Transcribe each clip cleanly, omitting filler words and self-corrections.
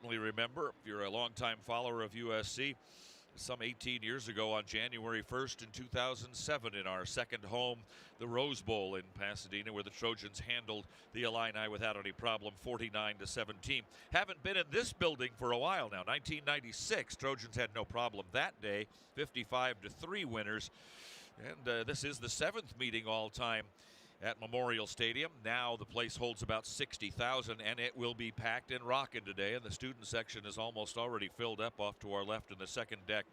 certainly remember, if you're a longtime follower of USC, some 18 years ago on January 1st in 2007 in our second home, the Rose Bowl in Pasadena, where the Trojans handled the Illini without any problem, 49-17. Haven't been in this building for a while now. 1996, Trojans had no problem that day, 55-3 winners. And this is the 7th meeting all time at Memorial Stadium. Now the place holds about 60,000, and it will be packed and rocking today. And the student section is almost already filled up off to our left in the second deck,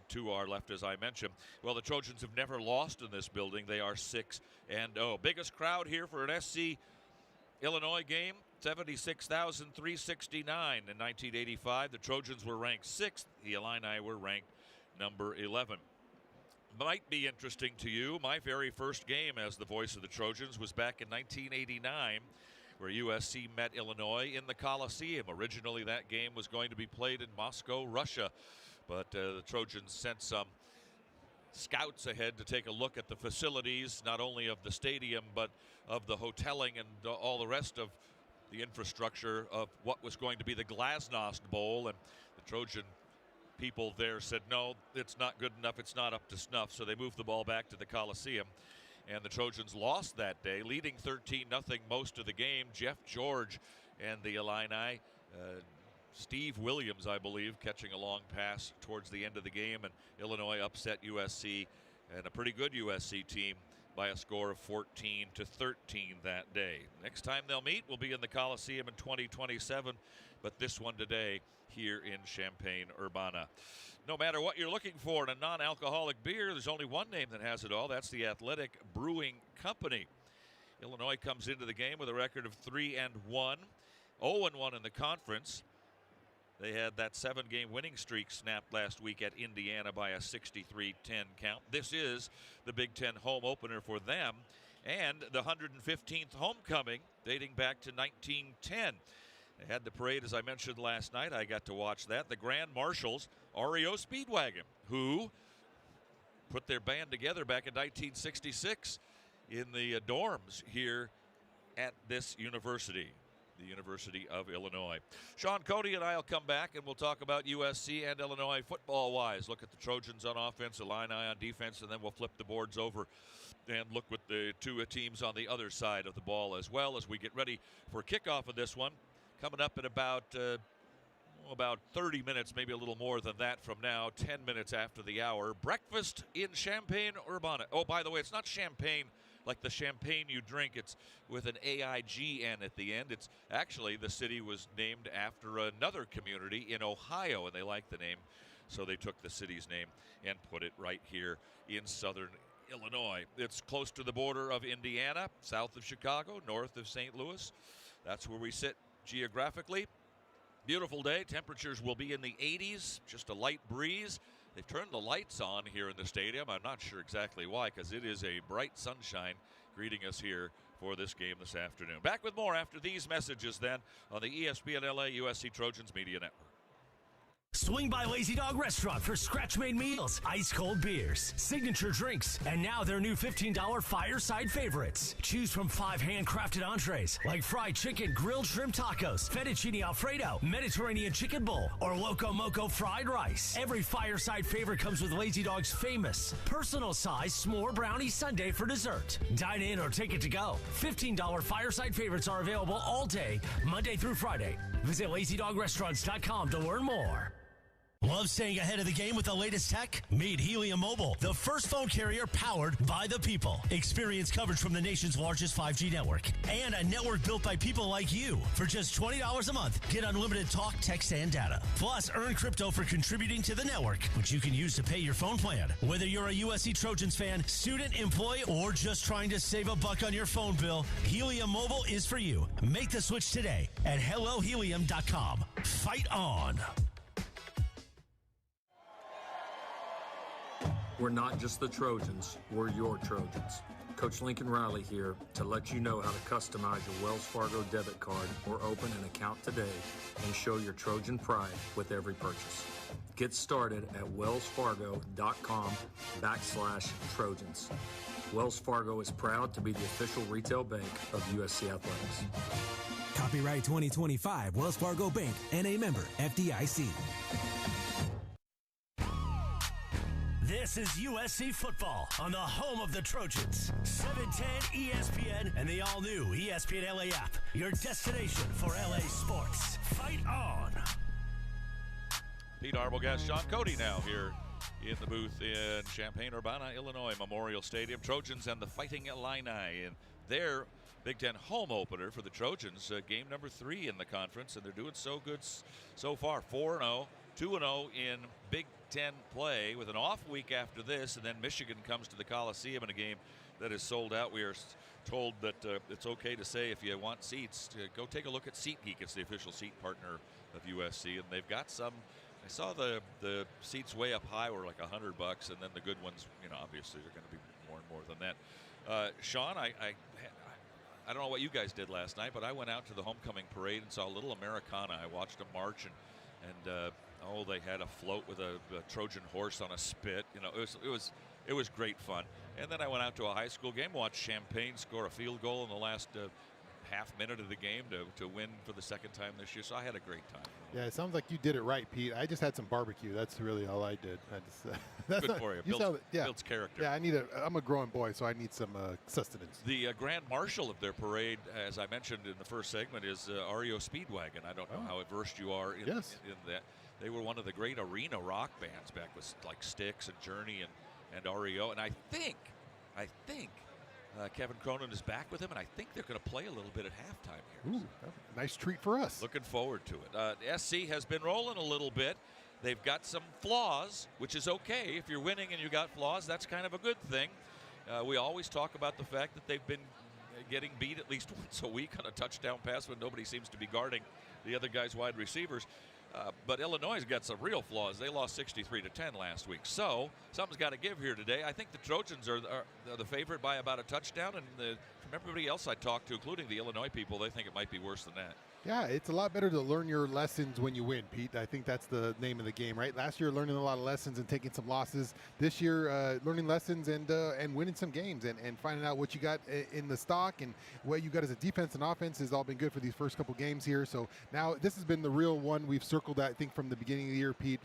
to our left, as I mentioned. Well, the Trojans have never lost in this building. They are 6-0. Biggest crowd here for an SC Illinois game, 76,369 in 1985. The Trojans were ranked 6th. The Illini were ranked number 11. Might be interesting to you, my very first game as the voice of the Trojans was back in 1989, where USC met Illinois in the Coliseum. Originally, that game was going to be played in Moscow, Russia, but the Trojans sent some scouts ahead to take a look at the facilities, not only of the stadium, but of the hoteling and all the rest of the infrastructure of what was going to be the Glasnost Bowl. And the Trojan people there said, no, it's not good enough, it's not up to snuff, so they moved the ball back to the Coliseum. And the Trojans lost that day, leading 13-0 most of the game. Jeff George and the Illini, Steve Williams, I believe, catching a long pass towards the end of the game, and Illinois upset USC, and a pretty good USC team, by a score of 14-13 that day. Next time they'll meet will be in the Coliseum in 2027, but this one today here in Champaign, Urbana. No matter what you're looking for in a non-alcoholic beer, there's only one name that has it all. That's the Athletic Brewing Company. Illinois comes into the game with a record of 3-1, 0-1 in the conference. They had that 7-game winning streak snapped last week at Indiana by a 63-10 count. This is the Big Ten home opener for them and the 115th homecoming dating back to 1910. They had the parade, as I mentioned last night. I got to watch that. The Grand Marshals, REO Speedwagon, who put their band together back in 1966 in the dorms here at this university, the University of Illinois. Shaun, Cody, and I will come back and we'll talk about USC and Illinois football-wise. Look at the Trojans on offense, Illini on defense, and then we'll flip the boards over and look with the two teams on the other side of the ball as well as we get ready for kickoff of this one. Coming up in about 30 minutes, maybe a little more than that from now, 10 minutes after the hour. Breakfast in Champaign, Urbana. Oh, by the way, it's not champagne like the champagne you drink. It's with an A-I-G-N at the end. It's actually, the city was named after another community in Ohio, and they liked the name, so they took the city's name and put it right here in southern Illinois. It's close to the border of Indiana, south of Chicago, north of St. Louis. That's where we sit geographically. Beautiful day. Temperatures will be in the 80s, just a light breeze. They've turned the lights on here in the stadium. I'm not sure exactly why, because it is a bright sunshine greeting us here for this game this afternoon. Back with more after these messages then on the ESPN LA USC Trojans Media Network. Swing by Lazy Dog Restaurant for scratch-made meals, ice-cold beers, signature drinks, and now their new $15 fireside favorites. Choose from 5 handcrafted entrees like fried chicken, grilled shrimp tacos, fettuccine alfredo, Mediterranean chicken bowl, or Loco Moco fried rice. Every fireside favorite comes with Lazy Dog's famous personal-size s'more brownie sundae for dessert. Dine in or take it to go. $15 fireside favorites are available all day, Monday through Friday. Visit LazyDogRestaurants.com to learn more. Love staying ahead of the game with the latest tech? Meet Helium Mobile, the first phone carrier powered by the people. Experience coverage from the nation's largest 5G network and a network built by people like you. For just $20 a month, get unlimited talk, text, and data. Plus, earn crypto for contributing to the network, which you can use to pay your phone plan. Whether you're a USC Trojans fan, student, employee, or just trying to save a buck on your phone bill, Helium Mobile is for you. Make the switch today at hellohelium.com. Fight on. We're not just the Trojans, we're your Trojans. Coach Lincoln Riley here to let you know how to customize your Wells Fargo debit card or open an account today and show your Trojan pride with every purchase. Get started at wellsfargo.com/Trojans. Wells Fargo is proud to be the official retail bank of USC Athletics. Copyright 2025 Wells Fargo Bank, N.A. member, FDIC. This is USC football on the home of the Trojans. 710 ESPN and the all-new ESPN LA app. Your destination for LA sports. Fight on. Pete Arbogast, Shaun, Cody now here in the booth in Champaign, Urbana, Illinois, Memorial Stadium. Trojans and the Fighting Illini in their Big Ten home opener for the Trojans. Game number 3 in the conference, and they're doing so good so far. 4-0, 2-0 in Big Ten play with an off week after this, and then Michigan comes to the Coliseum in a game that is sold out. We are told that it's okay to say if you want seats, go take a look at SeatGeek. It's the official seat partner of USC, and they've got some. I saw the seats way up high were like $100, and then the good ones, obviously they're going to be more and more than that. Shaun, I don't know what you guys did last night, but I went out to the homecoming parade and saw a little Americana. I watched them march, and they had a float with a Trojan horse on a spit. It was great fun. And then I went out to a high school game, watched Champaign score a field goal in the last half minute of the game to win for the second time this year. So I had a great time. Yeah, it sounds like you did it right, Pete. I just had some barbecue. That's really all I did. That's good for you. Builds character. Yeah, I'm a growing boy, so I need some sustenance. The grand marshal of their parade, as I mentioned in the first segment, is REO Speedwagon. I don't know how versed you are in that. They were one of the great arena rock bands back with like Styx and Journey and REO. And I think Kevin Cronin is back with him, and I think they're going to play a little bit at halftime here. Ooh, nice treat for us. Looking forward to it. SC has been rolling a little bit. They've got some flaws, which is okay. If you're winning and you got flaws, that's kind of a good thing. We always talk about the fact that they've been getting beat at least once a week on a touchdown pass when nobody seems to be guarding the other guy's wide receivers. But Illinois has got some real flaws. They lost 63-10 last week. So something's got to give here today. I think the Trojans are the favorite by about a touchdown. And from everybody else I talked to, including the Illinois people, they think it might be worse than that. Yeah, it's a lot better to learn your lessons when you win, Pete. I think that's the name of the game, right? Last year, learning a lot of lessons and taking some losses. This year, learning lessons and winning some games and finding out what you got in the stock and what you got as a defense and offense has all been good for these first couple games here. So now this has been the real one we've circled, I think, from the beginning of the year, Pete.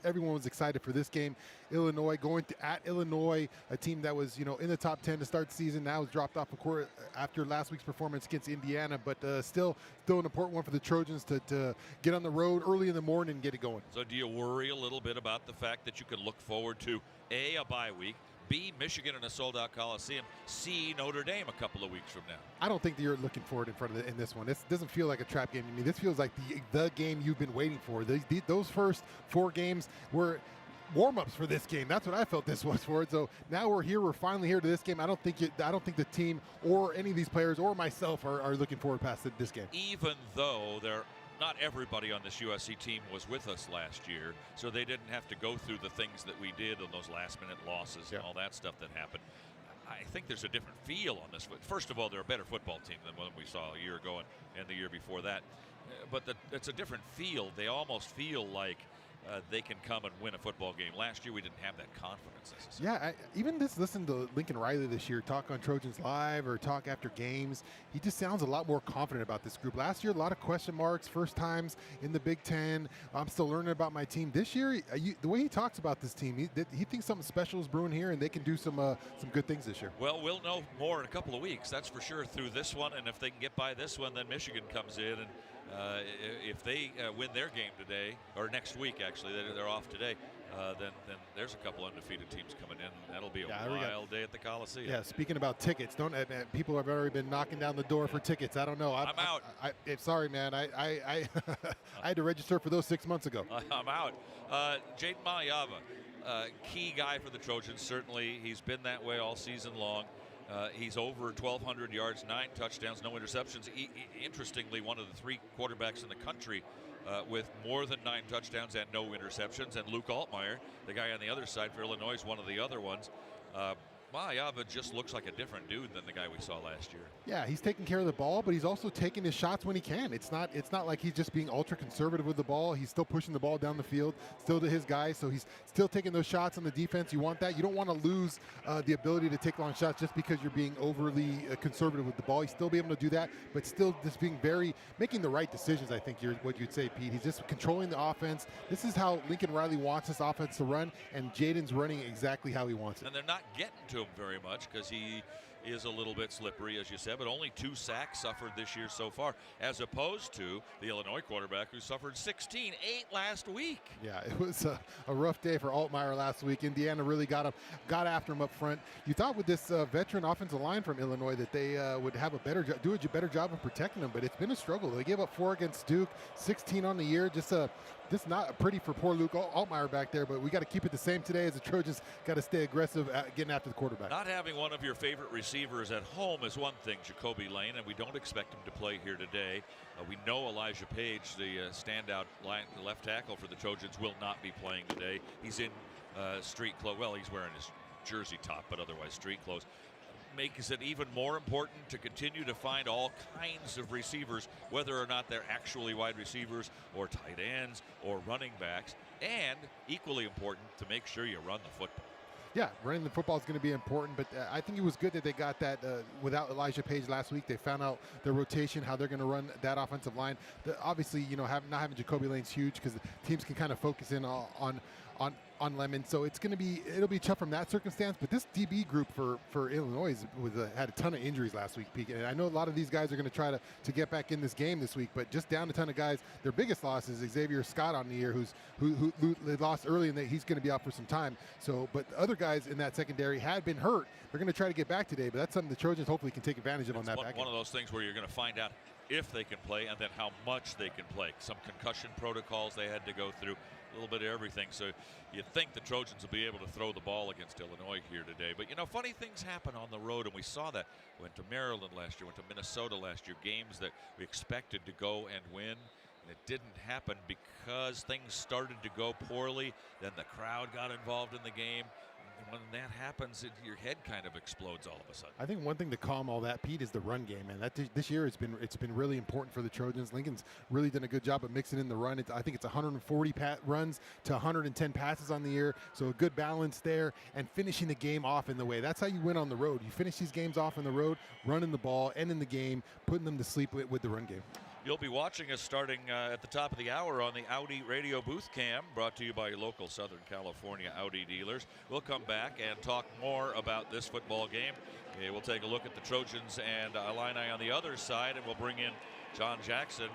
Everyone was excited for this game. Illinois going at Illinois, a team that was, in the top 10 to start the season. Now has dropped off, of course, after last week's performance against Indiana, but still an important one for the Trojans to get on the road early in the morning and get it going. So do you worry a little bit about the fact that you can look forward to A, bye week, B, Michigan in a sold-out Coliseum, C, Notre Dame a couple of weeks from now? I don't think that you're looking forward in this one. This doesn't feel like a trap game to me. This feels like the game you've been waiting for. Those first 4 games were warm-ups for this game. That's what I felt this was for. So now we're here. We're finally here to this game. I don't think the team or any of these players or myself are looking forward past this game. Even though not everybody on this USC team was with us last year, so they didn't have to go through the things that we did on those last-minute losses and all that stuff that happened. I think there's a different feel on this. First of all, they're a better football team than what we saw a year ago and the year before that. But it's a different feel. They almost feel like they can come and win a football game. Last year, we didn't have that confidence necessarily. Yeah, even just listen to Lincoln Riley this year talk on Trojans Live or talk after games. He just sounds a lot more confident about this group. Last year, a lot of question marks, first times in the Big Ten. I'm still learning about my team. This year, the way he talks about this team, he thinks something special is brewing here, and they can do some good things this year. Well, we'll know more in a couple of weeks, that's for sure, through this one. And if they can get by this one, then Michigan comes in. And if they win their game today, or next week actually, they're off today, then there's a couple undefeated teams coming in. That'll be a wild day at the Coliseum. Yeah, speaking about tickets, people have already been knocking down the door for tickets. I don't know. I'm out. Sorry, man. I had to register for those 6 months ago. I'm out. Jaden Maliava, key guy for the Trojans. Certainly, he's been that way all season long. He's over 1,200 yards, 9 touchdowns, no interceptions. Interestingly, one of the 3 quarterbacks in the country with more than 9 touchdowns and no interceptions. And Luke Altmaier, the guy on the other side for Illinois, is one of the other ones. Mayava just looks like a different dude than the guy we saw last year. Yeah, he's taking care of the ball, but he's also taking his shots when he can. It's not like he's just being ultra conservative with the ball. He's still pushing the ball down the field, still to his guys, so he's still taking those shots on the defense. You want that. You don't want to lose the ability to take long shots just because you're being overly conservative with the ball. He's still be able to do that, but still just being making the right decisions, I think what you'd say, Pete. He's just controlling the offense. This is how Lincoln Riley wants this offense to run, and Jaden's running exactly how he wants it. And they're not getting to him very much because he is a little bit slippery, as you said, but only 2 sacks suffered this year so far, as opposed to the Illinois quarterback who suffered 16, 8 last week. Yeah, it was a rough day for Altmaier last week. Indiana really got after him up front. You thought with this veteran offensive line from Illinois that they would have do a better job of protecting them, but it's been a struggle. They gave up 4 against Duke, 16 on the year. Just not pretty for poor Luke Altmaier back there, but we got to keep it the same today as the Trojans got to stay aggressive getting after the quarterback. Not having one of your favorite receivers at home is one thing, Jacoby Lane, and we don't expect him to play here today. We know Elijah Page, the standout left tackle for the Trojans, will not be playing today. He's in street clothes. Well, he's wearing his jersey top, but otherwise street clothes. Makes it even more important to continue to find all kinds of receivers, whether or not they're actually wide receivers or tight ends or running backs, and equally important to make sure you run the football. Yeah, running the football is going to be important, but I think it was good that they got that without Elijah Page last week. They found out their rotation, how they're going to run that offensive line. Obviously, not having Jacoby Lane's huge because the teams can kind of focus in on Lemon, so it'll be tough from that circumstance. But this DB group for Illinois had a ton of injuries last week, Pete. And I know a lot of these guys are going to try to get back in this game this week, but just down a ton of guys. Their biggest loss is Xavier Scott on the year, who they lost early, and he's going to be out for some time. So, but the other guys in that secondary had been hurt. They're going to try to get back today, but that's something the Trojans hopefully can take advantage of on that back end. One of those things where you're going to find out if they can play and then how much they can play. Some concussion protocols they had to go through. A little bit of everything, so you think the Trojans will be able to throw the ball against Illinois here today. But funny things happen on the road, and we saw that. Went to Maryland last year, went to Minnesota last year, games that we expected to go and win, and it didn't happen because things started to go poorly. Then the crowd got involved in the game. And when that happens, your head kind of explodes all of a sudden. I think one thing to calm all that, Pete, is the run game, man. This year it's been really important for the Trojans. Lincoln's really done a good job of mixing in the run. I think it's 140 runs to 110 passes on the year, so a good balance there, and finishing the game off in the way. That's how you win on the road. You finish these games off on the road, running the ball, ending the game, putting them to sleep with the run game. You'll be watching us starting at the top of the hour on the Audi Radio Booth Cam, brought to you by your local Southern California Audi dealers. We'll come back and talk more about this football game. We'll take a look at the Trojans and Illini on the other side, and we'll bring in John Jackson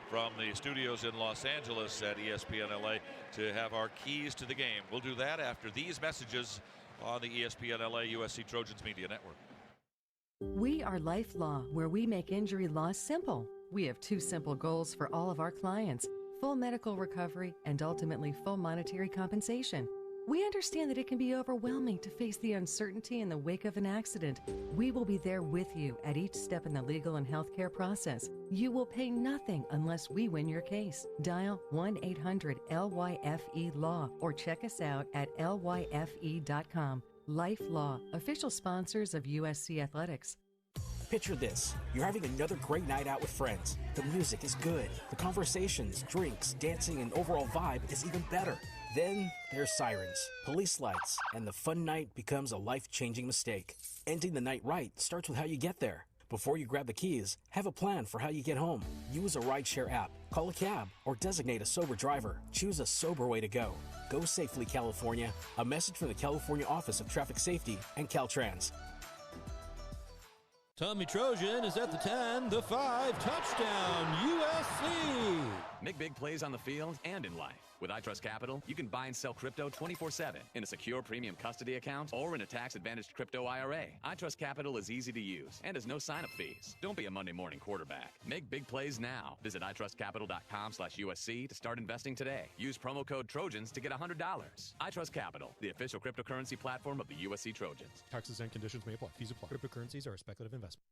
from the studios in Los Angeles at ESPN LA to have our keys to the game. We'll do that after these messages on the ESPN LA USC Trojans Media Network. We are Life Law, where we make injury law simple. We have 2 simple goals for all of our clients: full medical recovery and ultimately full monetary compensation. We understand that it can be overwhelming to face the uncertainty in the wake of an accident. We will be there with you at each step in the legal and healthcare process. You will pay nothing unless we win your case. Dial 1-800-LYFE-LAW or check us out at lyfe.com. Life Law, official sponsors of USC Athletics. Picture this. You're having another great night out with friends. The music is good. The conversations, drinks, dancing, and overall vibe is even better. Then there's sirens, police lights, and the fun night becomes a life-changing mistake. Ending the night right starts with how you get there. Before you grab the keys, have a plan for how you get home. Use a rideshare app, call a cab, or designate a sober driver. Choose a sober way to go. Go safely, California. A message from the California Office of Traffic Safety and Caltrans. Tommy Trojan is at the 10, the 5, touchdown, USC! Make big plays on the field and in life. With iTrust Capital, you can buy and sell crypto 24/7 in a secure premium custody account or in a tax-advantaged crypto IRA. iTrust Capital is easy to use and has no sign-up fees. Don't be a Monday morning quarterback. Make big plays now. Visit itrustcapital.com/USC to start investing today. Use promo code Trojans to get $100. iTrust Capital, the official cryptocurrency platform of the USC Trojans. Taxes and conditions may apply. Fees apply. Cryptocurrencies are a speculative investment.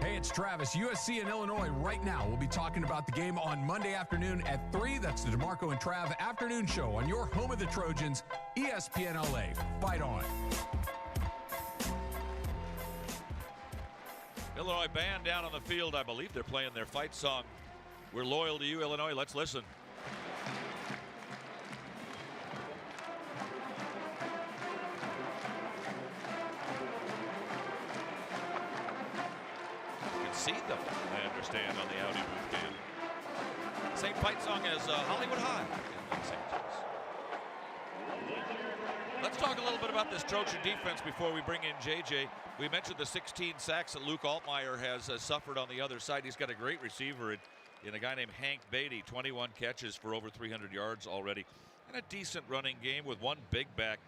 Hey, it's Travis. USC and Illinois right now. We'll be talking about the game on Monday afternoon at 3. That's the DeMarco and Trav afternoon show on your home of the Trojans, ESPN LA. Fight on. Illinois band down on the field. I believe they're playing their fight song. We're loyal to you, Illinois. Let's listen. You can see them, I understand, on the Audi Booth Cam. Same fight song as Hollywood High. Let's talk a little bit about this Trojan defense before we bring in JJ. We mentioned the 16 sacks that Luke Altmaier has suffered on the other side. He's got a great receiver in a guy named Hank Beatty, 21 catches for over 300 yards already. And a decent running game with one big back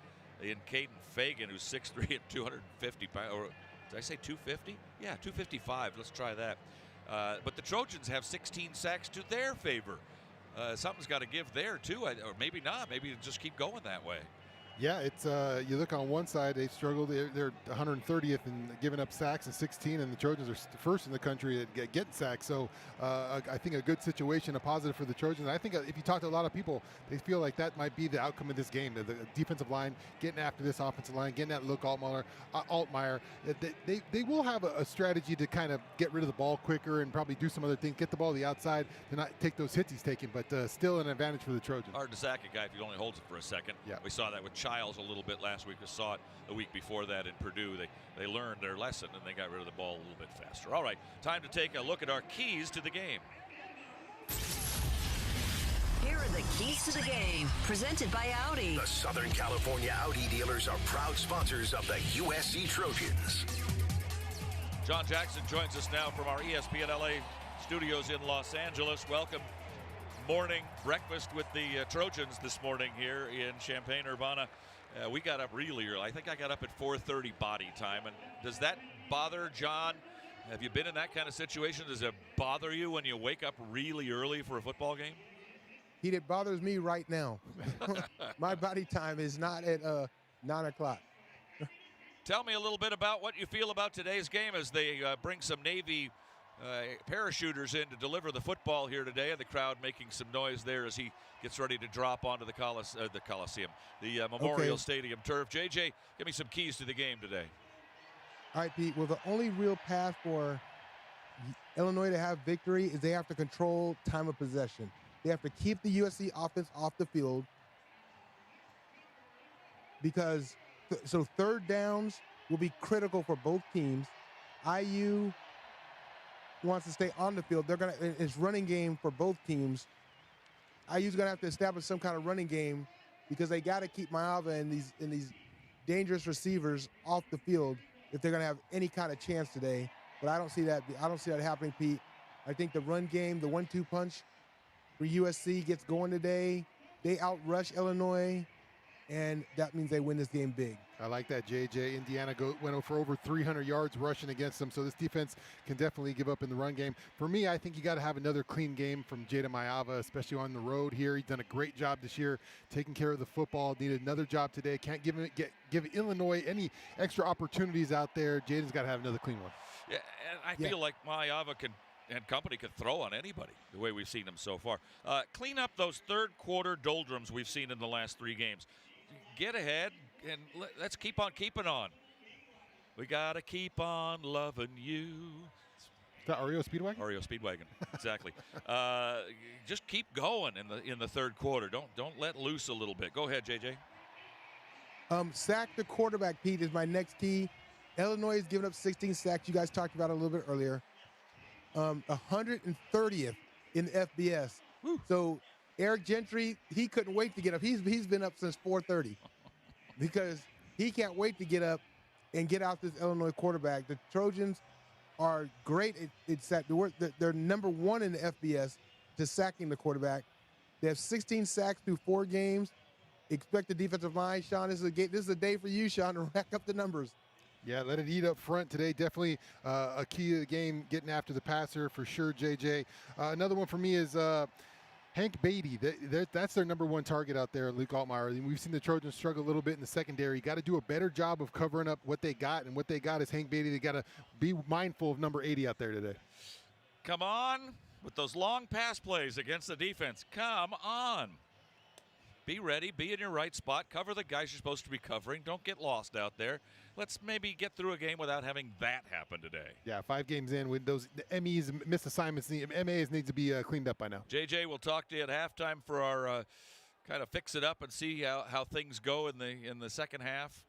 in Caden Fagan, who's 6'3" and 250 pounds. Or did I say 250? Yeah, 255. Let's try that. But the Trojans have 16 sacks to their favor. Something's got to give there, too. Or maybe not. Maybe just keep going that way. Yeah, it's you look on one side, they've struggled. They're 130th in giving up sacks and 16, and the Trojans are first in the country at getting sacks. So I think a good situation, a positive for the Trojans. And I think if you talk to a lot of people, they feel like that might be the outcome of this game. The defensive line getting after this offensive line, getting at Luke Altmaier. They will have a strategy to kind of get rid of the ball quicker and probably do some other things, get the ball to the outside to not take those hits he's taking, but still an advantage for the Trojans. Hard to sack a guy if he only holds it for a second. Yeah. We saw that with Childs a little bit last week. We saw it a week before that in Purdue. They learned their lesson and they got rid of the ball a little bit faster. All right, time to take a look at our keys to the game. Here are the keys to the game, presented by Audi. The Southern California Audi dealers are proud sponsors of the USC Trojans. John Jackson joins us now from our ESPN LA studios in Los Angeles. Welcome. Morning breakfast with the Trojans this morning here in Champaign, Urbana. We got up really early. I think I got up at 4:30 body time. And does that bother John? Have you been in that kind of situation? Does it bother you when you wake up really early for a football game? It bothers me right now. My body time is not at 9 o'clock. Tell me a little bit about what you feel about today's game as they bring some Navy parachuters in to deliver the football here today, and the crowd making some noise there as he gets ready to drop onto the Coliseum, the Memorial Stadium turf. JJ, give me some keys to the game today. All right, Pete. Well, the only real path for Illinois to have victory is they have to control time of possession. They have to keep the USC offense off the field because so third downs will be critical for both teams. IU wants to stay on the field. It's running game for both teams. IU's gonna have to establish some kind of running game because they got to keep Maava and these dangerous receivers off the field if they're gonna have any kind of chance today. But I don't see that. I don't see that happening, Pete. I think the run game, the 1-2 punch for USC gets going today. They outrush Illinois, and that means they win this game big. I like that, JJ. Indiana went for over 300 yards rushing against them, so this defense can definitely give up in the run game. For me, I think you got to have another clean game from Jada Maava, especially on the road here. He's done a great job this year taking care of the football. Needed another job today. Can't give Illinois any extra opportunities out there. Jada's got to have another clean one. Yeah, and I feel like Maava and company could throw on anybody the way we've seen them so far. Clean up those third quarter doldrums we've seen in the last three games. Get ahead and let's keep on keeping on. We gotta keep on loving you. Is that REO Speedwagon? REO Speedwagon, exactly. Just keep going in the third quarter. Don't let loose a little bit. Go ahead, JJ. Sack the quarterback, Pete, is my next key. Illinois has given up 16 sacks. You guys talked about it a little bit earlier. 130th in the FBS. Woo. So Eric Gentry, he couldn't wait to get up. He's been up since 4:30 because he can't wait to get up and get out this Illinois quarterback. The Trojans are great at sack. They're number one in the FBS to sacking the quarterback. They have 16 sacks through 4 games. Expect the defensive line, Shaun. This is a day for you, Shaun, to rack up the numbers. Yeah, let it eat up front today. Definitely a key to the game, getting after the passer for sure, JJ. Another one for me is Hank Beatty. That's their number one target out there, Luke Altmaier. We've seen the Trojans struggle a little bit in the secondary. Got to do a better job of covering up what they got, and what they got is Hank Beatty. They got to be mindful of number 80 out there today. Come on with those long pass plays against the defense. Come on. Be ready, be in your right spot, cover the guys you're supposed to be covering. Don't get lost out there. Let's maybe get through a game without having that happen today. Yeah, 5 games in with those MEs, missed assignments, MAs need to be cleaned up by now. JJ, we'll talk to you at halftime for our kind of fix it up and see how things go in the second half.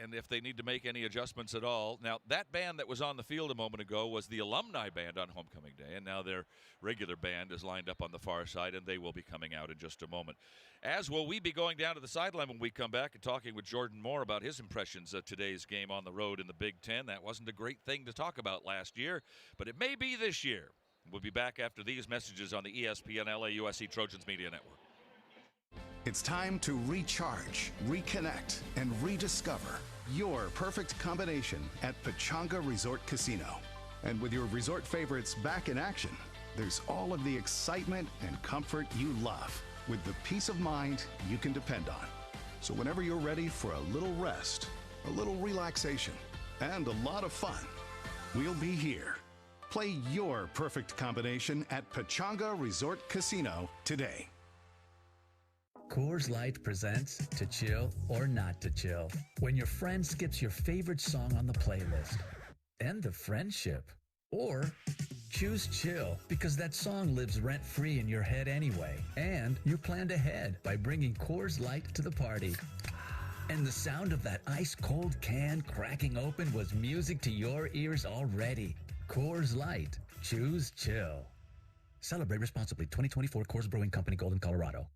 And if they need to make any adjustments at all. Now, that band that was on the field a moment ago was the alumni band on homecoming day, and now their regular band is lined up on the far side, and they will be coming out in just a moment. As will we be going down to the sideline when we come back and talking with Jordan Moore about his impressions of today's game on the road in the Big Ten. That wasn't a great thing to talk about last year, but it may be this year. We'll be back after these messages on the ESPN LA USC Trojans Media Network. It's time to recharge, reconnect, and rediscover your perfect combination at Pechanga Resort Casino. And with your resort favorites back in action, there's all of the excitement and comfort you love, with the peace of mind you can depend on. So whenever you're ready for a little rest, a little relaxation, and a lot of fun, we'll be here. Play your perfect combination at Pechanga Resort Casino today. Coors Light presents To Chill or Not to Chill. When your friend skips your favorite song on the playlist. End the friendship. Or choose chill because that song lives rent-free in your head anyway. And you planned ahead by bringing Coors Light to the party. And the sound of that ice-cold can cracking open was music to your ears already. Coors Light. Choose chill. Celebrate responsibly. 2024 Coors Brewing Company, Golden, Colorado.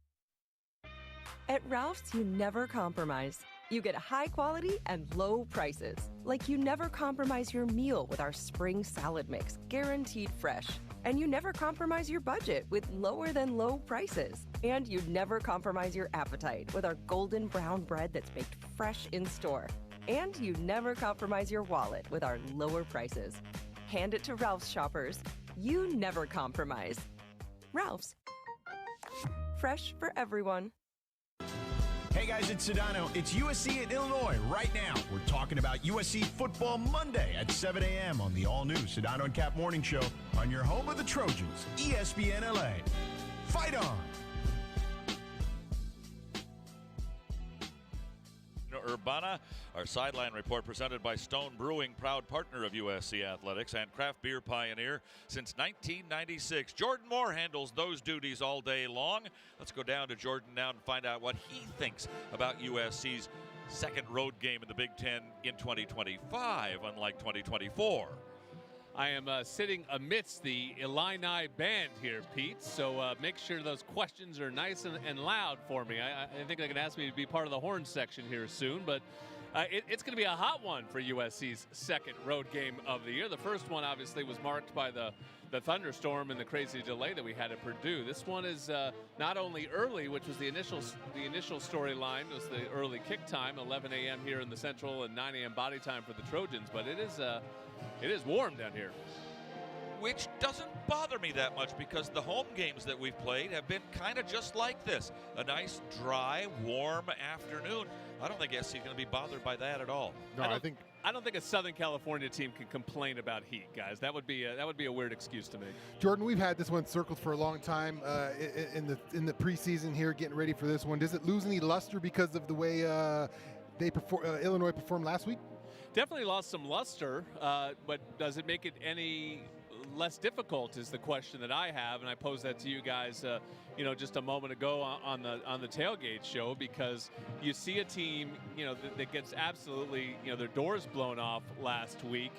At Ralph's, you never compromise. You get high quality and low prices. Like you never compromise your meal with our spring salad mix, guaranteed fresh. And you never compromise your budget with lower than low prices. And you never compromise your appetite with our golden brown bread that's baked fresh in store. And you never compromise your wallet with our lower prices. Hand it to Ralph's shoppers. You never compromise. Ralph's. Fresh for everyone. Hey guys, it's Sedano. It's USC at Illinois right now. We're talking about USC football Monday at 7 a.m. on the all-new Sedano and Cap Morning Show on your home of the Trojans, ESPN LA. Fight on! Urbana, our sideline report presented by Stone Brewing, proud partner of USC Athletics and craft beer pioneer since 1996. Jordan Moore handles those duties all day long. Let's go down to Jordan now and find out what he thinks about USC's second road game in the Big Ten in 2025, unlike 2024. I am sitting amidst the Illini band here, Pete, so make sure those questions are nice and loud for me. I think they're going to ask me to be part of the horn section here soon, but it's going to be a hot one for USC's second road game of the year. The first one, obviously, was marked by the thunderstorm and the crazy delay that we had at Purdue. This one is not only early, which was the initial storyline, was the early kick time, 11 a.m. here in the Central and 9 a.m. body time for the Trojans, but it is warm down here. Which doesn't bother me that much because the home games that we've played have been kind of just like this. A nice, dry, warm afternoon. I don't think SC is going to be bothered by that at all. No, I don't think a Southern California team can complain about heat, guys. That would be a weird excuse to make. Jordan, we've had this one circled for a long time in the preseason here, getting ready for this one. Does it lose any luster because of the way Illinois performed last week? Definitely lost some luster, but does it make it any less difficult is the question that I have, and I posed that to you guys, just a moment ago on the tailgate show, because you see a team, that gets absolutely, their doors blown off last week.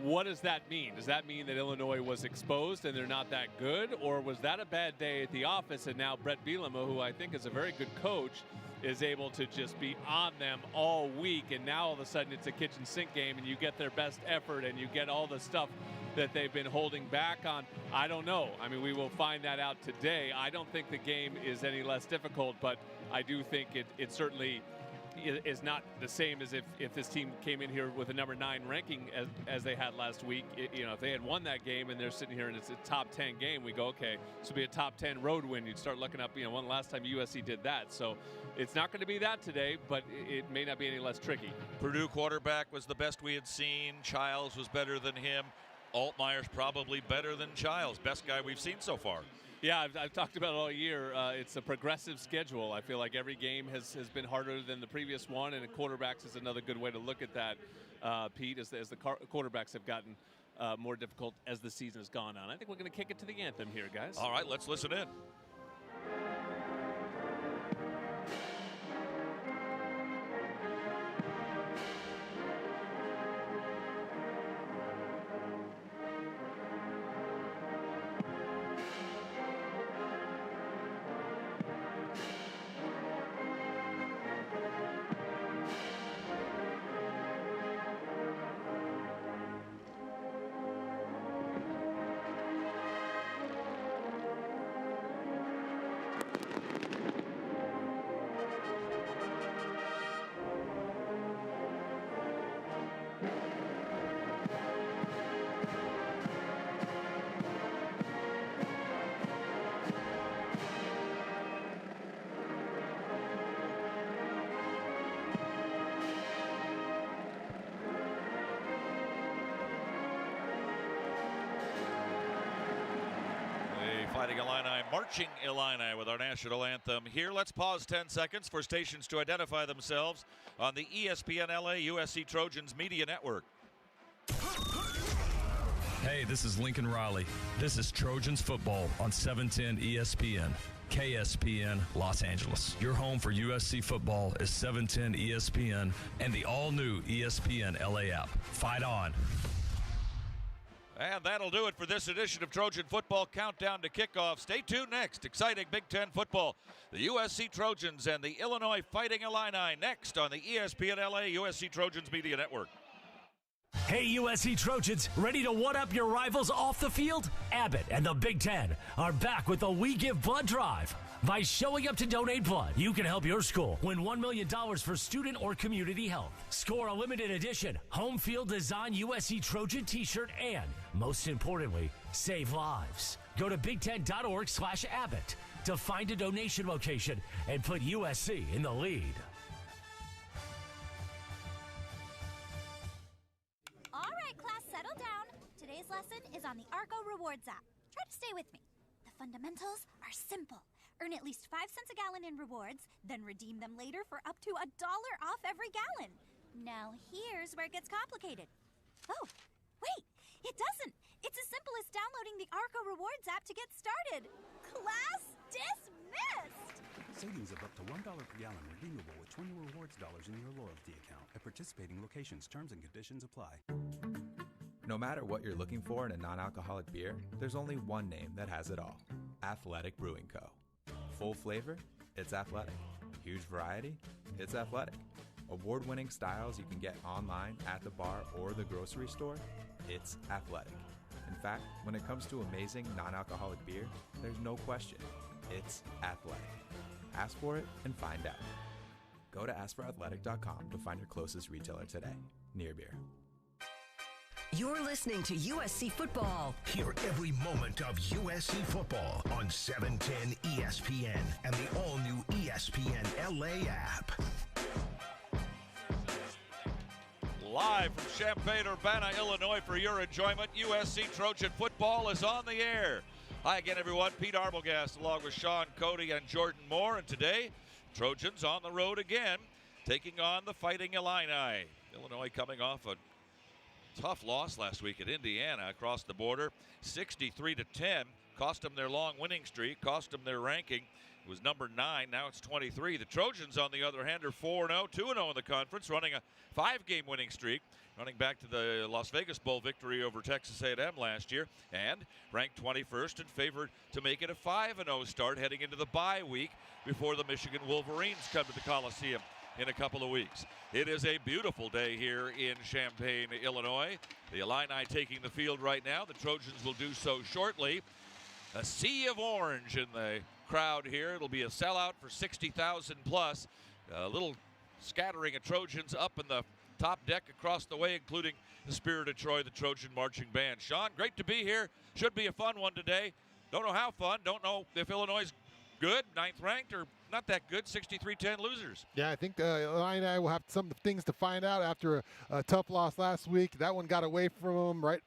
What does that mean? Does that mean that Illinois was exposed and they're not that good, or was that a bad day at the office and now Brett Bielema, who I think is a very good coach, is able to just be on them all week, and now all of a sudden it's a kitchen sink game and you get their best effort and you get all the stuff that they've been holding back on? I don't know. I mean, we will find that out today. I don't think the game is any less difficult, but I do think it certainly is not the same as if this team came in here with a number 9 ranking as they had last week. If they had won that game and they're sitting here and it's a top 10 game, we go, okay, this will be a top 10 road win. You'd start looking up, when last time USC did that. So it's not going to be that today, but it may not be any less tricky. Purdue quarterback was the best we had seen. Childs was better than him. Altmaier's probably better than Childs. Best guy we've seen so far. Yeah, I've talked about it all year. It's a progressive schedule. I feel like every game has been harder than the previous one, and quarterbacks is another good way to look at that, Pete, as the quarterbacks have gotten more difficult as the season has gone on. I think we're going to kick it to the anthem here, guys. All right, let's listen in. Fighting Illini, marching Illini with our national anthem here. Let's pause 10 seconds for stations to identify themselves on the ESPN LA USC Trojans Media Network. Hey, this is Lincoln Riley. This is Trojans football on 710 ESPN. KSPN Los Angeles. Your home for USC football is 710 ESPN and the all-new ESPN LA app. Fight on. And that'll do it for this edition of Trojan Football Countdown to Kickoff. Stay tuned next. Exciting Big Ten football. The USC Trojans and the Illinois Fighting Illini next on the ESPN LA USC Trojans Media Network. Hey, USC Trojans, ready to one-up your rivals off the field? Abbott and the Big Ten are back with the We Give Blood Drive. By showing up to donate blood, you can help your school win $1 million for student or community health. Score a limited edition home field design USC Trojan t-shirt and, most importantly, save lives. Go to big10.org/Abbott to find a donation location and put USC in the lead. All right, class, settle down. Today's lesson is on the Arco Rewards app. Try to stay with me. The fundamentals are simple. Earn at least 5 cents a gallon in rewards, then redeem them later for up to $1 off every gallon. Now here's where it gets complicated. Oh, wait, it doesn't. It's as simple as downloading the Arco Rewards app to get started. Class dismissed! Savings of up to $1 per gallon redeemable with 20 rewards dollars in your loyalty account at participating locations. Terms and conditions apply. No matter what you're looking for in a non-alcoholic beer, there's only one name that has it all. Athletic Brewing Co. Full flavor? It's athletic. Huge variety? It's athletic. Award-winning styles you can get online, at the bar, or the grocery store? It's athletic. In fact, when it comes to amazing non-alcoholic beer, there's no question. It's athletic. Ask for it and find out. Go to askforathletic.com to find your closest retailer today. Near Beer. You're listening to USC football. Hear every moment of USC football on 710 ESPN and the all-new ESPN LA app. Live from Champaign, Urbana, Illinois for your enjoyment, USC Trojan football is on the air. Hi again, everyone. Pete Arbogast along with Shaun, Cody, and Jordan Moore. And today, Trojans on the road again, taking on the Fighting Illini. Illinois coming off a tough loss last week at Indiana across the border, 63-10. Cost them their long winning streak, cost them their ranking. It was number 9, now it's 23. The Trojans, on the other hand, are 4-0, 2-0 in the conference, running a 5-game winning streak, running back to the Las Vegas Bowl victory over Texas A&M last year, and ranked 21st and favored to make it a 5-0 start heading into the bye week before the Michigan Wolverines come to the Coliseum in a couple of weeks. It is a beautiful day here in Champaign, Illinois. The Illini taking the field right now. The Trojans will do so shortly. A sea of orange in the crowd here. It'll be a sellout for 60,000 plus. A little scattering of Trojans up in the top deck across the way, including the Spirit of Troy, the Trojan Marching Band. Shaun, great to be here. Should be a fun one today. Don't know how fun. Don't know if Illinois is good, 9th ranked, or not that good, 63-10 losers. Yeah, I think Illini will have some things to find out after a tough loss last week. That one got away from them right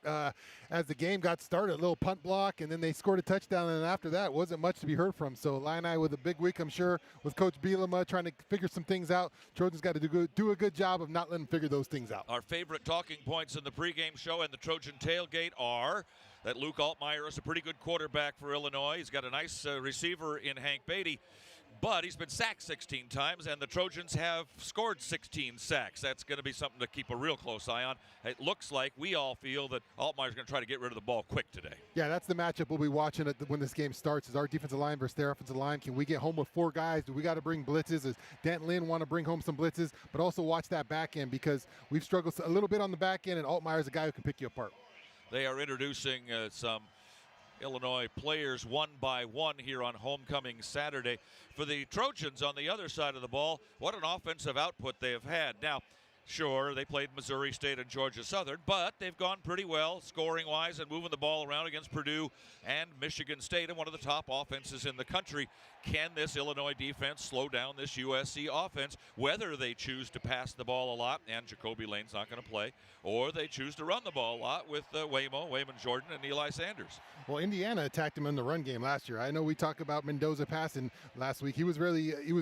as the game got started, a little punt block, and then they scored a touchdown, and after that, wasn't much to be heard from. So Illini with a big week, I'm sure, with Coach Bielema trying to figure some things out. Trojans got to do a good job of not letting them figure those things out. Our favorite talking points in the pregame show and the Trojan tailgate are that Luke Altmaier is a pretty good quarterback for Illinois. He's got a nice receiver in Hank Beatty, but he's been sacked 16 times, and the Trojans have scored 16 sacks. That's going to be something to keep a real close eye on. It looks like we all feel that Altmaier's going to try to get rid of the ball quick today. Yeah, that's the matchup we'll be watching when this game starts, is our defensive line versus their offensive line. Can we get home with 4 guys? Do we got to bring blitzes? Does Danton Lynn want to bring home some blitzes? But also watch that back end, because we've struggled a little bit on the back end, and Altmaier's a guy who can pick you apart. They are introducing some Illinois players one by one here on homecoming Saturday. For the Trojans on the other side of the ball, what an offensive output they have had. Now, sure, they played Missouri State and Georgia Southern, but they've gone pretty well scoring-wise and moving the ball around against Purdue and Michigan State, and one of the top offenses in the country. Can this Illinois defense slow down this USC offense, whether they choose to pass the ball a lot, and Jacoby Lane's not going to play, or they choose to run the ball a lot with Wayman Jordan, and Eli Sanders? Well, Indiana attacked him in the run game last year. I know we talked about Mendoza passing last week. He was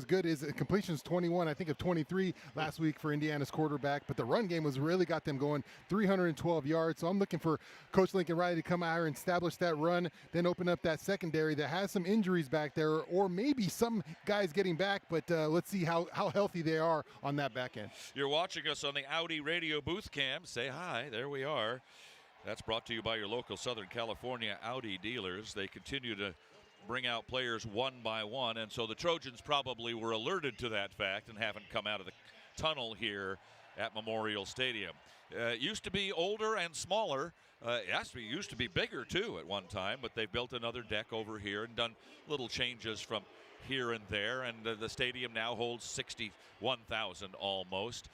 good. His completions 21, I think, of 23 last week for Indiana's quarterback, but the run game was really got them going, 312 yards. So I'm looking for Coach Lincoln Riley to come out here and establish that run, then open up that secondary that has some injuries back there, or maybe some guys getting back, but let's see how healthy they are on that back end. You're watching us on the Audi Radio Booth Cam. Say hi. There we are. That's brought to you by your local Southern California Audi dealers. They continue to bring out players one by one, and so the Trojans probably were alerted to that fact and haven't come out of the tunnel here at Memorial Stadium. It used to be older and smaller. It used to be bigger, too, at one time, but they've built another deck over here and done little changes from here and there, and the stadium now holds 61,000 almost.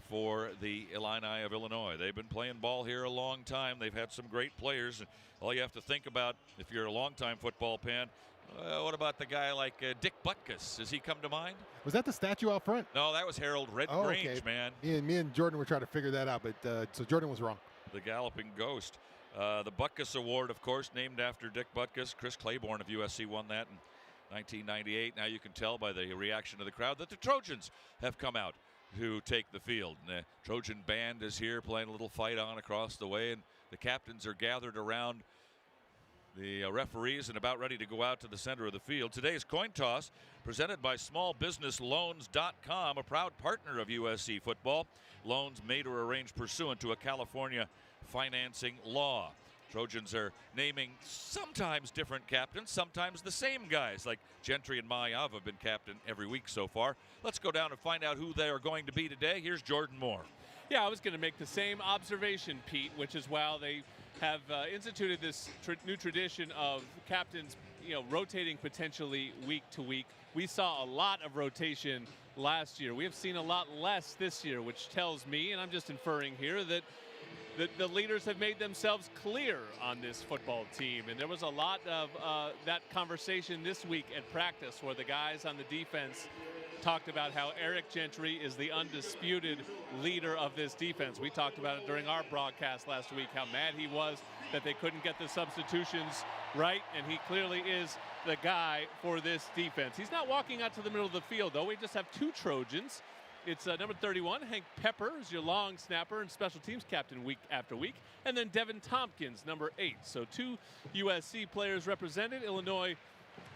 For the Illini of Illinois. They've been playing ball here a long time. They've had some great players. All you have to think about, if you're a longtime football fan, what about the guy like Dick Butkus? Does he come to mind? Was that the statue out front? No, that was Harold Red Grange, okay. Man. Me and Jordan were trying to figure that out, but so Jordan was wrong. The Galloping Ghost. The Butkus Award, of course, named after Dick Butkus. Chris Claiborne of USC won that in 1998. Now you can tell by the reaction of the crowd that the Trojans have come out to take the field. And the Trojan band is here playing a little fight on across the way, and the captains are gathered around the referees and about ready to go out to the center of the field. Today's coin toss presented by smallbusinessloans.com, a proud partner of USC football. Loans made or arranged pursuant to a California financing law. Trojans are naming sometimes different captains, sometimes the same guys, like Gentry and Mayav have been captain every week so far. Let's go down and find out who they are going to be today. Here's Jordan Moore. Yeah, I was going to make the same observation, Pete, which is while they have instituted this new tradition of captains, rotating potentially week to week. We saw a lot of rotation last year. We have seen a lot less this year, which tells me, and I'm just inferring here, that the leaders have made themselves clear on this football team. And there was a lot of that conversation this week at practice where the guys on the defense talked about how Eric Gentry is the undisputed leader of this defense. We talked about it during our broadcast last week, how mad he was that they couldn't get the substitutions right, and he clearly is the guy for this defense. He's not walking out to the middle of the field, though. We just have 2 Trojans. It's number 31, Hank Pepper, is your long snapper and special teams captain week after week. And then Devin Tompkins, number 8. So 2 USC players represented. Illinois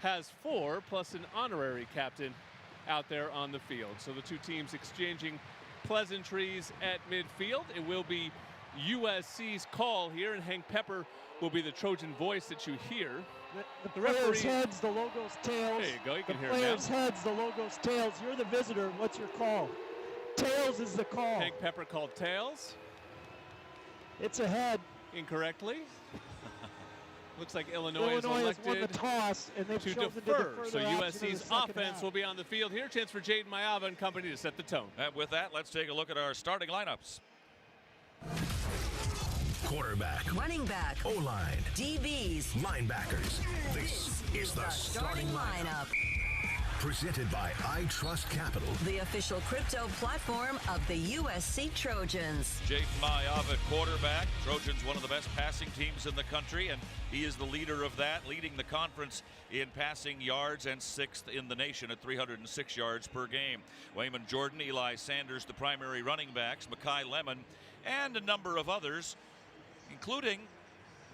has 4, plus an honorary captain out there on the field. So the 2 teams exchanging pleasantries at midfield. It will be USC's call here, and Hank Pepper will be the Trojan voice that you hear. The players' heads, the logo's tails. There you go, you can hear it now. The players' now. heads, the logo's tails. You're the visitor. What's your call? Tails is the call. Hank Pepper called tails. It's a head. Incorrectly. Looks like Illinois is has elected won the toss, and they've to chosen defer. to So USC's offense half. will be on the field here. Chance for Jaden Mayava and company to set the tone. And with that, let's take a look at our starting lineups. Quarterback, running back, O-line, DBs, linebackers. This is Here's the starting lineup. Presented by I Trust Capital, The official crypto platform of the USC Trojans. Jaden Mayava, quarterback. Trojans, one of the best passing teams in the country, and he is the leader of that, leading the conference in passing yards and 6th in the nation at 306 yards per game. Wayman Jordan, Eli Sanders, the primary running backs, Makai Lemon, and a number of others, including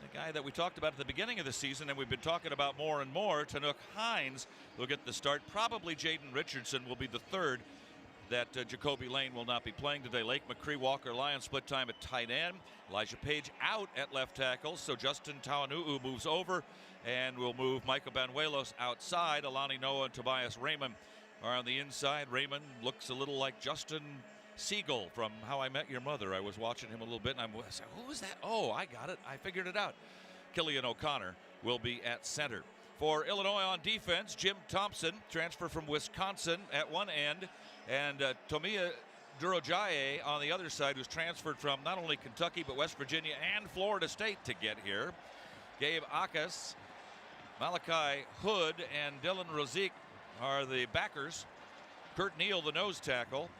the guy that we talked about at the beginning of the season and we've been talking about more and more, Tanook Hines will get the start. Probably Jaden Richardson will be the third that Jacoby Lane will not be playing today. Lake McCree, Walker Lyon split time at tight end. Elijah Page out at left tackle, so Justin Tawanu'u moves over and will move Micah Banuelos outside. Alani Noah and Tobias Raymond are on the inside. Raymond looks a little like Justin Siegel from How I Met Your Mother. I was watching him a little bit and I said, who was that? Oh, I got it. I figured it out. Killian O'Connor will be at center. For Illinois on defense, Jim Thompson, transfer from Wisconsin at one end, and Tomia Durojaye on the other side, who's transferred from not only Kentucky but West Virginia and Florida State to get here. Gabe Akas, Malachi Hood, and Dylan Rozik are the backers. Kurt Neal, the nose tackle.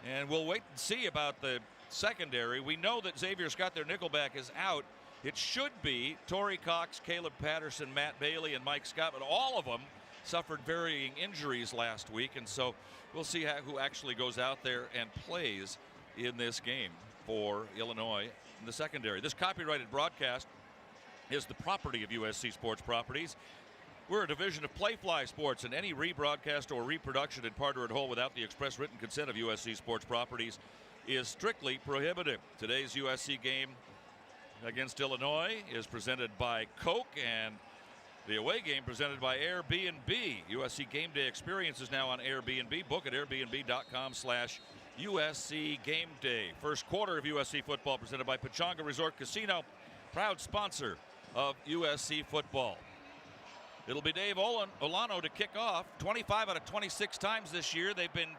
And we'll wait and see about the secondary. We know that Xavier Scott, their nickelback, is out. It should be Torrey Cox, Caleb Patterson, Matt Bailey, and Mike Scott, but all of them suffered varying injuries last week, and so we'll see who actually goes out there and plays in this game for Illinois in the secondary. This copyrighted broadcast is the property of USC Sports Properties. We're a division of Playfly Sports, and any rebroadcast or reproduction in part or in whole without the express written consent of USC Sports Properties is strictly prohibited. Today's USC game against Illinois is presented by Coke, and the away game presented by Airbnb. USC Game Day experience is now on Airbnb. Book at airbnb.com/USC Game Day. First quarter of USC football presented by Pechanga Resort Casino, proud sponsor of USC football. It'll be Dave Olano to kick off. 25 out of 26 times this year they've been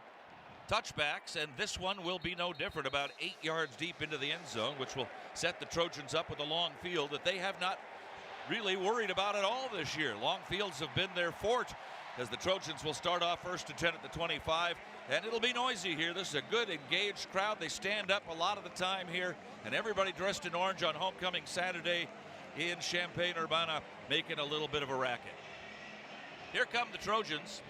touchbacks, and this one will be no different, about 8 yards deep into the end zone, which will set the Trojans up with a long field that they have not really worried about at all this year. Long fields have been their fort, as the Trojans will start off 1st and 10 at the 25, and it'll be noisy here. This is a good, engaged crowd. They stand up a lot of the time here, and everybody dressed in orange on homecoming Saturday in Champaign-Urbana, making a little bit of a racket. Here come the Trojans.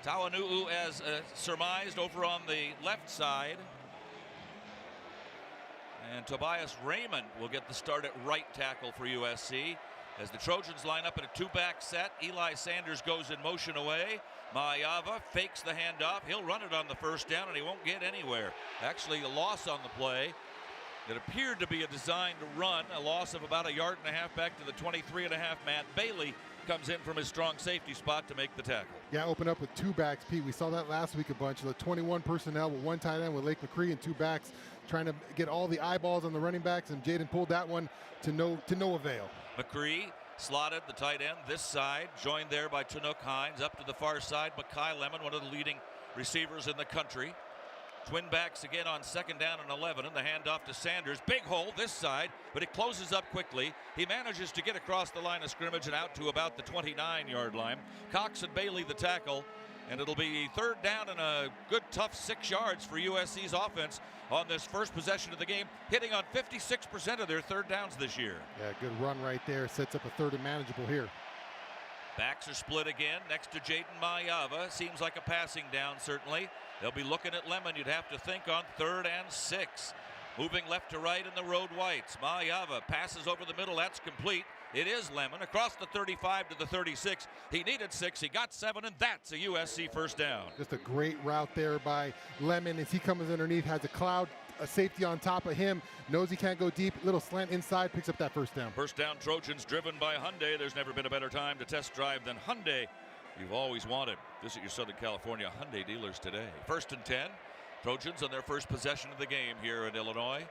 Tawanu'u, as surmised, over on the left side. And Tobias Raymond will get the start at right tackle for USC. As the Trojans line up in a two-back set, Eli Sanders goes in motion away. Mayava fakes the handoff. He'll run it on the first down, and he won't get anywhere. Actually, a loss on the play. It appeared to be a designed run, a loss of about 1.5 yards back to the 23.5. Matt Bailey comes in from his strong safety spot to make the tackle. Yeah, open up with two backs, Pete. We saw that last week a bunch. The 21 personnel with one tight end with Lake McCree and two backs, trying to get all the eyeballs on the running backs, and Jaden pulled that one to no avail. McCree slotted the tight end this side, joined there by Tanook Hines. Up to the far side, Makai Lemon, one of the leading receivers in the country. Twin backs again on 2nd down and 11, and the handoff to Sanders. Big hole this side, but it closes up quickly. He manages to get across the line of scrimmage and out to about the 29-yard line. Cox and Bailey the tackle, and it'll be 3rd down and a good tough 6 yards for USC's offense on this first possession of the game, hitting on 56% of their 3rd downs this year. Yeah, good run right there. Sets up a 3rd and manageable here. Backs are split again next to Jaden Mayava. Seems like a passing down, certainly. They'll be looking at Lemon, you'd have to think, on 3rd and 6. Moving left to right in the road whites. Mayava passes over the middle. That's complete. It is Lemon across the 35 to the 36. He needed 6. He got 7, and that's a USC first down. Just a great route there by Lemon as he comes underneath, has a safety on top of him, knows he can't go deep, little slant inside, picks up that first down. First down Trojans driven by Hyundai. There's never been a better time to test drive than Hyundai. You've always wanted. Visit your Southern California Hyundai dealers today. 1st and 10. Trojans on their first possession of the game here in Illinois.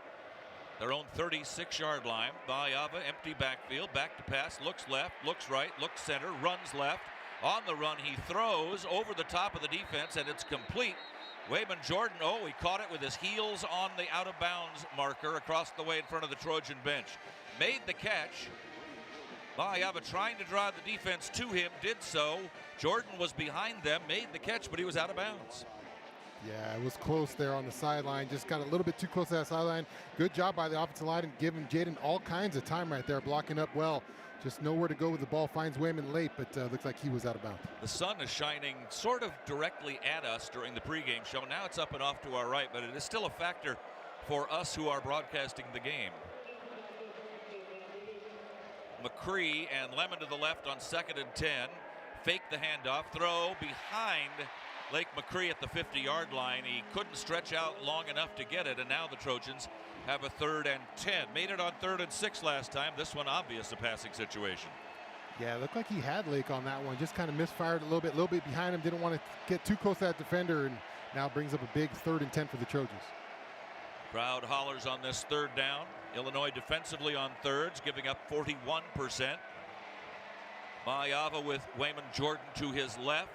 Their own 36-yard line. Mayava, empty backfield, back to pass, looks left, looks right, looks center, runs left. On the run, he throws over the top of the defense, and it's complete. Wayman Jordan, he caught it with his heels on the out-of-bounds marker across the way in front of the Trojan bench. Made the catch. Maayava trying to draw the defense to him, did so. Jordan was behind them, made the catch, but he was out of bounds. Yeah, it was close there on the sideline. Just got a little bit too close to that sideline. Good job by the offensive line and giving Jaden all kinds of time right there, blocking up well. Just nowhere to go with the ball. Finds Wayman late, but looks like he was out of bounds. The sun is shining sort of directly at us during the pregame show. Now it's up and off to our right, but it is still a factor for us who are broadcasting the game. McCree and Lemon to the left on 2nd and 10. Fake the handoff, throw behind Lake McCree at the 50-yard line. He couldn't stretch out long enough to get it, and now the Trojans have a 3rd and 10. Made it on 3rd and 6 last time. This one obvious a passing situation. Yeah, it looked like he had Lake on that one. Just kind of misfired a little bit behind him. Didn't want to get too close to that defender, and now brings up a big 3rd and 10 for the Trojans. Crowd hollers on this 3rd down. Illinois defensively on 3rds, giving up 41%. Maayava with Wayman Jordan to his left.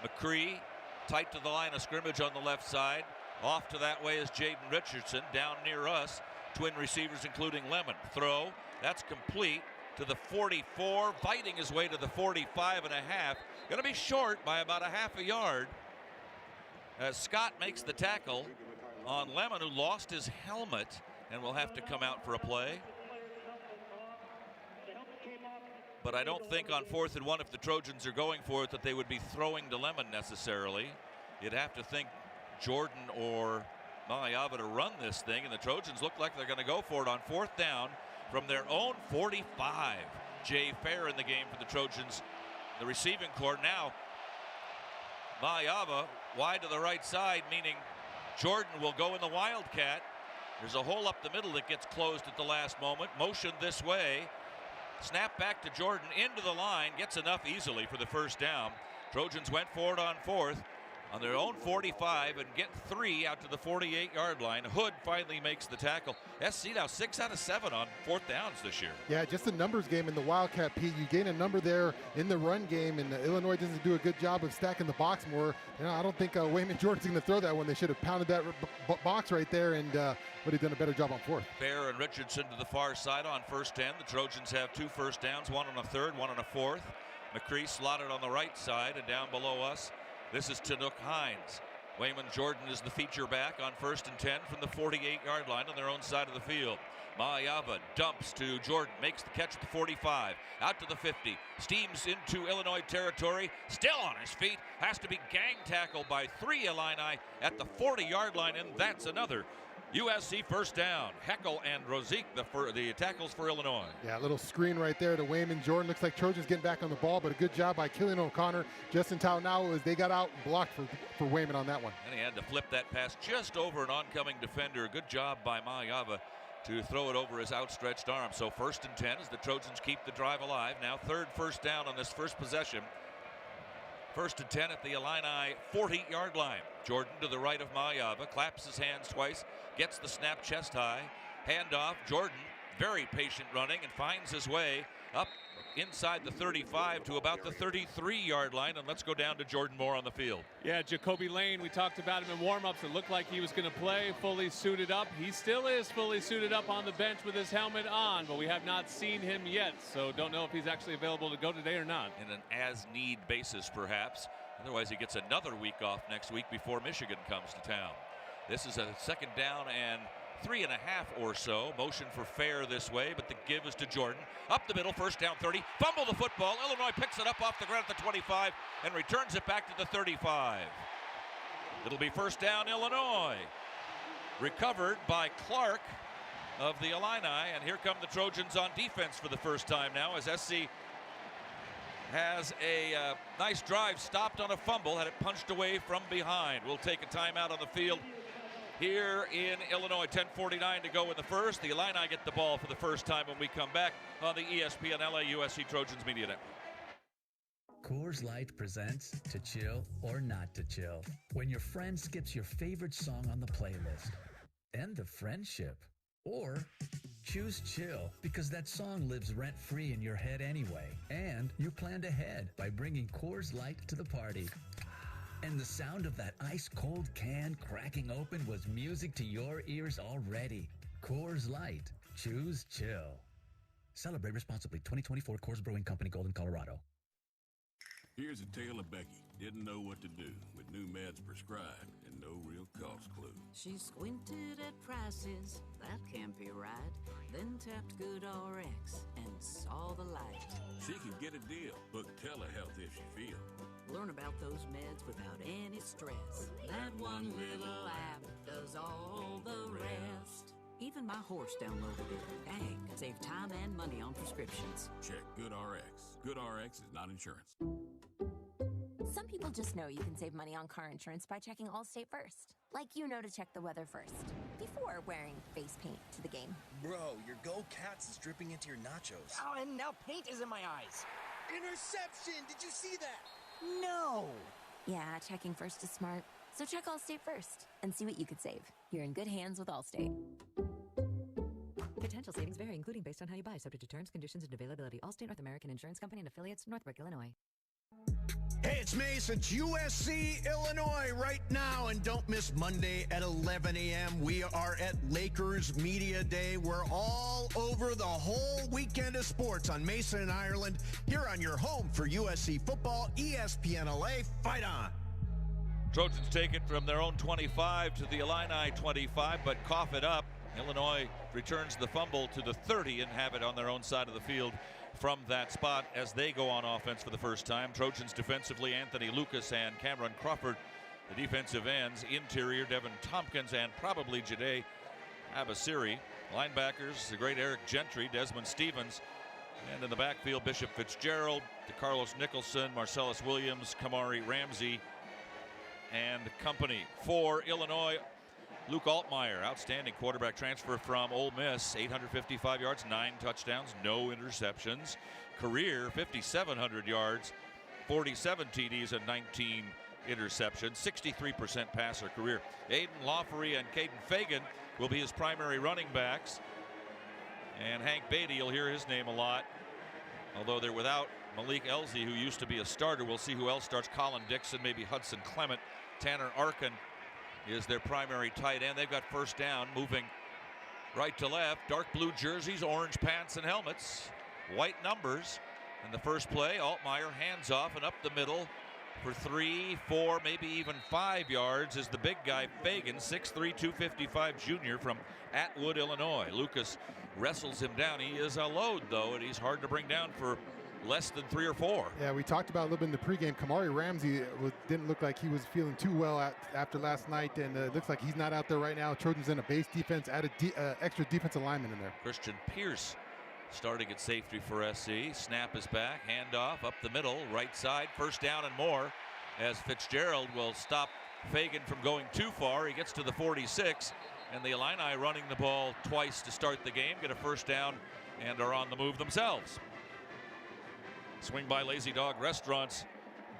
McCree tight to the line of scrimmage on the left side. Off to that way is Jaden Richardson. Down near us, twin receivers including Lemon. Throw, that's complete to the 44, fighting his way to the 45 and a half. Going to be short by about a half a yard as Scott makes the tackle on Lemon, who lost his helmet and will have to come out for a play. But I don't think on 4th and 1, if the Trojans are going for it, that they would be throwing to Lemon necessarily. You'd have to think Jordan or Maayava to run this thing, and the Trojans look like they're going to go for it on 4th down from their own 45. Jay Fair in the game for the Trojans, the receiving corps. Now, Maayava wide to the right side, meaning Jordan will go in the Wildcat. There's a hole up the middle that gets closed at the last moment. Motion this way. Snap back to Jordan into the line. Gets enough easily for the 1st down. Trojans went for it on 4th on their own 45 and get 3 out to the 48-yard line. Hood finally makes the tackle. SC now 6 out of 7 on 4th downs this year. Yeah, just a numbers game in the Wildcat, Pete. You gain a number there in the run game, and Illinois doesn't do a good job of stacking the box more. You know, I don't think Wayman Jordan's going to throw that one. They should have pounded that box right there and would have done a better job on 4th. Fair and Richardson to the far side on 1st 10. The Trojans have 2 1st downs, one on a 3rd, one on a 4th. McCree slotted on the right side, and down below us, this is Tanook Hines. Wayman Jordan is the feature back on 1st and 10 from the 48-yard line on their own side of the field. Maayava dumps to Jordan, makes the catch at the 45, out to the 50, steams into Illinois territory, still on his feet, has to be gang tackled by 3 Illini at the 40-yard line, and that's another USC 1st down. Heckel and Rosique, the tackles for Illinois. Yeah, a little screen right there to Wayman Jordan. Looks like Trojans getting back on the ball, but a good job by Killian O'Connor. Justin Taonao as they got out and blocked for Wayman on that one. And he had to flip that pass just over an oncoming defender. Good job by Maayava to throw it over his outstretched arm. So 1st and 10 as the Trojans keep the drive alive. Now 3rd 1st down on this first possession. 1st and 10 at the Illini 40-yard line. Jordan to the right of Maayava, claps his hands twice, gets the snap chest high, handoff. Jordan, very patient running, and finds his way up inside the 35 to about the 33-yard line. And let's go down to Jordan Moore on the field. Yeah, Jacoby Lane, we talked about him in warmups. It looked like he was going to play fully suited up. He still is fully suited up on the bench with his helmet on, but we have not seen him yet, so don't know if he's actually available to go today or not. In an as-need basis, perhaps. Otherwise, he gets another week off next week before Michigan comes to town. This is a 2nd down and 3.5 or so. Motion for Fair this way, but the give is to Jordan. Up the middle, 1st down 30. Fumble the football. Illinois picks it up off the ground at the 25 and returns it back to the 35. It'll be 1st down, Illinois. Recovered by Clark of the Illini, and here come the Trojans on defense for the first time now as SC has a nice drive, stopped on a fumble, had it punched away from behind. We'll take a timeout on the field here in Illinois. 10:49 to go in the first. The Illini get the ball for the first time when we come back on the ESPN LA USC Trojans Media Network. Coors Light presents To Chill or Not to Chill. When your friend skips your favorite song on the playlist. End the friendship. Or choose chill because that song lives rent-free in your head anyway. And you planned ahead by bringing Coors Light to the party. And the sound of that ice-cold can cracking open was music to your ears already. Coors Light. Choose chill. Celebrate responsibly. 2024 Coors Brewing Company, Golden, Colorado. Here's a tale of Becky. Didn't know what to do with new meds prescribed and no real cost clue. She squinted at prices, that can't be right. Then tapped GoodRx and saw the light. She can get a deal. Book telehealth if she feels. Learn about those meds without any stress. That one little app does all the rest. Even my horse downloaded it. Dang, save time and money on prescriptions. Check GoodRx. GoodRx is not insurance. Some people just know you can save money on car insurance by checking Allstate first. Like you know to check the weather first, before wearing face paint to the game. Bro, your Go Cats is dripping into your nachos. Oh, and now paint is in my eyes. Interception! Did you see that? No! Yeah, checking first is smart. So check Allstate first and see what you could save. You're in good hands with Allstate. Potential savings vary, including based on how you buy, subject to terms, conditions, and availability. Allstate North American Insurance Company and affiliates, Northbrook, Illinois. Hey, it's Mace. It's USC, Illinois right now. And don't miss Monday at 11 a.m. We are at Lakers Media Day. We're all over the whole weekend of sports on Mason and Ireland. Here on your home for USC football, ESPN LA. Fight on. Trojans take it from their own 25 to the Illini 25, but cough it up. Illinois returns the fumble to the 30 and have it on their own side of the field from that spot as they go on offense for the first time. Trojans defensively, Anthony Lucas and Cameron Crawford. The defensive ends, interior, Devin Tompkins and probably Jade Abasiri. Linebackers, the great Eric Gentry, Desmond Stevens. And in the backfield, Bishop Fitzgerald, DeCarlos Nicholson, Marcellus Williams, Kamari Ramsey, and company. For Illinois, Luke Altmaier, outstanding quarterback transfer from Ole Miss, 855 yards, 9 touchdowns, no interceptions. Career 5,700 yards, 47 TDs and 19 interceptions, 63% passer career. Aiden Lawfrey and Caden Fagan will be his primary running backs. And Hank Beatty, you'll hear his name a lot. Although they're without Malik Elzy, who used to be a starter. We'll see who else starts. Colin Dixon, maybe Hudson Clement. Tanner Arkin is their primary tight end. They've got first down, moving right to left. Dark blue jerseys, orange pants and helmets, white numbers. In the first play, Altmaier hands off and up the middle for 3, 4, maybe even 5 yards is the big guy Fagan, 6'3", 255 junior from Atwood, Illinois. Lucas wrestles him down. He is a load, though, and he's hard to bring down for less than 3 or 4. Yeah, we talked about a little bit in the pregame. Kamari Ramsey didn't look like he was feeling too well after last night, and it looks like he's not out there right now. Trojans in a base defense, added extra defensive lineman in there. Christian Pierce starting at safety for SC. Snap is back, handoff up the middle, right side, first down and more, as Fitzgerald will stop Fagan from going too far. He gets to the 46, and the Illini running the ball twice to start the game, get a first down, and are on the move themselves. Swing by Lazy Dog Restaurants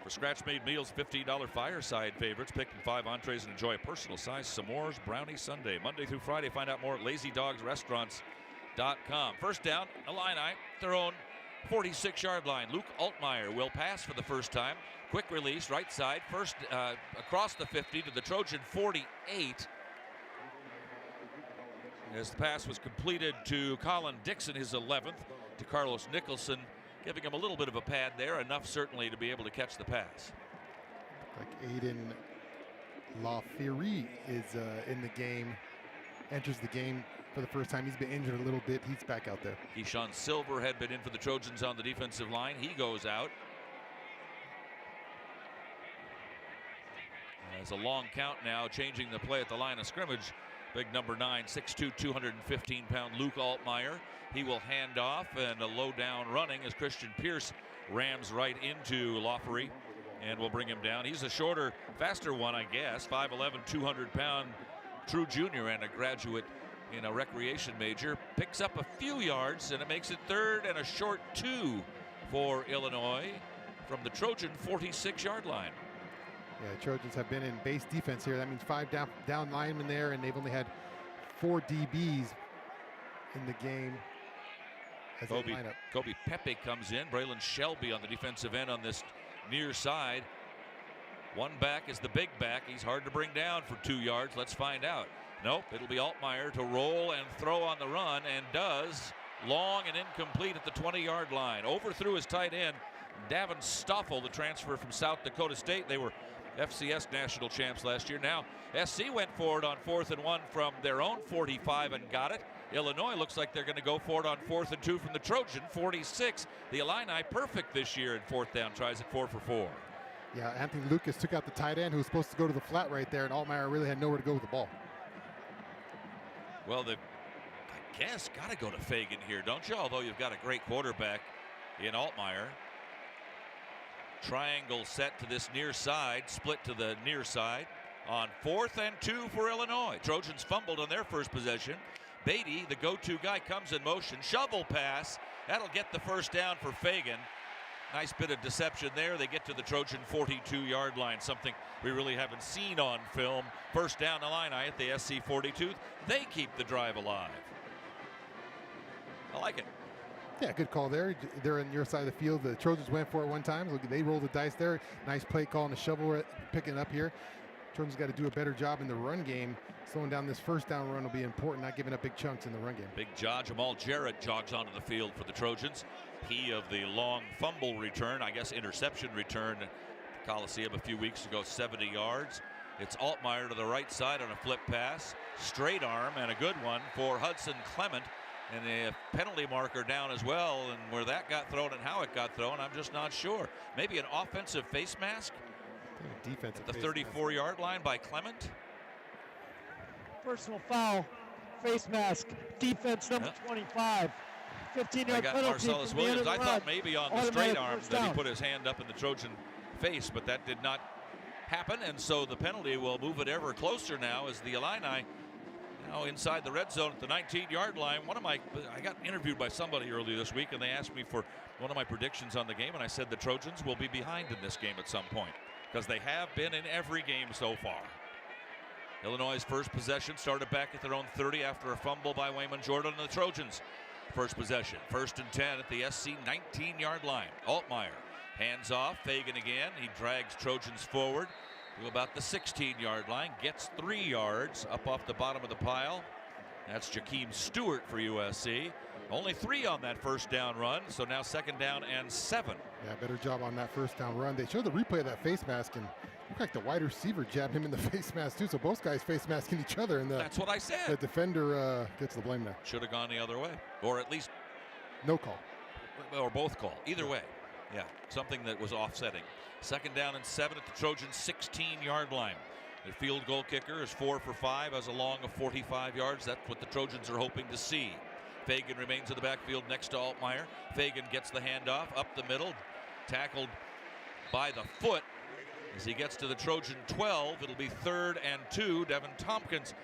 for scratch-made meals, $15 fireside favorites. Pick from 5 entrees and enjoy a personal-sized s'mores brownie sundae. Monday through Friday. Find out more at LazyDogsRestaurants.com. First down, Illini, their own 46-yard line. Luke Altmaier will pass for the first time. Quick release, right side, first across the 50 to the Trojan 48. As the pass was completed to Colin Dixon, his 11th, to Carlos Nicholson, giving him a little bit of a pad there, enough certainly to be able to catch the pass. Like Aiden Lawfrey is in the game, enters the game for the first time. He's been injured a little bit. He's back out there. Keyshawn Silver had been in for the Trojans on the defensive line. He goes out. As a long count now, changing the play at the line of scrimmage. Big number 9, 6'2", 215-pound Luke Altmaier. He will hand off, and a low down running as Christian Pierce rams right into Lawfrey and will bring him down. He's a shorter, faster one, I guess. 5'11", 200-pound true junior and a graduate in a recreation major. Picks up a few yards, and it makes it 3rd and a short 2 for Illinois from the Trojan 46-yard line. Yeah, Trojans have been in base defense here. That means 5 down linemen there, and they've only had 4 DBs in the game. Kobe Pepe comes in. Braylon Shelby on the defensive end on this near side. One back is the big back. He's hard to bring down for 2 yards. Let's find out. Nope, it'll be Altmaier to roll and throw on the run, and does long and incomplete at the 20-yard line. Overthrew his tight end, Davin Stoffel, the transfer from South Dakota State. They were FCS national champs last year. Now SC went for it on 4th and 1 from their own 45 and got it. Illinois looks like they're going to go for it on 4th and 2 from the Trojan 46. The Illini perfect this year in 4th down, tries it 4 for 4. Yeah, Anthony Lucas took out the tight end who was supposed to go to the flat right there, and Altmaier really had nowhere to go with the ball. Well, I guess got to go to Fagan here, don't you? Although you've got a great quarterback in Altmaier. Triangle set to this near side, split to the near side on 4th and 2 for Illinois. Trojans fumbled on their first possession. Beatty, the go-to guy, comes in motion. Shovel pass. That'll get the first down for Fagan. Nice bit of deception there. They get to the Trojan 42-yard line, something we really haven't seen on film. First down Illini at the SC 42. They keep the drive alive. I like it. Yeah, good call there. They're on your side of the field. The Trojans went for it one time. So they rolled the dice there. Nice play call on the shovel picking up here. Trojans got to do a better job in the run game. Slowing down this first down run will be important, not giving up big chunks in the run game. Big Jamal Jarrett jogs onto the field for the Trojans. He of the long fumble return, I guess interception return at the Coliseum a few weeks ago, 70 yards. It's Altmaier to the right side on a flip pass. Straight arm and a good one for Hudson Clement. And a penalty marker down as well. And where that got thrown and how it got thrown, I'm just not sure. Maybe an offensive face mask? Defensive at the 34-yard line by Clement. Personal foul, face mask, defense number 25. 15-yard got penalty. Marcellus Williams. I thought maybe on the straight arm that he put his hand up in the Trojan face, but that did not happen. And so the penalty will move it ever closer now as the Illini now inside the red zone at the 19-yard line. I got interviewed by somebody earlier this week, and they asked me for one of my predictions on the game, and I said the Trojans will be behind in this game at some point because they have been in every game so far. Illinois' first possession started back at their own 30 after a fumble by Wayman Jordan and the Trojans. First possession, 1st and 10 at the SC 19-yard line. Altmaier hands off, Fagan again. He drags Trojans forward to about the 16-yard line, gets 3 yards up off the bottom of the pile. That's Jakeem Stewart for USC. Only 3 on that first down run, so now 2nd down and 7. Yeah, better job on that first down run. They showed the replay of that face mask, and looked like the wide receiver jabbed him in the face mask too, so both guys face masking each other. And that's what I said. The defender gets the blame now. Should have gone the other way, or at least no call. Or both call. Either way. Yeah, something that was offsetting. 2nd down and 7 at the Trojans' 16-yard line. The field goal kicker is 4 for 5, has a long of 45 yards. That's what the Trojans are hoping to see. Fagan remains in the backfield next to Altmaier. Fagan gets the handoff up the middle, tackled by the foot. As he gets to the Trojan 12, it'll be 3rd and 2. Devin Tompkins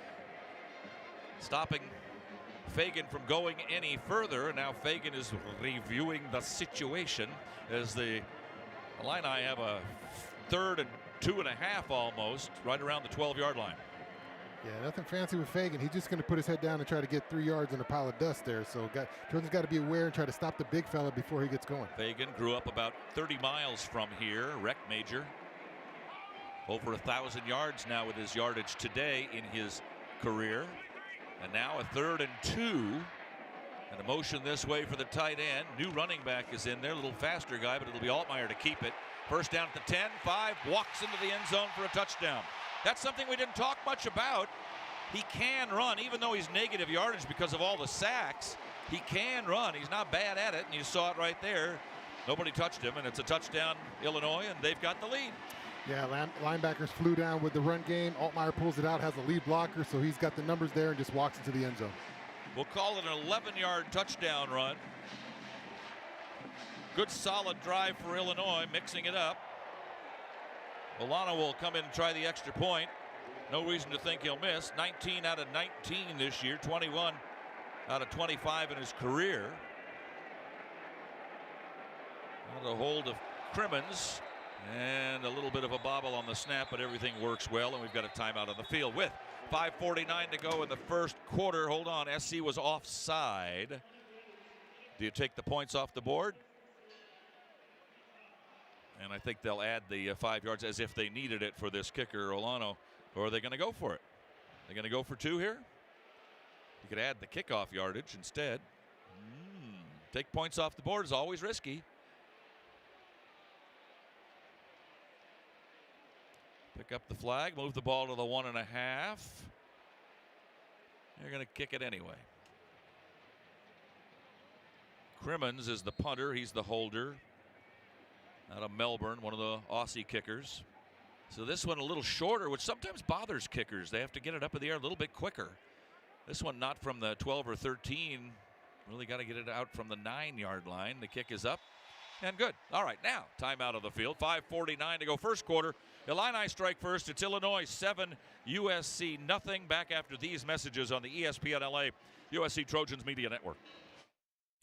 stopping Fagan from going any further. And now Fagan is reviewing the situation as the Illini have a 3rd and 2.5 almost, right around the 12-yard line. Yeah, nothing fancy with Fagan. He's just going to put his head down and try to get 3 yards in a pile of dust there. So Trojans got to be aware and try to stop the big fella before he gets going. Fagan grew up about 30 miles from here, rec major. Over 1,000 yards now with his yardage today in his career. And now a 3rd and 2. And a motion this way for the tight end. New running back is in there, a little faster guy, but it'll be Altmaier to keep it. First down at the 10, 5, walks into the end zone for a touchdown. That's something we didn't talk much about. He can run, even though he's negative yardage because of all the sacks. He can run. He's not bad at it, and you saw it right there. Nobody touched him, and it's a touchdown, Illinois, and they've got the lead. Yeah, linebackers flew down with the run game. Altmaier pulls it out, has a lead blocker, so he's got the numbers there and just walks into the end zone. We'll call it an 11-yard touchdown run. Good solid drive for Illinois, mixing it up. Olano will come in and try the extra point. No reason to think he'll miss. 19 out of 19 this year, 21 out of 25 in his career. Now the hold of Crimmins. And a little bit of a bobble on the snap, but everything works well, and we've got a timeout on the field with 5:49 to go in the first quarter. Hold on, SC was offside. Do you take the points off the board? And I think they'll add the 5 yards as if they needed it for this kicker, Olano. Or are they going to go for it? They're going to go for 2 here? You could add the kickoff yardage instead. Take points off the board is always risky. Pick up the flag, move the ball to the 1.5. They're going to kick it anyway. Crimmins is the punter. He's the holder. Out of Melbourne, one of the Aussie kickers. So this one a little shorter, which sometimes bothers kickers. They have to get it up in the air a little bit quicker. This one not from the 12 or 13. Really got to get it out from the 9-yard line. The kick is up and good. All right, now timeout of the field. 5:49 to go first quarter. Illini strike first. It's Illinois 7, USC nothing. Back after these messages on the ESPN LA USC Trojans Media Network.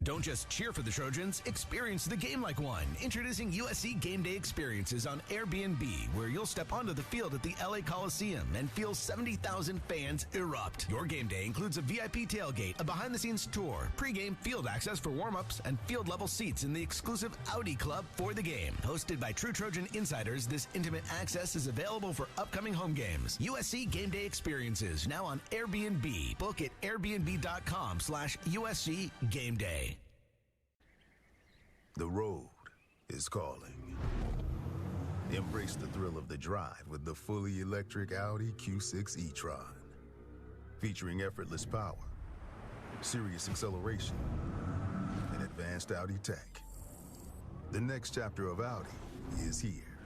Don't just cheer for the Trojans, experience the game like one. Introducing USC Game Day Experiences on Airbnb, where you'll step onto the field at the LA Coliseum and feel 70,000 fans erupt. Your game day includes a VIP tailgate, a behind-the-scenes tour, pregame field access for warmups, and field-level seats in the exclusive Audi Club for the game. Hosted by true Trojan insiders, this intimate access is available for upcoming home games. USC Game Day Experiences, now on Airbnb. Book at airbnb.com/USC Game Day. The road is calling. Embrace the thrill of the drive with the fully electric Audi Q6 e-tron. Featuring effortless power, serious acceleration, and advanced Audi tech. The next chapter of Audi is here.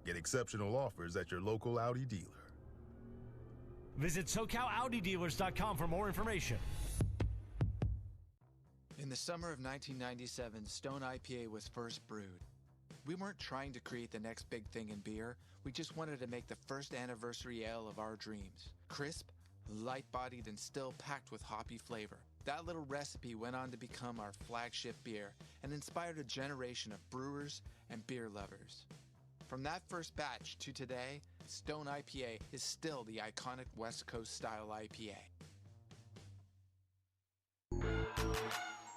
Get exceptional offers at your local Audi dealer. Visit SoCalAudiDealers.com for more information. In the summer of 1997, Stone IPA was first brewed. We weren't trying to create the next big thing in beer. We just wanted to make the first anniversary ale of our dreams. Crisp, light-bodied, and still packed with hoppy flavor. That little recipe went on to become our flagship beer and inspired a generation of brewers and beer lovers. From that first batch to today, Stone IPA is still the iconic West Coast style IPA.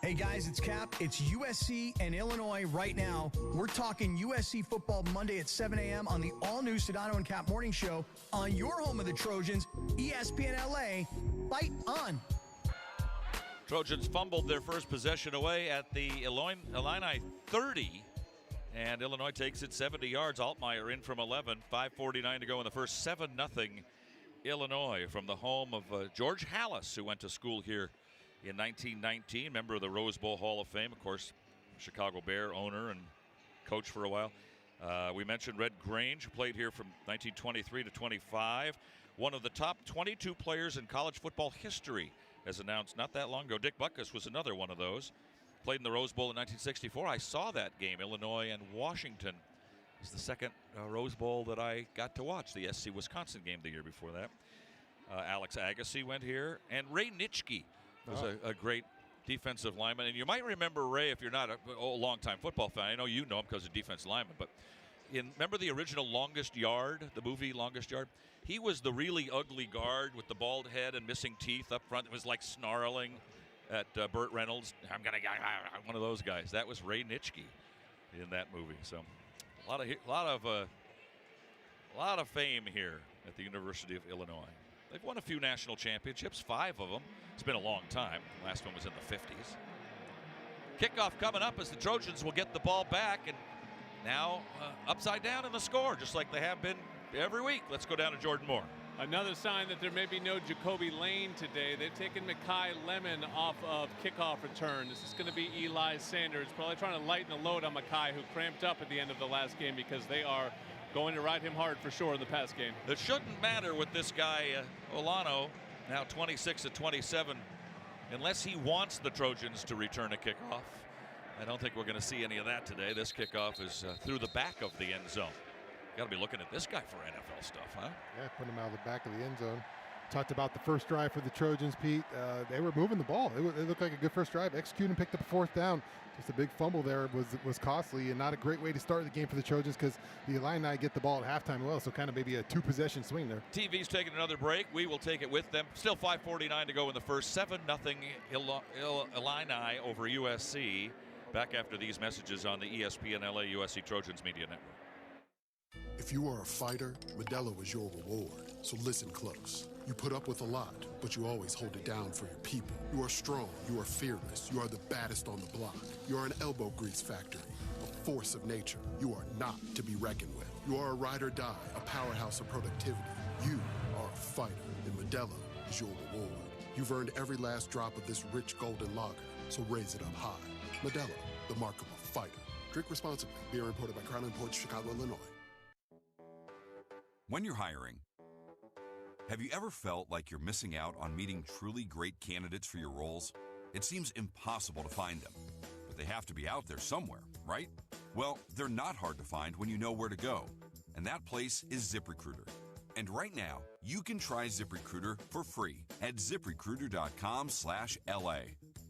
Hey guys, it's Cap. It's USC and Illinois right now. We're talking USC football Monday at 7 a.m. on the all-new Sedano and Cap Morning Show on your home of the Trojans, ESPN LA. Fight on. Trojans fumbled their first possession away at the Illini 30, and Illinois takes it 70 yards. Altmaier in from 11, 5:49 to go in the first. 7-0 Illinois from the home of George Halas, who went to school here in 1919, member of the Rose Bowl Hall of Fame, of course, Chicago Bear owner and coach for a while. We mentioned Red Grange, who played here from 1923 to 25. One of the top 22 players in college football history, as announced not that long ago. Dick Butkus was another one of those. Played in the Rose Bowl in 1964. I saw that game, Illinois and Washington. It was the second Rose Bowl that I got to watch, the SC Wisconsin game the year before that. Alex Agassi went here, and Ray Nitschke was a great defensive lineman. And you might remember Ray if you're not a long-time football fan. I know you know him because of defensive lineman. But remember the original Longest Yard, the movie Longest Yard? He was the really ugly guard with the bald head and missing teeth up front. It was like snarling at Burt Reynolds. I'm one of those guys. That was Ray Nitschke in that movie. So a lot of fame here at the University of Illinois. They've won a few national championships, 5 of them. It's been a long time. Last one was in the 50s. Kickoff coming up as the Trojans will get the ball back, and now upside down in the score, just like they have been every week. Let's go down to Jordan Moore. Another sign that there may be no Jacoby Lane today. They've taken Mekhi Lemon off of kickoff return. This is going to be Eli Sanders, probably trying to lighten the load on Mekhi, who cramped up at the end of the last game because they are going to ride him hard for sure in the pass game. It shouldn't matter with this guy, Olano, now 26-27, unless he wants the Trojans to return a kickoff. I don't think we're going to see any of that today. This kickoff is through the back of the end zone. Got to be looking at this guy for NFL stuff, huh? Yeah, put him out of the back of the end zone. Talked about the first drive for the Trojans, Pete. They were moving the ball. It looked like a good first drive. Executed and picked up a 4th down. Just a big fumble there was costly and not a great way to start the game for the Trojans because the Illini get the ball at halftime well, so kind of maybe a 2-possession swing there. TV's taking another break. We will take it with them. Still 5:49 to go in the first. 7-0 Illini over USC. Back after these messages on the ESPN LA USC Trojans Media Network. If you are a fighter, Modelo is your reward. So listen close. You put up with a lot, but you always hold it down for your people. You are strong, you are fearless, you are the baddest on the block. You are an elbow grease factory, a force of nature. You are not to be reckoned with. You are a ride or die, a powerhouse of productivity. You are a fighter, and Modelo is your reward. You've earned every last drop of this rich golden lager, so raise it up high. Modelo, the mark of a fighter. Drink responsibly. Beer imported by Crown Imports, Chicago, Illinois. When you're hiring, have you ever felt like you're missing out on meeting truly great candidates for your roles? It seems impossible to find them, but they have to be out there somewhere, right? Well, they're not hard to find when you know where to go, and that place is ZipRecruiter. And right now, you can try ZipRecruiter for free at ZipRecruiter.com/LA.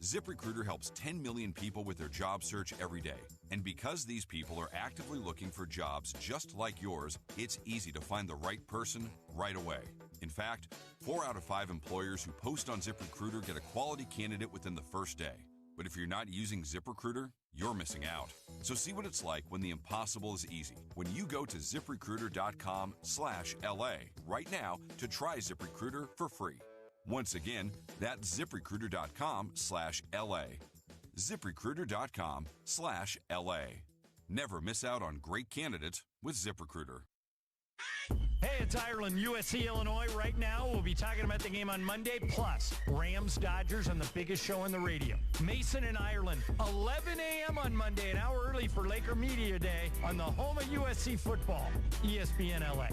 ZipRecruiter helps 10 million people with their job search every day. And because these people are actively looking for jobs just like yours, it's easy to find the right person right away. In fact, 4 out of 5 employers who post on ZipRecruiter get a quality candidate within the first day. But if you're not using ZipRecruiter, you're missing out. So see what it's like when the impossible is easy. When you go to ZipRecruiter.com/LA right now to try ZipRecruiter for free. Once again, that's ZipRecruiter.com/LA. ZipRecruiter.com/LA. Never miss out on great candidates with ZipRecruiter. Hey, it's Ireland, USC, Illinois. Right now, we'll be talking about the game on Monday, plus Rams, Dodgers on the biggest show on the radio. Mason and Ireland, 11 a.m. on Monday, an hour early for Laker Media Day on the home of USC football, ESPN LA.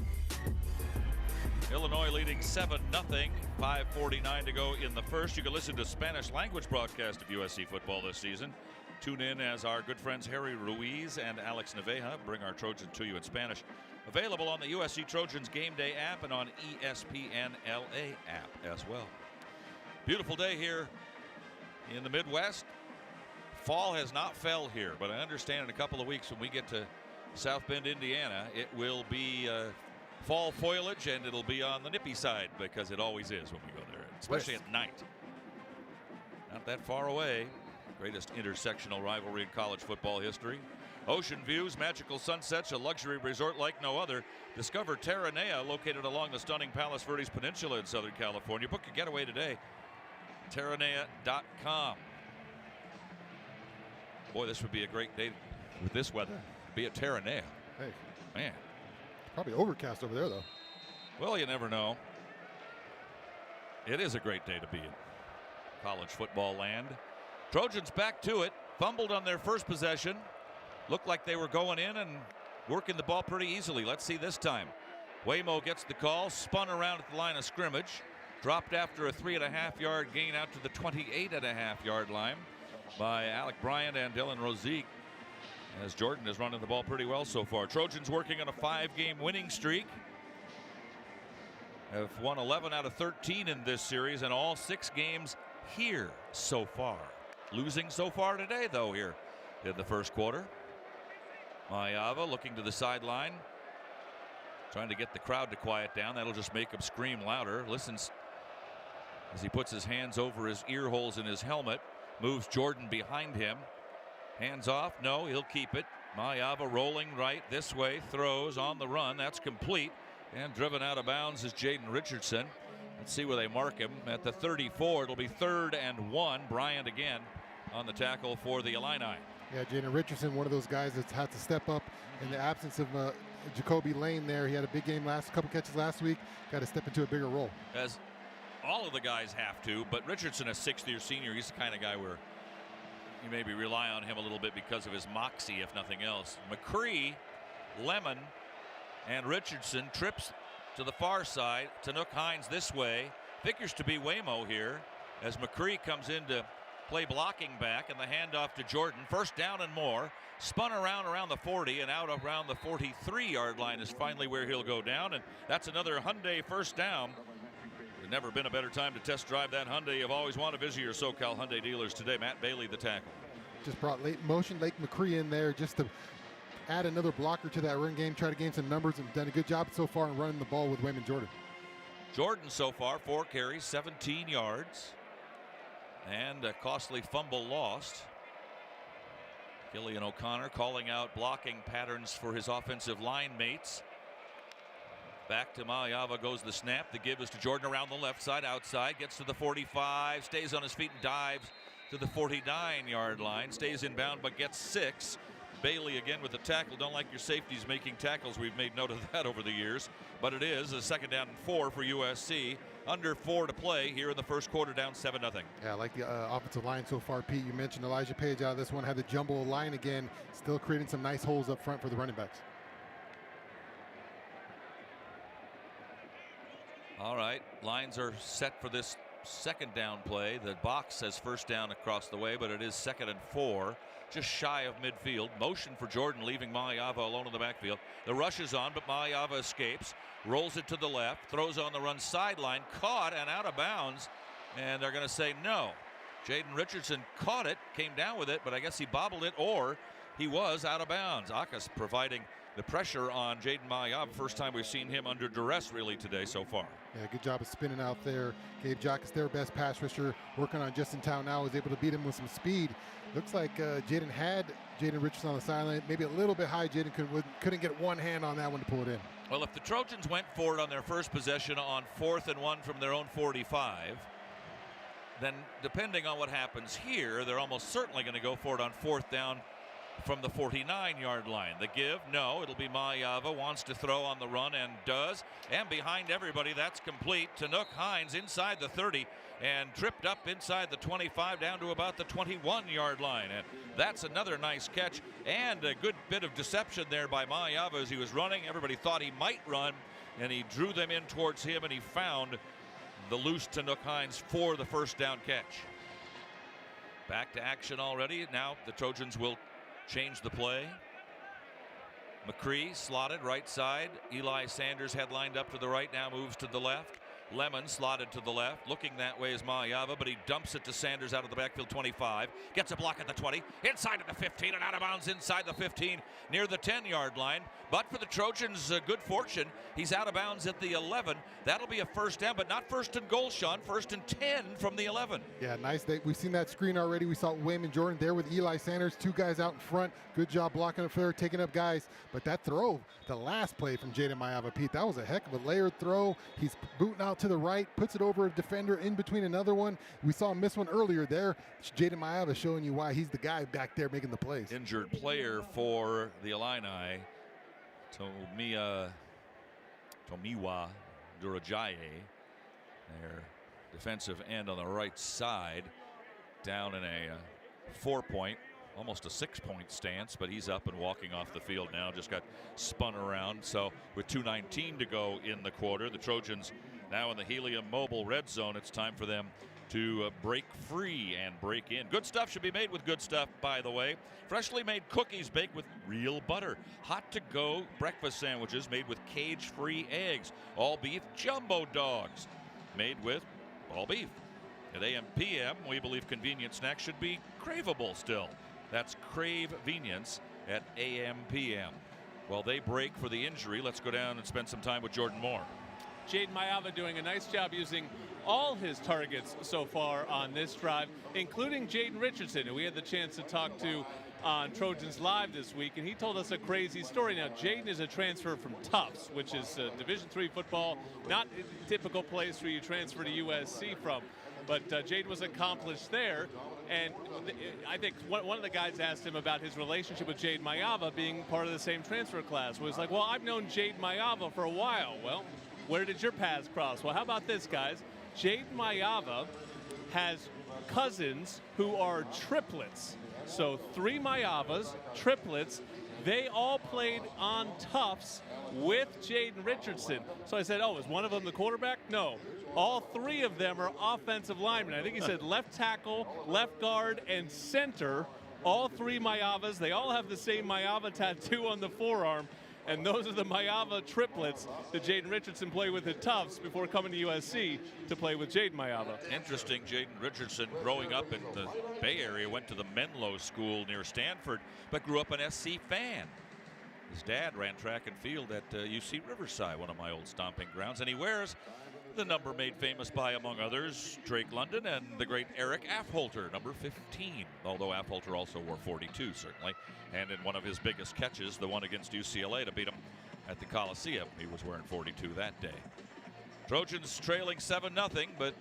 Illinois leading 7-0, 5:49 to go in the first. You can listen to Spanish language broadcast of USC football this season. Tune in as our good friends Harry Ruiz and Alex Naveja bring our Trojans to you in Spanish. Available on the USC Trojans Game Day app and on ESPN LA app as well. Beautiful day here in the Midwest. Fall has not fell here, but I understand in a couple of weeks when we get to South Bend, Indiana, it will be fall foliage and it'll be on the nippy side because it always is when we go there, especially at night. Not that far away. Greatest intersectional rivalry in college football history. Ocean views, magical sunsets, a luxury resort like no other. Discover Terranea, located along the stunning Palos Verdes Peninsula in Southern California. Book your getaway today. Terranea.com. Boy, this would be a great day with this weather. Be at Terranea. Hey. Man. Probably overcast over there, though. Well, you never know. It is a great day to be in college football land. Trojans back to it. Fumbled on their first possession. Looked like they were going in and working the ball pretty easily. Let's see this time. Waymo gets the call, spun around at the line of scrimmage, dropped after a 3.5-yard gain out to the 28.5-yard line by Alec Bryant and Dylan Rosique, as Jordan is running the ball pretty well so far. Trojans working on a 5-game winning streak. Have won 11 out of 13 in this series and all 6 games here so far. Losing so far today, though, here in the first quarter. Mayava looking to the sideline, trying to get the crowd to quiet down. That'll just make him scream louder. Listens as he puts his hands over his ear holes in his helmet. Moves Jordan behind him. Hands off. No, he'll keep it. Mayava rolling right this way. Throws on the run. That's complete. And driven out of bounds is Jaden Richardson. Let's see where they mark him. At the 34, it'll be 3rd and 1. Bryant again on the tackle for the Illini. Yeah, Jaden Richardson, one of those guys that's had to step up in the absence of Jacoby Lane there. He had a big game couple catches last week. Got to step into a bigger role. As all of the guys have to, but Richardson, a 6th-year senior, he's the kind of guy where you maybe rely on him a little bit because of his moxie, if nothing else. McCree, Lemon, and Richardson trips to the far side. Tanook Hines this way. Figures to be Waymo here as McCree comes in to play blocking back, and the handoff to Jordan. First down and more. Spun around the 40 and out around the 43-yard line is finally where he'll go down, and that's another Hyundai first down. There's never been a better time to test drive that Hyundai. You've always wanted to visit your SoCal Hyundai dealers today. Matt Bailey, the tackle. Just brought Lake McCree in there just to add another blocker to that run game, try to gain some numbers, and done a good job so far in running the ball with Wayman Jordan. Jordan so far, 4 carries, 17 yards. And a costly fumble lost. Killian O'Connor calling out blocking patterns for his offensive line mates. Back to Mayava goes the snap. The give is to Jordan around the left side, outside, gets to the 45, stays on his feet and dives to the 49-yard line. Stays inbound but gets 6. Bailey again with the tackle. Don't like your safeties making tackles. We've made note of that over the years. But it is a second down and 4 for USC. Under 4 to play here in the first quarter, down 7-0. Yeah, I like the offensive line so far, Pete. You mentioned Elijah Page out of this one. Had the jumbo line again. Still creating some nice holes up front for the running backs. All right, lines are set for this second down play. The box says first down across the way, but it is 2nd and 4. Just shy of midfield. Motion for Jordan, leaving Mayava alone in the backfield. The rush is on, but Mayava escapes. Rolls it to the left. Throws on the run sideline. Caught and out of bounds. And they're going to say no. Jaden Richardson caught it, came down with it, but I guess he bobbled it or he was out of bounds. Akas providing the pressure on Jaden Mayava. First time we've seen him under duress really today so far. Yeah, good job of spinning out there. Gave Jacques their best pass rusher. Working on Justin Town now. Was able to beat him with some speed. Looks like Jaden had Jaden Richardson on the sideline. Maybe a little bit high. Jaden couldn't get one hand on that one to pull it in. Well, if the Trojans went for it on their first possession on 4th and 1 from their own 45, then depending on what happens here, they're almost certainly going to go for it on 4th down from the 49-yard line. The give, no, it'll be Mayava, wants to throw on the run and does. And behind everybody, that's complete. Tanook Hines inside the 30 and tripped up inside the 25 down to about the 21-yard line. And that's another nice catch and a good bit of deception there by Mayava as he was running. Everybody thought he might run, and he drew them in towards him, and he found the loose Tanook Hines for the first down catch. Back to action already. Now the Trojans will change the play. McCree slotted right side. Eli Sanders had lined up to the right, now moves to the left. Lemon slotted to the left. Looking that way is Mayava, but he dumps it to Sanders out of the backfield 25. Gets a block at the 20. Inside of the 15 and out of bounds inside the 15 near the 10-yard line. But for the Trojans, good fortune. He's out of bounds at the 11. That'll be a first down, but not first and goal, Shaun. First and 10 from the 11. Yeah, nice. We've seen that screen already. We saw Wayman Jordan there with Eli Sanders. 2 guys out in front. Good job blocking the fair, taking up guys. But that throw, the last play from Jaden Mayava, Pete, that was a heck of a layered throw. He's booting out to the right, puts it over a defender in between another one. We saw him miss one earlier there. Jaden Mayava showing you why he's the guy back there making the plays. Injured player for the Illini, Tomiwa Durajaye, their defensive end on the right side, down in a 4-point, almost a 6-point stance, but he's up and walking off the field now. Just got spun around. So with 2:19 to go in the quarter, the Trojans now in the Helium Mobile red zone. It's time for them to break free and break in. Good stuff should be made with good stuff, by the way. Freshly made cookies baked with real butter. Hot to go breakfast sandwiches made with cage-free eggs. All beef jumbo dogs made with all beef. At AM PM, we believe convenient snacks should be craveable still. That's Crave-venience at AM PM. While they break for the injury, let's go down and spend some time with Jordan Moore. Jaden Mayava doing a nice job using all his targets so far on this drive, including Jaden Richardson, who we had the chance to talk to on Trojans Live this week, and he told us a crazy story. Now, Jaden is a transfer from Tufts, which is Division III football, not a typical place where you transfer to USC from. But Jaden was accomplished there, and I think one of the guys asked him about his relationship with Jaden Mayava being part of the same transfer class. Was like, well, I've known Jaden Mayava for a while. Well, where did your paths cross? Well, how about this, guys? Jaden Mayava has cousins who are triplets. So 3 Mayavas, triplets. They all played on Tufts with Jaden Richardson. So I said, oh, is one of them the quarterback? No. All 3 of them are offensive linemen. I think he said left tackle, left guard, and center. All 3 Mayavas. They all have the same Mayava tattoo on the forearm. And those are the Mayava triplets that Jaden Richardson played with at Tufts before coming to USC to play with Jaden Mayava. Interesting, Jaden Richardson growing up in the Bay Area, went to the Menlo School near Stanford, but grew up an SC fan. His dad ran track and field at UC Riverside, one of my old stomping grounds, and he wears the number made famous by, among others, Drake London and the great Eric Affolter, number 15, although Affolter also wore 42, certainly. And in one of his biggest catches, the one against UCLA to beat him at the Coliseum. He was wearing 42 that day. Trojans trailing 7-0, but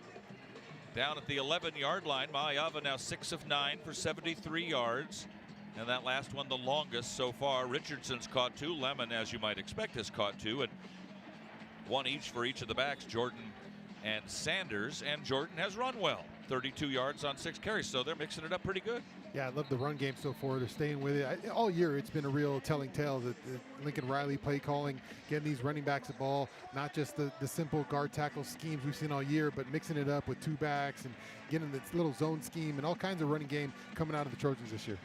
down at the 11-yard line. Maayava now 6 of 9 for 73 yards. And that last one the longest so far. Richardson's caught 2. Lemon, as you might expect, has caught 2. And 1 each for each of the backs, Jordan and Sanders. And Jordan has run well. 32 yards on 6 carries, so they're mixing it up pretty good. Yeah, I love the run game so far. They're staying with it. All year, it's been a real telling tale that Lincoln Riley play calling, getting these running backs the ball, not just the simple guard tackle schemes we've seen all year, but mixing it up with 2 backs and getting this little zone scheme and all kinds of running game coming out of the Trojans this year.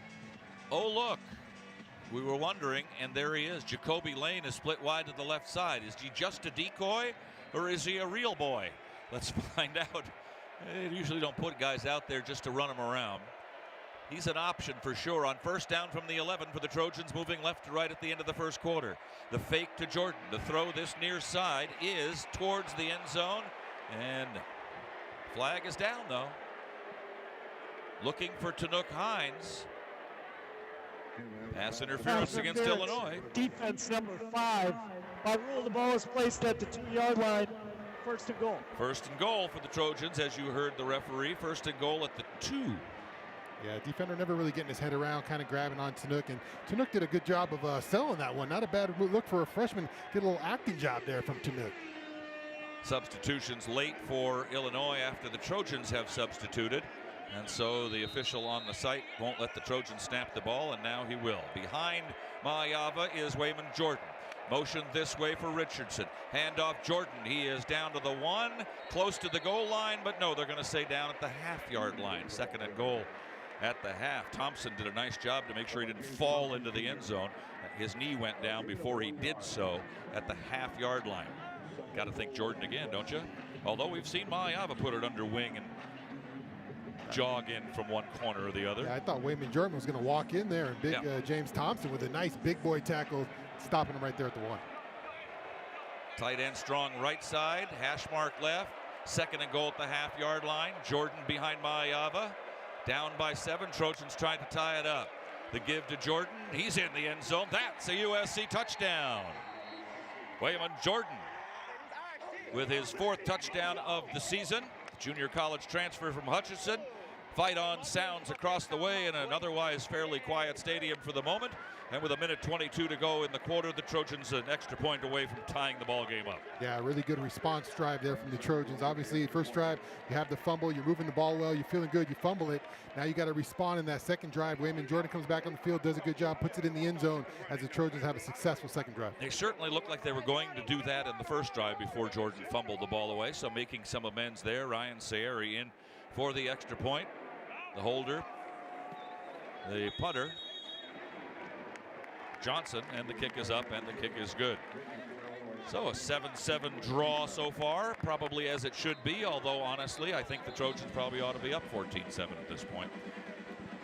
Oh, look. We were wondering, and there he is. Jacoby Lane is split wide to the left side. Is he just a decoy, or is he a real boy? Let's find out. They usually don't put guys out there just to run them around. He's an option for sure on first down from the 11 for the Trojans, moving left to right at the end of the first quarter. The fake to Jordan. The throw this near side is towards the end zone, and flag is down, though. Looking for Tanook Hines. Pass interference against Illinois. Defense number 5. By rule, the ball is placed at the 2-yard line. First and goal. First and goal for the Trojans, as you heard the referee. First and goal at the 2. Yeah, defender never really getting his head around, kind of grabbing on Tanook. And Tanook did a good job of selling that one. Not a bad look for a freshman. Did a little acting job there from Tanook. Substitutions late for Illinois after the Trojans have substituted. And so the official on the site won't let the Trojans snap the ball, and now he will. Behind Maayava is Wayman Jordan. Motion this way for Richardson. Handoff Jordan. He is down to the 1, close to the goal line, but no, they're going to stay down at the half-yard line. Second and goal at the half. Thompson did a nice job to make sure he didn't fall into the end zone. His knee went down before he did so at the half-yard line. Got to think Jordan again, don't you? Although we've seen Maayava put it under wing and jog in from one corner or the other. Yeah, I thought Wayman Jordan was going to walk in there, and big James Thompson with a nice big boy tackle, stopping him right there at the 1. Tight end strong right side, hash mark left. Second and goal at the half-yard line. Jordan behind Maayava. Down by 7. Trojans trying to tie it up. The give to Jordan. He's in the end zone. That's a USC touchdown. Wayman Jordan with his 4th touchdown of the season. Junior college transfer from Hutchinson. Fight on sounds across the way in an otherwise fairly quiet stadium for the moment. And with 1:22 to go in the quarter, the Trojans an extra point away from tying the ball game up. Yeah, really good response drive there from the Trojans. Obviously, first drive, you have the fumble, you're moving the ball well, you're feeling good, you fumble it. Now you got to respond in that second drive. Wayman Jordan comes back on the field, does a good job, puts it in the end zone as the Trojans have a successful second drive. They certainly looked like they were going to do that in the first drive before Jordan fumbled the ball away, so making some amends there. Ryan Sayeri in for the extra point. The holder, the punter, Johnson, and the kick is up, and the kick is good. So a 7-7 draw so far, probably as it should be, although honestly I think the Trojans probably ought to be up 14-7 at this point,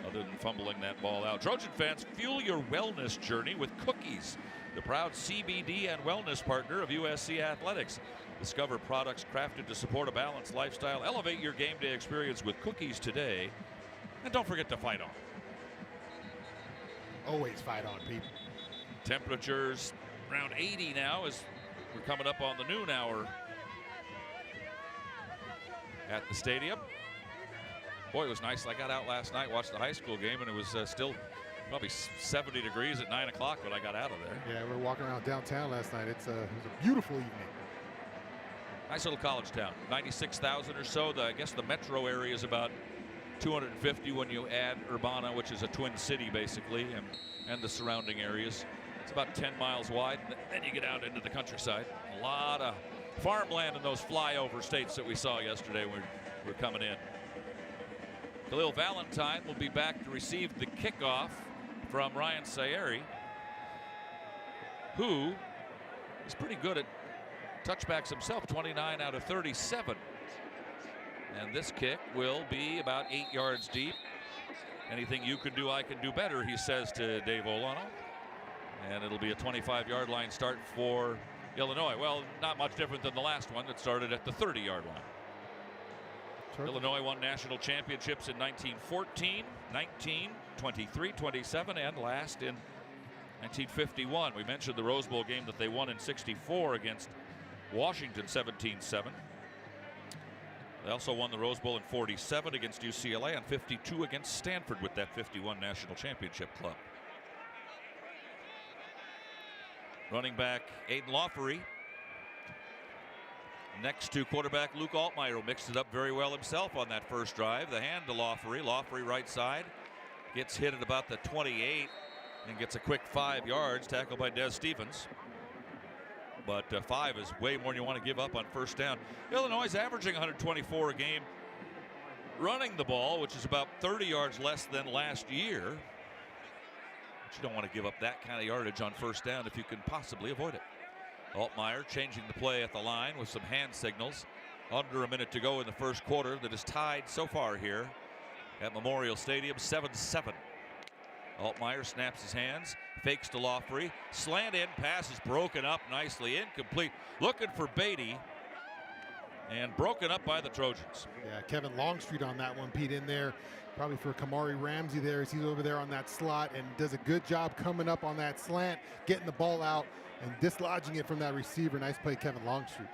other than fumbling that ball out. Trojan fans, fuel your wellness journey with Cookies, the proud CBD and wellness partner of USC Athletics. Discover products crafted to support a balanced lifestyle. Elevate your game day experience with Cookies today. And don't forget to fight on. Always fight on, Pete. Temperatures around 80 now as we're coming up on the noon hour at the stadium. Boy, it was nice. I got out last night, watched the high school game, and it was still probably 70 degrees at 9 o'clock when I got out of there. Yeah, we were walking around downtown last night. It was a beautiful evening. Nice little college town. 96,000 or so. I guess the metro area is about 250 when you add Urbana, which is a twin city basically, and the surrounding areas. It's about 10 miles wide. Then you get out into the countryside. A lot of farmland in those flyover states that we saw yesterday when we're coming in. Khalil Valentine will be back to receive the kickoff from Ryan Sayeri, who is pretty good at touchbacks himself, 29 out of 37. And this kick will be about 8 yards deep. Anything you can do, I can do better, he says to Dave Olano. And it'll be a 25-yard line start for Illinois. Well, not much different than the last one that started at the 30-yard line. Sure. Illinois won national championships in 1914, 19, 23, 27, and last in 1951, we mentioned the Rose Bowl game that they won in 64 against Washington 17-7. They also won the Rose Bowl in 47 against UCLA and 52 against Stanford with that 51 national championship club. Running back Aiden Lawfery next to quarterback Luke Altmaier, who mixed it up very well himself on that first drive. The hand to Lawfery. Lawfery right side. Gets hit at about the 28 and gets a quick 5 yards, tackled by Des Stevens. But 5 is way more than you want to give up on first down. Illinois is averaging 124 a game running the ball, which is about 30 yards less than last year. But you don't want to give up that kind of yardage on first down if you can possibly avoid it. Altmaier changing the play at the line with some hand signals. Under a minute to go in the first quarter that is tied so far here at Memorial Stadium, 7-7. Altmaier snaps his hands, fakes to Lawfery. Slant in, pass is broken up nicely, incomplete. Looking for Beatty, and broken up by the Trojans. Yeah, Kevin Longstreet on that one, Pete, in there. Probably for Kamari Ramsey there as he's over there on that slot and does a good job coming up on that slant, getting the ball out and dislodging it from that receiver. Nice play, Kevin Longstreet.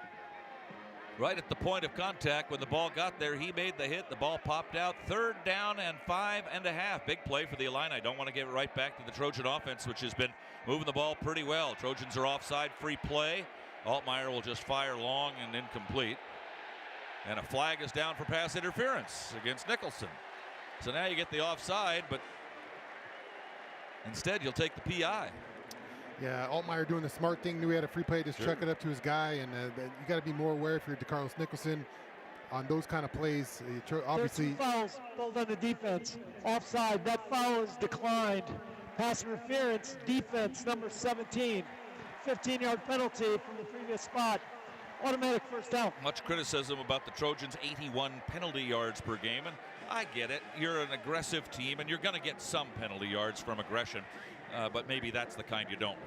Right at the point of contact when the ball got there, he made the hit. The ball popped out. 3rd down and 5.5. Big play for the Illini. I don't want to give it right back to the Trojan offense, which has been moving the ball pretty well. Trojans are offside, free play. Altmaier will just fire long and incomplete. And a flag is down for pass interference against Nicholson. So now you get the offside, but instead you'll take the PI. Yeah, Altmaier doing the smart thing. Knew he had a free play, just chuck it up to his guy. And you got to be more aware if you're DeCarlos Nicholson on those kind of plays. Obviously, there's 2 fouls pulled on the defense. Offside. That foul is declined. Pass interference. Defense number 17. 15-yard penalty from the previous spot. Automatic first down. Much criticism about the Trojans' 81 penalty yards per game, and I get it. You're an aggressive team, and you're going to get some penalty yards from aggression. But maybe that's the kind you don't.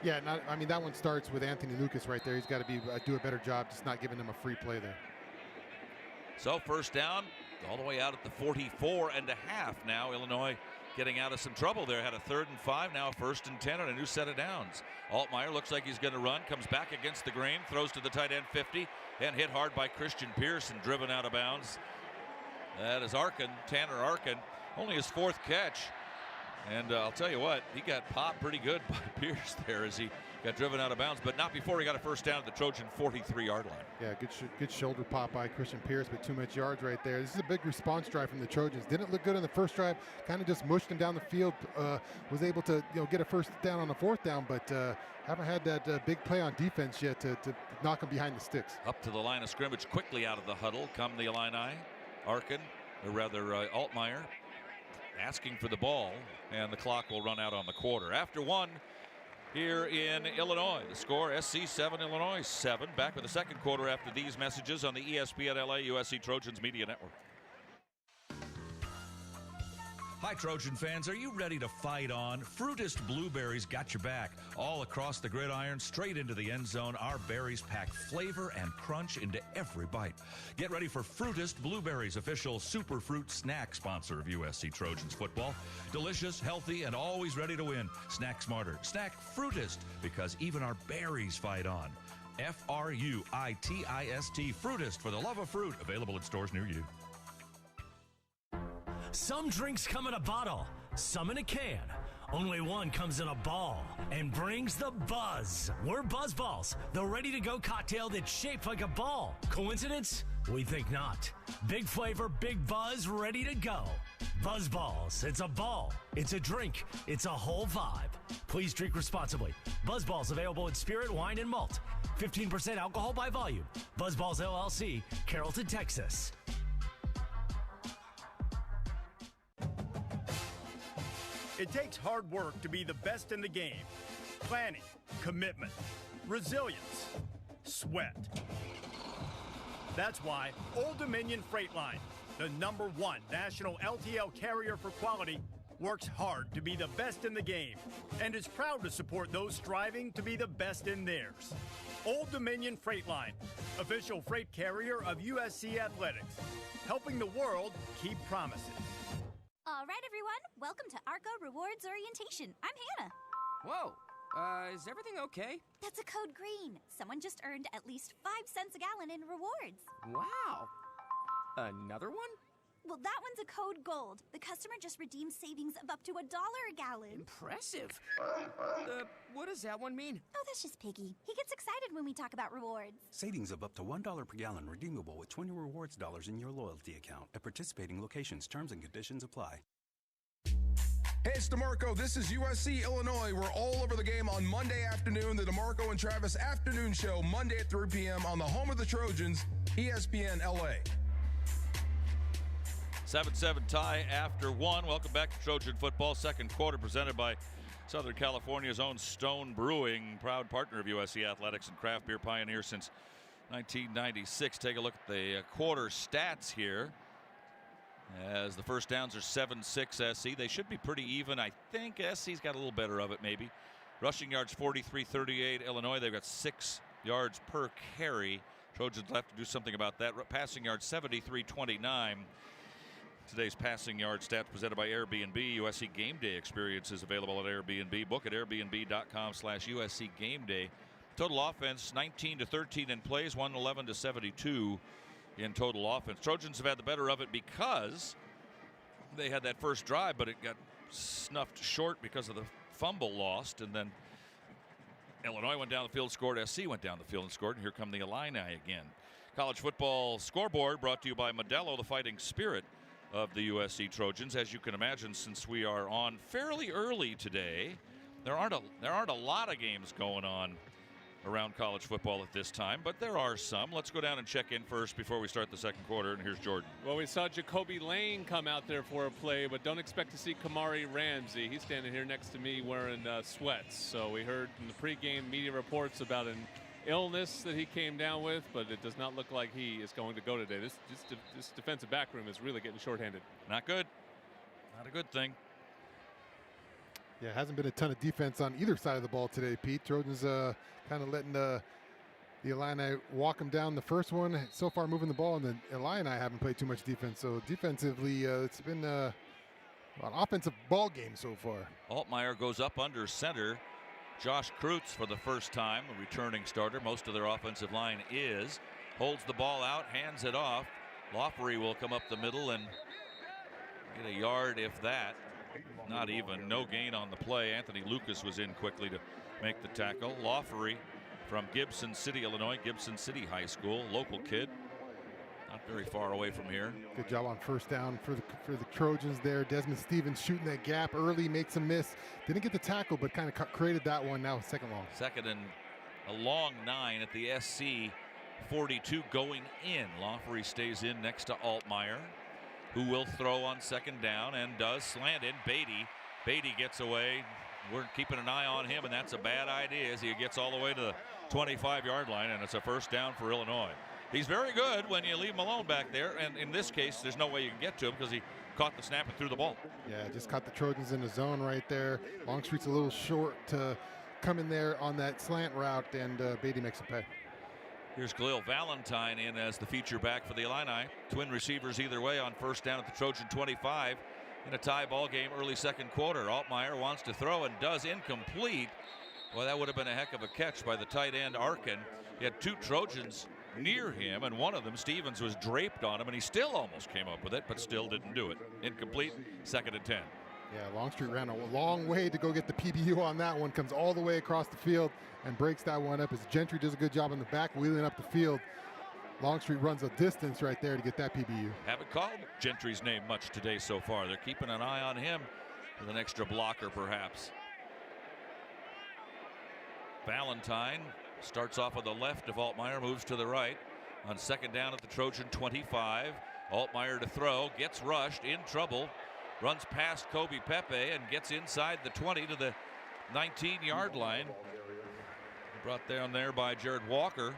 Yeah, I mean, that one starts with Anthony Lucas right there. He's got to do a better job just not giving them a free play there. So first down all the way out at the 44.5 now. Illinois getting out of some trouble there. Had a 3rd and 5, now a 1st and 10 on a new set of downs. Altmaier looks like he's going to run, comes back against the grain, throws to the tight end 50, and hit hard by Christian Pierce and driven out of bounds. That is Tanner Arkin, only his 4th catch. And I'll tell you what, he got popped pretty good by Pierce there as he got driven out of bounds, but not before he got a first down at the Trojan 43-yard line. Yeah, good shoulder pop by Christian Pierce, but too much yards right there. This is a big response drive from the Trojans. Didn't look good in the first drive, kind of just mushed him down the field. Was able to get a first down on the 4th down, but haven't had that big play on defense yet to knock him behind the sticks. Up to the line of scrimmage, quickly out of the huddle come the Illini. Altmaier asking for the ball, and the clock will run out on the quarter. After 1 here in Illinois, the score SC 7, Illinois 7. Back with the second quarter after these messages on the ESPN LA USC Trojans Media Network. Hi, Trojan fans. Are you ready to fight on? Fruitist Blueberries got your back. All across the gridiron, straight into the end zone, our berries pack flavor and crunch into every bite. Get ready for Fruitist Blueberries, official superfruit snack sponsor of USC Trojans football. Delicious, healthy, and always ready to win. Snack smarter. Snack Fruitist, because even our berries fight on. Fruitist, Fruitist, for the love of fruit. Available in stores near you. Some drinks come in a bottle, some in a can. Only one comes in a ball and brings the buzz. We're Buzz Balls, the ready-to-go cocktail that's shaped like a ball. Coincidence? We think not. Big flavor, big buzz, ready to go. Buzz Balls. It's a ball. It's a drink. It's a whole vibe. Please drink responsibly. Buzz Balls available in spirit, wine, and malt. 15% alcohol by volume. Buzz Balls LLC, Carrollton, Texas. It takes hard work to be the best in the game. Planning, commitment, resilience, sweat. That's why Old Dominion Freight Line, the #1 national LTL carrier for quality, works hard to be the best in the game and is proud to support those striving to be the best in theirs. Old Dominion Freight Line, official freight carrier of USC Athletics, helping the world keep promises. All right, everyone. Welcome to ARCO Rewards Orientation. I'm Hannah. Whoa. Is everything okay? That's a code green. Someone just earned at least 5 cents a gallon in rewards. Wow. Another one? Well, that one's a code gold. The customer just redeemed savings of up to $1 a gallon. Impressive. What does that one mean? Oh, that's just Piggy. He gets excited when we talk about rewards. Savings of up to $1 per gallon redeemable with 20 rewards dollars in your loyalty account at participating locations. Terms and conditions apply. Hey, it's DeMarco. This is USC, Illinois. We're all over the game on Monday afternoon. The DeMarco and Travis Afternoon Show, Monday at 3 p.m. on the home of the Trojans, ESPN LA. 7-7 tie after 1. Welcome back to Trojan Football. Second quarter presented by Southern California's own Stone Brewing, proud partner of USC Athletics and craft beer pioneer since 1996. Take a look at the quarter stats here. As the first downs are 7-6 SC. They should be pretty even. I think SC's got a little better of it maybe. Rushing yards 43-38. Illinois, they've got 6 yards per carry. Trojans will have to do something about that. Passing yards 73-29. Today's passing yard stats presented by Airbnb. USC Game Day experience is available at Airbnb. Book at airbnb.com/USC Game Day. Total offense 19-13 in plays, 111-72 in total offense. Trojans have had the better of it because they had that first drive, but it got snuffed short because of the fumble lost, and then Illinois went down the field, scored. SC went down the field and scored, and here come the Illini again. College football scoreboard brought to you by Modelo, the fighting spirit of the USC Trojans. As you can imagine, since we are on fairly early today, there aren't a lot of games going on around college football at this time, but there are some. Let's go down and check in first before we start the second quarter, and here's Jordan. Well, we saw Jacoby Lane come out there for a play, but don't expect to see Kamari Ramsey. He's standing here next to me wearing sweats. So we heard in the pregame media reports about an illness that he came down with, but it does not look like he is going to go today. This defensive back room is really getting shorthanded. Not good. Not a good thing. Yeah, hasn't been a ton of defense on either side of the ball today, Pete. Trojans kind of letting the Illini walk them down the first one. So far moving the ball, and the Illini haven't played too much defense. So defensively, it's been an offensive ball game so far. Altmaier goes up under center. Josh Kreutz for the first time, a returning starter. Most of their offensive line is. Holds the ball out, hands it off. Loffery will come up the middle and get a yard, if that. Not even. No gain on the play. Anthony Lucas was in quickly to make the tackle. Loffery from Gibson City, Illinois. Gibson City High School. Local kid. Not very far away from here. Good job on first down for the Trojans there. Desmond Stevens shooting that gap early, makes a miss. Didn't get the tackle, but kind of created that one. Now second long. Second and a long 9 at the SC 42 going in. Loffery stays in next to Altmaier, who will throw on second down and does. Slant in. Beatty gets away. We're keeping an eye on him, and that's a bad idea as he gets all the way to the 25-yard line, and it's a first down for Illinois. He's very good when you leave him alone back there, and in this case, there's no way you can get to him because he caught the snap and threw the ball. Yeah, just caught the Trojans in the zone right there. Longstreet's a little short to come in there on that slant route, and Beatty makes a pay. Here's Khalil Valentine in as the feature back for the Illini. Twin receivers either way on first down at the Trojan 25 in a tie ball game early second quarter. Altmaier wants to throw and does. Incomplete. Well, that would have been a heck of a catch by the tight end Arkin. He had 2 Trojans near him, and one of them, Stevens, was draped on him, and he still almost came up with it, but still didn't do it. Incomplete, second and 10. Yeah, Longstreet ran a long way to go get the PBU on that one. Comes all the way across the field and breaks that one up as Gentry does a good job in the back, wheeling up the field. Longstreet runs a distance right there to get that PBU. Haven't called Gentry's name much today so far. They're keeping an eye on him with an extra blocker, perhaps. Valentine starts off on the left of Altmaier, moves to the right. On second down at the Trojan 25. Altmaier to throw, gets rushed, in trouble. Runs past Kobe Pepe and gets inside the 20 to the 19-yard line. Brought down there by Jaden Walker.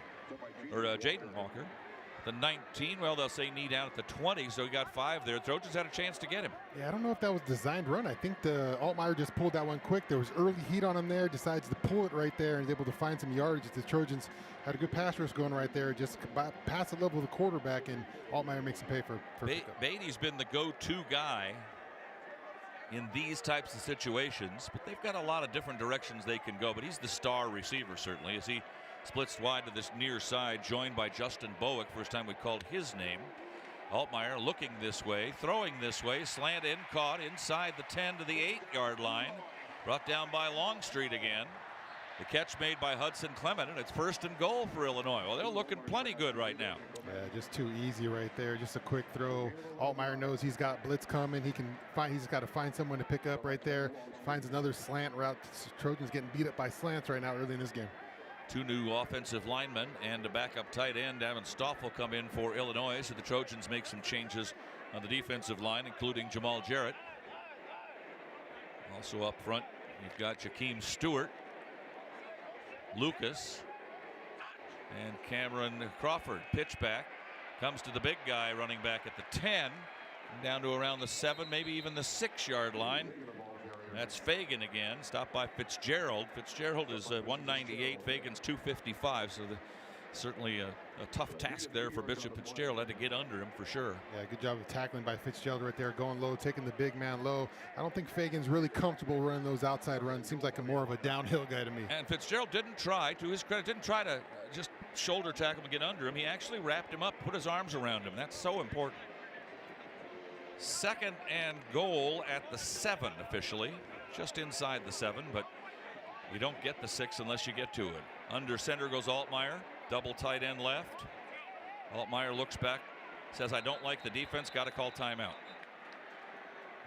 The 19, well, they'll say knee down at the 20, so he got 5 there. Trojans had a chance to get him. Yeah, I don't know if that was designed run. I think the Altmaier just pulled that one quick. There was early heat on him there, decides to pull it right there and is able to find some yardage. The Trojans had a good pass rush going right there, just past the level of the quarterback, and Altmaier makes him pay for Beatty's been the go-to guy in these types of situations, but they've got a lot of different directions they can go. But he's the star receiver, certainly, as he splits wide to this near side, joined by Justin Bowick. First time we called his name. Altmaier looking this way, throwing this way, slant in, caught inside the 10 to the 8-yard line. Brought down by Longstreet again. The catch made by Hudson Clement, and it's 1st and goal for Illinois. Well, they're looking plenty good right now. Yeah, just too easy right there. Just a quick throw. Altmaier knows he's got blitz coming. He's got to find someone to pick up right there. Finds another slant route. Trojans getting beat up by slants right now early in this game. 2 new offensive linemen and a backup tight end. Davin Stoff will come in for Illinois, so the Trojans make some changes on the defensive line, including Jamal Jarrett. Also up front, you've got Jakeem Stewart, Lucas, and Cameron Crawford. Pitch back, comes to the big guy running back at the 10, down to around the 7, maybe even the 6-yard line. That's Fagan again, stopped by Fitzgerald. Fitzgerald is 198, Fagan's 255, so certainly a tough task there for Bishop Fitzgerald. Had to get under him for sure. Yeah, good job of tackling by Fitzgerald right there, going low, taking the big man low. I don't think Fagan's really comfortable running those outside runs. Seems like more of a downhill guy to me. And Fitzgerald didn't try, to his credit, didn't try to just shoulder tackle him and get under him. He actually wrapped him up, put his arms around him. That's so important. 2nd and goal at the 7 officially, just inside the 7, but you don't get the 6 unless you get to it. Under center goes Altmaier, double tight end left. Altmaier looks back, says, I don't like the defense, got to call timeout.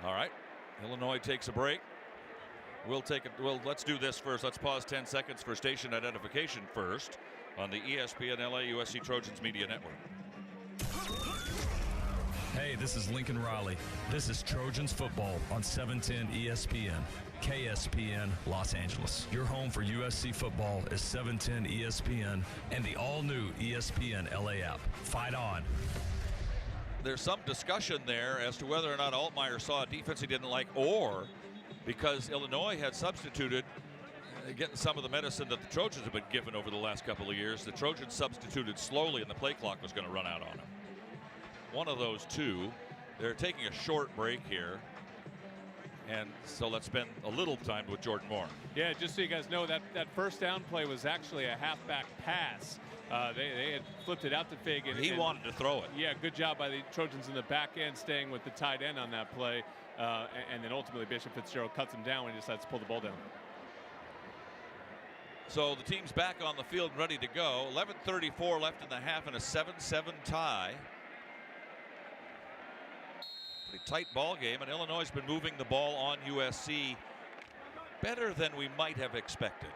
All right, Illinois takes a break. Let's do this first. Let's pause 10 seconds for station identification first on the ESPN LA USC Trojans Media Network. Hey, this is Lincoln Riley. This is Trojans football on 710 ESPN. KSPN Los Angeles. Your home for USC football is 710 ESPN and the all-new ESPN LA app. Fight on. There's some discussion there as to whether or not Altmaier saw a defense he didn't like, or because Illinois had substituted, getting some of the medicine that the Trojans have been given over the last couple of years, the Trojans substituted slowly and the play clock was going to run out on them. One of those two. They're taking a short break here, and so let's spend a little time with Jordan Moore. Yeah, just so you guys know, that first down play was actually a halfback pass. They had flipped it out to Fagan. He wanted to throw it. Yeah, good job by the Trojans in the back end, staying with the tight end on that play, and then ultimately Bishop Fitzgerald cuts him down when he decides to pull the ball down. So the team's back on the field, ready to go. 11:34 left in the half and a 7-7 tie. Pretty tight ball game, and Illinois has been moving the ball on USC better than we might have expected.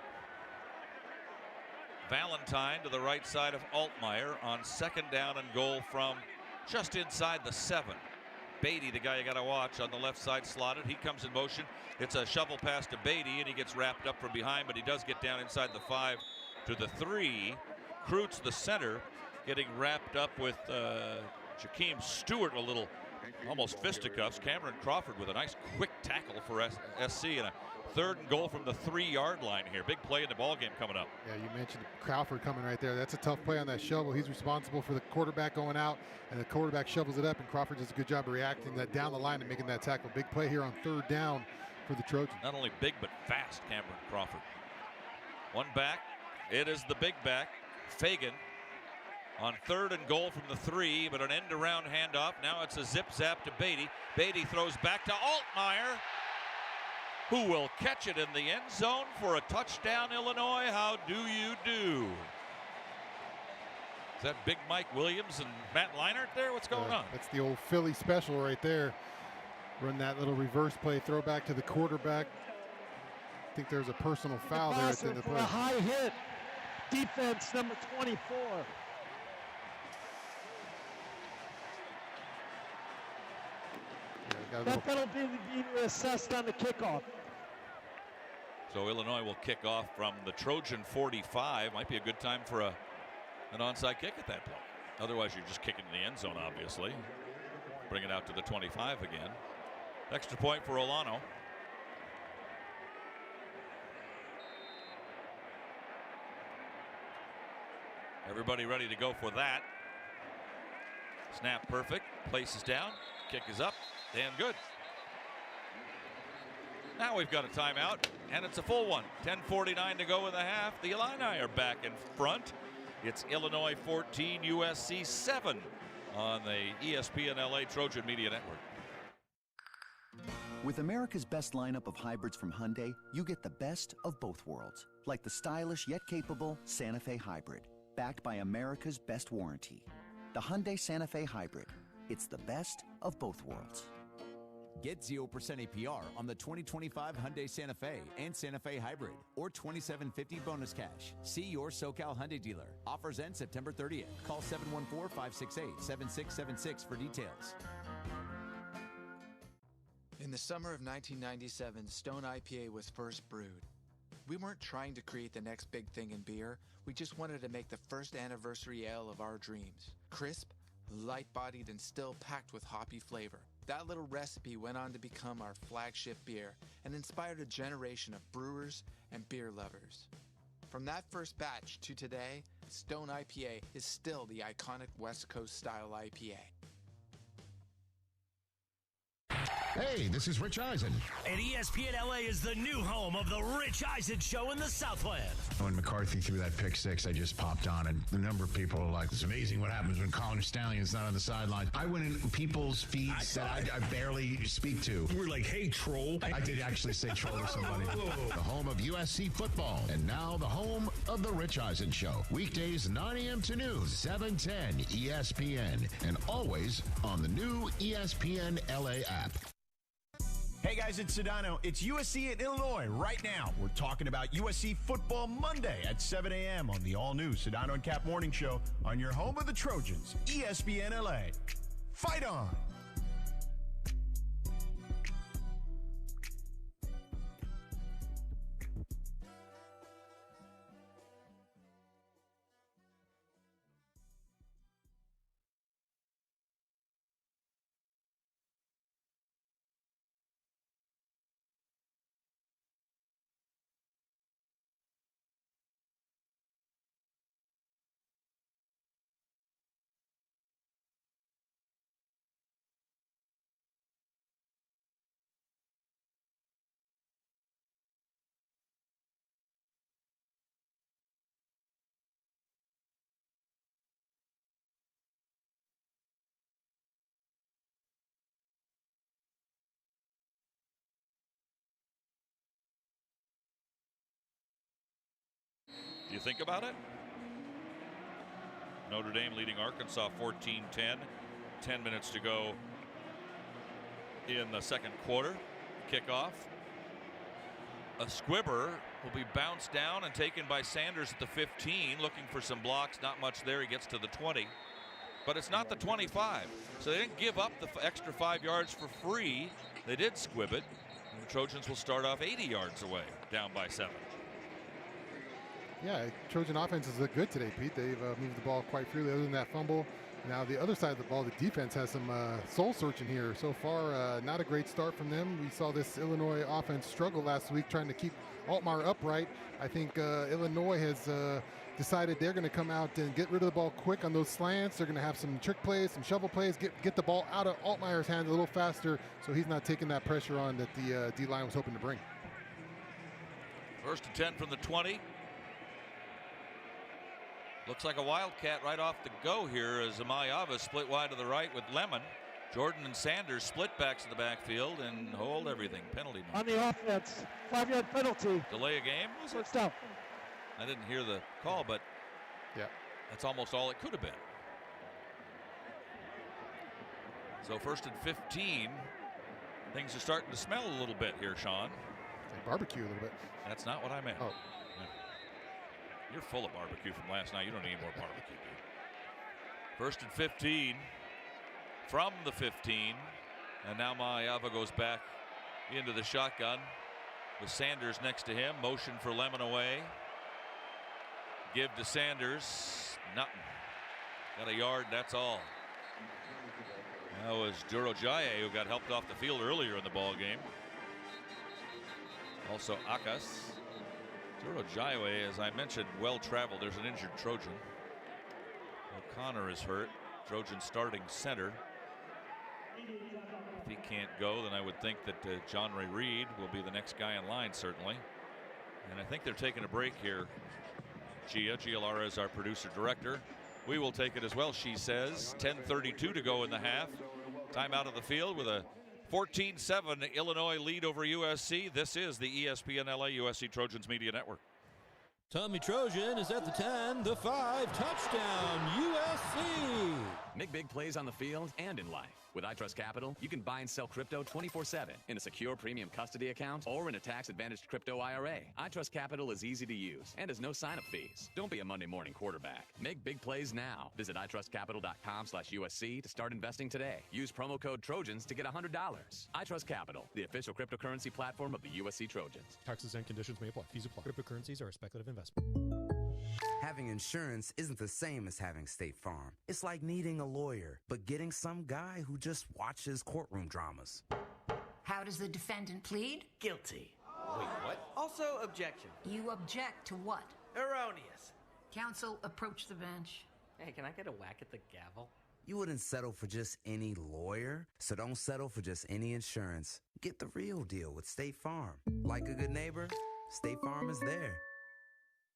Valentine to the right side of Altmaier on 2nd down and goal from just inside the 7. Beatty, the guy you got to watch, on the left side slotted. He comes in motion. It's a shovel pass to Beatty, and he gets wrapped up from behind, but he does get down inside the 5 to the 3. Kreutz, the center, getting wrapped up with Jakeem Stewart, a little almost fisticuffs. Cameron Crawford with a nice quick tackle for SC, and a 3rd and goal from the 3-yard line here. Big play in the ball game coming up. Yeah, you mentioned Crawford coming right there. That's a tough play on that shovel. He's responsible for the quarterback going out, and the quarterback shovels it up, and Crawford does a good job of reacting that down the line and making that tackle. Big play here on 3rd down for the Trojans. Not only big, but fast, Cameron Crawford. One back. It is the big back, Fagan, on 3rd and goal from the 3, but an end-around handoff. Now it's a zip-zap to Beatty. Beatty throws back to Altmaier, who will catch it in the end zone for a touchdown, Illinois. How do you do? Is that Big Mike Williams and Matt Leinart there? What's going on? That's the old Philly special right there. Run that little reverse play, throw back to the quarterback. I think there's a personal foul there at the end of the play. A high hit. Defense number 24. That penalty will be assessed on the kickoff. So Illinois will kick off from the Trojan 45. Might be a good time for an onside kick at that point. Otherwise, you're just kicking in the end zone, obviously. Bring it out to the 25 again. Extra point for Olano. Everybody ready to go for that. Snap perfect. Places down. Kick is up. And good. Now we've got a timeout, and it's a full one. 10:49 to go in the half. The Illini are back in front. It's Illinois 14, USC 7 on the ESPN LA Trojan Media Network. With America's best lineup of hybrids from Hyundai, you get the best of both worlds. Like the stylish yet capable Santa Fe Hybrid, backed by America's best warranty. The Hyundai Santa Fe Hybrid. It's the best of both worlds. Get 0% APR on the 2025 Hyundai Santa Fe and Santa Fe Hybrid, or $2,750 bonus cash. See your SoCal Hyundai dealer. Offers end September 30th. Call 714-568-7676 for details. In the summer of 1997, Stone IPA was first brewed. We weren't trying to create the next big thing in beer. We just wanted to make the first anniversary ale of our dreams. Crisp, light-bodied, and still packed with hoppy flavor. That little recipe went on to become our flagship beer and inspired a generation of brewers and beer lovers. From that first batch to today, Stone IPA is still the iconic West Coast style IPA. Hey, this is Rich Eisen. And ESPN LA is the new home of the Rich Eisen Show in the Southland. When McCarthy threw that pick six, I just popped on, and the number of people are like, it's amazing what happens when Colin Stallion's not on the sideline. I went in people's feeds that I barely speak to. You were like, hey, troll. I did actually say troll to somebody. The home of USC football, and now the home of the Rich Eisen Show. Weekdays 9 a.m. to noon, 710 ESPN, and always on the new ESPN LA app. Hey guys, it's Sedano. It's USC at Illinois right now. We're talking about USC football Monday at 7 a.m. on the all-new Sedano and Cap Morning Show on your home of the Trojans, ESPN LA. Fight on! Do you think about it? Notre Dame leading Arkansas 14-10. 10 minutes to go in the second quarter. Kickoff. A squibber will be bounced down and taken by Sanders at the 15, looking for some blocks. Not much there. He gets to the 20. But it's not the 25. So they didn't give up the extra 5 yards for free. They did squib it. And the Trojans will start off 80 yards away, down by 7. Yeah, Trojan offense is good today, Pete. They've moved the ball quite freely other than that fumble. Now the other side of the ball, the defense has some soul searching here. So far, not a great start from them. We saw this Illinois offense struggle last week trying to keep Altmaier upright. I think Illinois has decided they're going to come out and get rid of the ball quick on those slants. They're going to have some trick plays, some shovel plays, get the ball out of Altmaier's hands a little faster so he's not taking that pressure on that the D-line was hoping to bring. First and 10 from the 20. Looks like a Wildcat right off the go here as Amayava split wide to the right with Lemon. Jordan and Sanders split backs in the backfield and hold everything. Penalty. On the offense, 5-yard penalty. Delay a game? First down. I didn't hear the call, but yeah, that's almost all it could have been. So first and 15. Things are starting to smell a little bit here, Shaun. Like barbecue a little bit. That's not what I meant. Oh. You're full of barbecue from last night. You don't need more barbecue, dude. First and 15 from the 15. And now Mayava goes back into the shotgun with Sanders next to him. Motion for Lemon away. Give to Sanders. Nothing. Got a yard, that's all. That was Durojaye who got helped off the field earlier in the ball game. Also Akas. Durojaye, as I mentioned, well-traveled. There's an injured Trojan. O'Connor is hurt. Trojan starting center. If he can't go, then I would think that John Ray Reed will be the next guy in line, certainly. And I think they're taking a break here. Gia Lara is our producer director. We will take it as well, she says. 10:32 to go in the half. Time out of the field with a 14-7 Illinois lead over USC. This is the ESPN LA USC Trojans Media Network. Tommy Trojan is at the 10, the 5, touchdown, USC. Make big plays on the field and in life. With iTrust Capital, you can buy and sell crypto 24/7 in a secure premium custody account or in a tax-advantaged crypto IRA. iTrust Capital is easy to use and has no sign-up fees. Don't be a Monday morning quarterback. Make big plays now. Visit itrustcapital.com/USC to start investing today. Use promo code Trojans to get $100. iTrust Capital, the official cryptocurrency platform of the USC Trojans. Taxes and conditions may apply. Fees apply. Cryptocurrencies are a speculative investment. Having insurance isn't the same as having State Farm. It's like needing a lawyer, but getting some guy who just watches courtroom dramas. How does the defendant plead? Guilty. Wait, what? Also, objection. You object to what? Erroneous. Counsel, approach the bench. Hey, can I get a whack at the gavel? You wouldn't settle for just any lawyer, so don't settle for just any insurance. Get the real deal with State Farm. Like a good neighbor, State Farm is there.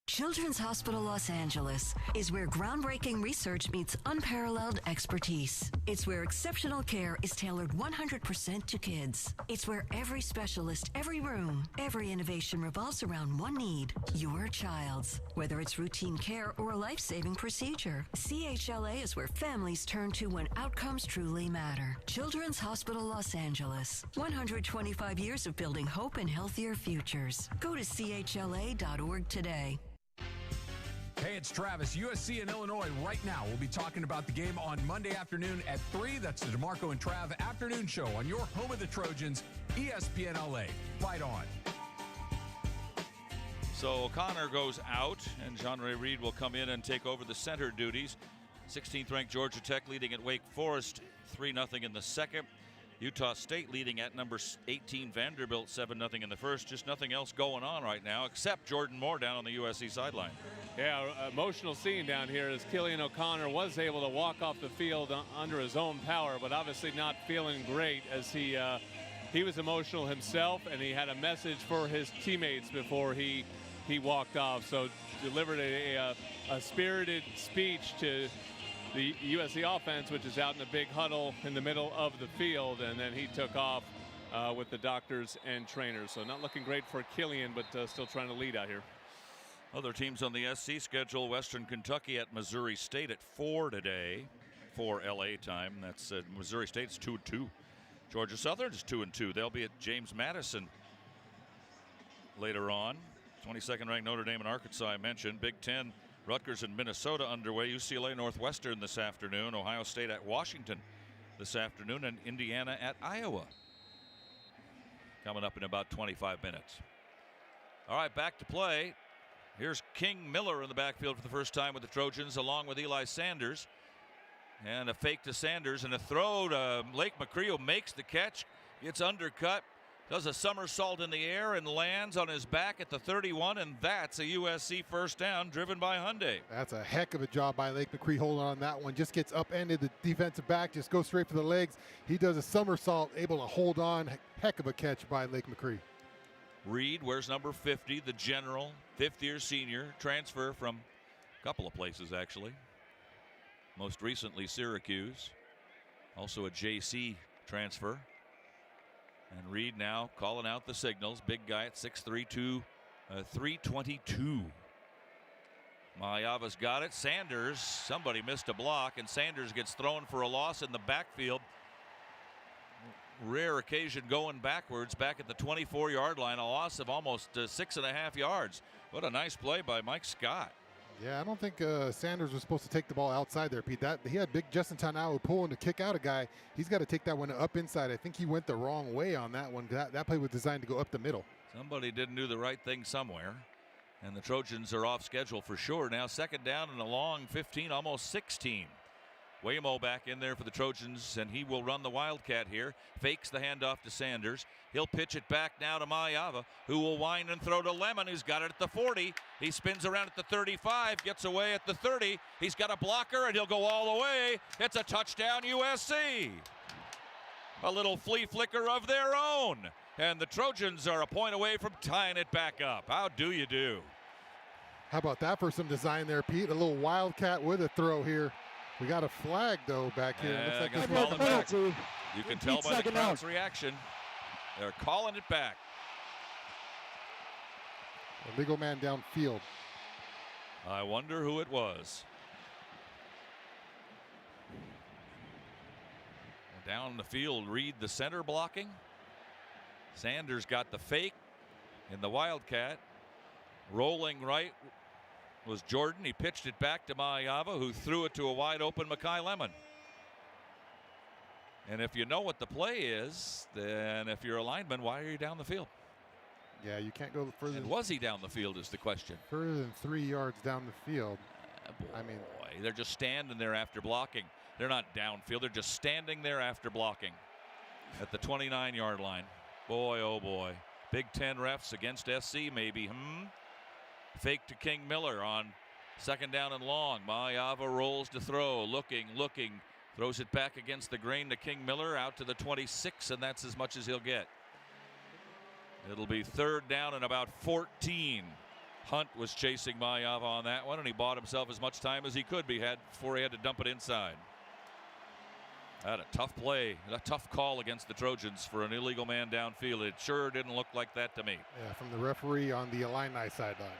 Children's Hospital Los Angeles is where groundbreaking research meets unparalleled expertise. It's where exceptional care is tailored 100% to kids. It's where every specialist, every room, every innovation revolves around one need, your child's. Whether it's routine care or a life-saving procedure, CHLA is where families turn to when outcomes truly matter. Children's Hospital Los Angeles. 125 years of building hope and healthier futures. Go to chla.org today. Hey, it's Travis. USC and Illinois right now. We'll be talking about the game on Monday afternoon at 3. That's the DeMarco and Trav afternoon show on your home of the Trojans, ESPN LA. Fight on. So O'Connor goes out, and John Ray Reed will come in and take over the center duties. 16th ranked Georgia Tech leading at Wake Forest 3-0 in the second. Utah State leading at number 18 Vanderbilt 7-0 in the first. Just nothing else going on right now except Jordan Moore down on the USC sideline. Yeah, emotional scene down here as Killian O'Connor was able to walk off the field under his own power, but obviously not feeling great as he was emotional himself, and he had a message for his teammates before he walked off. So delivered a spirited speech to the USC offense, which is out in the big huddle in the middle of the field, and then he took off with the doctors and trainers. So not looking great for Killian, but still trying to lead out here. Other teams on the SC schedule: Western Kentucky at Missouri State at 4 today, 4 LA time. That's Missouri State's 2-2. Georgia Southern's 2-2. They'll be at James Madison later on. 22nd ranked Notre Dame and Arkansas I mentioned. Big Ten, Rutgers and Minnesota underway. UCLA Northwestern this afternoon. Ohio State at Washington this afternoon, and Indiana at Iowa coming up in about 25 minutes. All right, back to play. Here's King Miller in the backfield for the first time with the Trojans, along with Eli Sanders. And a fake to Sanders and a throw to Lake McCree, who makes the catch, gets undercut, does a somersault in the air and lands on his back at the 31, and that's a USC first down driven by Hyundai. That's a heck of a job by Lake McCree holding on that one. Just gets upended, the defensive back just goes straight for the legs. He does a somersault, able to hold on. Heck of a catch by Lake McCree. Reed wears number 50, the general, fifth-year senior, transfer from a couple of places actually. Most recently Syracuse, also a JC transfer. And Reed now calling out the signals. Big guy at 6'3", 322. Maayava's got it. Sanders, somebody missed a block, and Sanders gets thrown for a loss in the backfield. Rare occasion going backwards back at the 24-yard line, a loss of almost 6.5 yards. What a nice play by Mike Scott. Yeah, I don't think Sanders was supposed to take the ball outside there, Pete. He had big Justin Tanau pulling to kick out a guy. He's got to take that one up inside. I think he went the wrong way on that one. That play was designed to go up the middle. Somebody didn't do the right thing somewhere. And the Trojans are off schedule for sure. Now second down and a long 15, almost 16. Waymo back in there for the Trojans, and he will run the Wildcat here. Fakes the handoff to Sanders. He'll pitch it back now to Maayava, who will wind and throw to Lemon, who's got it at the 40. He spins around at the 35, gets away at the 30. He's got a blocker, and he'll go all the way. It's a touchdown, USC. a little flea flicker of their own. And the Trojans are a point away from tying it back up. How do you do? How about that for some design there, Pete? A little wildcat with a throw here. We got a flag, though, back here. Looks like call it back. You can tell by the crowd's reaction. They're calling it back. A legal man downfield. I wonder who it was. Down the field, Reed, the center, blocking. Sanders got the fake in the Wildcat. Rolling right was Jordan. He pitched it back to Maayava, who threw it to a wide open Makai Lemon. And if you know what the play is, then if you're a lineman, why are you down the field? Yeah, you can't go further. And was he down the field is the question. Further than 3 yards down the field. I mean, they're just standing there after blocking. They're not downfield. They're just standing there after blocking at the 29-yard line. Boy, oh boy. Big Ten refs against SC maybe. Fake to King Miller on second down and long. Maayava rolls to throw. Looking. Throws it back against the grain to King Miller out to the 26, and that's as much as he'll get. It'll be third down and about 14. Hunt was chasing Maayava on that one, and he bought himself as much time as he could before he had to dump it inside. Had a tough play, a tough call against the Trojans for an illegal man downfield. It sure didn't look like that to me. Yeah, from the referee on the Illini sideline.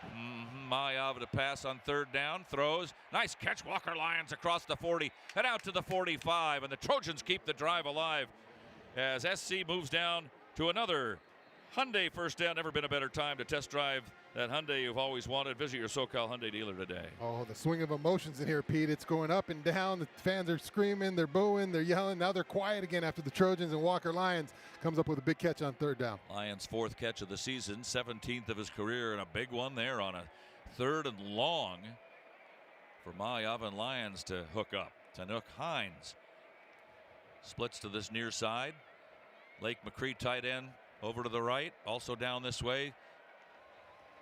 Maayava to pass on third down, throws. Nice catch, Walker Lyons across the 40 and out to the 45, and the Trojans keep the drive alive as SC moves down to another Hyundai first down. Never been a better time to test drive that Hyundai you've always wanted. Visit your SoCal Hyundai dealer today. Oh, the swing of emotions in here, Pete. It's going up and down. The fans are screaming, they're booing, they're yelling. Now they're quiet again after the Trojans, and Walker Lyons comes up with a big catch on third down. Lyons' fourth catch of the season, 17th of his career, and a big one there on a third and long for Maayava and Lyons to hook up. Tanuk Hines splits to this near side. Lake McCree tight end over to the right, also down this way.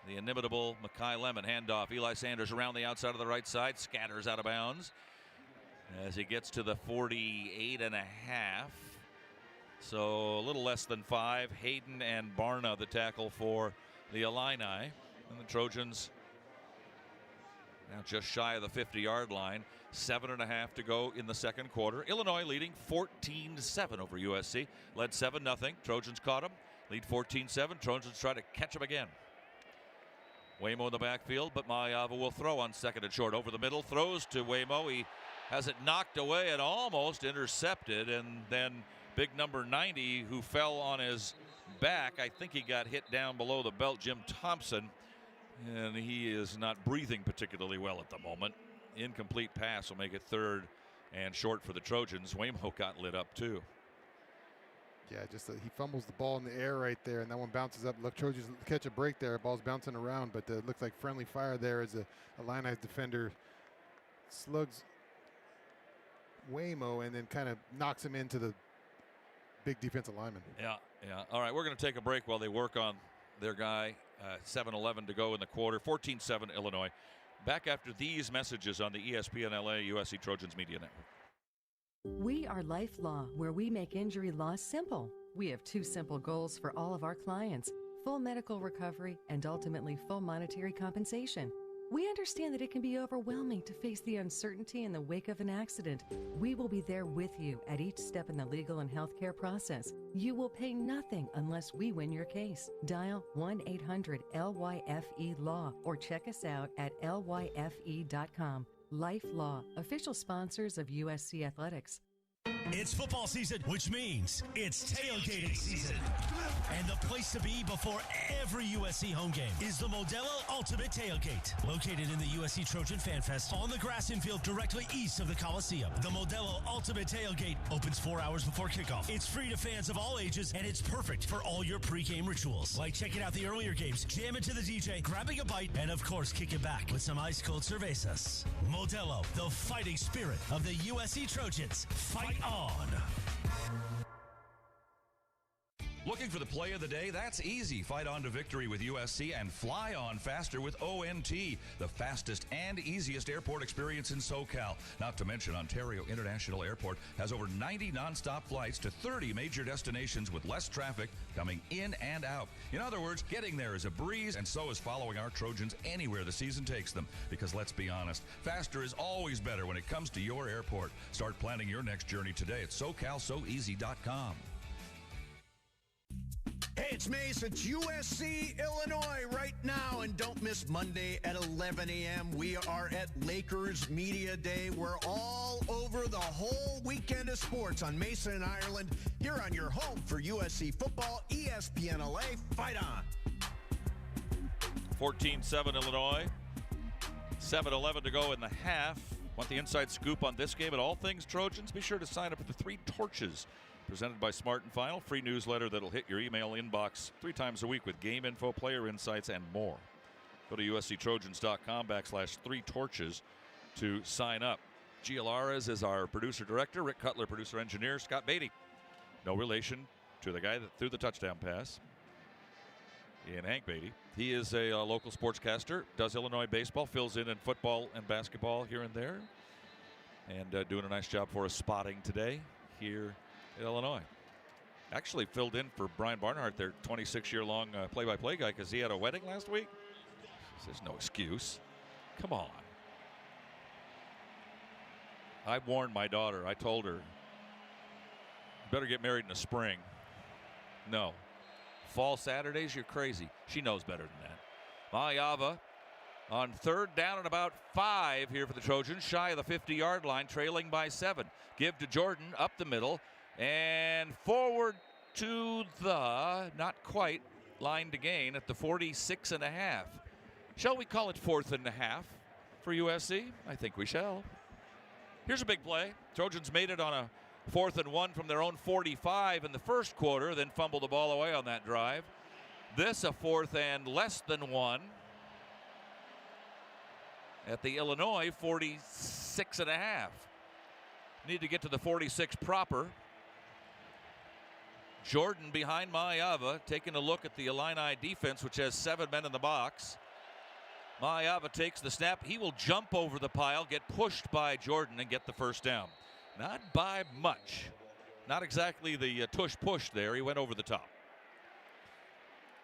The inimitable Makai Lemon handoff. Eli Sanders around the outside of the right side, scatters out of bounds as he gets to the 48 and a half. So a little less than 5. Hayden and Barna the tackle for the Illini, and the Trojans now just shy of the 50-yard line. 7.5 to go in the second quarter. Illinois leading 14-7 over USC. Led 7-0. Trojans caught him. Lead 14-7. Trojans try to catch him again. Waymo in the backfield, but Maayava will throw on second and short. Over the middle, throws to Waymo. He has it knocked away and almost intercepted. And then big number 90, who fell on his back. I think he got hit down below the belt, Jim Thompson. And he is not breathing particularly well at the moment. Incomplete pass will make it third and short for the Trojans. Waymo got lit up too. Yeah, just he fumbles the ball in the air right there, and that one bounces up. Look, Trojans catch a break there. Ball's bouncing around, but it looks like friendly fire there as a Illini defender slugs Waymo and then kind of knocks him into the big defensive lineman. Yeah. All right, we're going to take a break while they work on their guy. 7:11 to go in the quarter. 14-7 Illinois. Back after these messages on the ESPN LA USC Trojans Media Network. We are Life Law, where we make injury law simple. We have 2 simple goals for all of our clients: full medical recovery and ultimately full monetary compensation. We understand that it can be overwhelming to face the uncertainty in the wake of an accident. We will be there with you at each step in the legal and healthcare process. You will pay nothing unless we win your case. Dial 1-800-LYFE-LAW or check us out at lyfe.com. Life Law, official sponsors of USC Athletics. It's football season, which means it's tailgating season. And the place to be before every USC home game is the Modelo Ultimate Tailgate. Located in the USC Trojan Fan Fest on the grass infield directly east of the Coliseum. The Modelo Ultimate Tailgate opens 4 hours before kickoff. It's free to fans of all ages, and it's perfect for all your pregame rituals. Like checking out the earlier games, jamming to the DJ, grabbing a bite, and of course, kicking back with some ice-cold cervezas. Modelo, the fighting spirit of the USC Trojans. Fight on! Looking for the play of the day? That's easy. Fight on to victory with USC and fly on faster with ONT, the fastest and easiest airport experience in SoCal. Not to mention, Ontario International Airport has over 90 nonstop flights to 30 major destinations with less traffic coming in and out. In other words, getting there is a breeze, and so is following our Trojans anywhere the season takes them. Because let's be honest, faster is always better when it comes to your airport. Start planning your next journey today at SoCalSoEasy.com. Hey, it's Mace. It's USC, Illinois right now. And don't miss Monday at 11 a.m. We are at Lakers Media Day. We're all over the whole weekend of sports on Mesa and Ireland. Here on your home for USC football, ESPN LA. Fight on. 14-7 Illinois. 7:11 to go in the half. Want the inside scoop on this game and all things Trojans? Be sure to sign up at the Three Torches, presented by Smart and Final, free newsletter that'll hit your email inbox 3 times a week with game info, player insights, and more. Go to usctrojans.com/3 torches to sign up. Gia Lares is our producer-director. Rick Cutler, producer-engineer. Scott Beatty, no relation to the guy that threw the touchdown pass, and Hank Beatty. He is a local sportscaster, does Illinois baseball, fills in football and basketball here and there, and doing a nice job for us spotting today here in Illinois. Actually filled in for Brian Barnhart, their 26-year-long play-by-play guy, because he had a wedding last week. There's no excuse. Come on. I warned my daughter. I told her, better get married in the spring. No. Fall Saturdays, you're crazy. She knows better than that. Mayava on 3rd down and about 5 here for the Trojans, shy of the 50-yard line, trailing by 7. Give to Jordan up the middle and forward to the, not quite, line to gain at the 46.5. Shall we call it 4th and a half for USC? I think we shall. Here's a big play. Trojans made it on a 4th and 1 from their own 45 in the first quarter, then fumbled the ball away on that drive. This a 4th and less than 1 at the Illinois 46.5. Need to get to the 46 proper. Jordan behind Mayava, taking a look at the Illini defense, which has 7 men in the box. Mayava takes the snap. He will jump over the pile, get pushed by Jordan, and get the first down. Not by much. Not exactly the tush push there. He went over the top.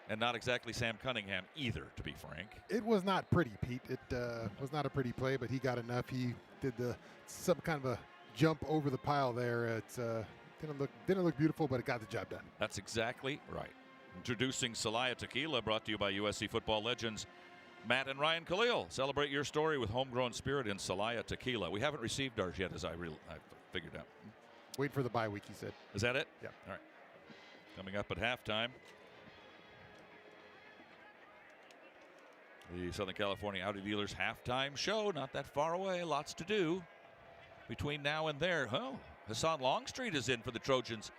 And not exactly Sam Cunningham either, to be frank. It was not pretty, Pete. It was not a pretty play, but he got enough. He did some kind of a jump over the pile there. It didn't look beautiful, but it got the job done. That's exactly right. Introducing Celaya Tequila, brought to you by USC football legends Matt and Ryan Khalil. Celebrate your story with homegrown spirit in Celaya Tequila. We haven't received ours yet, as I figured out. Wait for the bye week, he said. Is that it? Yeah. All right. Coming up at halftime, the Southern California Audi Dealers halftime show. Not that far away. Lots to do between now and there. Oh, Hassan Longstreet is in for the Trojans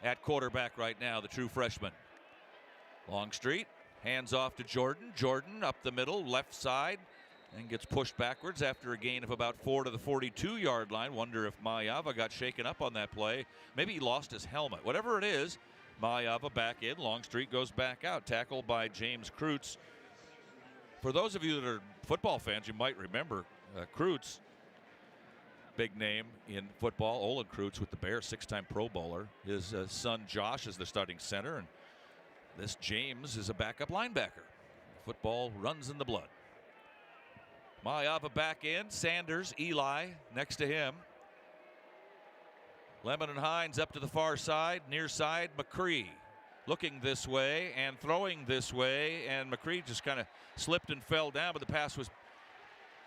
at quarterback right now, the true freshman. Longstreet hands off to Jordan. Jordan up the middle, left side, and gets pushed backwards after a gain of about 4 to the 42-yard line. Wonder if Mayava got shaken up on that play. Maybe he lost his helmet. Whatever it is, Mayava back in. Longstreet goes back out. Tackled by James Kreutz. For those of you that are football fans, you might remember Kreutz, big name in football. Olin Kreutz with the Bears, 6-time Pro Bowler. His son Josh is the starting center, and this James is a backup linebacker. Football runs in the blood. Mayava back in. Sanders, Eli next to him. Lemon and Hines up to the far side. Near side, McCree looking this way and throwing this way. And McCree just kind of slipped and fell down, but the pass was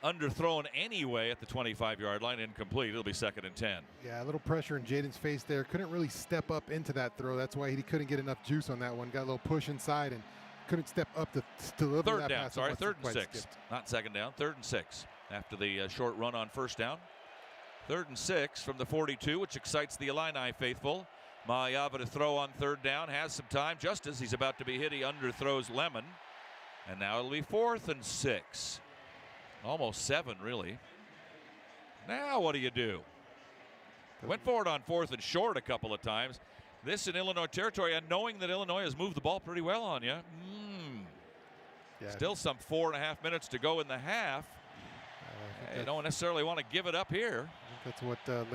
underthrown anyway at the 25-yard line. Incomplete. It'll be 2nd and 10. Yeah, a little pressure in Jaden's face there. Couldn't really step up into that throw. That's why he couldn't get enough juice on that one. Got a little push inside and couldn't step up to deliver that pass. 3rd and 6. Not 2nd down. 3rd and 6 after the short run on 1st down. 3rd and 6 from the 42, which excites the Illini faithful. Mayava to throw on 3rd down. Has some time. Just as he's about to be hit, he underthrows Lemon. And now it'll be 4th and 6. Almost 7, really. Now what do you do? Went forward on 4th and short a couple of times. This in Illinois territory, and knowing that Illinois has moved the ball pretty well on you. Yeah. Still some 4.5 minutes to go in the half. You don't necessarily want to give it up here. I think that's what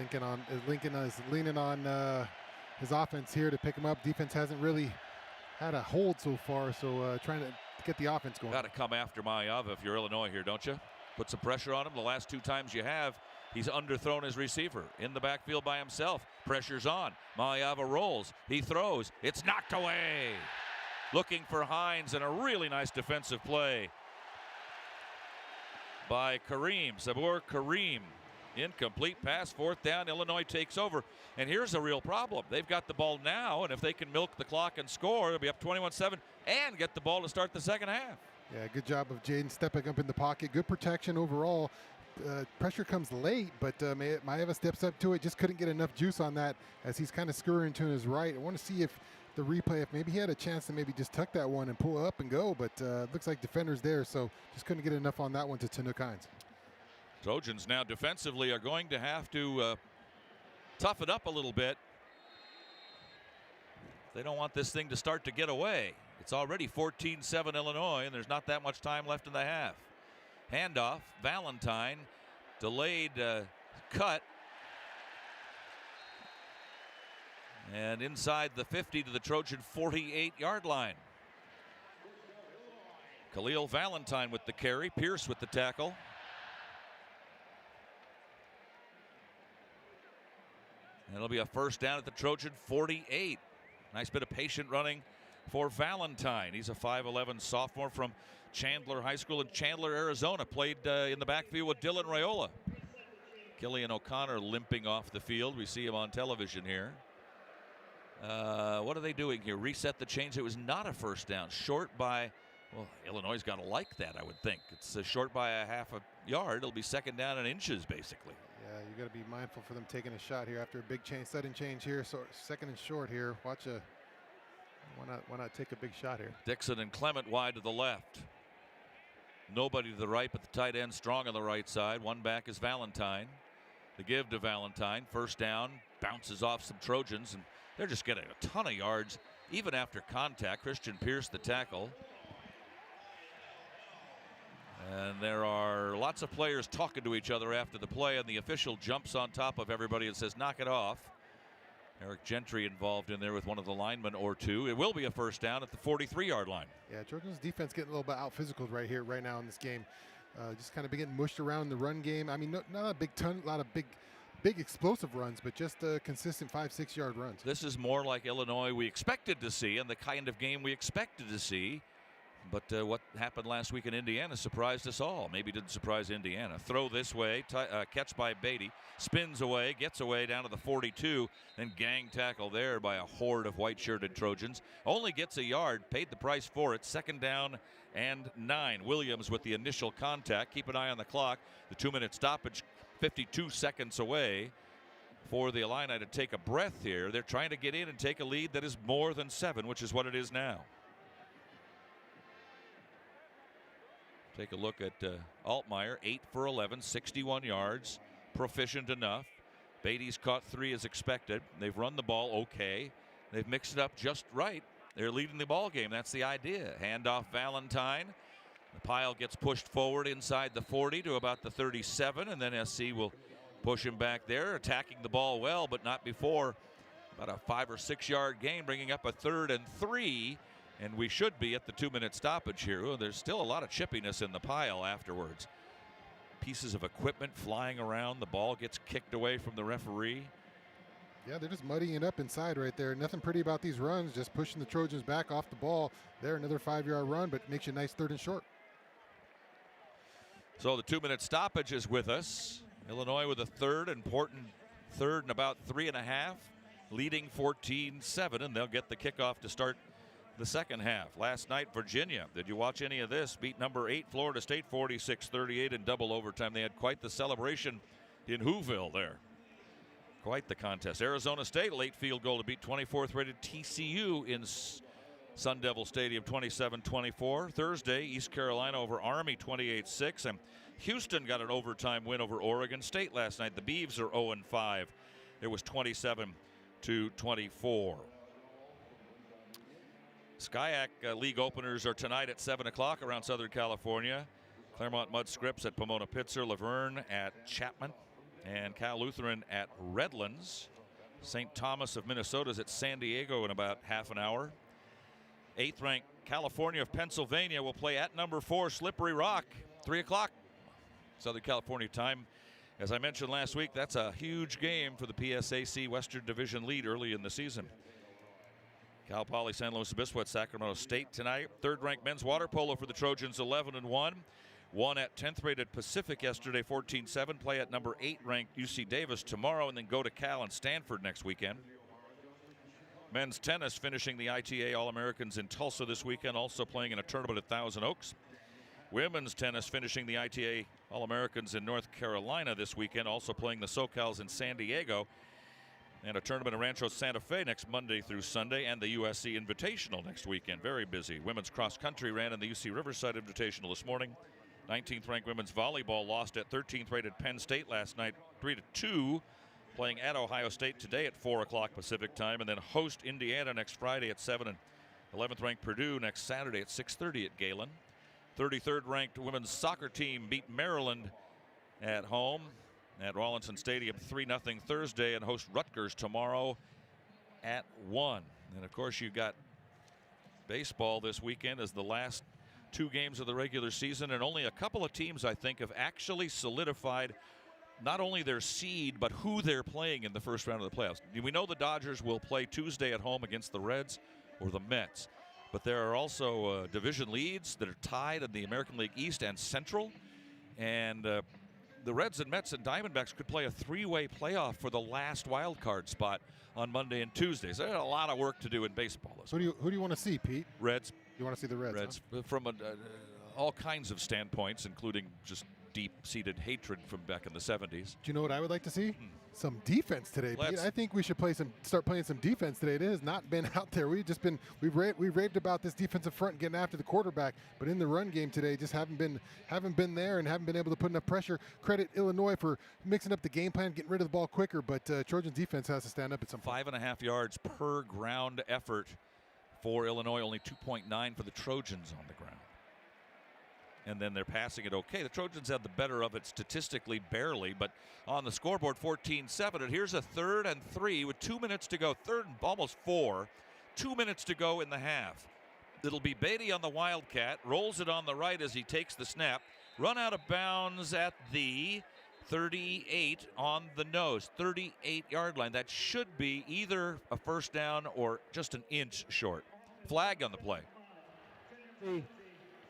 Lincoln is leaning on his offense here to pick him up. Defense hasn't really had a hold so far, so trying to get the offense going. Got to come after Mayava if you're Illinois here, don't you? Put some pressure on him. The last 2 times you have, he's underthrown his receiver. In the backfield by himself. Pressure's on. Mayava rolls. He throws. It's knocked away. Looking for Hines, and a really nice defensive play by Sabur Kareem. Incomplete pass, 4th down. Illinois takes over. And here's a real problem. They've got the ball now, and if they can milk the clock and score, they'll be up 21-7 and get the ball to start the second half. Yeah, good job of Jaden stepping up in the pocket. Good protection overall. Pressure comes late, but Mayava steps up to it. Just couldn't get enough juice on that as he's kind of scurrying to his right. I want to see if the replay, if maybe he had a chance to maybe just tuck that one and pull up and go, but looks like defenders there, so just couldn't get enough on that one to Tanook Hines. Trojans now defensively are going to have to toughen up a little bit. They don't want this thing to start to get away. It's already 14-7 Illinois, and there's not that much time left in the half. Handoff, Valentine, delayed cut. And inside the 50 to the Trojan 48-yard line. Khalil Valentine with the carry, Pierce with the tackle. And it'll be a first down at the Trojan 48. Nice bit of patient running for Valentine. He's a 5'11 sophomore from Chandler High School in Chandler, Arizona. Played in the backfield with Dylan Raiola. Killian O'Connor limping off the field. We see him on television here. What are they doing here? Reset the chains. It was not a first down. Short by, well, Illinois has got to like that, I would think. It's short by a half a yard. It'll be second down in inches, basically. Yeah, you got to be mindful for them taking a shot here after a big change, sudden change here. So second and short here. Watch why not take a big shot here? Dixon and Clement wide to the left. Nobody to the right, but the tight end strong on the right side. One back is Valentine. The give to Valentine. First down, bounces off some Trojans, and they're just getting a ton of yards, even after contact. Christian Pierce, the tackle. And there are lots of players talking to each other after the play, and the official jumps on top of everybody and says, knock it off. Eric Gentry involved in there with one of the linemen or two. It will be a first down at the 43-yard line. Yeah, Trojans defense getting a little bit out physical right now in this game. Just kind of getting mushed around the run game. I mean, not a lot of big explosive runs, but just consistent 5-6 yard runs. This is more like Illinois we expected to see, and the kind of game we expected to see. But what happened last week in Indiana surprised us all. Maybe didn't surprise Indiana. Throw this way, catch by Beatty, spins away, gets away down to the 42, then gang tackle there by a horde of white-shirted Trojans. Only gets a yard, paid the price for it. Second down and 9. Williams with the initial contact. Keep an eye on the clock. The 2-minute stoppage, 52 seconds away for the Illini to take a breath here. They're trying to get in and take a lead that is more than 7, which is what it is now. Take a look at Altmaier, 8 for 11, 61 yards, proficient enough. Beatty's caught 3 as expected. They've run the ball okay. They've mixed it up just right. They're leading the ball game. That's the idea. Handoff Valentine. The pile gets pushed forward inside the 40 to about the 37, and then SC will push him back there, attacking the ball well, but not before about a 5 or 6 yard gain, bringing up a 3rd and 3. And we should be at the 2-minute stoppage here. Oh, there's still a lot of chippiness in the pile afterwards. Pieces of equipment flying around. The ball gets kicked away from the referee. Yeah, they're just muddying it up inside right there. Nothing pretty about these runs, just pushing the Trojans back off the ball. There, another 5-yard run, but makes you a nice 3rd and short. So the 2-minute stoppage is with us. Illinois with a important third and about 3.5, leading 14-7, and they'll get the kickoff to start the second half. Last night, Virginia, did you watch any of this? Beat number 8 Florida State 46-38 in double overtime. They had quite the celebration in Whoville there. Quite the contest. Arizona State, late field goal to beat 24th rated TCU in Sun Devil Stadium 27-24. Thursday, East Carolina over Army 28-6. And Houston got an overtime win over Oregon State last night. The Beavs are 0-5. It was 27-24. SCIAC League openers are tonight at 7 o'clock around Southern California. Claremont Mud Scripts at Pomona Pitzer, Laverne at Chapman, and Cal Lutheran at Redlands. St. Thomas of Minnesota is at San Diego in about half an hour. 8th-ranked California of Pennsylvania will play at number 4 Slippery Rock, 3 o'clock Southern California time. As I mentioned last week, that's a huge game for the PSAC Western Division lead early in the season. Cal Poly San Luis Obispo at Sacramento State tonight. 3rd-ranked men's water polo for the Trojans, 11-1. Won at 10th rated Pacific yesterday, 14-7. Play at number 8-ranked UC Davis tomorrow, and then go to Cal and Stanford next weekend. Men's tennis finishing the ITA All-Americans in Tulsa this weekend, also playing in a tournament at Thousand Oaks. Women's tennis finishing the ITA All-Americans in North Carolina this weekend, also playing the SoCals in San Diego, and a tournament in Rancho Santa Fe next Monday through Sunday, and the USC Invitational next weekend. Very busy. Women's cross country ran in the UC Riverside Invitational this morning. 19th ranked women's volleyball lost at 13th rated Penn State last night, 3-2. Playing at Ohio State today at 4 o'clock Pacific time, and then host Indiana next Friday at 7, and 11th ranked Purdue next Saturday at 6:30 at Galen. 33rd ranked women's soccer team beat Maryland at home at Rawlinson Stadium 3-0 Thursday, and host Rutgers tomorrow at 1. And of course, you've got baseball this weekend as the last 2 games of the regular season, and only a couple of teams, I think, have actually solidified not only their seed, but who they're playing in the first round of the playoffs. We know the Dodgers will play Tuesday at home against the Reds or the Mets, but there are also division leads that are tied in the American League East and Central, and the Reds and Mets and Diamondbacks could play a 3-way playoff for the last wild card spot on Monday and Tuesday. So there's a lot of work to do in baseball. Who do you want to see, Pete? Reds. You want to see the Reds? Reds, huh? From all kinds of standpoints, including just deep-seated hatred from back in the 70s. Do you know what I would like to see? Some defense today, Pete. I think we should start playing some defense today. It has not been out there. We've raved about this defensive front getting after the quarterback, but in the run game today, just haven't been there and haven't been able to put enough pressure. Credit Illinois for mixing up the game plan, getting rid of the ball quicker, but Trojans defense has to stand up at some point. 5.5 yards per ground effort for Illinois, only 2.9 for the Trojans on the ground. And then they're passing it okay. The Trojans have the better of it statistically, barely, but on the scoreboard, 14-7. And here's a 3rd and 3 with 2 minutes to go. 3rd and almost 4. 2 minutes to go in the half. It'll be Beatty on the Wildcat. Rolls it on the right as he takes the snap. Run out of bounds at the 38 on the nose. 38-yard line. That should be either a first down or just an inch short. Flag on the play. The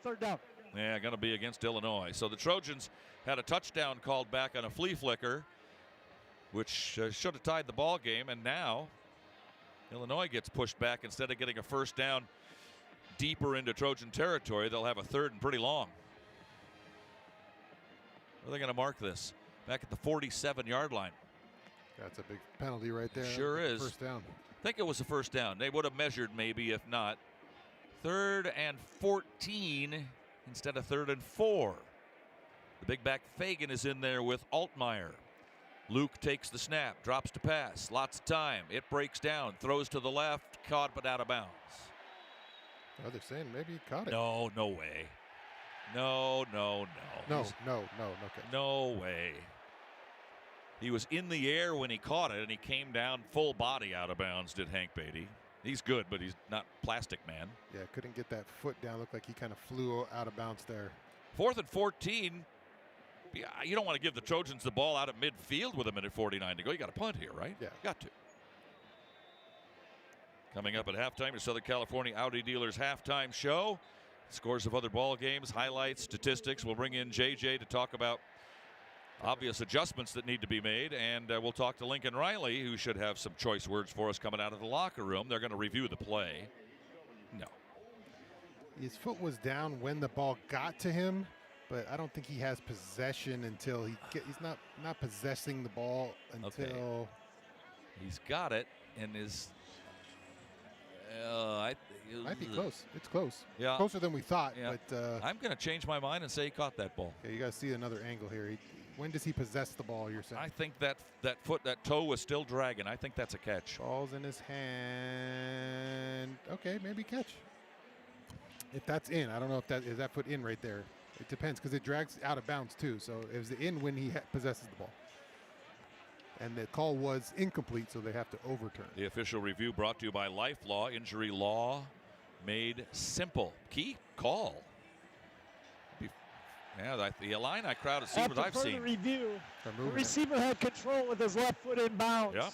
3rd down. Yeah, going to be against Illinois. So the Trojans had a touchdown called back on a flea flicker, which should have tied the ball game. And now Illinois gets pushed back. Instead of getting a first down deeper into Trojan territory, they'll have a 3rd and pretty long. Where are they going to mark this? Back at the 47-yard line. That's a big penalty right there. Sure is. First down. I think it was a first down. They would have measured maybe if not. 3rd and 14 instead of 3rd and 4. The big back Fagan is in there with Altmaier. Luke takes the snap, drops to pass, lots of time. It breaks down, throws to the left, caught but out of bounds. Oh, they're saying maybe he caught it. No way. No. No. No way. He was in the air when he caught it, and he came down full body out of bounds, did Hank Beatty. He's good, but he's not Plastic Man. Yeah, couldn't get that foot down. Looked like he kind of flew out of bounds there. 4th and 14. Yeah, you don't want to give the Trojans the ball out at midfield with 1:49 to go. You got to punt here, right? Yeah. Got to. Coming up at halftime, your Southern California Audi Dealers halftime show. Scores of other ball games, highlights, statistics. We'll bring in JJ to talk about obvious adjustments that need to be made, and we'll talk to Lincoln Riley, who should have some choice words for us coming out of the locker room. They're going to review the play. No. His foot was down when the ball got to him, but I don't think he has possession until he's not possessing the ball until okay. He's got it and is might be close. It's close. Yeah. Closer than we thought, yeah. but I'm going to change my mind and say he caught that ball. Yeah, you got to see another angle here. When does he possess the ball, you're saying? I think that toe was still dragging. I think that's a catch. Ball's in his hand. Okay, maybe catch. If that's in, I don't know if that is that foot in right there. It depends because it drags out of bounds too. So it was in when he possesses the ball. And the call was incomplete, so they have to overturn. The official review brought to you by Life Law, injury law made simple. Key call. Yeah, the Illini crowd has seen what I've seen. After review, the receiver had control with his left foot in bounds. Yep.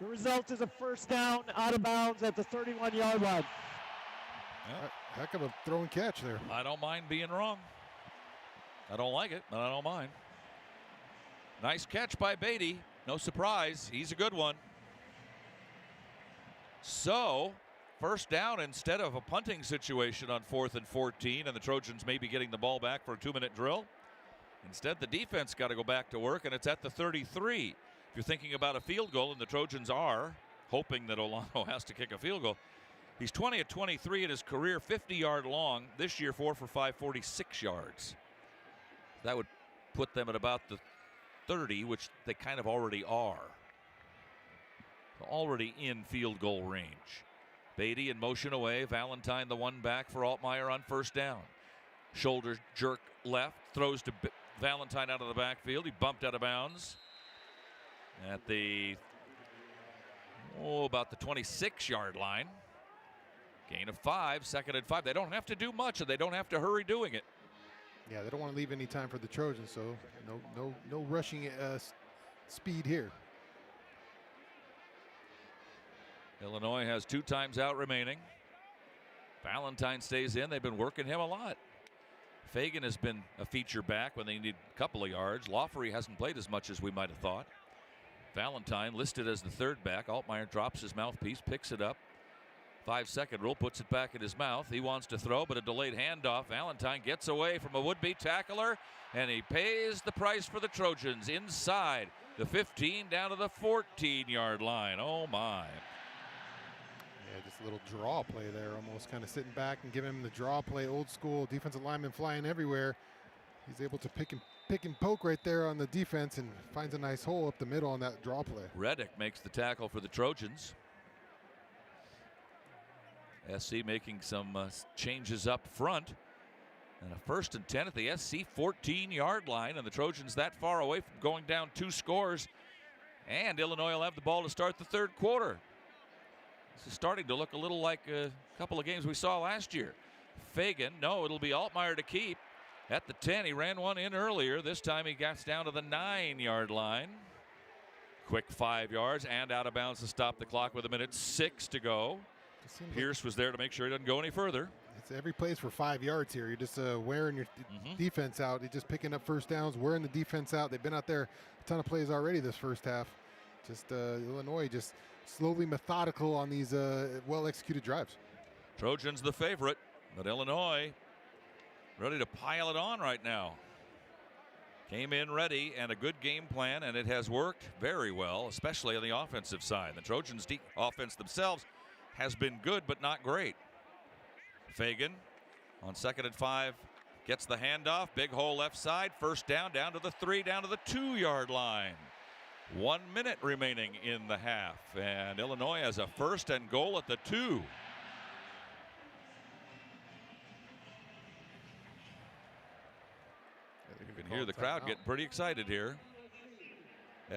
The result is a first down out of bounds at the 31-yard line. Yeah. Heck of a throw and catch there. I don't mind being wrong. I don't like it, but I don't mind. Nice catch by Beatty. No surprise. He's a good one. So, first down instead of a punting situation on 4th and 14, and the Trojans may be getting the ball back for a 2-minute drill. Instead, the defense got to go back to work, and it's at the 33. If you're thinking about a field goal, and the Trojans are hoping that Olano has to kick a field goal, he's 20 of 23 in his career, 50-yard long. This year, 4 for 5, 46 yards. That would put them at about the 30, which they kind of already are. Already in field goal range. Beatty in motion away. Valentine the one back for Altmaier on first down. Shoulder jerk left. Throws to Valentine out of the backfield. He bumped out of bounds at the about the 26-yard line. Gain of 5, 2nd and 5. They don't have to do much, and they don't have to hurry doing it. Yeah, they don't want to leave any time for the Trojans, so no rushing speed here. Illinois has 2 times out remaining. Valentine stays in. They've been working him a lot. Fagan has been a feature back when they need a couple of yards. Lawfrey hasn't played as much as we might have thought. Valentine listed as the 3rd back. Altmaier drops his mouthpiece, picks it up. 5-second rule, puts it back in his mouth. He wants to throw, but a delayed handoff. Valentine gets away from a would-be tackler, and he pays the price for the Trojans inside the 15 down to the 14-yard line. Oh, my. Yeah, just a little draw play there, almost kind of sitting back and giving him the draw play, old school defensive lineman flying everywhere. He's able to pick and poke right there on the defense and finds a nice hole up the middle on that draw play. Reddick makes the tackle for the Trojans. SC making some changes up front. And a 1st and 10 at the SC 14-yard line, and the Trojans that far away from going down 2 scores. And Illinois will have the ball to start the 3rd quarter. This is starting to look a little like a couple of games we saw last year. Fagan, no, it'll be Altmaier to keep. At the 10, he ran one in earlier. This time he gets down to the 9-yard line. Quick 5 yards and out of bounds to stop the clock with 1:06 to go. Pierce was there to make sure he doesn't go any further. It's every place for 5 yards here. You're just wearing your defense out. You're just picking up first downs, wearing the defense out. They've been out there a ton of plays already this first half. Just Illinois just slowly methodical on these well-executed drives. Trojans the favorite, but Illinois ready to pile it on right now. Came in ready and a good game plan, and it has worked very well, especially on the offensive side. The Trojans' offense themselves has been good, but not great. Fagan on 2nd and 5 gets the handoff. Big hole left side. First down to the 3, down to the 2-yard line. 1 minute remaining in the half, and Illinois has a 1st and goal at the 2. You can hear the crowd getting pretty excited here.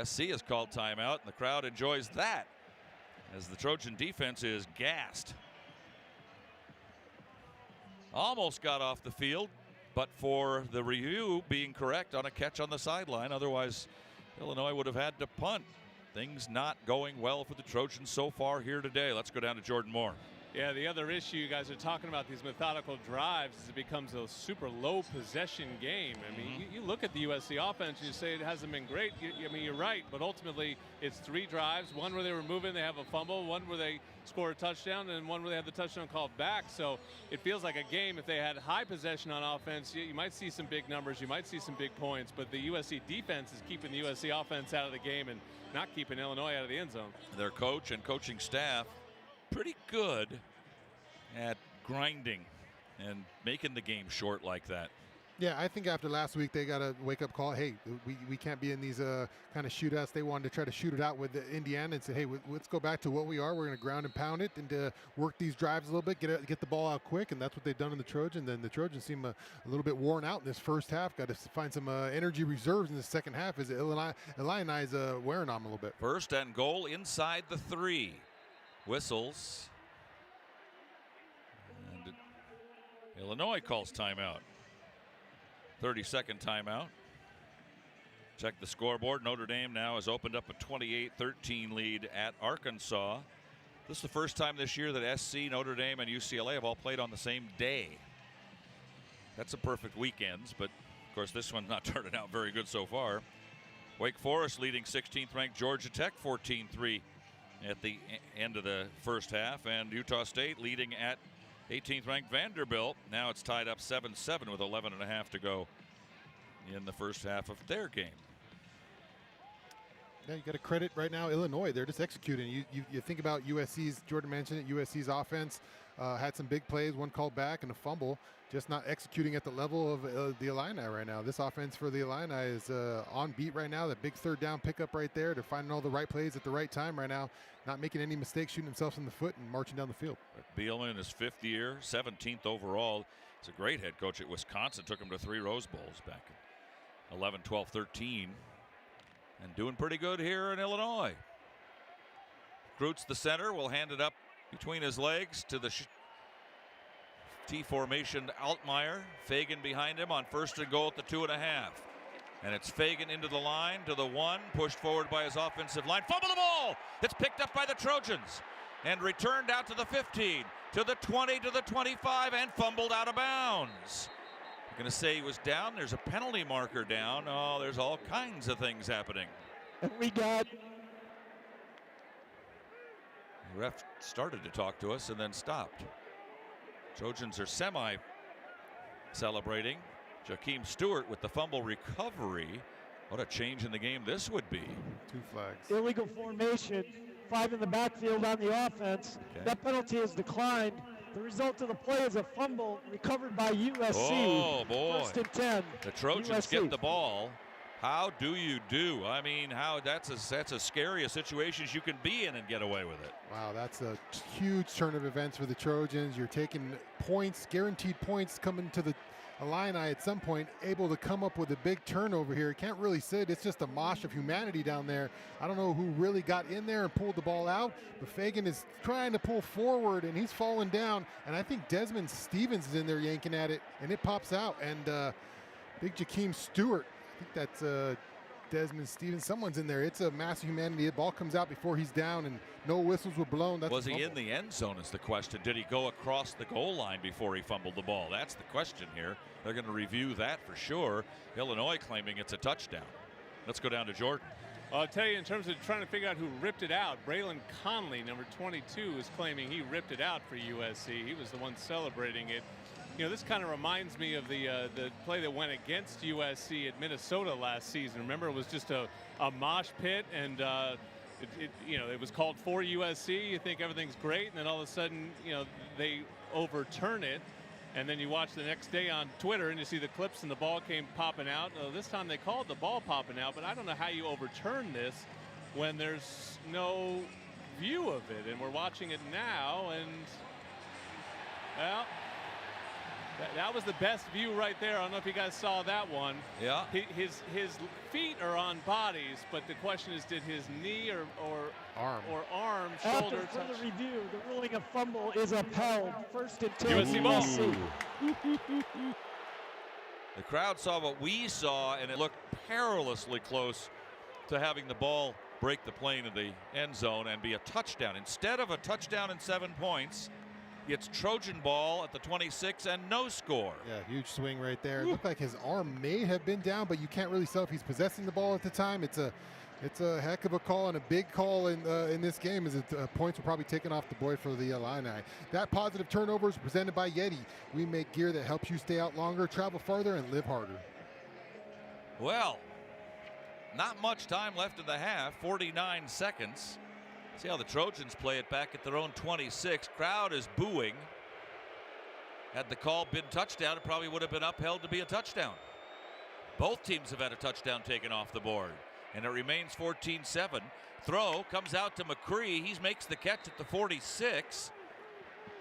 SC has called timeout, and the crowd enjoys that as the Trojan defense is gassed. Almost got off the field, but for the review being correct on a catch on the sideline. Otherwise, Illinois would have had to punt. Things not going well for the Trojans so far here today. Let's go down to Jordan Moore. Yeah, the other issue you guys are talking about, these methodical drives, is it becomes a super low possession game. I mean, you look at the USC offense, you say it hasn't been great. I mean, you're right, but ultimately it's 3 drives. One where they were moving, they have a fumble. One where they score a touchdown, and one where they have the touchdown called back. So it feels like a game. If they had high possession on offense, you might see some big numbers. You might see some big points. But the USC defense is keeping the USC offense out of the game and not keeping Illinois out of the end zone. Their coach and coaching staff pretty good at grinding and making the game short like that. Yeah, I think after last week they got a wake-up call. Hey, we can't be in these kind of shootouts. They wanted to try to shoot it out with Indiana and say, hey, let's go back to what we are. We're going to ground and pound it and work these drives a little bit, get the ball out quick, and that's what they've done in the Trojans. Then the Trojans seem a little bit worn out in this first half. Got to find some energy reserves in the second half as Illini's wearing on them a little bit. First and goal inside the 3. Whistles. And Illinois calls timeout. 30-second timeout. Check the scoreboard. Notre Dame now has opened up a 28-13 lead at Arkansas. This is the first time this year that SC, Notre Dame, and UCLA have all played on the same day. That's a perfect weekends, but of course this one's not turning out very good so far. Wake Forest leading 16th ranked Georgia Tech 14-3 at the end of the first half, and Utah State leading at 18th ranked Vanderbilt. Now it's tied up 7-7 with 11.5 to go in the first half of their game. Yeah, you got to credit right now Illinois. They're just executing. You think about USC's, Jordan mentioned it, USC's offense had some big plays, one called back and a fumble, just not executing at the level of the Illini right now. This offense for the Illini is on beat right now. The big third down pickup right there. They're finding all the right plays at the right time right now, not making any mistakes, shooting themselves in the foot and marching down the field. Bielema in his 5th year, 17th overall. He's a great head coach at Wisconsin. Took him to 3 Rose Bowls back in 11, 12, 13. And doing pretty good here in Illinois. Groot's the center, will hand it up between his legs to the T formation Altmaier. Fagan behind him on 1st and goal at the 2.5. And it's Fagan into the line to the 1, pushed forward by his offensive line. Fumble the ball! It's picked up by the Trojans and returned out to the 15, to the 20, to the 25, and fumbled out of bounds. I'm going to say he was down. There's a penalty marker down. Oh, there's all kinds of things happening. And we got... The ref started to talk to us and then stopped. Trojans are semi-celebrating. Jakeem Stewart with the fumble recovery. What a change in the game this would be. 2 flags. Illegal formation, 5 in the backfield on the offense. Okay. That penalty is declined. The result of the play is a fumble recovered by USC. Oh, boy. 1st and 10. The Trojans USC. get the ball. How do you do? I mean, that's as scary a situation as you can be in and get away with it. Wow, that's a huge turn of events for the Trojans. You're taking points, guaranteed points coming to the Illini at some point, able to come up with a big turnover here. Can't really say it. It's just a mosh of humanity down there. I don't know who really got in there and pulled the ball out, but Fagan is trying to pull forward and he's falling down. And I think Desmond Stevens is in there yanking at it, and it pops out. And big Jakeem Stewart, I think that's Desmond Stevens. Someone's in there. It's a mass of humanity. The ball comes out before he's down, and no whistles were blown. That's was he in the end zone is the question. Did he go across the goal line before he fumbled the ball? That's the question here. They're going to review that for sure. Illinois claiming it's a touchdown. Let's go down to Jordan. I'll tell you, in terms of trying to figure out who ripped it out, Braylon Conley, number 22, is claiming he ripped it out for USC. He was the one celebrating it. You know, this kind of reminds me of the play that went against USC at Minnesota last season. Remember, it was just a mosh pit, and it was called for USC. You think everything's great, and then all of a sudden, they overturn it, and then you watch the next day on Twitter, and you see the clips, and the ball came popping out. This time they called the ball popping out, but I don't know how you overturn this when there's no view of it, and we're watching it now, and well. That was the best view right there. I don't know if you guys saw that one. Yeah. His feet are on bodies, but the question is, did his knee or arm, shoulder After touch? further review, the ruling of fumble is upheld. 1st and 10. USC ball. The crowd saw what we saw, and it looked perilously close to having the ball break the plane of the end zone and be a touchdown. Instead of a touchdown and 7 points, it's Trojan ball at the 26 and no score. Yeah, huge swing right there. It looked like his arm may have been down, but you can't really tell if he's possessing the ball at the time. It's a heck of a call and a big call in this game, as points were probably taken off the board for the Illini. That positive turnover is presented by Yeti. We make gear that helps you stay out longer, travel farther, and live harder. Well, not much time left in the half, 49 seconds. See how the Trojans play it back at their own 26. Crowd is booing. Had the call been touchdown, it probably would have been upheld to be a touchdown. Both teams have had a touchdown taken off the board, and it remains 14-7. Throw comes out to McCree. He makes the catch at the 46.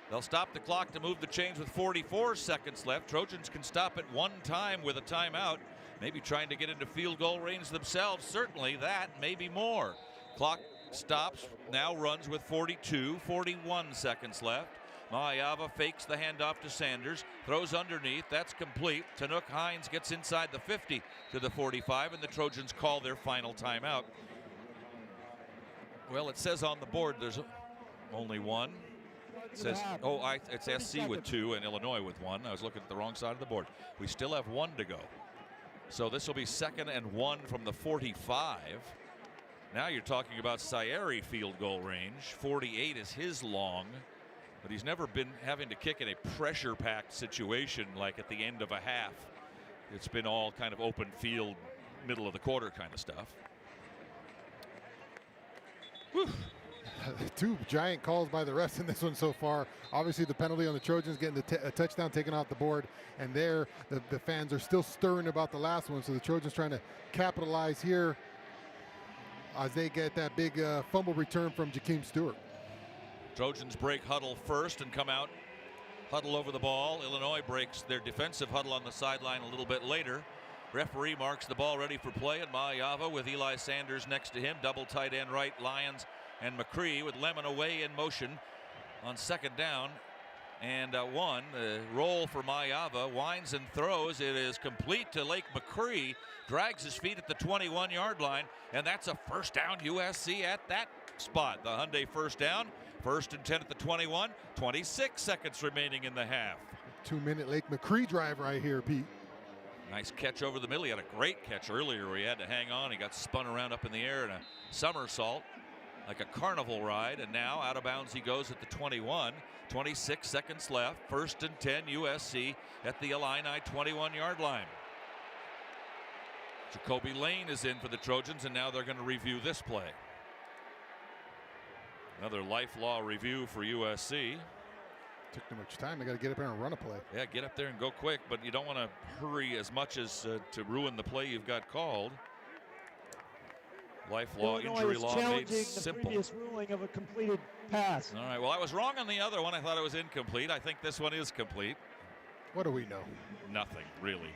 They'll stop the clock to move the chains with 44 seconds left. Trojans can stop at one time with a timeout. Maybe trying to get into field goal range themselves. Certainly that, maybe more. Clock stops, now runs with 41 seconds left. Maayava fakes the handoff to Sanders, throws underneath, that's complete. Tanuk Hines gets inside the 50 to the 45, and the Trojans call their final timeout. Well, it says on the board there's only one. It says, it's SC with 2 and Illinois with 1. I was looking at the wrong side of the board. We still have 1 to go. So this will be 2nd and 1 from the 45. Now you're talking about Sayeri field goal range. 48 is his long, but he's never been having to kick in a pressure-packed situation like at the end of a half. It's been all kind of open field, middle of the quarter kind of stuff. Whew. 2 giant calls by the refs in this one so far. Obviously the penalty on the Trojans getting a touchdown taken off the board, and there the fans are still stirring about the last one, so the Trojans trying to capitalize here as they get that big fumble return from Jakeem Stewart. Trojans break huddle first and come out, huddle over the ball. Illinois breaks their defensive huddle on the sideline a little bit later. Referee marks the ball ready for play, and Maayava with Eli Sanders next to him. Double tight end right, Lyons and McCree with Lemon away in motion on 2nd down and 1. The roll for Maayava, winds and throws. It is complete to Lake McCree, drags his feet at the 21-yard line, and that's a first down USC at that spot. The Hyundai first down, 1st and 10 at the 21, 26 seconds remaining in the half. 2-minute Lake McCree drive right here, Pete. Nice catch over the middle. He had a great catch earlier where he had to hang on. He got spun around up in the air in a somersault like a carnival ride, and now out of bounds he goes at the 21. 26 seconds left. 1st and 10 USC at the Illini 21-yard line. Jacoby Lane is in for the Trojans, and now they're going to review this play. Another life law review for USC. Took too much time. They got to get up there and run a play. Yeah, get up there and go quick, but you don't want to hurry as much as to ruin the play you've got called. Life law, injury law made simple. The previous ruling of a completed pass. All right, well, I was wrong on the other one. I thought it was incomplete. I think this one is complete. What do we know? Nothing, really.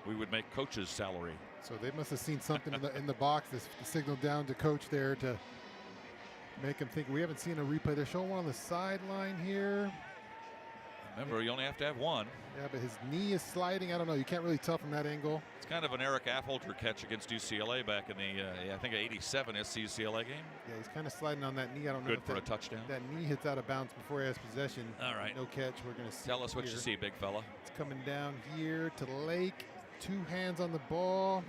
We would make coach's salary. So they must have seen something in the box. This signal down to coach there to make him think. We haven't seen a replay. They're showing one on the sideline here. Remember, you only have to have one. Yeah, but his knee is sliding. I don't know. You can't really tell from that angle. It's kind of an Eric Affolter catch against UCLA back in the, I think, 87 SC UCLA game. Yeah, he's kind of sliding on that knee. I don't know. Good for a touchdown. That knee hits out of bounds before he has possession. All right. No catch. We're going to see. Tell us what you see, big fella. It's coming down here to Lake. 2 hands on the ball.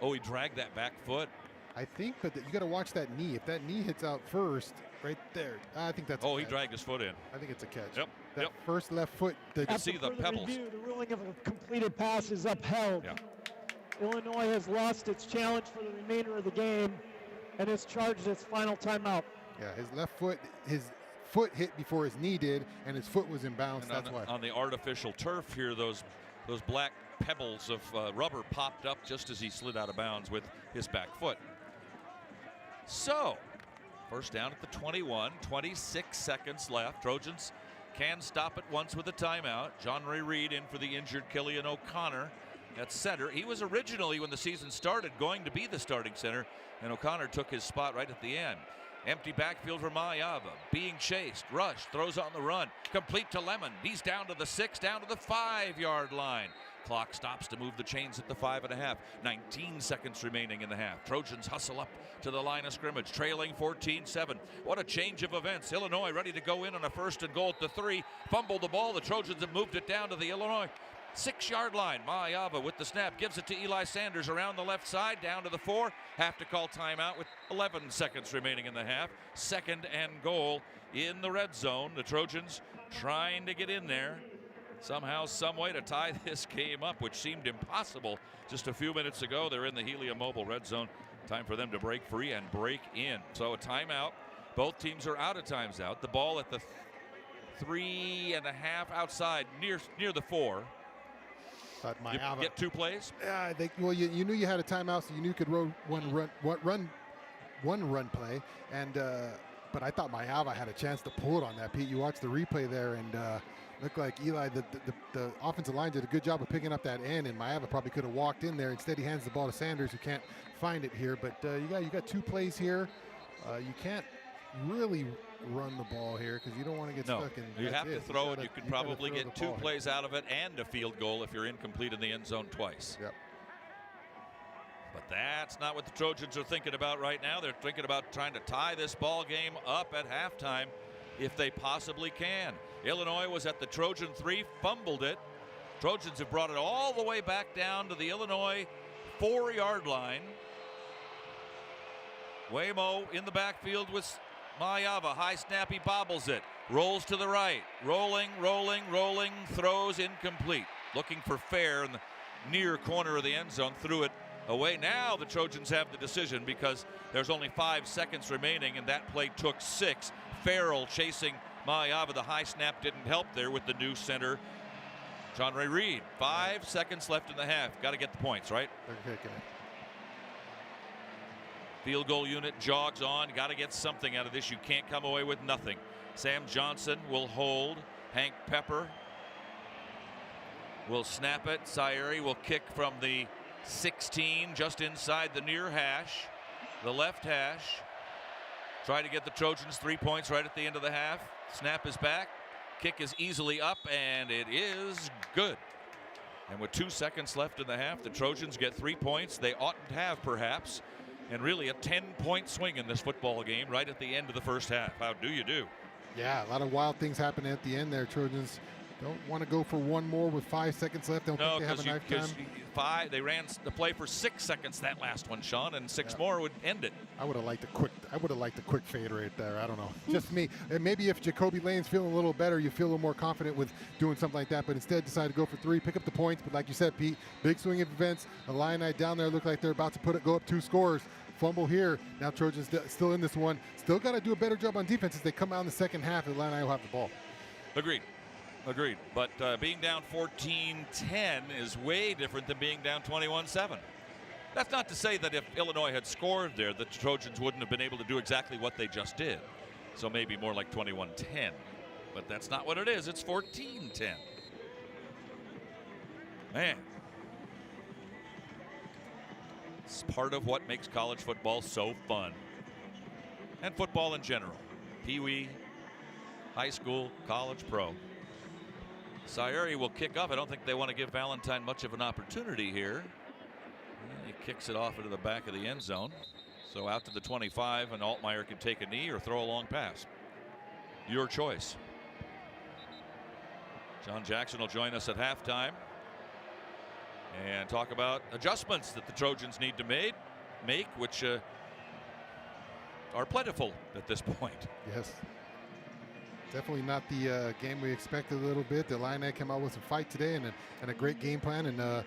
Oh, he dragged that back foot. I think, but you got to watch that knee. If that knee hits out first, right there, I think that's. Oh, he dragged his foot in. I think it's a catch. Yep. That first left foot. You can see the pebbles. Review, the ruling of a completed pass is upheld. Yeah. Illinois has lost its challenge for the remainder of the game and has charged its final timeout. Yeah, his left foot, his foot hit before his knee did, and his foot was in bounds. And that's why. On the artificial turf here, those black pebbles of rubber popped up just as he slid out of bounds with his back foot. So, first down at the 21, 26 seconds left. Trojans can stop it once with a timeout. John Ray Reed in for the injured Killian O'Connor at center. He was originally, when the season started, going to be the starting center, and O'Connor took his spot right at the end. Empty backfield for Maayava. Being chased. Rush throws on the run. Complete to Lemon. He's down to the 6, down to the 5-yard line. Clock stops to move the chains at the 5.5. 19 seconds remaining in the half. Trojans hustle up to the line of scrimmage, trailing 14-7. What a change of events. Illinois ready to go in on a 1st and goal at the 3. Fumble the ball. The Trojans have moved it down to the Illinois 6-yard line. Maayava with the snap gives it to Eli Sanders around the left side, down to the 4. Have to call timeout with 11 seconds remaining in the half. 2nd and goal in the red zone. The Trojans trying to get in there somehow, some way to tie this game up, which seemed impossible just a few minutes ago. They're in the Helium Mobile red zone. Time for them to break free and break in. So a timeout. Both teams are out of times out. The ball at the 3.5 outside, near the 4. But You get 2 plays? Yeah, I think. Well, you knew you had a timeout, so you knew you could run one run play, and but I thought Maeva had a chance to pull it on that. Pete, you watched the replay there, and looked like Eli, the offensive line did a good job of picking up that end, and Maeva probably could have walked in there. Instead, he hands the ball to Sanders, who can't find it here. But you got 2 plays here. You can't really run the ball here because you don't want to get stuck in. You have to throw it. You could probably get 2 plays out of it and a field goal if you're incomplete in the end zone twice. Yep. But that's not what the Trojans are thinking about right now. They're thinking about trying to tie this ball game up at halftime if they possibly can. Illinois was at the Trojan 3, fumbled it. Trojans have brought it all the way back down to the Illinois 4-yard line. Waymo in the backfield with Maeva. High snap, he bobbles it. Rolls to the right. Rolling, throws incomplete. Looking for Fair in the near corner of the end zone. Threw it away. Now the Trojans have the decision because there's only 5 seconds remaining, and that play took 6. Farrell chasing Maeva. The high snap didn't help there with the new center, John Ray Reed. 5 seconds left in the half. Got to get the points, right? They're kicking it. Field goal unit jogs on. Got to get something out of this. You can't come away with nothing. Sam Johnson will hold. Hank Pepper will snap it. Sayeri will kick from the 16, just inside the near hash, the left hash. Try to get the Trojans 3 points right at the end of the half. Snap is back. Kick is easily up, and it is good. And with 2 seconds left in the half, the Trojans get 3 points. They oughtn't have, perhaps. And really a 10-point swing in this football game right at the end of the first half. How do you do? Yeah, a lot of wild things happening at the end there. Trojans don't want to go for one more with 5 seconds left. Don't think they have a knife time. They ran the play for 6 seconds that last one, Shaun, and 6 more would end it. I would have liked a quick fade right there. I don't know. Just me. And maybe if Jacoby Lane's feeling a little better, you feel a little more confident with doing something like that. But instead, decided to go for 3, pick up the points. But like you said, Pete, big swing of events. The Illini down there look like they're about to go up 2 scores. Fumble here. Now Trojans still in this one. Still got to do a better job on defense as they come out in the second half. The Illini will have the ball. Agreed. But being down 14-10 is way different than being down 21-7. That's not to say that if Illinois had scored there, the Trojans wouldn't have been able to do exactly what they just did. So maybe more like 21-10. But that's not what it is. It's 14-10. Man. It's part of what makes college football so fun. And football in general. Pee-wee, high school, college, pro. Sayeri will kick off. I don't think they want to give Valentine much of an opportunity here. He kicks it off into the back of the end zone. So out to the 25, and Altmaier can take a knee or throw a long pass. Your choice. John Jackson will join us at halftime and talk about adjustments that the Trojans need to make, which are plentiful at this point. Yes. Definitely not the game we expected a little bit. The Illini came out with some fight today and a great game plan. And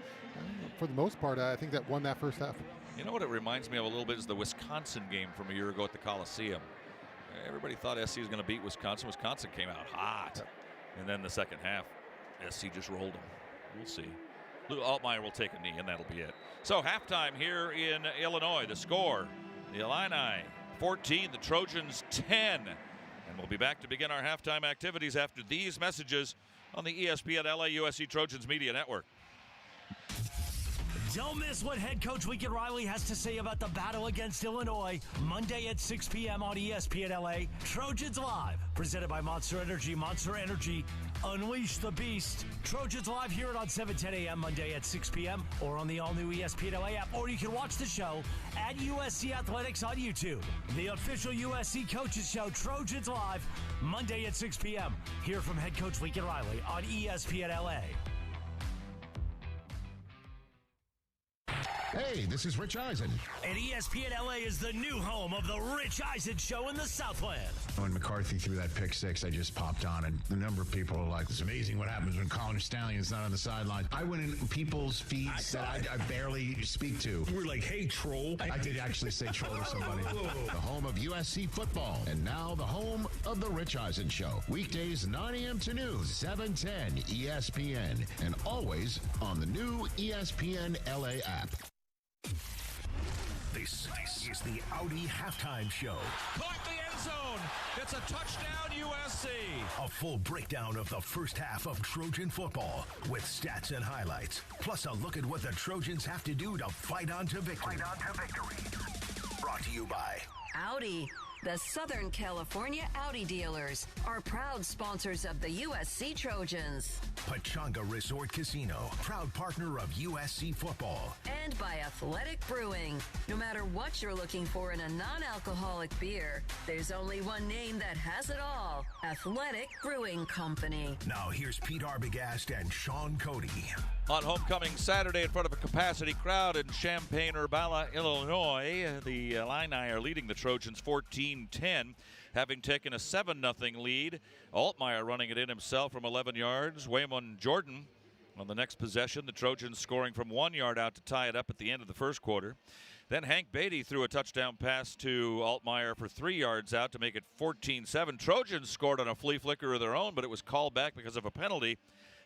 for the most part, I think that won that first half. You know what it reminds me of a little bit is the Wisconsin game from a year ago at the Coliseum. Everybody thought SC was going to beat Wisconsin. Wisconsin came out hot. Yep. And then the second half, SC just rolled them. We'll see. Lou Altmaier will take a knee, and that'll be it. So halftime here in Illinois. The score, the Illini 14, the Trojans 10. And we'll be back to begin our halftime activities after these messages on the ESPN LA USC Trojans Media Network. Don't miss what head coach Lincoln Riley has to say about the battle against Illinois, Monday at 6 p.m. on ESPN LA. Trojans Live, presented by Monster Energy. Monster Energy, unleash the beast. Trojans Live, hear it on 7:10 a.m. Monday at 6 p.m. or on the all-new ESPN LA app, or you can watch the show at USC Athletics on YouTube. The official USC Coaches Show, Trojans Live, Monday at 6 p.m. Hear from head coach Lincoln Riley on ESPN LA. Hey, this is Rich Eisen. And ESPN LA is the new home of the Rich Eisen Show in the Southland. When McCarthy threw that pick six, I just popped on, and the number of people are like, it's amazing what happens when Colin Stallion's not on the sideline. I went in people's feeds that I barely speak to. We're like, hey, troll. I did actually say troll to somebody. The home of USC football, and now the home of the Rich Eisen Show. Weekdays 9 a.m. to noon, 710 ESPN, and always on the new ESPN LA app. This is the Audi Halftime Show. Caught the end zone. It's a touchdown, USC. A full breakdown of the first half of Trojan football with stats and highlights. Plus a look at what the Trojans have to do to fight on to victory. Brought to you by Audi. The Southern California Audi dealers are proud sponsors of the USC Trojans. Pechanga Resort Casino, proud partner of USC football. And by Athletic Brewing. No matter what you're looking for in a non-alcoholic beer, there's only one name that has it all. Athletic Brewing Company. Now here's Pete Arbogast and Shaun Cody. On homecoming Saturday in front of a capacity crowd in Champaign, Urbana, Illinois, the Illini are leading the Trojans 14-10, having taken a 7-0 lead. Altmaier running it in himself from 11 yards. Waymon Jordan on the next possession. The Trojans scoring from 1 yard out to tie it up at the end of the first quarter. Then Hank Beatty threw a touchdown pass to Altmaier for 3 yards out to make it 14-7. Trojans scored on a flea flicker of their own, but it was called back because of a penalty,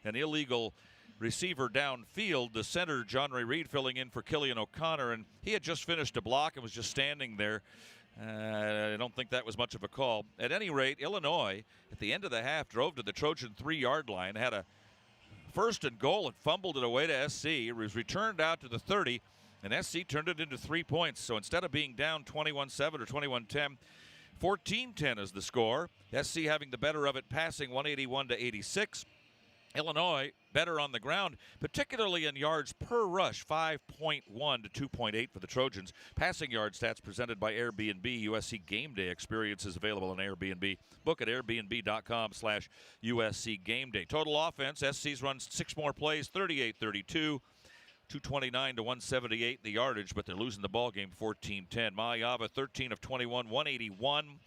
an illegal receiver downfield. The center, John Ray Reed, filling in for Killian O'Connor, and he had just finished a block and was just standing there. I don't think that was much of a call. At any rate, Illinois, at the end of the half, drove to the Trojan 3-yard line, had a first and goal and fumbled it away to SC. It was returned out to the 30, and SC turned it into 3 points. So instead of being down 21-7 or 21-10, 14-10 is the score. SC having the better of it, passing 181 to 86. Illinois better on the ground, particularly in yards per rush, 5.1 to 2.8 for the Trojans. Passing yard stats presented by Airbnb. USC Game Day experiences available on Airbnb. Book at airbnb.com/USC Game Day. Total offense, SC's run 6 more plays, 38-32. 229 to 178 the yardage, but they're losing the ball game 14-10. Mayava 13 of 21, 181.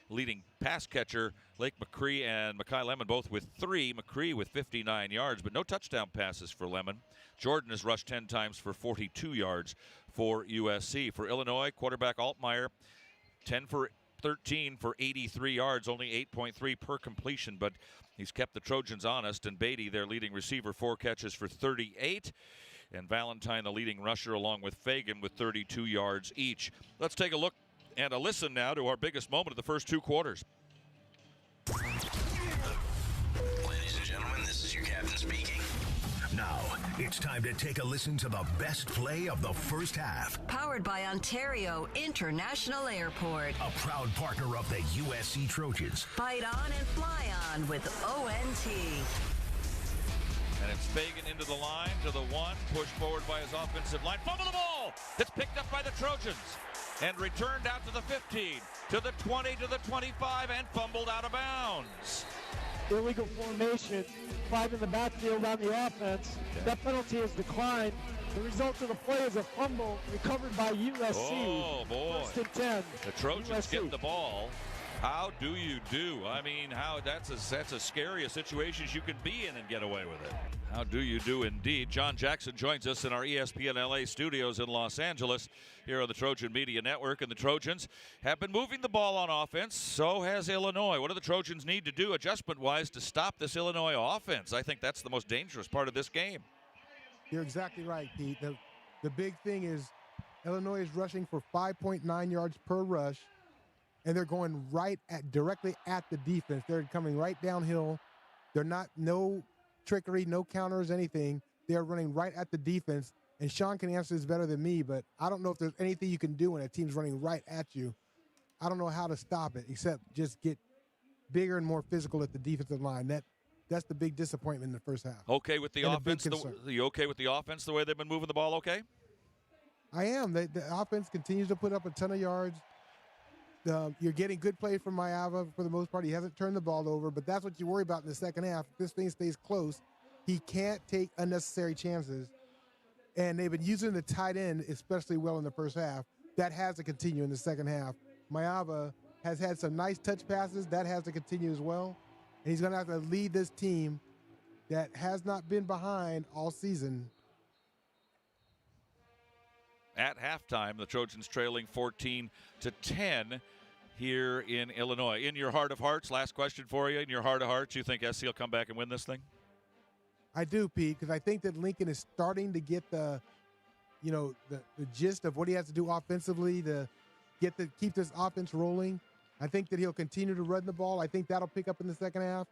Leading pass catcher, Lake McCree and Makai Lemon both with 3. McCree with 59 yards, but no touchdown passes for Lemon. Jordan has rushed 10 times for 42 yards for USC. For Illinois, quarterback Altmaier, 10 for 13 for 83 yards, only 8.3 per completion, but he's kept the Trojans honest. And Beatty, their leading receiver, 4 catches for 38. And Valentine, the leading rusher, along with Fagan with 32 yards each. Let's take a look and a listen now to our biggest moment of the first 2 quarters. Ladies and gentlemen, this is your captain speaking. Now, it's time to take a listen to the best play of the first half. Powered by Ontario International Airport. A proud partner of the USC Trojans. Fight on and fly on with ONT. And it's Fagan into the line to the 1, pushed forward by his offensive line. Fumble the ball! It's picked up by the Trojans and returned out to the 15, to the 20, to the 25, and fumbled out of bounds. Illegal formation, 5 in the backfield on the offense. That penalty is declined. The result of the play is a fumble recovered by USC. Oh, boy. 1st and 10. The Trojans USC. get the ball. How do you do? I mean, that's as scary a situation as you can be in and get away with it. How do you do indeed? John Jackson joins us in our ESPN LA studios in Los Angeles here on the Trojan Media Network. And the Trojans have been moving the ball on offense. So has Illinois. What do the Trojans need to do adjustment-wise to stop this Illinois offense? I think that's the most dangerous part of this game. You're exactly right, Pete. The big thing is Illinois is rushing for 5.9 yards per rush, and they're going directly at the defense. They're coming right downhill. They're not, no trickery, no counters, anything. They're running right at the defense. And Shaun can answer this better than me, but I don't know if there's anything you can do when a team's running right at you. I don't know how to stop it except just get bigger and more physical at the defensive line. That's the big disappointment in the first half. Okay with the offense? You okay with the offense the way they've been moving the ball? Okay. I am. The offense continues to put up a ton of yards. You're getting good play from Mayava for the most part. He hasn't turned the ball over, but that's what you worry about in the second half. If this thing stays close, he can't take unnecessary chances. and they've been using the tight end especially well in the first half. That has to continue in the second half. Mayava has had some nice touch passes. That has to continue as well. And he's going to have to lead this team that has not been behind all season. At halftime, the Trojans trailing 14-10 here in Illinois. In your heart of hearts, last question for you. In your heart of hearts, you think SC will come back and win this thing? I do, Pete, because I think that Lincoln is starting to get the gist of what he has to do offensively to keep this offense rolling. I think that he'll continue to run the ball. I think that'll pick up in the second half.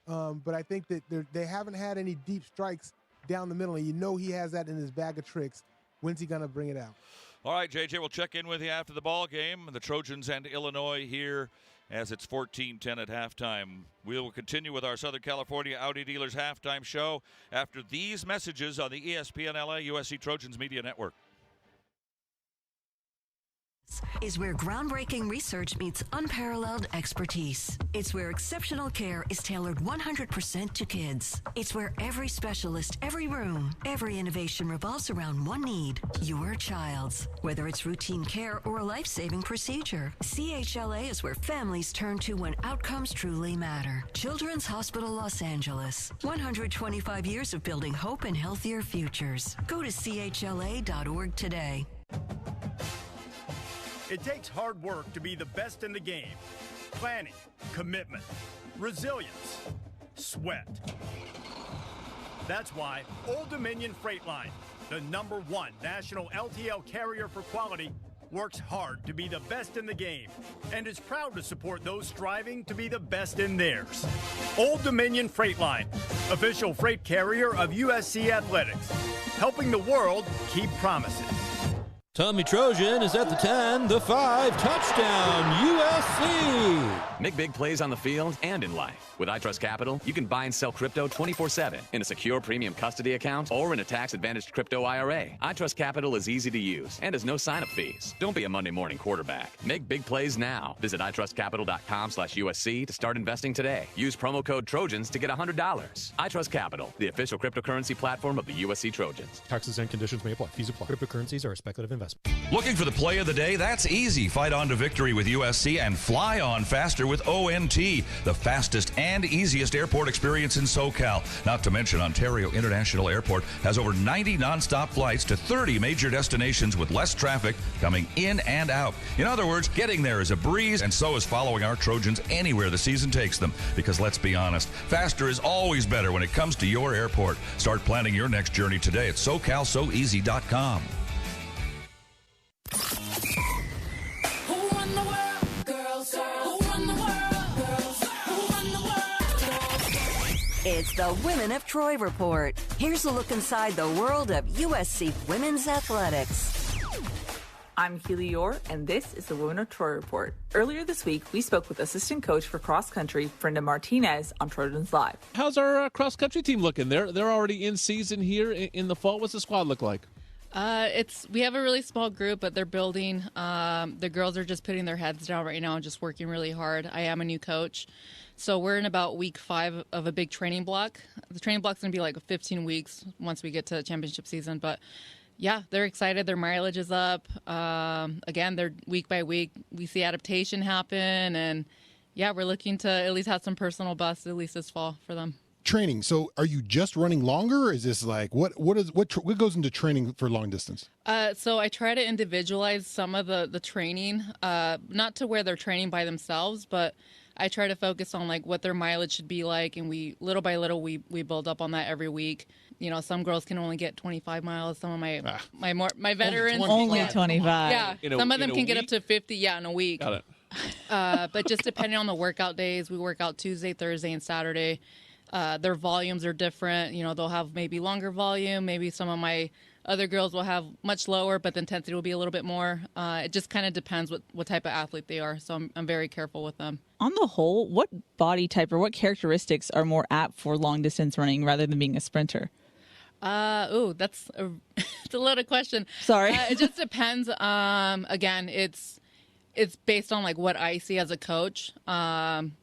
But I think that they haven't had any deep strikes down the middle, and he has that in his bag of tricks. When's he going to bring it out? All right, JJ, we'll check in with you after the ball game. The Trojans and Illinois here as it's 14-10 at halftime. We will continue with our Southern California Audi Dealers halftime show after these messages on the ESPN LA USC Trojans Media Network. Is where groundbreaking research meets unparalleled expertise. It's where exceptional care is tailored 100% to kids. It's where every specialist, every room, every innovation revolves around one need, your child's. Whether it's routine care or a life-saving procedure, CHLA is where families turn to when outcomes truly matter. Children's Hospital Los Angeles. 125 years of building hope and healthier futures. Go to chla.org today. It takes hard work to be the best in the game. Planning, commitment, resilience, sweat. That's why Old Dominion Freight Line, the #1 national LTL carrier for quality, works hard to be the best in the game and is proud to support those striving to be the best in theirs. Old Dominion Freight Line, official freight carrier of USC Athletics, helping the world keep promises. Tommy Trojan is at the 10, the 5, touchdown, USC! Make big plays on the field and in life. With iTrust Capital, you can buy and sell crypto 24/7 in a secure premium custody account or in a tax-advantaged crypto IRA. iTrust Capital is easy to use and has no sign-up fees. Don't be a Monday morning quarterback. Make big plays now. Visit itrustcapital.com/USC to start investing today. Use promo code Trojans to get $100. iTrust Capital, the official cryptocurrency platform of the USC Trojans. Taxes and conditions may apply. Fees apply. Cryptocurrencies are a speculative investment. Looking for the play of the day? That's easy. Fight on to victory with USC and fly on faster with ONT, the fastest and easiest airport experience in SoCal. Not to mention Ontario International Airport has over 90 nonstop flights to 30 major destinations with less traffic coming in and out. In other words, getting there is a breeze, and so is following our Trojans anywhere the season takes them. Because let's be honest, faster is always better when it comes to your airport. Start planning your next journey today at SoCalSoEasy.com. It's the Women of Troy Report. Here's a look inside the world of USC women's athletics. I'm Keely Orr, and this is the Women of Troy Report. Earlier this week, we spoke with assistant coach for cross country, Brenda Martinez, on Trojans Live. How's our cross country team looking? They're already in season here in the fall. What's the squad look like? We have a really small group, but they're building. The girls are just putting their heads down right now and just working really hard. I am a new coach. So we're in about week 5 of a big training block. The training block's going to be like 15 weeks once we get to championship season. But, yeah, they're excited. Their mileage is up. Again, they're week by week. We see adaptation happen. And, yeah, we're looking to at least have some personal bests at least this fall for them. Training. So are you just running longer, or is this like what goes into training for long distance? So I try to individualize some of the training, not to where they're training by themselves, but I try to focus on like what their mileage should be like, and we little by little we build up on that every week. You know, some girls can only get 25 miles. Some of my veterans only 25. Yeah, some of them can get up to 50. Yeah, in a week. Got it. But just depending on the workout days, we work out Tuesday, Thursday, and Saturday. Their volumes are different. You know, they'll have maybe longer volume. Maybe some of my other girls will have much lower, but the intensity will be a little bit more. It just kind of depends what type of athlete they are. So I'm very careful with them. On the whole, what body type or what characteristics are more apt for long distance running rather than being a sprinter? That's it's a loaded question. Sorry. It just depends. Again, it's based on like what I see as a coach.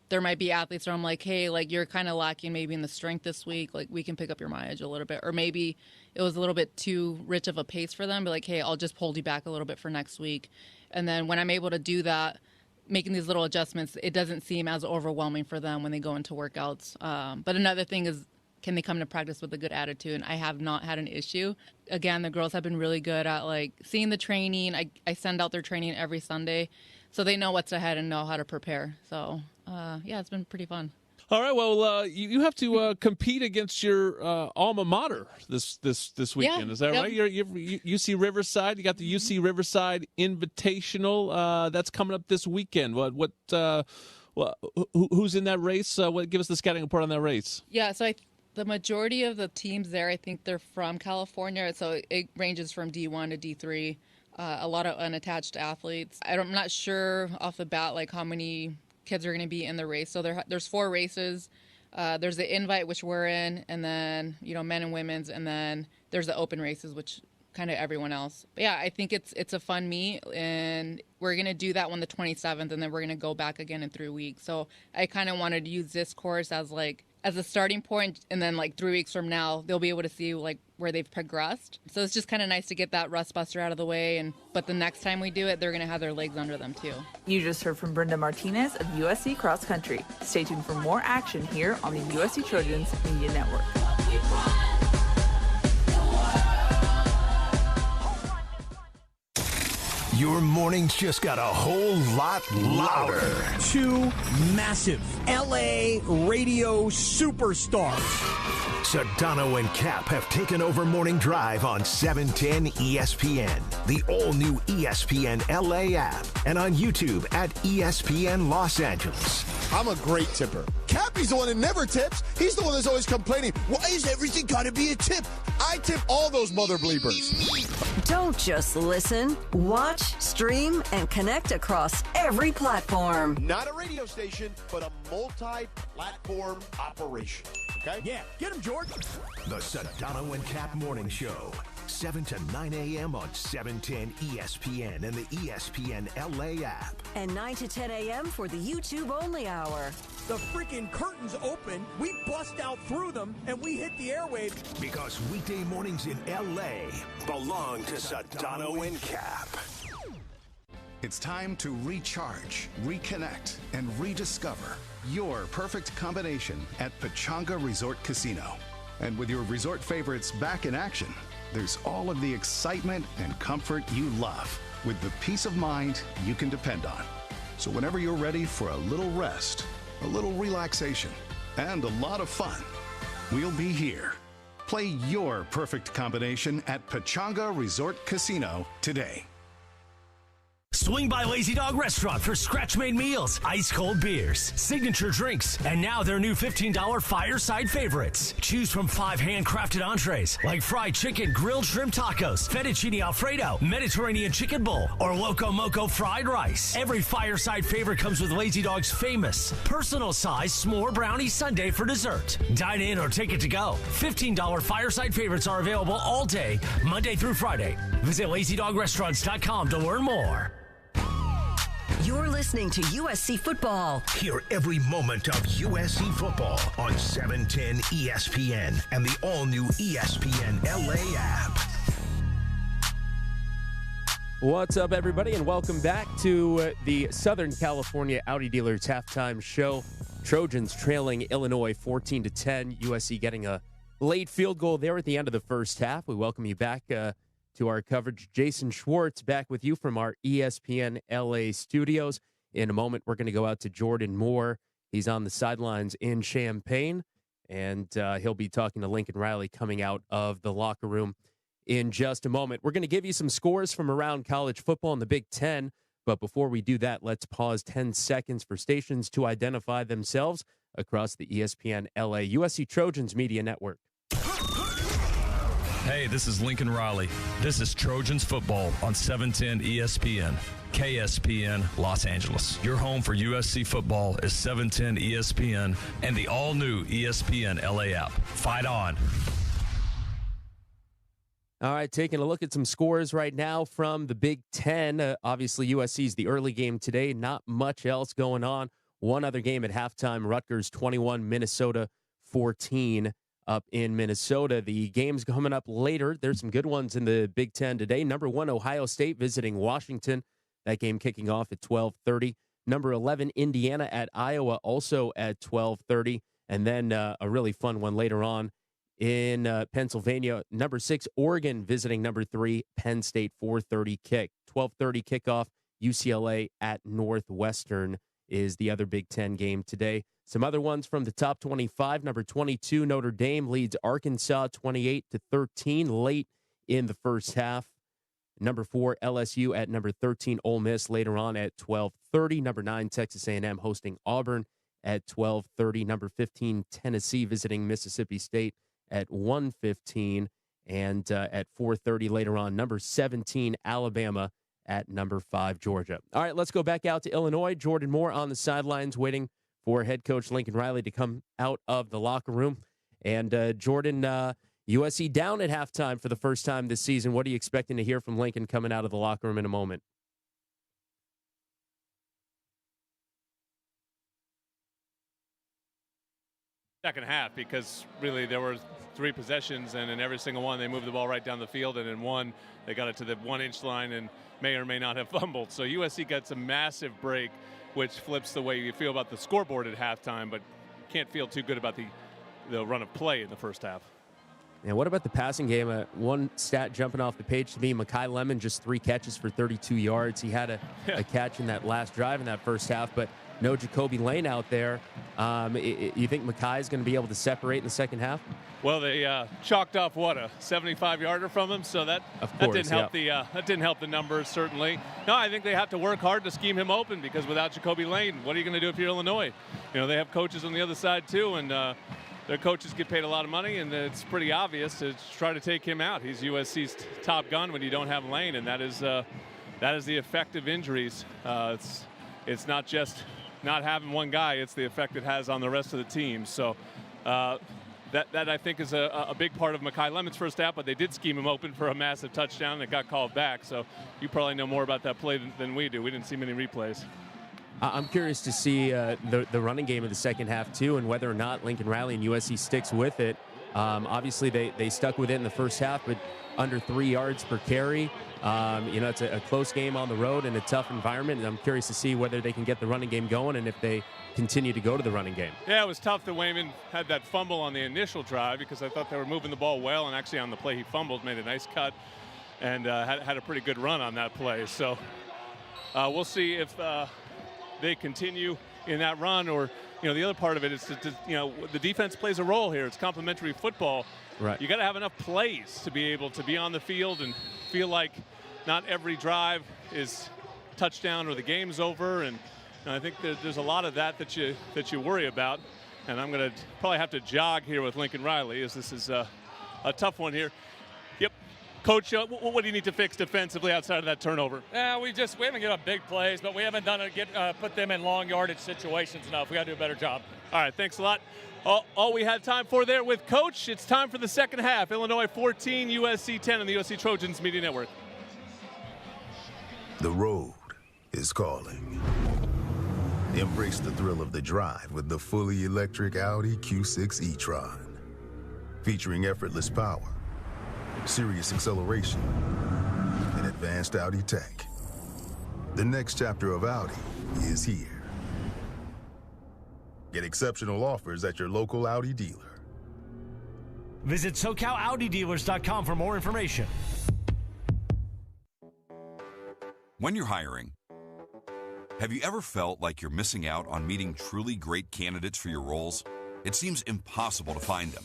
there might be athletes where I'm like, hey, like you're kind of lacking maybe in the strength this week. Like we can pick up your mileage a little bit. Or maybe it was a little bit too rich of a pace for them. But like, hey, I'll just hold you back a little bit for next week. And then when I'm able to do that, making these little adjustments, it doesn't seem as overwhelming for them when they go into workouts. But another thing is, can they come to practice with a good attitude? And I have not had an issue. Again, the girls have been really good at like seeing the training. I send out their training every Sunday, so they know what's ahead and know how to prepare. So yeah, it's been pretty fun. All right, well, you have to compete against your alma mater this weekend. Yeah, Is that yep. right? You're UC Riverside. You got the UC Riverside Invitational that's coming up this weekend. Who's in that race? Give us the scouting report on that race. Yeah, so the majority of the teams there, I think they're from California. So it ranges from D1 to D3. A lot of unattached athletes. I'm not sure off the bat like how many kids are going to be in the race. So there's 4 races. There's the invite, which we're in, and then men and women's, and then there's the open races, which kind of everyone else. But yeah, I think it's a fun meet, and we're going to do that one the 27th, and then we're going to go back again in 3 weeks. So I kind of wanted to use this course as a starting point, and then like 3 weeks from now, they'll be able to see like where they've progressed. So it's just kind of nice to get that rust buster out of the way. But the next time we do it, they're going to have their legs under them too. You just heard from Brenda Martinez of USC Cross Country. Stay tuned for more action here on the USC Trojans Media Network. Your mornings just got a whole lot louder. 2 massive LA radio superstars. Sedano and Cap have taken over Morning Drive on 710 ESPN, the all-new ESPN LA app, and on YouTube at ESPN Los Angeles. I'm a great tipper. Cappy's the one that never tips. He's the one that's always complaining. Why is everything got to be a tip? I tip all those mother bleepers. Don't just listen. Watch, stream, and connect across every platform. Not a radio station, but a multi-platform operation. Okay? Yeah, get him, George. The Sedano and Cap Morning Show, 7 to 9 a.m. on 710 ESPN and the ESPN LA app. And 9 to 10 a.m. for the YouTube-only hour. The freaking curtains open, we bust out through them, and we hit the airwaves. Because weekday mornings in LA belong to Sedano and Cap. It's time to recharge, reconnect, and rediscover your perfect combination at Pechanga Resort Casino. And with your resort favorites back in action, there's all of the excitement and comfort you love with the peace of mind you can depend on. So whenever you're ready for a little rest, a little relaxation, and a lot of fun, we'll be here. Play your perfect combination at Pechanga Resort Casino today. Swing by Lazy Dog Restaurant for scratch-made meals, ice-cold beers, signature drinks, and now their new $15 fireside favorites. Choose from 5 handcrafted entrees like fried chicken, grilled shrimp tacos, fettuccine alfredo, Mediterranean chicken bowl, or Loco Moco fried rice. Every fireside favorite comes with Lazy Dog's famous personal-size s'more brownie sundae for dessert. Dine in or take it to go. $15 fireside favorites are available all day, Monday through Friday. Visit LazyDogRestaurants.com to learn more. You're listening to USC Football. Hear every moment of USC football on 710 ESPN and the all-new ESPN LA app. What's up, everybody, and welcome back to the Southern California Audi Dealers halftime show. Trojans trailing Illinois 14-10. USC getting a late field goal there at the end of the first half. We welcome you back to our coverage. Jason Schwartz back with you from our ESPN LA studios. In a moment, we're going to go out to Jordan Moore. He's on the sidelines in Champaign, and he'll be talking to Lincoln Riley coming out of the locker room in just a moment. We're going to give you some scores from around college football in the Big Ten, but before we do that, let's pause 10 seconds for stations to identify themselves across the ESPN LA USC Trojans Media Network. Hey, this is Lincoln Riley. This is Trojans football on 710 ESPN, KSPN Los Angeles. Your home for USC football is 710 ESPN and the all-new ESPN LA app. Fight on. All right, taking a look at some scores right now from the Big Ten. Obviously, USC's the early game today. Not much else going on. one other game at halftime. Rutgers 21, Minnesota 14 up in Minnesota. The games coming up later. There's some good ones in the Big Ten today. Number 1, Ohio State visiting Washington. That game kicking off at 12:30. Number 11, Indiana at Iowa, also at 12:30. And then a really fun one later on in Pennsylvania. Number 6, Oregon visiting number 3, Penn State, 4:30 kick. 12:30 kickoff, UCLA at Northwestern is the other Big Ten game today. Some other ones from the top 25. Number 22, Notre Dame leads Arkansas 28-13 late in the first half. Number 4, LSU at number 13, Ole Miss later on at 12:30. Number 9, Texas A&M hosting Auburn at 12:30. Number 15, Tennessee visiting Mississippi State at 1:15. And at 4:30 later on, number 17, Alabama at number 5, Georgia. All right, let's go back out to Illinois. Jordan Moore on the sidelines waiting for head coach Lincoln Riley to come out of the locker room. And Jordan, USC down at halftime for the first time this season. What are you expecting to hear from Lincoln coming out of the locker room in a moment? Second half, because really there were 3 possessions, and in every single one they moved the ball right down the field, and in one they got it to the 1-inch line and may or may not have fumbled. So USC gets a massive break, which flips the way you feel about the scoreboard at halftime, but can't feel too good about the run of play in the first half. And what about the passing game? One stat jumping off the page to me, Mekhi Lemon, just 3 catches for 32 yards. He had a catch in that last drive in that first half, but no Jacoby Lane out there. You think Mekhi is going to be able to separate in the second half? Well, they chalked off, a 75-yarder from him, so that didn't help that didn't help the numbers, certainly. No, I think they have to work hard to scheme him open, because without Jacoby Lane, what are you going to do if you're Illinois? They have coaches on the other side, too, and their coaches get paid a lot of money, and it's pretty obvious to try to take him out. He's USC's top gun when you don't have Lane, and that is the effect of injuries. It's not just not having one guy, it's the effect it has on the rest of the team. So that I think is a big part of Mekhi Lemon's first half, but they did scheme him open for a massive touchdown, and it got called back. So you probably know more about that play than we do. We didn't see many replays. I'm curious to see the running game of the second half, too, and whether or not Lincoln Riley and USC sticks with it. Obviously, they stuck with it in the first half, but under 3 yards per carry. It's a close game on the road in a tough environment, and I'm curious to see whether they can get the running game going and if they continue to go to the running game. Yeah, it was tough that Wayman had that fumble on the initial drive, because I thought they were moving the ball well, and actually on the play he fumbled, made a nice cut, and had a pretty good run on that play. So we'll see if they continue in that run, or the other part of it is the defense plays a role here. It's complementary football. Right. You got to have enough plays to be able to be on the field and feel like not every drive is touchdown or the game's over. And I think there's a lot of that you worry about. And I'm going to probably have to jog here with Lincoln Riley, as this is a tough one here. Yep. Coach, what do you need to fix defensively outside of that turnover? We haven't given up big plays, but we haven't done it put them in long yardage situations enough. We got to do a better job. All right, thanks a lot. All we had time for there with Coach. It's time for the second half. Illinois 14, USC 10 on the USC Trojans Media Network. The road is calling. Embrace the thrill of the drive with the fully electric Audi Q6 e-tron. Featuring effortless power, serious acceleration, and advanced Audi tech. The next chapter of Audi is here. Get exceptional offers at your local Audi dealer. Visit SoCalAudiDealers.com for more information. When you're hiring, have you ever felt like you're missing out on meeting truly great candidates for your roles? It seems impossible to find them,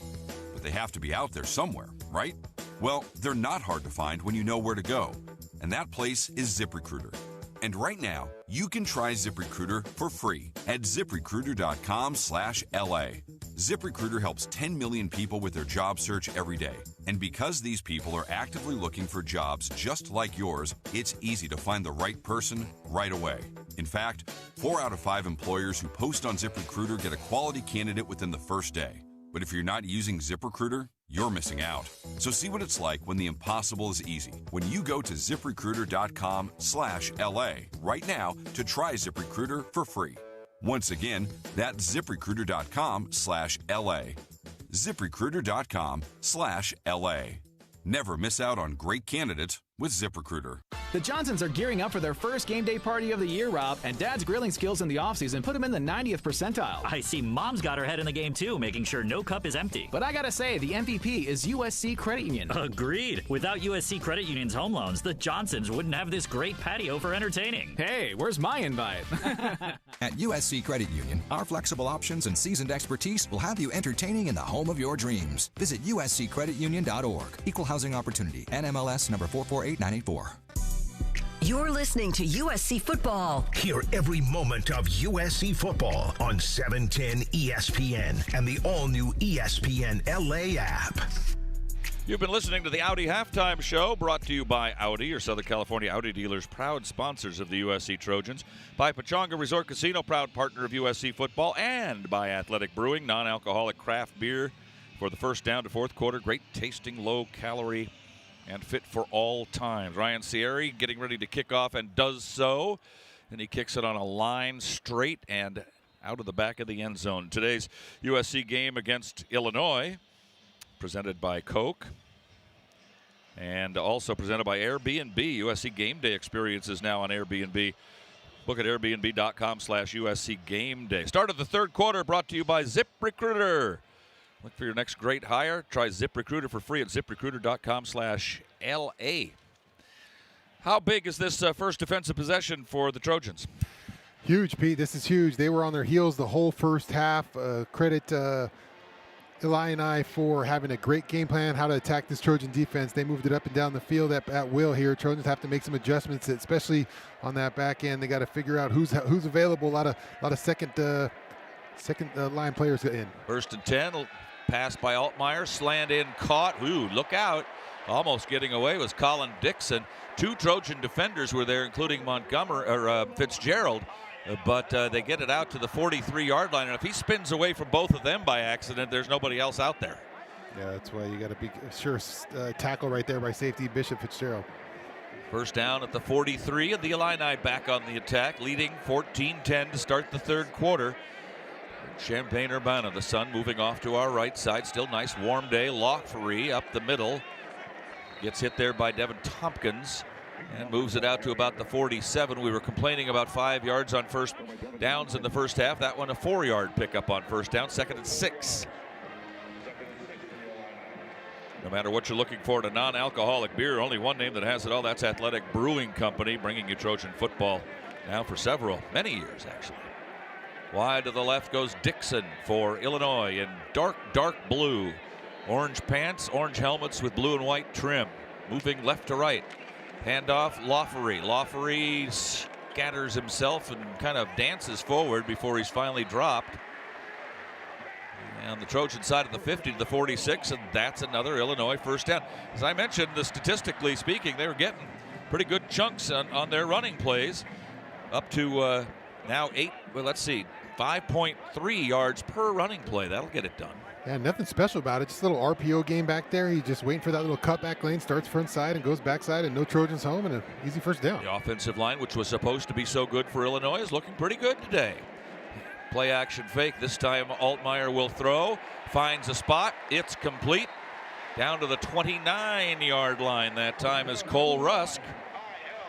but they have to be out there somewhere, right? Well, they're not hard to find when you know where to go, and that place is ZipRecruiter. And right now, you can try ZipRecruiter for free at ZipRecruiter.com/LA. ZipRecruiter helps 10 million people with their job search every day. And because these people are actively looking for jobs just like yours, it's easy to find the right person right away. In fact, 4 out of 5 employers who post on ZipRecruiter get a quality candidate within the first day. But if you're not using ZipRecruiter, you're missing out. So see what it's like when the impossible is easy. When you go to ZipRecruiter.com/LA right now to try ZipRecruiter for free. Once again, that's ZipRecruiter.com/LA. ZipRecruiter.com/LA. Never miss out on great candidates with ZipRecruiter. The Johnsons are gearing up for their first game day party of the year, Rob, and Dad's grilling skills in the offseason put him in the 90th percentile. I see Mom's got her head in the game, too, making sure no cup is empty. But I gotta say, the MVP is USC Credit Union. Agreed. Without USC Credit Union's home loans, the Johnsons wouldn't have this great patio for entertaining. Hey, where's my invite? At USC Credit Union, our flexible options and seasoned expertise will have you entertaining in the home of your dreams. Visit usccreditunion.org. Equal housing opportunity. NMLS number 448984. You're listening to USC Football. Hear every moment of USC football on 710 ESPN and the all-new ESPN LA app. You've been listening to the Audi Halftime Show, brought to you by Audi, your Southern California Audi dealers, proud sponsors of the USC Trojans, by Pechanga Resort Casino, proud partner of USC football, and by Athletic Brewing, non-alcoholic craft beer for the first down to fourth quarter. Great tasting, low-calorie, and fit for all times. Ryan Sierra getting ready to kick off and does so. And he kicks it on a line straight and out of the back of the end zone. Today's USC game against Illinois, presented by Coke, and also presented by Airbnb. USC Game Day experience is now on Airbnb. Book at airbnb.com/USC Game Day. Start of the third quarter brought to you by ZipRecruiter. Look for your next great hire. Try ZipRecruiter for free at ZipRecruiter.com/LA. How big is this first defensive possession for the Trojans? Huge, Pete. This is huge. They were on their heels the whole first half. Credit Eli and I for having a great game plan, how to attack this Trojan defense. They moved it up and down the field at will here. Trojans have to make some adjustments, especially on that back end. They got to figure out who's available. A lot of second line players in. First and 10. Pass by Altmaier, slant in, caught. Ooh, look out. Almost getting away was Colin Dixon. Two Trojan defenders were there, including Fitzgerald. But they get it out to the 43-yard line. And if he spins away from both of them by accident, there's nobody else out there. Yeah, that's why you got to be sure tackle right there by safety Bishop Fitzgerald. First down at the 43, and the Illini back on the attack, leading 14-10 to start the third quarter. Champaign-Urbana, the sun moving off to our right side. Still nice warm day. Loffery up the middle. Gets hit there by Devin Tompkins and moves it out to about the 47. We were complaining about 5 yards on first downs in the first half. That one a 4-yard pickup on first down. Second and 6. No matter what you're looking for in a non-alcoholic beer, only one name that has it all. That's Athletic Brewing Company, bringing you Trojan football now for many years actually. Wide to the left goes Dixon for Illinois in dark blue. Orange pants, orange helmets with blue and white trim. Moving left to right. Handoff, Loffery. Loffery scatters himself and kind of dances forward before he's finally dropped. And the Trojan side of the 50 to the 46, and that's another Illinois first down. As I mentioned, statistically speaking, they were getting pretty good chunks on their running plays. Up to now 5.3 yards per running play. That'll get it done. Yeah, nothing special about it. Just a little RPO game back there. He's just waiting for that little cutback lane, starts front side and goes backside, and no Trojans home, and an easy first down. The offensive line, which was supposed to be so good for Illinois, is looking pretty good today. Play action fake. This time Altmaier will throw. Finds a spot. It's complete. Down to the 29-yard line. That time is Cole Rusk.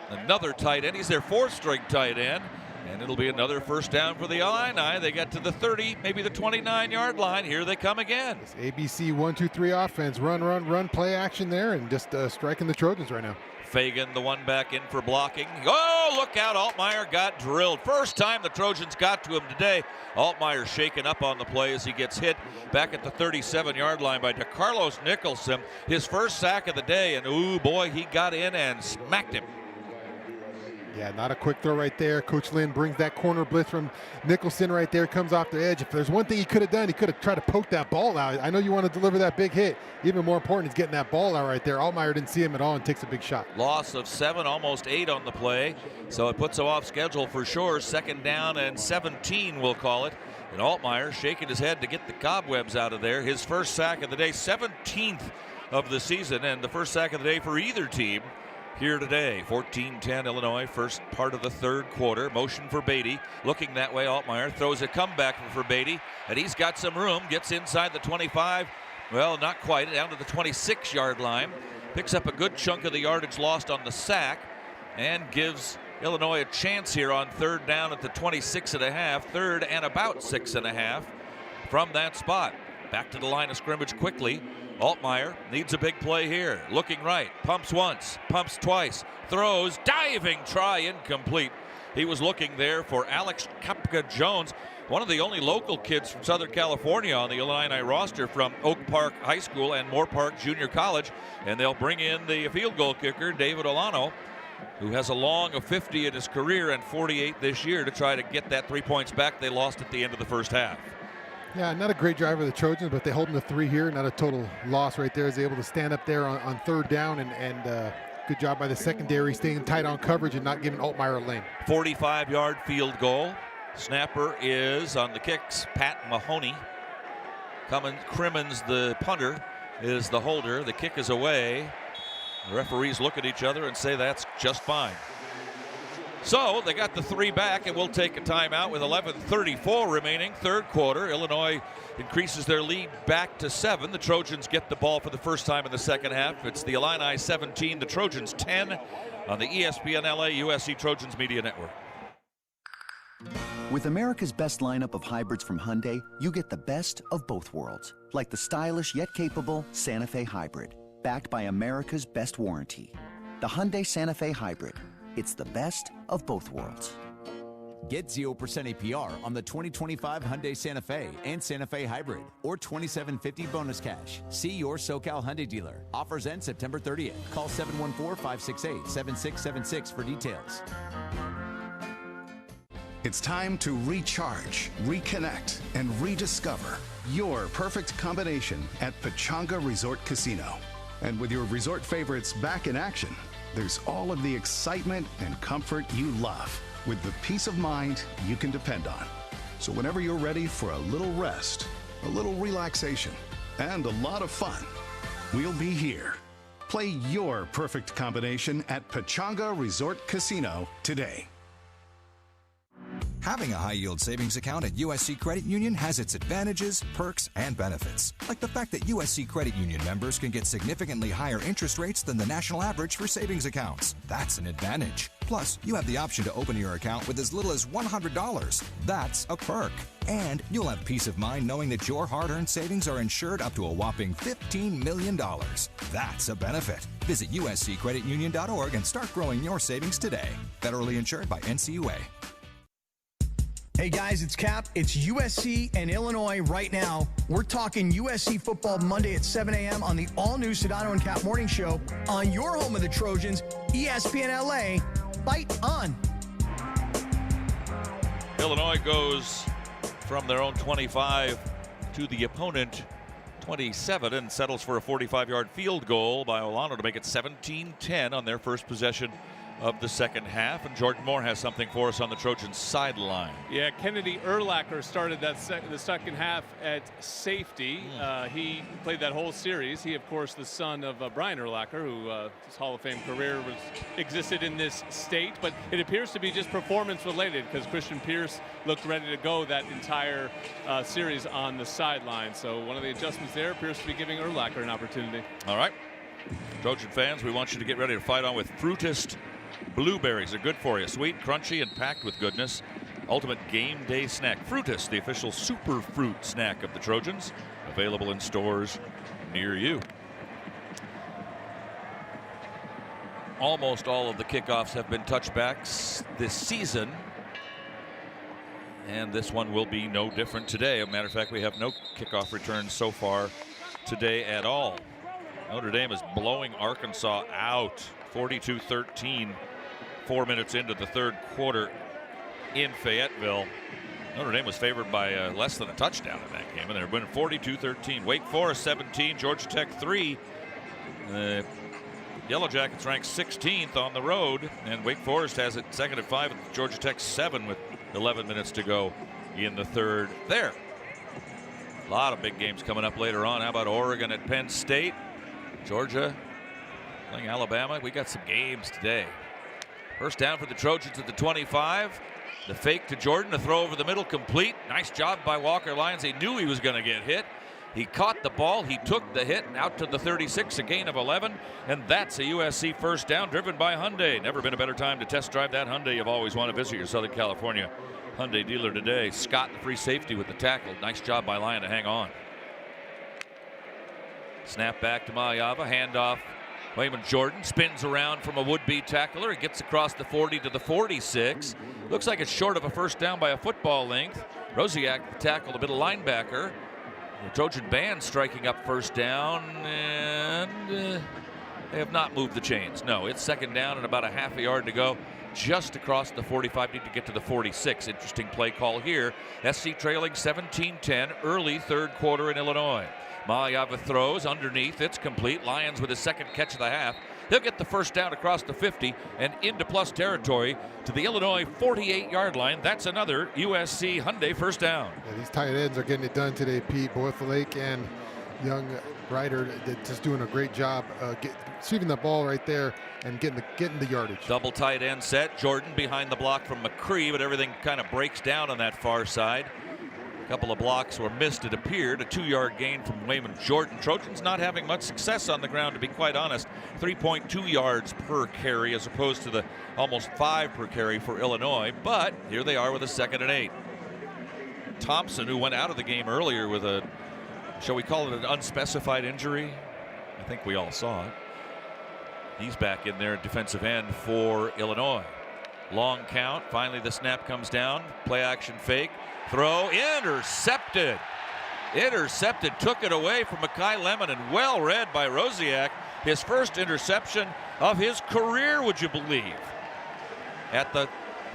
Another tight end. He's their fourth-string tight end. And it'll be another first down for the Illini. They get to the 30, maybe the 29-yard line. Here they come again. This ABC 1-2-3 offense. Run, play action there, and just striking the Trojans right now. Fagan, the one back in for blocking. Oh, look out. Altmaier got drilled. First time the Trojans got to him today. Altmaier shaken up on the play as he gets hit back at the 37-yard line by DeCarlos Nicholson. His first sack of the day, and ooh, boy, he got in and smacked him. Yeah, not a quick throw right there. Coach Lynn brings that corner blitz from Nicholson right there, comes off the edge. If there's one thing he could have done, he could have tried to poke that ball out. I know you want to deliver that big hit. Even more important is getting that ball out right there. Altmaier didn't see him at all and takes a big shot. Loss of 7, almost 8 on the play. So it puts him off schedule for sure. Second down and 17, we'll call it. And Altmaier shaking his head to get the cobwebs out of there. His first sack of the day, 17th of the season, and the first sack of the day for either team. here today. 14-10 Illinois, first part of the third quarter. Motion for Beatty. Looking that way, Altmaier throws a comeback for Beatty, and he's got some room. Gets inside the 25. Well, not quite. Down to the 26-yard line. Picks up a good chunk of the yardage lost on the sack and gives Illinois a chance here on third down at the 26.5. Third and about 6.5 from that spot. Back to the line of scrimmage quickly. Altmaier needs a big play here. Looking right. Pumps once. Pumps twice. Throws. Diving try. Incomplete. He was looking there for Alex Kapka-Jones, one of the only local kids from Southern California on the Illini roster from Oak Park High School and Moore Park Junior College. And they'll bring in the field goal kicker, David Olano, who has a long of 50 in his career and 48 this year, to try to get that 3 points back they lost at the end of the first half. Yeah, not a great drive of the Trojans, but they hold them to 3 here. Not a total loss right there. Is able to stand up there on third down, and good job by the secondary staying tight on coverage and not giving Altmaier a lane. 45-yard field goal. Snapper is on the kicks. Pat Mahoney. Crimmins, the punter, is the holder. The kick is away. The referees look at each other and say that's just fine. So they got the 3 back, and we'll take a timeout with 11:34 remaining, third quarter. Illinois increases their lead back to 7. The Trojans get the ball for the first time in the second half. It's the Illini 17, the Trojans 10 on the ESPN LA USC Trojans Media Network. With America's best lineup of hybrids from Hyundai, you get the best of both worlds, like the stylish yet capable Santa Fe Hybrid, backed by America's best warranty. The Hyundai Santa Fe Hybrid. It's the best of both worlds. Get 0% APR on the 2025 Hyundai Santa Fe and Santa Fe Hybrid, or $2,750 bonus cash. See your SoCal Hyundai dealer. Offers end September 30th. Call 714-568-7676 for details. It's time to recharge, reconnect, and rediscover your perfect combination at Pechanga Resort Casino. And with your resort favorites back in action, there's all of the excitement and comfort you love, with the peace of mind you can depend on. So whenever you're ready for a little rest, a little relaxation, and a lot of fun, we'll be here. Play your perfect combination at Pechanga Resort Casino today. Having a high-yield savings account at USC Credit Union has its advantages, perks, and benefits. Like the fact that USC Credit Union members can get significantly higher interest rates than the national average for savings accounts. That's an advantage. Plus, you have the option to open your account with as little as $100. That's a perk. And you'll have peace of mind knowing that your hard-earned savings are insured up to a whopping $15 million. That's a benefit. Visit usccreditunion.org and start growing your savings today. Federally insured by NCUA. Hey guys, it's Cap. It's USC and Illinois right now. We're talking USC football Monday at 7 a.m. on the all-new Sedano and Cap Morning Show on your home of the Trojans, ESPN LA. Fight on. Illinois goes from their own 25 to the opponent 27 and settles for a 45-yard field goal by Olano to make it 17-10 on their first possession of the second half. And Jordan Moore has something for us on the Trojans sideline. Yeah, Kennedy Urlacher started the second half at safety. He played that whole series. He, of course, the son of Brian Urlacher, who his Hall of Fame career existed in this state. But it appears to be just performance related, because Christian Pierce looked ready to go that entire series on the sideline. So one of the adjustments there appears to be giving Urlacher an opportunity. All right, Trojan fans, we want you to get ready to fight on with Fruitist blueberries. They're good for you. Sweet, crunchy, and packed with goodness. Ultimate game day snack. Fruitist, the official super fruit snack of the Trojans. Available in stores near you. Almost all of the kickoffs have been touchbacks this season. And this one will be no different today. As a matter of fact, we have no kickoff returns so far today at all. Notre Dame is blowing Arkansas out 42-13, 4 minutes into the third quarter in Fayetteville. Notre Dame was favored by less than a touchdown in that game, and they're winning 42-13. Wake Forest 17, Georgia Tech 3. The Yellow Jackets ranked 16th on the road, and Wake Forest has it second at 5, and Georgia Tech 7 with 11 minutes to go in the third. There. A lot of big games coming up later on. How about Oregon at Penn State? Georgia Playing Alabama, we got some games today. First down for the Trojans at the 25. The fake to Jordan, the throw over the middle, complete. Nice job by Walker Lyons. He knew he was going to get hit. He caught the ball, he took the hit, and out to the 36, a gain of 11, and that's a USC first down driven by Hyundai. Never been a better time to test drive that Hyundai. You've always wanted to visit your Southern California Hyundai dealer today. Scott, the free safety with the tackle. Nice job by Lyon to hang on. Snap back to Mayava, handoff. Wayman Jordan spins around from a would-be tackler. He gets across the 40 to the 46. Looks like it's short of a first down by a football length. Rosiak tackled a middle linebacker. The Trojan band striking up first down, and they have not moved the chains. No, it's second down and about a half a yard to go. Just across the 45, need to get to the 46. Interesting play call here. SC trailing 17-10, early third quarter in Illinois. Mayava throws underneath. It's complete. Lyons with his second catch of the half. He'll get the first down across the 50 and into plus territory to the Illinois 48-yard line. That's another USC Hyundai first down. Yeah, these tight ends are getting it done today, Pete. Boyflake and young Ryder just doing a great job receiving the ball right there and getting the yardage. Double tight end set. Jordan behind the block from McCree, but everything kind of breaks down on that far side. A couple of blocks were missed, it appeared. A 2-yard gain from Wayman Jordan. Trojans not having much success on the ground, to be quite honest. 3.2 yards per carry as opposed to the almost 5 per carry for Illinois. But here they are with a 2nd and 8. Thompson, who went out of the game earlier with a, shall we call it an unspecified injury? I think we all saw it. He's back in there at defensive end for Illinois. Long count. Finally the snap comes down. Play action fake. Throw intercepted. Took it away from Makai Lemon, and well read by Rosiak. His first interception of his career, would you believe? At the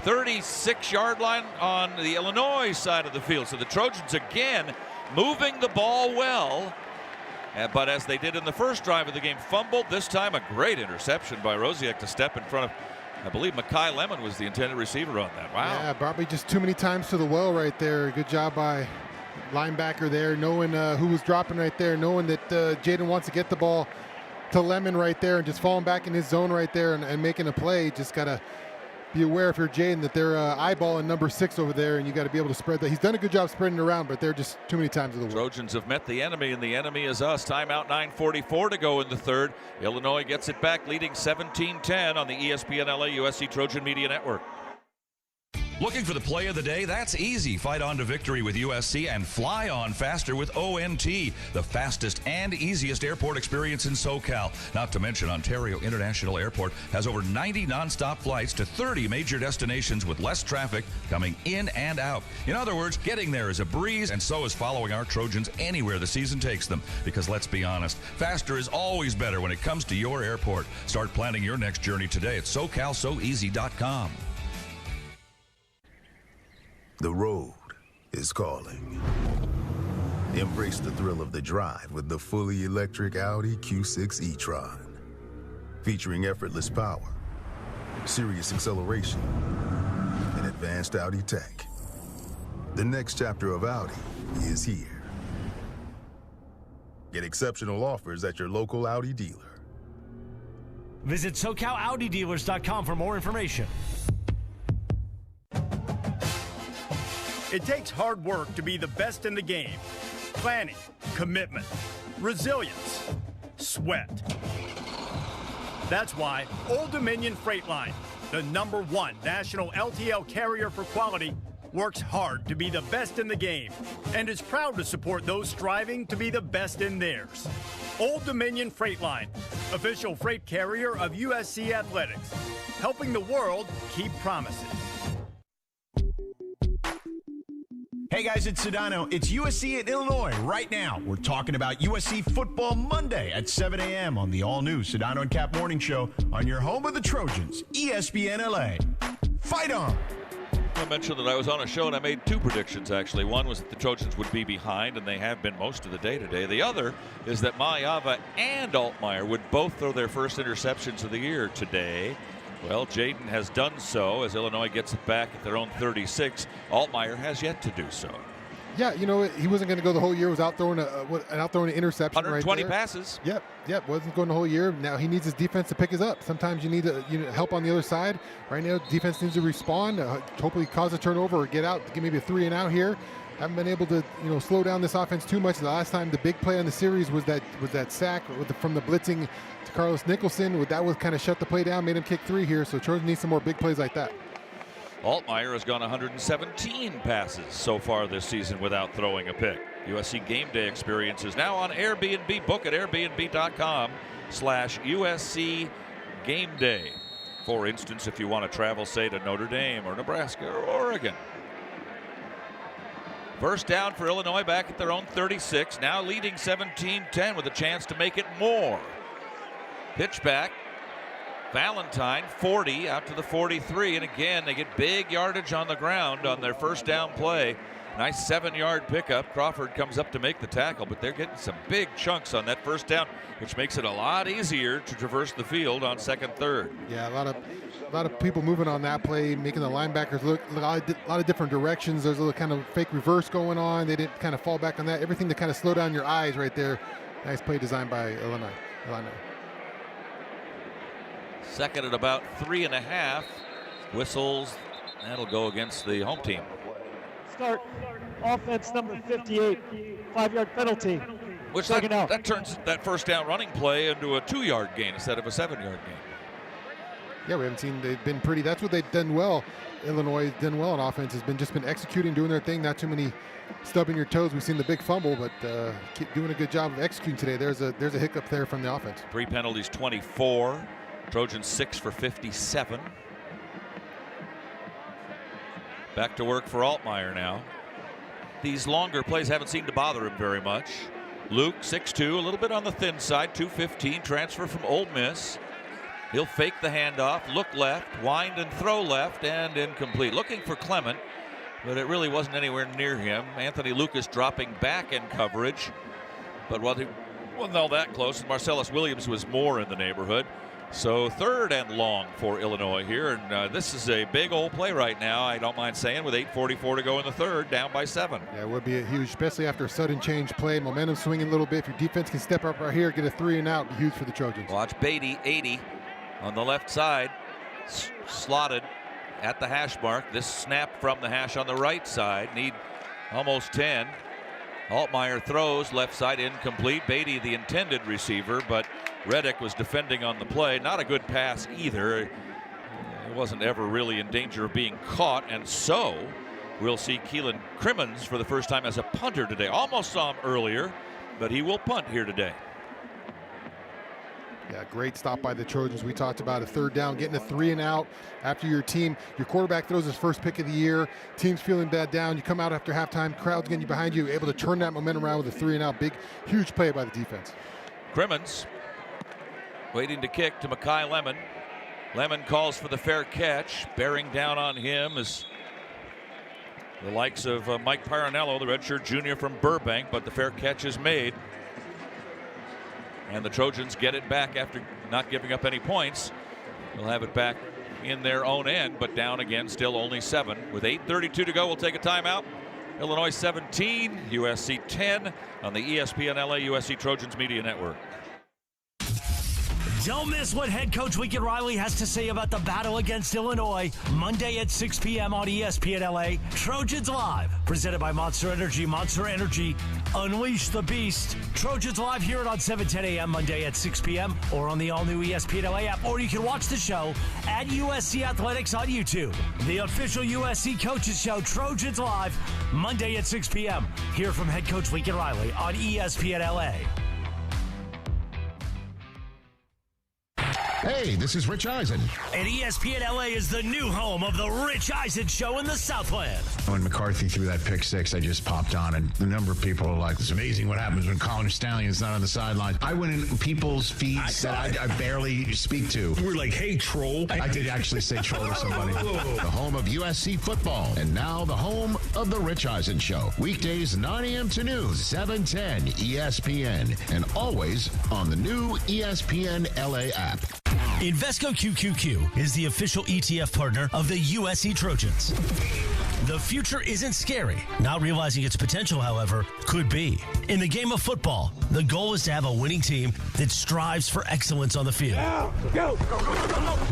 36-yard line on the Illinois side of the field. So the Trojans again moving the ball well. But as they did in the first drive of the game, fumbled. This time a great interception by Rosiak to step in front of, I believe Makai Lemon was the intended receiver on that. Wow. Yeah, probably just too many times to the well right there. Good job by linebacker there, knowing who was dropping right there, knowing that Jaden wants to get the ball to Lemon right there and just falling back in his zone right there and making a play. Just got to be aware if you're Jaden that they're eyeballing number 6 over there, and you got to be able to spread that. He's done a good job spreading around, but they're just too many times to the well. Trojans have met the enemy, and the enemy is us. Timeout, 9:44 to go in the third. Illinois gets it back, leading 17-10 on the ESPN LA USC Trojan Media Network. Looking for the play of the day? That's easy. Fight on to victory with USC and fly on faster with ONT, the fastest and easiest airport experience in SoCal. Not to mention, Ontario International Airport has over 90 nonstop flights to 30 major destinations with less traffic coming in and out. In other words, getting there is a breeze, and so is following our Trojans anywhere the season takes them. Because let's be honest, faster is always better when it comes to your airport. Start planning your next journey today at SoCalSoEasy.com. The road is calling. Embrace the thrill of the drive with the fully electric Audi Q6 e-tron. Featuring effortless power, serious acceleration, and advanced Audi tech. The next chapter of Audi is here. Get exceptional offers at your local Audi dealer. Visit SoCalAudiDealers.com for more information. It takes hard work to be the best in the game. Planning, commitment, resilience, sweat. That's why Old Dominion Freight Line, the #1 national LTL carrier for quality, works hard to be the best in the game and is proud to support those striving to be the best in theirs. Old Dominion Freight Line, official freight carrier of USC Athletics, helping the world keep promises. Hey guys, it's Sedano. It's USC at Illinois right now. We're talking about USC football Monday at 7 a.m. on the all-new Sedano and Cap Morning Show on your home of the Trojans, ESPN LA. Fight on! I mentioned that I was on a show and I made 2 predictions, actually. One was that the Trojans would be behind, and they have been most of the day today. The other is that Mayava and Altmaier would both throw their first interceptions of the year today. Well, Jaden has done so as Illinois gets it back at their own 36. Altmaier has yet to do so. Yeah, he wasn't going to go the whole year. Was out throwing an interception. 120 right there. passes. Yep. Wasn't going the whole year. Now he needs his defense to pick us up. Sometimes you need help on the other side. Right now, defense needs to respond. Hopefully, cause a turnover or get out. Give maybe a 3 and out here. Haven't been able to slow down this offense too much. The last time the big play on the series was that sack from the blitzing to Carlos Nicholson. That was kind of shut the play down, made him kick 3 here. So Trojans need some more big plays like that. Altmaier has gone 117 passes so far this season without throwing a pick. USC Game Day experience is now on Airbnb. Book at airbnb.com/USC Game Day. For instance, if you want to travel, say, to Notre Dame or Nebraska or Oregon. First down for Illinois back at their own 36. Now leading 17-10 with a chance to make it more. Pitch back. Valentine, 40 out to the 43, and again they get big yardage on the ground on their first down play. Nice 7-yard pickup. Crawford comes up to make the tackle, but they're getting some big chunks on that first down, which makes it a lot easier to traverse the field on second, third. Yeah, a lot of people moving on that play, making the linebackers look a lot of different directions. There's a little kind of fake reverse going on. They didn't kind of fall back on that. Everything to kind of slow down your eyes right there. Nice play designed by Illinois. Second at about 3.5. Whistles. That'll go against the home team. Start offense number 58. 5-yard penalty. Which that turns that first down running play into a 2-yard gain instead of a 7-yard gain. Yeah, we haven't seen. They've been pretty. That's what they've done well. Illinois has done well on offense. Has been executing, doing their thing. Not too many stubbing your toes. We've seen the big fumble, but keep doing a good job of executing today. There's a hiccup there from the offense. 3 penalties, 24. Trojans 6 for 57. Back to work for Altmaier now. These longer plays haven't seemed to bother him very much. Luke, 6'2", a little bit on the thin side, 215, transfer from Ole Miss. He'll fake the handoff, look left, wind and throw left, and incomplete. Looking for Clement, but it really wasn't anywhere near him. Anthony Lucas dropping back in coverage, but wasn't all that close. Marcellus Williams was more in the neighborhood. So third and long for Illinois here, and this is a big old play right now, I don't mind saying, with 8:44 to go in the third, down by 7. Yeah, it would be huge, especially after a sudden change play, momentum swinging a little bit. If your defense can step up right here, get a 3 and out, be huge for the Trojans. Watch Beatty, 80 on the left side, slotted at the hash mark. This snap from the hash on the right side, need almost 10. Altmaier throws left side, incomplete. Beatty the intended receiver, but Reddick was defending on the play. Not a good pass either. It wasn't ever really in danger of being caught, and so we'll see Keelan Crimmins for the first time as a punter today. Almost saw him earlier, but he will punt here today. Yeah, great stop by the Trojans. We talked about a third down, getting a 3 and out after your quarterback throws his first pick of the year. Team's feeling bad down. You come out after halftime, crowd's getting you behind you, able to turn that momentum around with a 3 and out. Big, huge play by the defense. Crimmins waiting to kick to Mekhi Lemon. Lemon calls for the fair catch. Bearing down on him is the likes of Mike Paranello, the redshirt junior from Burbank, but the fair catch is made. And the Trojans get it back after not giving up any points. They'll have it back in their own end, but down again, still only 7. With 8:32 to go, we'll take a timeout. Illinois 17, USC 10 on the ESPN LA USC Trojans Media Network. Don't miss what head coach Lincoln Riley has to say about the battle against Illinois. Monday at 6 p.m. on ESPN LA. Trojans Live. Presented by Monster Energy. Monster Energy. Unleash the Beast. Trojans Live, hear it on 7:10 a.m. Monday at 6 p.m. or on the all-new ESPN LA app. Or you can watch the show at USC Athletics on YouTube. The official USC Coaches Show, Trojans Live. Monday at 6 p.m. Hear from head coach Lincoln Riley on ESPN LA. Hey, this is Rich Eisen. And ESPN LA is the new home of the Rich Eisen Show in the Southland. When McCarthy threw that pick 6, I just popped on, and the number of people are like, it's amazing what happens when Colin Stallion's not on the sideline. I went in people's feeds that I barely speak to. We're like, hey, troll. I did actually say troll to somebody. The home of USC football, and now the home of the Rich Eisen Show. Weekdays 9 a.m. to noon, 710 ESPN, and always on the new ESPN LA app. Invesco QQQ is the official ETF partner of the USC Trojans. The future isn't scary. Not realizing its potential, however, could be. In the game of football, the goal is to have a winning team that strives for excellence on the field.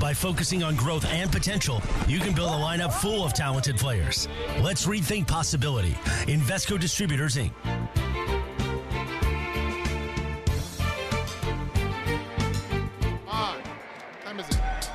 By focusing on growth and potential, you can build a lineup full of talented players. Let's rethink possibility. Invesco Distributors, Inc.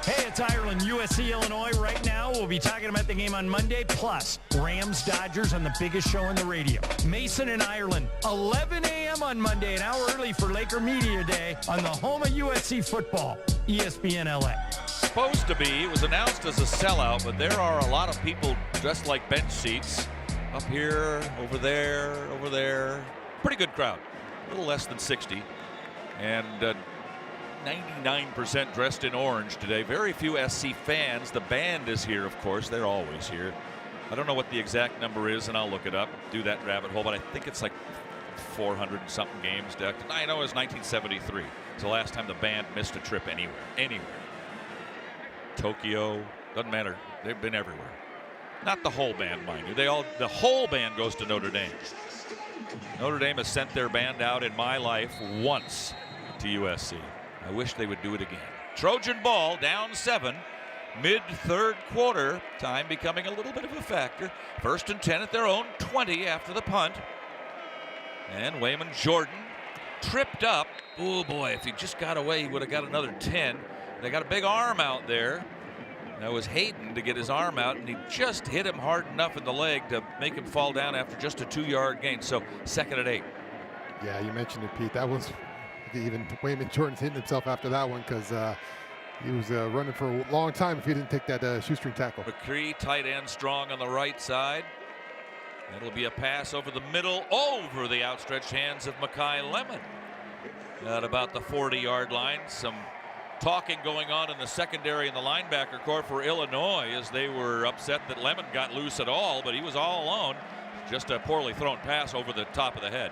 Hey, it's Ireland, USC, Illinois. Right now, we'll be talking about the game on Monday, plus Rams, Dodgers on the biggest show on the radio. Mason and Ireland, 11 a.m. on Monday, an hour early for Laker Media Day on the home of USC football, ESPN LA. Supposed to be, it was announced as a sellout, but there are a lot of people dressed like bench seats up here, over there. Pretty good crowd, a little less than 60, and 99% dressed in orange today. Very few SC fans. The band is here, of course. They're always here. I don't know what the exact number is, and I'll look it up, do that rabbit hole, but I think it's like 400 and something games decked. I know it was 1973. It's the last time the band missed a trip anywhere. Tokyo, doesn't matter. They've been everywhere. Not the whole band, mind you. The whole band goes to Notre Dame. Notre Dame has sent their band out in my life once to USC. I wish they would do it again. Trojan ball, down 7, mid-third quarter. Time becoming a little bit of a factor. 1st and 10 at their own 20 after the punt. And Wayman Jordan tripped up. Oh boy, if he just got away, he would have got another 10. They got a big arm out there. That was Hayden to get his arm out, and he just hit him hard enough in the leg to make him fall down after just a 2-yard gain. So 2nd and 8. Yeah, you mentioned it, Pete. That was even Wayman Jordan's hitting himself after that one because he was running for a long time if he didn't take that shoestring tackle. McCree, tight end, strong on the right side. It'll be a pass over the middle, over the outstretched hands of Makai Lemon. At about the 40-yard line. Some talking going on in the secondary and the linebacker corps for Illinois as they were upset that Lemon got loose at all, but he was all alone. Just a poorly thrown pass over the top of the head.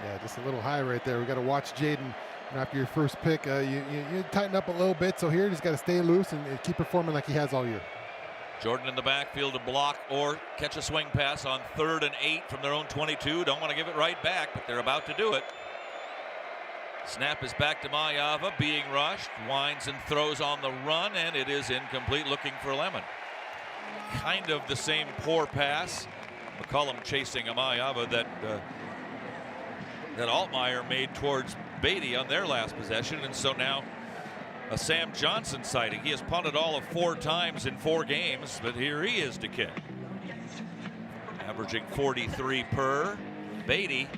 Yeah, just a little high right there. We got to watch Jaden. After your first pick, you tighten up a little bit. So here, you just got to stay loose and keep performing like he has all year. Jordan in the backfield to block or catch a swing pass on 3rd and 8 from their own 22. Don't want to give it right back, but they're about to do it. Snap is back to Mayava, being rushed. Winds and throws on the run, and it is incomplete, looking for Lemon. Kind of the same poor pass. McCullum chasing Mayava that Altmaier made towards Beatty on their last possession, and so now a Sam Johnson sighting. He has punted all of 4 times in 4 games, but here he is to kick. Averaging 43 per. Beatty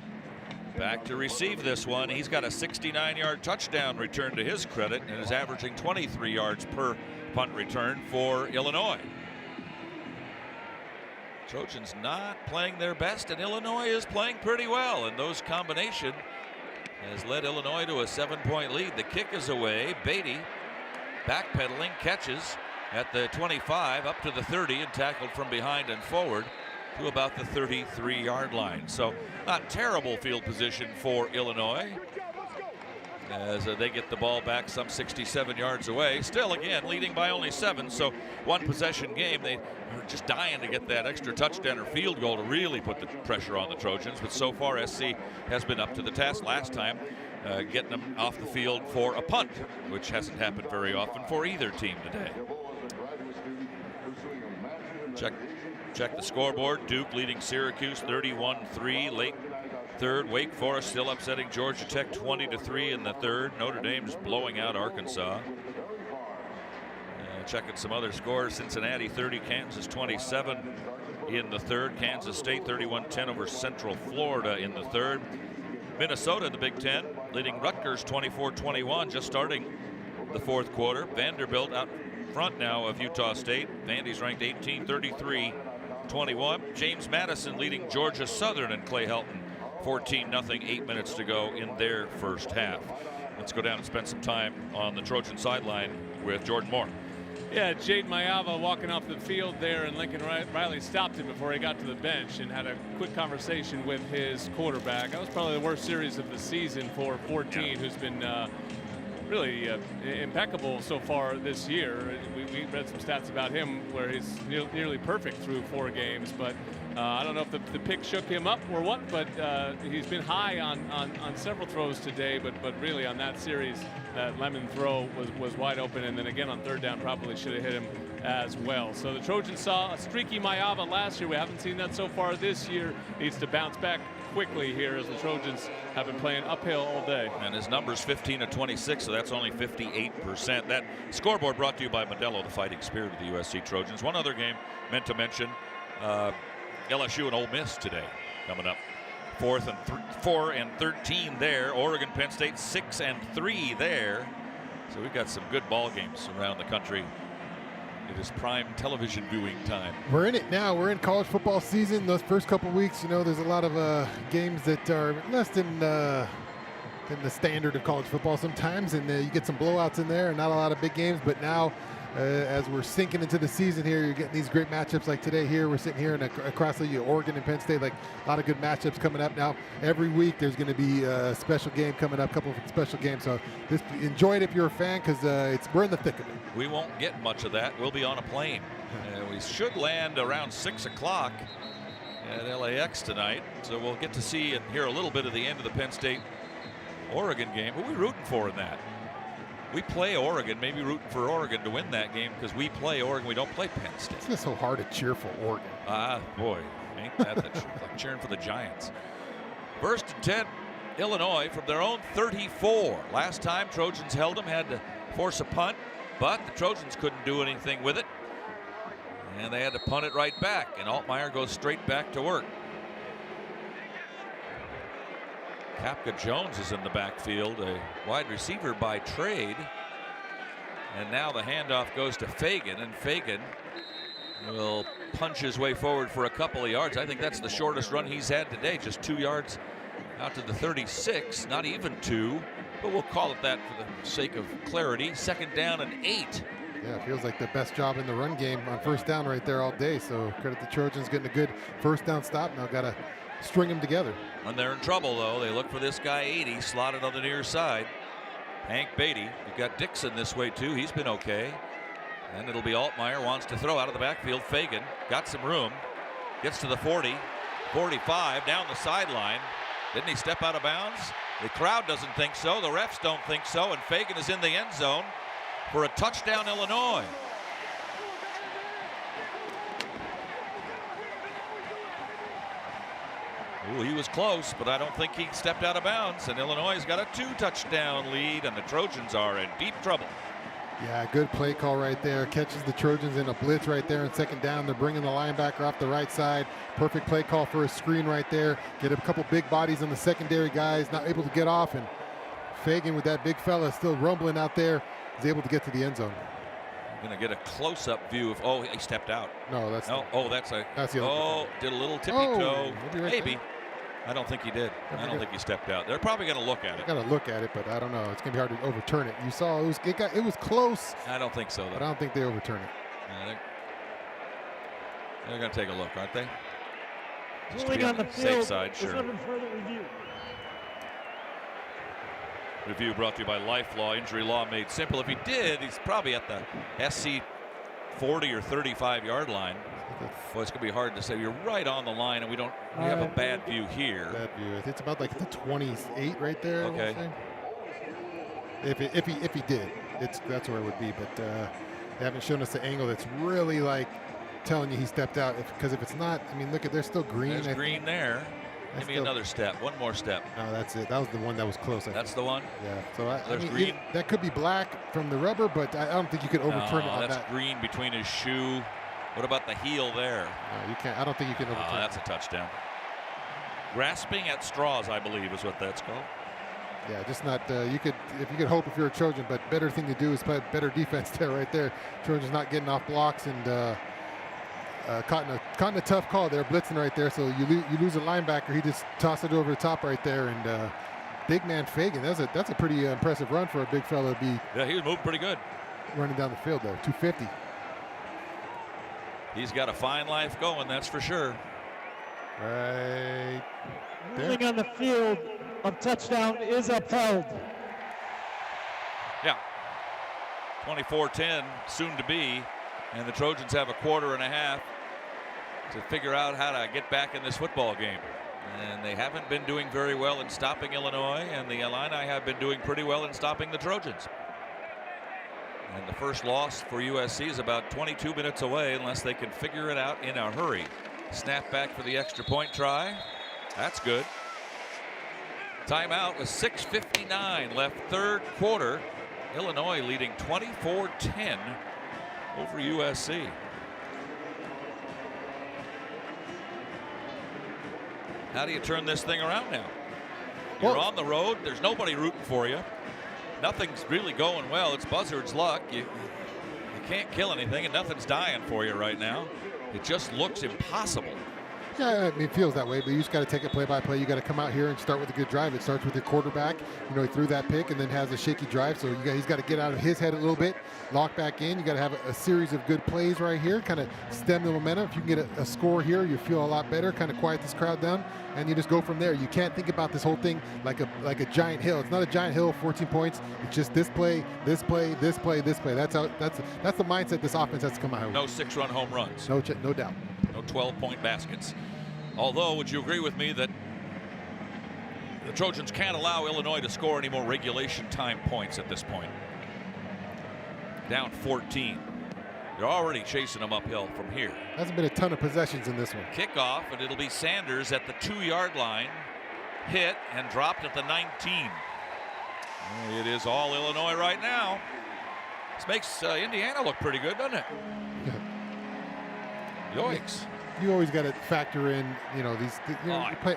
back to receive this one. He's got a 69-yard touchdown return to his credit and is averaging 23 yards per punt return for Illinois. Trojans not playing their best, and Illinois is playing pretty well, and those combination has led Illinois to a 7-point lead. The kick is away. Beatty backpedaling, catches at the 25 up to the 30 and tackled from behind and forward to about the 33-yard line. So not terrible field position for Illinois as they get the ball back some 67 yards away. Still, again, leading by only 7, so 1 possession game. They are just dying to get that extra touchdown or field goal to really put the pressure on the Trojans, but so far SC has been up to the task. Last time getting them off the field for a punt, which hasn't happened very often for either team today. Check the scoreboard. Duke leading Syracuse 31-3 late third. Wake Forest still upsetting Georgia Tech 20-3 in the third. Notre Dame just blowing out Arkansas. Checking some other scores. Cincinnati 30, Kansas 27 in the third. Kansas State 31-10 over Central Florida in the third. Minnesota in the Big Ten leading Rutgers 24-21 just starting the 4th quarter. Vanderbilt out front now of Utah State. Vandy's ranked 18, 33-21. James Madison leading Georgia Southern and Clay Helton 14-0, 8 minutes to go in their first half. Let's go down and spend some time on the Trojan sideline with Jordan Moore. Yeah, Jaden Mayava walking off the field there, and Lincoln Riley stopped him before he got to the bench and had a quick conversation with his quarterback. That was probably the worst series of the season for 14, who's been really impeccable so far this year. we read some stats about him where he's nearly perfect through 4 games, but I don't know if the pick shook him up or what, but he's been high on several throws today, but really on that series, that Lemon throw was wide open, and then again on 3rd down probably should have hit him as well. So the Trojans saw a streaky Mayava last year. We haven't seen that so far this year. Needs to bounce back quickly here as the Trojans have been playing uphill all day. And his number's 15 of 26, so that's only 58%. That scoreboard brought to you by Modelo, the fighting spirit of the USC Trojans. One other game meant to mention, LSU and Ole Miss today coming up. 4 and 13 there. Oregon, Penn State 6 and 3 there. So we've got some good ball games around the country. It is prime television viewing time. We're in it now. We're in college football season. Those first couple weeks, there's a lot of games that are less than the standard of college football sometimes, and you get some blowouts in there and not a lot of big games. But now, as we're sinking into the season here, you're getting these great matchups like today here. We're sitting here across the Oregon and Penn State, like a lot of good matchups coming up now. Every week there's going to be a special game coming up, a couple of special games. So enjoy it if you're a fan, because we're in the thick of it. We won't get much of that. We'll be on a plane. We should land around 6 o'clock at LAX tonight. So we'll get to see and hear a little bit of the end of the Penn State-Oregon game. Who are we rooting for in that? We play Oregon, maybe rooting for Oregon to win that game because we play Oregon. We don't play Penn State. It's just so hard to cheer for Oregon. Boy, ain't that the truth? Like cheering for the Giants. 1st and 10, Illinois from their own 34. Last time Trojans held them, had to force a punt, but the Trojans couldn't do anything with it. And they had to punt it right back, and Altmaier goes straight back to work. Kapka Jones is in the backfield, a wide receiver by trade. And now the handoff goes to Fagan, and Fagan will punch his way forward for a couple of yards. I think that's the shortest run he's had today, just 2 yards out to the 36, not even 2, but we'll call it that for the sake of clarity. 2nd down and 8. Yeah, it feels like the best job in the run game on 1st down right there all day. So credit the Trojans getting a good 1st down stop. Now got to string them together. And they're in trouble, though. They look for this guy 80 slotted on the near side. Hank Beatty. You've got Dixon this way too. He's been okay. And it'll be Altmaier, wants to throw out of the backfield. Fagan got some room. Gets to the 40, 45, down the sideline. Didn't he step out of bounds? The crowd doesn't think so. The refs don't think so. And Fagan is in the end zone for a touchdown, Illinois. Ooh, he was close, but I don't think he stepped out of bounds. And Illinois has got a 2-touchdown lead, and the Trojans are in deep trouble. Yeah, good play call right there. Catches the Trojans in a blitz right there in 2nd down. They're bringing the linebacker off the right side. Perfect play call for a screen right there. Get a couple big bodies on the secondary guys, not able to get off. And Fagan with that big fella still rumbling out there is able to get to the end zone. Going to get a close-up view of, oh, he stepped out. No, that's no. Oh, that's a. That's the other did a little tippy toe. Maybe. I don't think he did. I don't think he stepped out. They're probably going to look at it. They're going to look at it, but I don't know. It's going to be hard to overturn it. You saw it was close. I don't think so, though. But I don't think they overturn it. They're going to take a look, aren't they? Just to be on the safe side, sure. Under further review. Review brought to you by Life Law, injury law made simple. If he did, he's probably at the SC 40 or 35 yard line. Well, it's going to be hard to say. You're right on the line, and we have a bad view here. Bad view. It's about like the 28 right there. Okay. If he did, that's where it would be. But they haven't shown us the angle that's really like telling you he stepped out. Because if it's not, I mean, look at there's still green. There's green there. Give me another step. One more step. No, that's it. That was the one that was close. That's the one? Yeah. So there's green. That could be black from the rubber, but I don't think you could overturn it on that's that. Green between his shoe. What about the heel there? No, you can't. I don't think you can overturn that's a touchdown. Grasping at straws, I believe, is what that's called. Yeah, just not. If you could hope if you're a Trojan, but better thing to do is play better defense there, right there. Trojans not getting off blocks and caught in a tough call there, blitzing right there. So you lose a linebacker. He just tossed it over the top right there, and big man Fagan. That's a pretty impressive run for a big fella to be. Yeah, he was moving pretty good. Running down the field there, 250. He's got a fine life going, that's for sure. Right there. Ruling on the field of touchdown is upheld. Yeah. 24-10 soon to be, and the Trojans have a quarter and a half to figure out how to get back in this football game. And they haven't been doing very well in stopping Illinois, and the Illini have been doing pretty well in stopping the Trojans. And the first loss for USC is about 22 minutes away unless they can figure it out in a hurry. Snap back for the extra point try. That's good. Timeout with 6:59 left, third quarter. Illinois leading 24-10 over USC. How do you turn this thing around now? You're on the road. There's nobody rooting for you. Nothing's really going well. It's buzzard's luck. You can't kill anything, and nothing's dying for you right now. It just looks impossible. Yeah, I mean, it feels that way, but you just got to take it play by play. You got to come out here and start with a good drive. It starts with your quarterback. You know, he threw that pick and then has a shaky drive, so he's got to get out of his head a little bit, lock back in. You got to have a series of good plays right here, kind of stem the momentum. If you can get a score here, you feel a lot better, kind of quiet this crowd down, and you just go from there. You can't think about this whole thing like a giant hill. It's not a giant hill, 14 points. It's just this play, this play, this play, this play. That's the mindset this offense has to come out with. No 6-run home runs. No doubt. No 12-point baskets. Although, would you agree with me that the Trojans can't allow Illinois to score any more regulation time points at this point? Down 14. They're already chasing them uphill from here. Hasn't been a ton of possessions in this one. Kickoff, and it'll be Sanders at the 2-yard line. Hit and dropped at the 19. It is all Illinois right now. This makes Indiana look pretty good, doesn't it? Yoicks. You always got to factor in,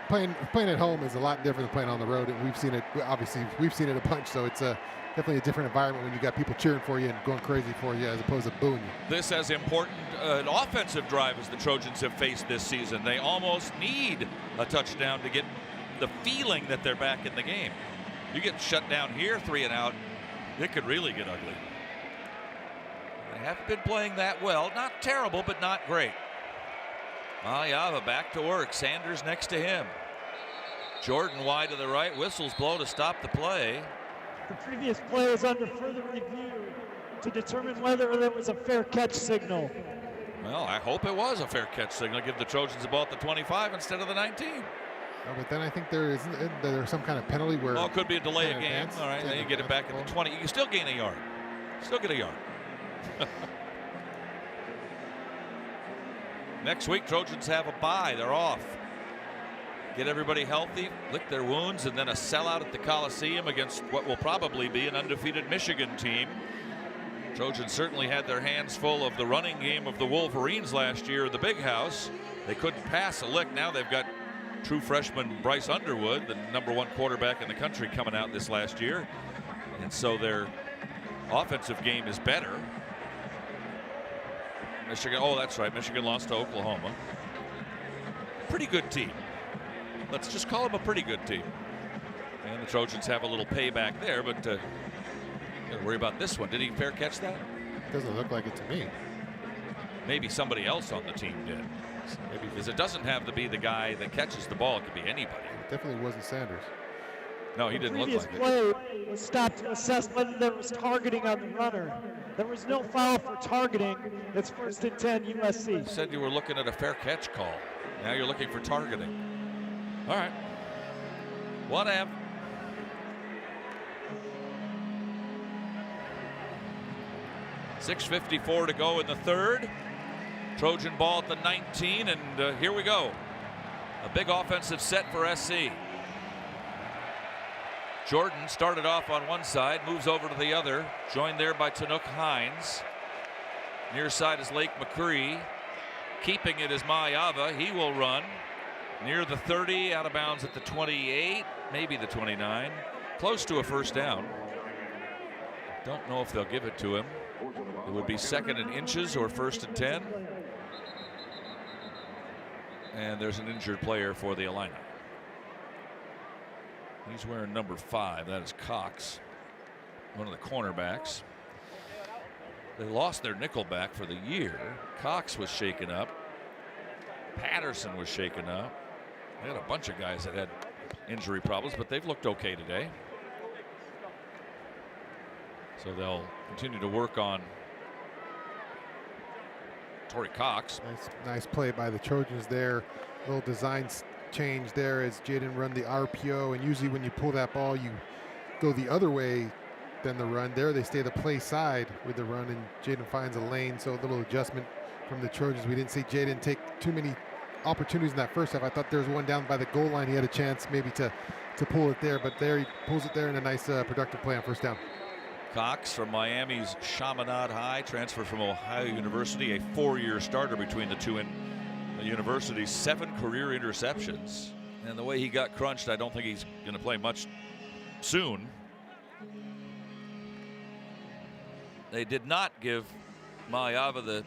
playing at home is a lot different than playing on the road, and we've seen it. Obviously, we've seen it a bunch. So it's definitely a different environment when you got people cheering for you and going crazy for you, as opposed to booing you. This as important an offensive drive as the Trojans have faced this season. They almost need a touchdown to get the feeling that they're back in the game. You get shut down here, 3 and out, it could really get ugly. They haven't been playing that well. Not terrible, but not great. Mayava back to work. Sanders next to him. Jordan wide to the right. Whistles blow to stop the play. The previous play is under further review to determine whether there was a fair catch signal. Well, I hope it was a fair catch signal. Give the Trojans the ball at the 25 instead of the 19. But then I think there's some kind of penalty where. Oh, it could be a delay of game. All right, then you get it back at the 20. You can still gain a yard. Still get a yard. Next week, Trojans have a bye. They're off. Get everybody healthy, lick their wounds, and then a sellout at the Coliseum against what will probably be an undefeated Michigan team. Trojans certainly had their hands full of the running game of the Wolverines last year at the Big House. They couldn't pass a lick. Now they've got true freshman Bryce Underwood, the #1 quarterback in the country, coming out this last year. And so their offensive game is better. Michigan, oh, that's right. Michigan lost to Oklahoma. Pretty good team. Let's just call them a pretty good team. And the Trojans have a little payback there, but got to worry about this one. Did he fair catch that? Doesn't look like it to me. Maybe somebody else on the team did. Maybe because it doesn't have to be the guy that catches the ball. It could be anybody. It definitely wasn't Sanders. No, he didn't look like it. The previous play was stopped to assess whether there was targeting on the runner. There was no foul for targeting. It's 1st and 10 USC. You said you were looking at a fair catch call. Now you're looking for targeting. All right. Whatever. .6:54 to go in the third. Trojan ball at the 19, and here we go. A big offensive set for SC. Jordan started off on one side, moves over to the other, joined there by Tanook Hines. Near side is Lake McCree. Keeping it is Mayava. He will run near the 30, out of bounds at the 28, maybe the 29. Close to a first down. Don't know if they'll give it to him. It would be 2nd and inches or 1st and 10. And there's an injured player for the Illini. He's wearing number 5. That is Cox, one of the cornerbacks. They lost their nickelback for the year. Cox was shaken up. Patterson was shaken up. They had a bunch of guys that had injury problems, but they've looked okay today. So they'll continue to work on Torrey Cox. Nice play by the Trojans there. Little design change there as Jaden run the RPO, and usually when you pull that ball, you go the other way than the run. There they stay the play side with the run, and Jaden finds a lane. So a little adjustment from the Trojans. We didn't see Jaden take too many opportunities in that first half. I thought there was one down by the goal line. He had a chance maybe to pull it there, but there he pulls it there in a nice productive play on first down. Cox from Miami's Chaminade High, transfer from Ohio University, a 4-year starter between the two universities, 7 career interceptions. And the way he got crunched, I don't think he's going to play much soon. They did not give Maayava the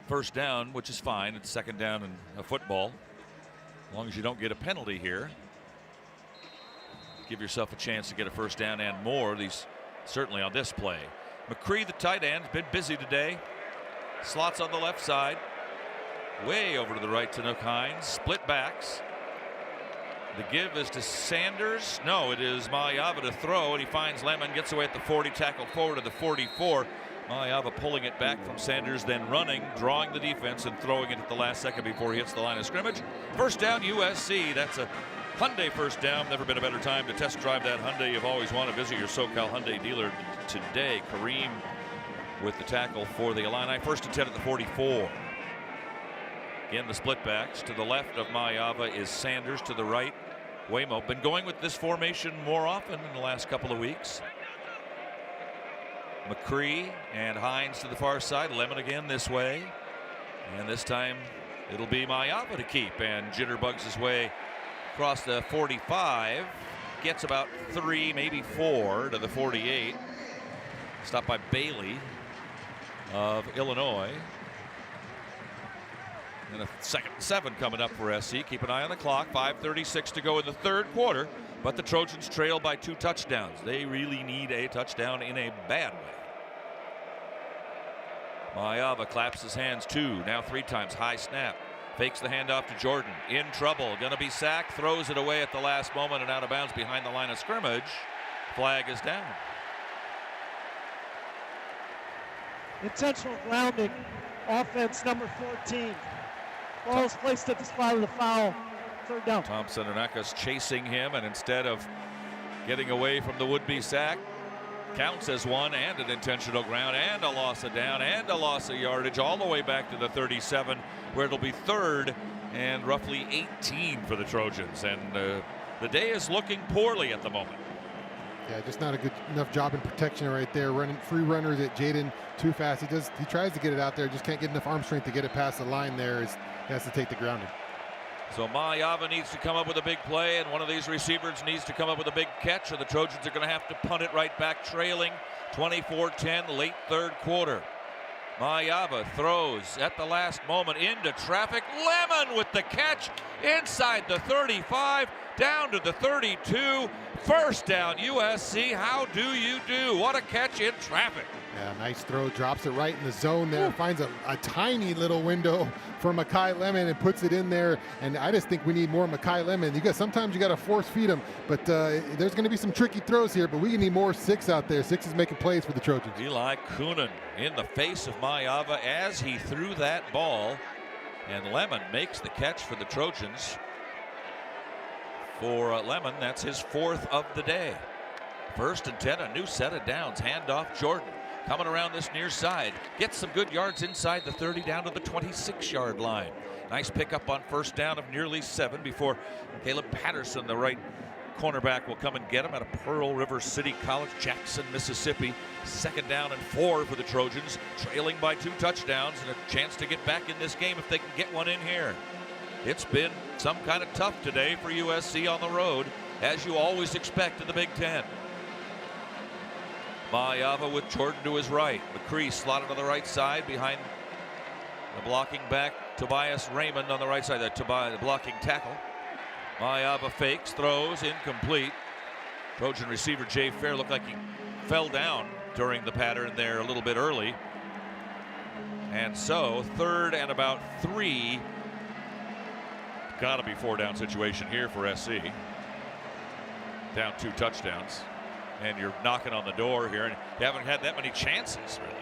first down, which is fine. It's second down in a football. As long as you don't get a penalty here. Give yourself a chance to get a first down and more. These certainly on this play. McCree, the tight end, has been busy today. Slots on the left side. Way over to the right to Nook Hines. Split backs. The give is to Sanders. No, it is Maayava to throw, and he finds Lemon, gets away at the 40, tackled forward to the 44. Maayava pulling it back from Sanders, then running, drawing the defense, and throwing it at the last second before he hits the line of scrimmage. First down, USC. That's a Hyundai first down. Never been a better time to test drive that Hyundai you've always wanted. Visit your SoCal Hyundai dealer today. Kareem with the tackle for the Illini. First and 10 at the 44. Again, the split backs. To the left of Maayava is Sanders. To the right, Waymo. Been going with this formation more often in the last couple of weeks. McCree and Hines to the far side. Lemon again this way. And this time it'll be Maayava to keep. And jitterbugs his way across the 45. Gets about 3, maybe 4 to the 48. Stopped by Bailey of Illinois. And a second and 7 coming up for SC. Keep an eye on the clock. 5:36 to go in the third quarter. But the Trojans trail by 2 touchdowns. They really need a touchdown in a bad way. Maayava claps his hands 2, now 3 times. High snap. Fakes the handoff to Jordan. In trouble. Going to be sacked. Throws it away at the last moment and out of bounds behind the line of scrimmage. Flag is down. Intentional grounding. Offense number 14. Ball is placed at the spot of the foul. Third down. Thompson and Eckes chasing him, and instead of getting away from the would-be sack, counts as 1 and an intentional ground and a loss of down and a loss of yardage all the way back to the 37, where it'll be third and roughly 18 for the Trojans. And the day is looking poorly at the moment. Yeah, just not a good enough job in protection right there. Running free runners at Jaden too fast. He tries to get it out there, just can't get enough arm strength to get it past the line there. He has to take the grounding. So Maayava needs to come up with a big play, and one of these receivers needs to come up with a big catch, or the Trojans are going to have to punt it right back, trailing 24-10, late third quarter. Maayava throws at the last moment into traffic. Lemon with the catch inside the 35, down to the 32. First down, USC. How do you do? What a catch in traffic. Yeah, nice throw. Drops it right in the zone there. Finds a tiny little window for Makai Lemon and puts it in there. And I just think we need more Makai Lemon. Sometimes you got to force feed him, but there's going to be some tricky throws here. But we need more 6 out there. 6 is making plays for the Trojans. Eli Coonan in the face of Maayava as he threw that ball, and Lemon makes the catch for the Trojans. For Lemon, that's his 4th of the day. First and 10, a new set of downs. Handoff Jordan. Coming around this near side. Gets some good yards inside the 30 down to the 26-yard line. Nice pickup on first down of nearly 7 before Caleb Patterson, the right cornerback, will come and get him out of Pearl River City College, Jackson, Mississippi. Second down and 4 for the Trojans, trailing by 2 touchdowns and a chance to get back in this game if they can get one in here. It's been some kind of tough today for USC on the road, as you always expect in the Big Ten. Maayava with Jordan to his right. McCree slotted on the right side behind the blocking back. Tobias Raymond on the right side, the blocking tackle. Maayava fakes, throws, incomplete. Trojan receiver Jay Fair looked like he fell down during the pattern there a little bit early. And so, third and about 3. Got to be 4-down situation here for SC. Down 2 touchdowns. and you're knocking on the door here, and you haven't had that many chances, really.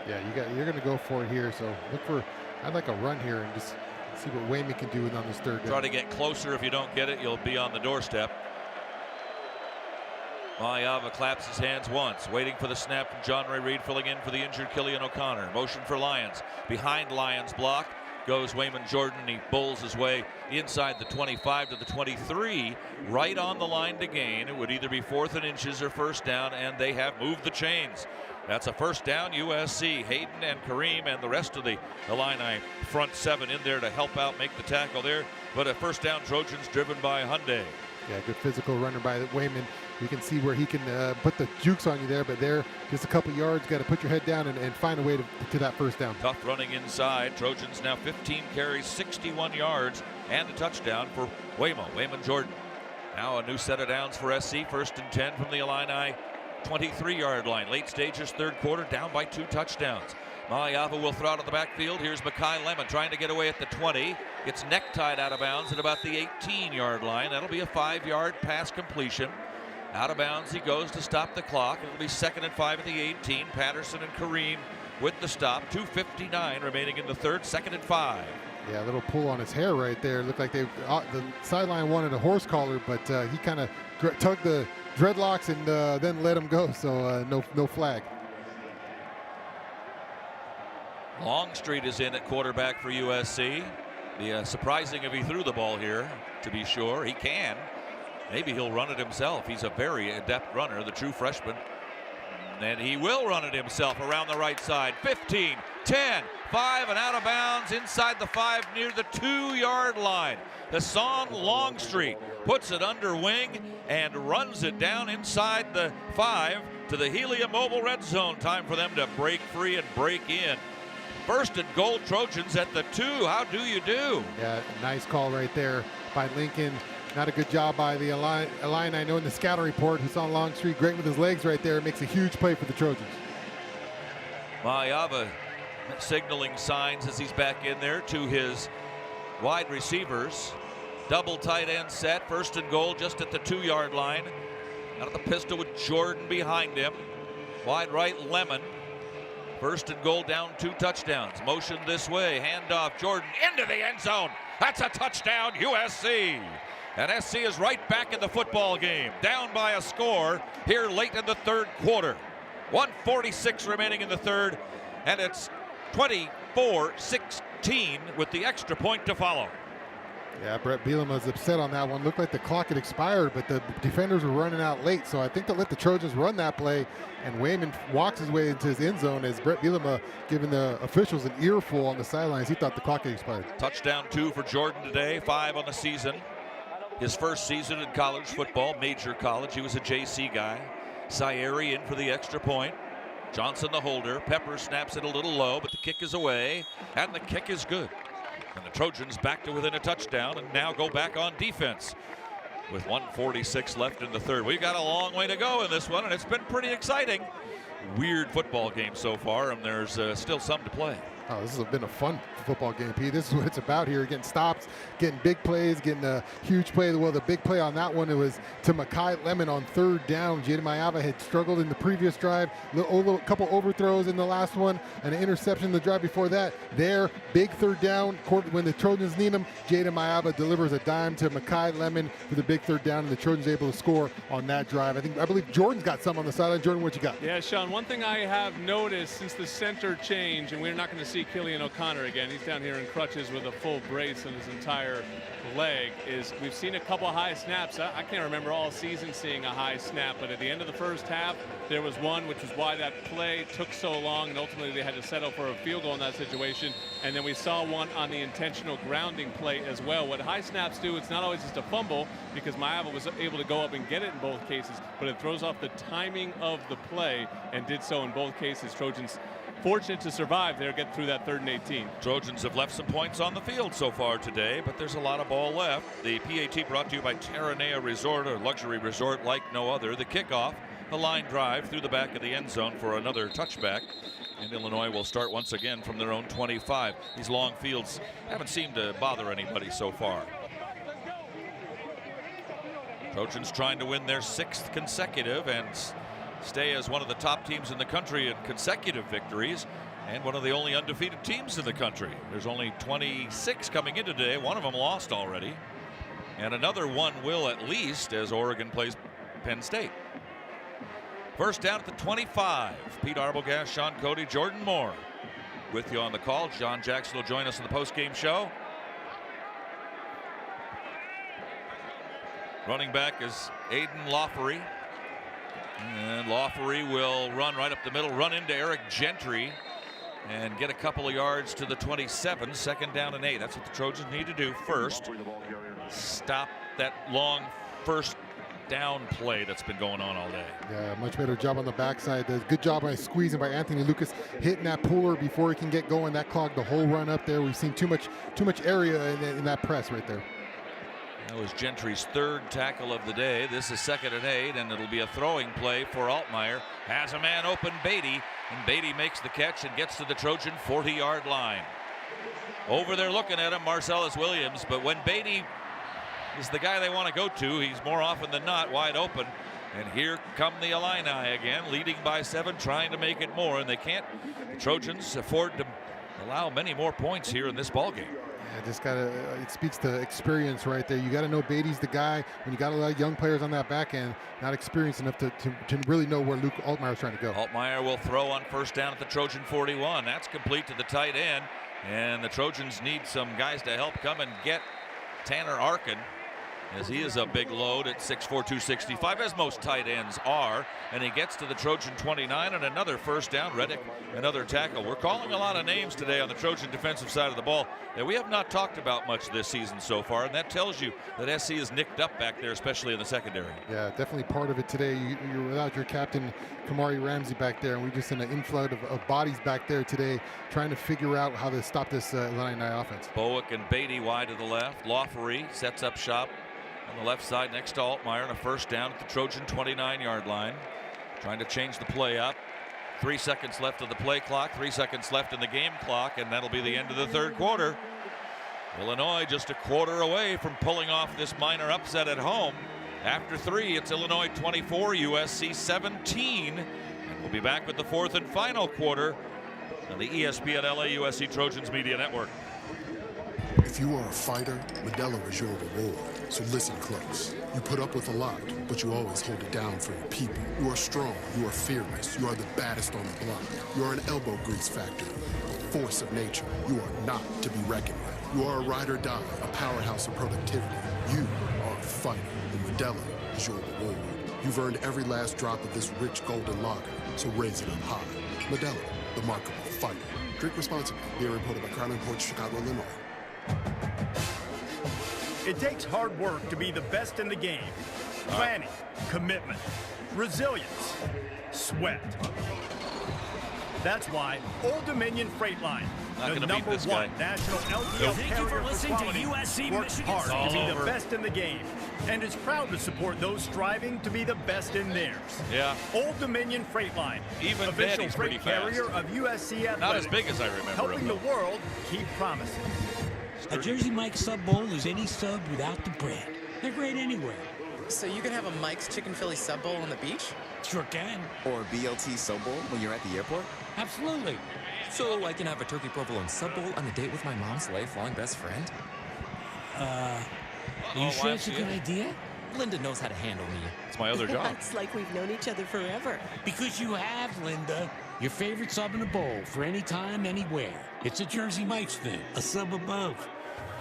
Yeah, you're going to go for it here. So look for, I'd like a run here and just see what Wayman can do on this third down. Try to get closer. If you don't get it, you'll be on the doorstep. Maiava claps his hands once, waiting for the snap from John Ray Reed, filling in for the injured Killian O'Connor. Motion for Lions. Behind Lions block goes Wayman Jordan. He bowls his way inside the 25 to the 23, right on the line to gain. It would either be 4th and inches or first down, and they have moved the chains. That's a first down, USC. Hayden and Kareem and the rest of the Illini front 7 in there to help out, make the tackle there. But a first down, Trojans driven by Hyundai. Yeah, good physical runner by Wayman. You can see where he can put the jukes on you there, but there, just a couple yards, got to put your head down and find a way to that first down. Tough running inside. Trojans now 15 carries, 61 yards, and a touchdown for Wayman Jordan. Now a new set of downs for SC. 1st and 10 from the Illini 23-yard line. Late stages, third quarter, down by 2 touchdowns. Maiava will throw out of the backfield. Here's Makai Lemon trying to get away at the 20. Gets necktied out of bounds at about the 18-yard line. That'll be a 5-yard pass completion. Out of bounds he goes to stop the clock. It'll be 2nd and 5 at the 18. Patterson and Kareem with the stop. 2:59 remaining in the third. 2nd and 5. Yeah, a little pull on his hair right there. Looked like the sideline wanted a horse collar, but he kind of tugged the dreadlocks and then let him go. So no flag. Longstreet is in at quarterback for USC. Be surprising if he threw the ball here, to be sure. He can. Maybe he'll run it himself. He's a very adept runner, the true freshman. And he will run it himself around the right side. 15, 10, 5, and out of bounds inside the 5 near the 2-yard line. Hassan Longstreet puts it under wing and runs it down inside the 5 to the Helium Mobile red zone. Time for them to break free and break in. 1st and goal, Trojans at the 2. How do you do? Yeah, nice call right there by Lincoln. Not a good job by the Illini. I know in the scouting report, Hassan Longstreet, great with his legs right there. Makes a huge play for the Trojans. Maiava signaling signs as he's back in there to his wide receivers. Double tight end set. 1st and goal just at the 2-yard line. Out of the pistol with Jordan behind him. Wide right, Lemon. 1st and goal, down 2 touchdowns. Motion this way. Handoff, Jordan into the end zone. That's a touchdown, USC. And SC is right back in the football game. Down by a score here late in the third quarter. 1:46 remaining in the third. And it's 24-16 with the extra point to follow. Yeah, Brett Bielema was upset on that one. Looked like the clock had expired, but the defenders were running out late. So I think they'll let the Trojans run that play. And Wayman walks his way into his end zone as Brett Bielema giving the officials an earful on the sidelines. He thought the clock had expired. Touchdown 2 for Jordan today, 5 on the season. His first season in college football, major college. He was a JC guy. Sayeri in for the extra point. Johnson the holder. Pepper snaps it a little low, but the kick is away. And the kick is good. And the Trojans back to within a touchdown and now go back on defense with 1:46 left in the third. We've got a long way to go in this one, and it's been pretty exciting. Weird football game so far, and there's still some to play. Oh, this has been a fun football game, Pete. This is what it's about here, getting stops, getting big plays, getting a huge play. Well, the big play on that one, it was to Makai Lemon on 3rd down. Jaden Maiava had struggled in the previous drive, a couple overthrows in the last one, and an interception the drive before that. There, big 3rd down, when the Trojans need him, Jaden Maiava delivers a dime to Makai Lemon for the big 3rd down, and the Trojans able to score on that drive. I believe Jordan's got some on the sideline. Jordan, what you got? Yeah, Shaun, one thing I have noticed since the center change, and we're not going to see Killian O'Connor again. He's down here in crutches with a full brace on his entire leg. Is we've seen a couple high snaps. I can't remember all season seeing a high snap, but at the end of the first half, there was one, which is why that play took so long, and ultimately they had to settle for a field goal in that situation. And then we saw one on the intentional grounding play as well. What high snaps do, it's not always just a fumble, because Maiava was able to go up and get it in both cases, but it throws off the timing of the play and did so in both cases. Trojans fortunate to survive there, get through that 3rd and 18. Trojans have left some points on the field so far today, but there's a lot of ball left. The PAT brought to you by Terranea Resort, a luxury resort like no other. The kickoff, a line drive through the back of the end zone for another touchback. And Illinois will start once again from their own 25. These long fields haven't seemed to bother anybody so far. Trojans trying to win their 6th consecutive and stay as one of the top teams in the country in consecutive victories and one of the only undefeated teams in the country. There's only 26 coming in today. One of them lost already. And another one will at least as Oregon plays Penn State. First down at the 25. Pete Arbogast, Shaun, Cody, Jordan Moore with you on the call. John Jackson will join us in the postgame show. Running back is Aiden Lawfery. And Lawfery will run right up the middle, run into Eric Gentry, and get a couple of yards to the 27. 2nd down and 8. That's what the Trojans need to do first. Stop that long first down play that's been going on all day. Yeah, much better job on the backside. Good job by squeezing by Anthony Lucas, hitting that puller before he can get going. That clogged the whole run up there. We've seen too much area in that press right there. That was Gentry's 3rd tackle of the day. This is 2nd and 8, and it'll be a throwing play for Altmaier. Has a man open, Beatty, and Beatty makes the catch and gets to the Trojan 40-yard line. Over there looking at him, Marcellus Williams, but when Beatty is the guy they want to go to, he's more often than not wide open. And here come the Illini again, leading by 7, trying to make it more, and they can't. The Trojans afford to allow many more points here in this ballgame. Yeah, just gotta. It speaks to experience right there. You got to know Beatty's the guy. When you got a lot of young players on that back end, not experienced enough to really know where Luke Altmaier's trying to go. Altmaier will throw on first down at the Trojan 41. That's complete to the tight end, and the Trojans need some guys to help come and get Tanner Arkin, as he is a big load at 6'4", 265, as most tight ends are. And he gets to the Trojan 29 and another first down. Reddick, another tackle. We're calling a lot of names today on the Trojan defensive side of the ball that we have not talked about much this season so far, and that tells you that SC is nicked up back there, especially in the secondary. Yeah, definitely part of it today. You're without your captain, Kamari Ramsey, back there, and we're just in an inflood of bodies back there today, trying to figure out how to stop this Illini offense. Bowick and Beatty wide to the left. Lawfery sets up shop on the left side next to Altmaier, and a first down at the Trojan 29-yard line. Trying to change the play up. 3 seconds left of the play clock, 3 seconds left in the game clock, and that'll be the end of the 3rd quarter. Illinois just a quarter away from pulling off this minor upset at home. After 3, it's Illinois 24, USC 17. And we'll be back with the 4th and final quarter on the ESPN LA USC Trojans Media Network. If you are a fighter, Modelo is your reward. So listen close. You put up with a lot, but you always hold it down for your people. You are strong. You are fearless. You are the baddest on the block. You are an elbow grease factory, a force of nature. You are not to be reckoned with. You are a ride or die, a powerhouse of productivity. You are a fighter, and Modelo is your reward. You've earned every last drop of this rich golden lager, so raise it up high. Modelo, the mark of a fighter. Drink responsibly. Beer imported by Crown Imports, Chicago, Illinois. It takes hard work to be the best in the game. Planning, commitment, resilience, sweat. That's why Old Dominion Freight Line, the number 1 national LTL carrier for quality, works hard to be the best in the game and is proud to support those striving to be the best in theirs. Yeah. Old Dominion Freight Line, even official Betty's freight carrier of USC Athletics. Not as big as I remember. Helping the world keep promising. A Jersey Mike's sub bowl is any sub without the bread. They're great anywhere. So you can have a Mike's Chicken Philly sub bowl on the beach? Sure can. Or a BLT sub bowl when you're at the airport? Absolutely. So I can have a turkey provolone sub bowl on a date with my mom's lifelong best friend? Are you sure it's a good idea? Linda knows how to handle me. It's my other job. It's like we've known each other forever. Because you have, Linda. Your favorite sub in a bowl for any time, anywhere. It's a Jersey Mike's thing. A sub above.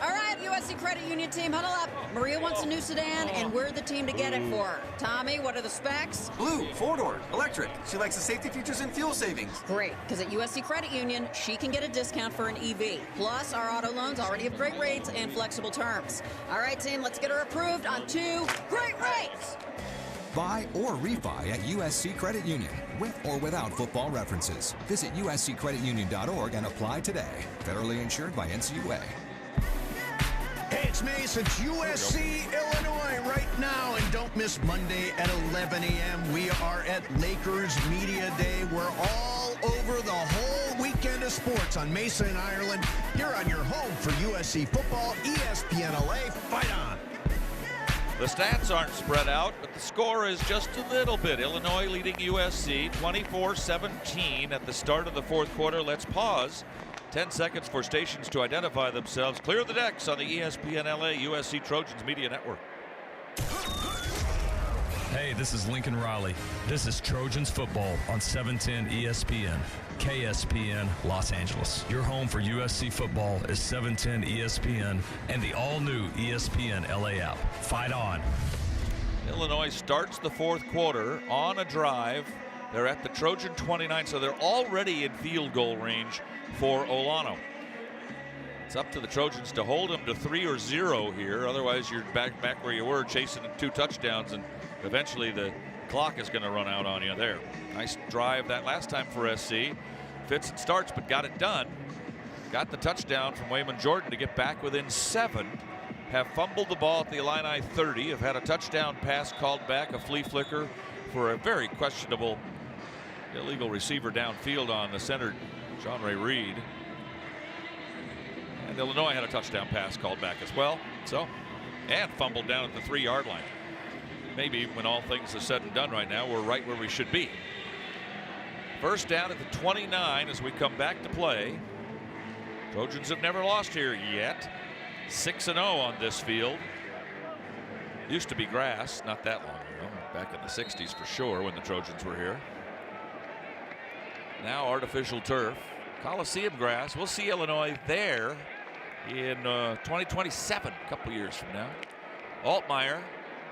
All right, USC Credit Union team, huddle up. Maria wants a new sedan, and we're the team to get it for her. Tommy, what are the specs? Blue, 4-door, electric. She likes the safety features and fuel savings. Great, because at USC Credit Union, she can get a discount for an EV. Plus, our auto loans already have great rates and flexible terms. All right, team, let's get her approved on 2 great rates. Buy or refi at USC Credit Union, with or without football references. Visit usccreditunion.org and apply today. Federally insured by NCUA. Hey, it's Mace. It's USC, Illinois right now. And don't miss Monday at 11 a.m. We are at Lakers Media Day. We're all over the whole weekend of sports on Mesa and Ireland. Here on your home for USC football, ESPN LA. Fight on. The stats aren't spread out, but the score is just a little bit. Illinois leading USC 24-17 at the start of the fourth quarter. Let's pause. 10 seconds for stations to identify themselves. Clear the decks on the ESPN LA USC Trojans Media Network. Hey, this is Lincoln Riley. This is Trojans football on 710 ESPN, KSPN, Los Angeles. Your home for USC football is 710 ESPN and the all-new ESPN LA app. Fight on. Illinois starts the fourth quarter on a drive. They're at the Trojan 29, so they're already in field goal range for Olano. It's up to the Trojans to hold them to 3 or 0 here. Otherwise, you're back where you were, chasing 2 touchdowns, and eventually the clock is going to run out on you there. Nice drive that last time for SC. Fits and starts, but got it done. Got the touchdown from Wayman Jordan to get back within 7. Have fumbled the ball at the Illini 30. Have had a touchdown pass called back, a flea flicker for a very questionable illegal receiver downfield on the center, John Ray Reed. And Illinois had a touchdown pass called back as well. And fumbled down at the 3-yard line. Maybe when all things are said and done right now, we're right where we should be. First down at the 29 as we come back to play. Trojans have never lost here yet. 6-0 on this field. Used to be grass, not that long ago. Back in the 60s for sure when the Trojans were here. Now artificial turf. Coliseum grass. We'll see Illinois there in 2027, a couple years from now. Altmaier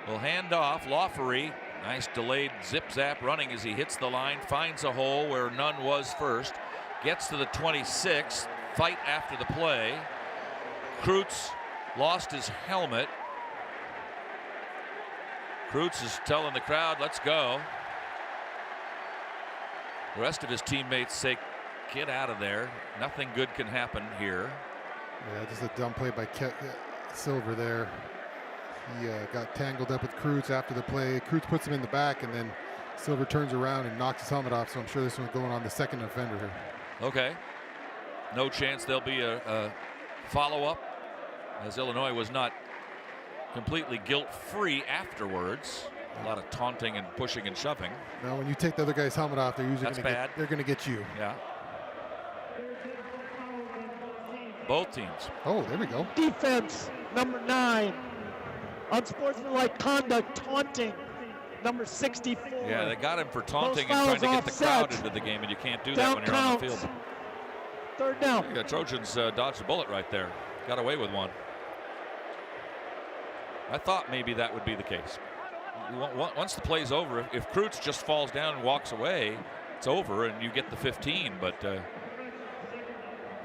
will hand off. Lawfery, nice delayed zip-zap running as he hits the line, finds a hole where none was first, gets to the 26, fight after the play. Kreutz lost his helmet. Kreutz is telling the crowd, let's go. The rest of his teammates say, get out of there. Nothing good can happen here. Yeah, just a dumb play by Silver there. He got tangled up with Kreutz after the play. Kreutz puts him in the back, and then Silver turns around and knocks his helmet off. So I'm sure this one's going on the second offender here. Okay. No chance there'll be a follow-up, as Illinois was not completely guilt-free afterwards. A lot of taunting and pushing and shoving. Now, when you take the other guy's helmet off, they're usually they're going to get you. Yeah. Both teams. Oh, there we go. Defense, number 9. Unsportsmanlike conduct, taunting, number 64. Yeah, they got him for taunting and trying to get the crowd into the game, and you can't do that when you're on the field. Third down. Yeah, Trojans dodged a bullet right there. Got away with one. I thought maybe that would be the case. Once the play's over, if Kreutz just falls down and walks away, it's over and you get the 15, but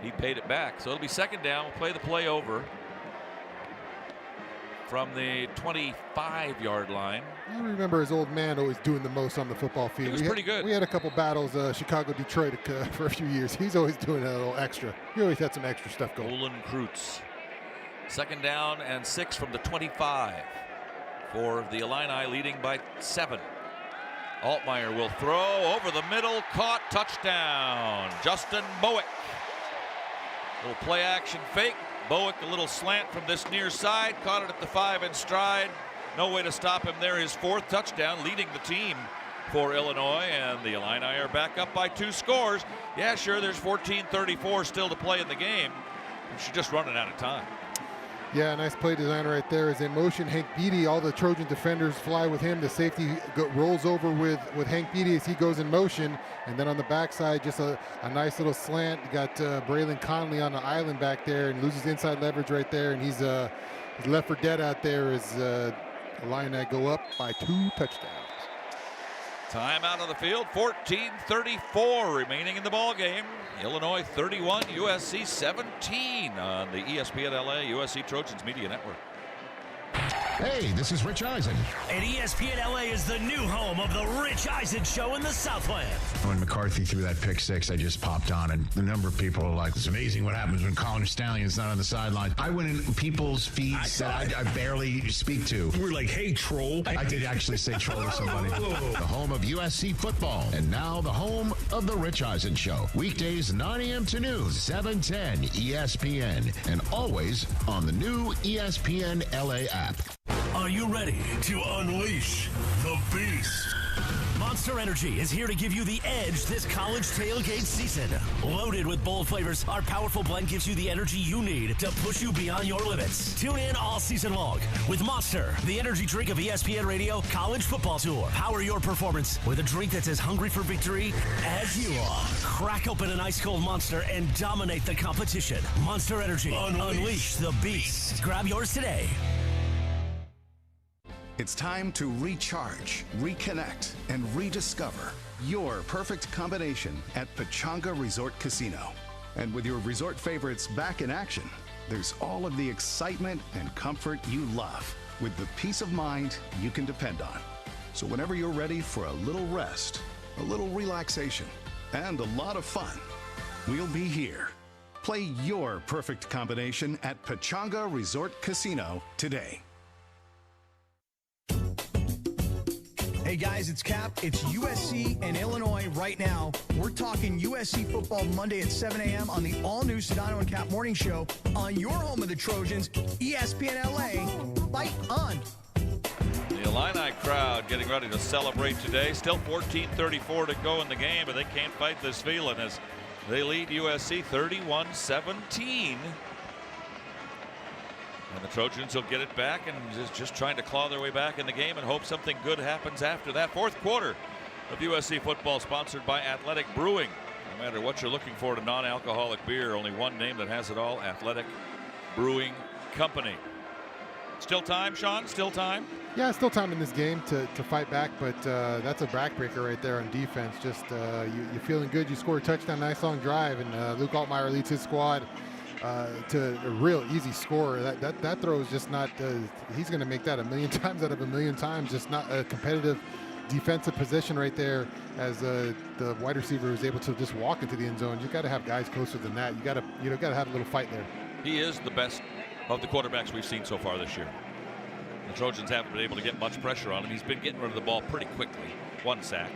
he paid it back. So it'll be second down. We'll play the play over from the 25-yard line. I remember his old man always doing the most on the football field. He was pretty good. We had a couple battles, Chicago-Detroit for a few years. He's always doing a little extra. He always had some extra stuff going. Olin Kreutz. Second down and 6 from the 25 for the Illini, leading by 7. Altmaier will throw over the middle, caught, touchdown. Justin Bowick. Little play action fake. Bowick a little slant from this near side, caught it at the 5 in stride. No way to stop him there. His 4th touchdown, leading the team for Illinois, and the Illini are back up by 2 scores. Yeah, sure, there's 14:34 still to play in the game. She's just running out of time. Yeah, nice play design right there. As they motion Hank Beatty, all the Trojan defenders fly with him. The safety rolls over with Hank Beatty as he goes in motion. And then on the backside, just a nice little slant. You got Braylon Conley on the island back there and loses inside leverage right there. And he's left for dead out there as the Illini go up by 2 touchdowns. Time out of the field, 14:34 remaining in the ball game. Illinois 31, USC 17 on the ESPN LA USC Trojans Media Network. Hey, this is Rich Eisen. And ESPN LA is the new home of the Rich Eisen Show in the Southland. When McCarthy threw that pick 6, I just popped on, and the number of people are like, it's amazing what happens when Colin Stallion's not on the sideline. I went in people's feeds that I barely speak to. We're like, hey, troll. I did actually say troll to somebody. The home of USC football, and now the home of the Rich Eisen Show. Weekdays 9 a.m. to noon, 710 ESPN, and always on the new ESPN LA app. Are you ready to unleash the beast? Monster Energy is here to give you the edge this college tailgate season. Loaded with bold flavors, our powerful blend gives you the energy you need to push you beyond your limits. Tune in all season long with Monster, the energy drink of ESPN Radio College Football Tour. Power your performance with a drink that's as hungry for victory as you are. Crack open an ice-cold Monster and dominate the competition. Monster Energy. Unleash the beast. Grab yours today. It's time to recharge, reconnect, and rediscover your perfect combination at Pechanga Resort Casino. And with your resort favorites back in action, there's all of the excitement and comfort you love, with the peace of mind you can depend on. So whenever you're ready for a little rest, a little relaxation, and a lot of fun, we'll be here. Play your perfect combination at Pechanga Resort Casino today. Hey guys, it's Cap. It's USC and Illinois right now. We're talking USC football Monday at 7 a.m. on the all-new Sedano and Cap Morning Show on your home of the Trojans, ESPN LA. Fight on. The Illini crowd getting ready to celebrate today. Still 14:34 to go in the game, but they can't fight this feeling as they lead USC 31-17. And the Trojans will get it back and just trying to claw their way back in the game and hope something good happens after that. Fourth quarter of USC football, sponsored by Athletic Brewing. No matter what you're looking for in a non-alcoholic beer, only one name that has it all, Athletic Brewing Company. Still time, Shaun? Still time? Yeah, still time in this game to fight back, but that's a backbreaker right there on defense. Just you're feeling good. You score a touchdown, nice long drive, and Luke Altmaier leads his squad to a real easy score. That throw is just not, he's going to make that a million times out of a million times. Just not a competitive defensive position right there as the wide receiver was able to just walk into the end zone. You got to have guys closer than that. You got to have a little fight there. He is the best of the quarterbacks we've seen so far this year. The Trojans haven't been able to get much pressure on him. He's been getting rid of the ball pretty quickly. 1 sack.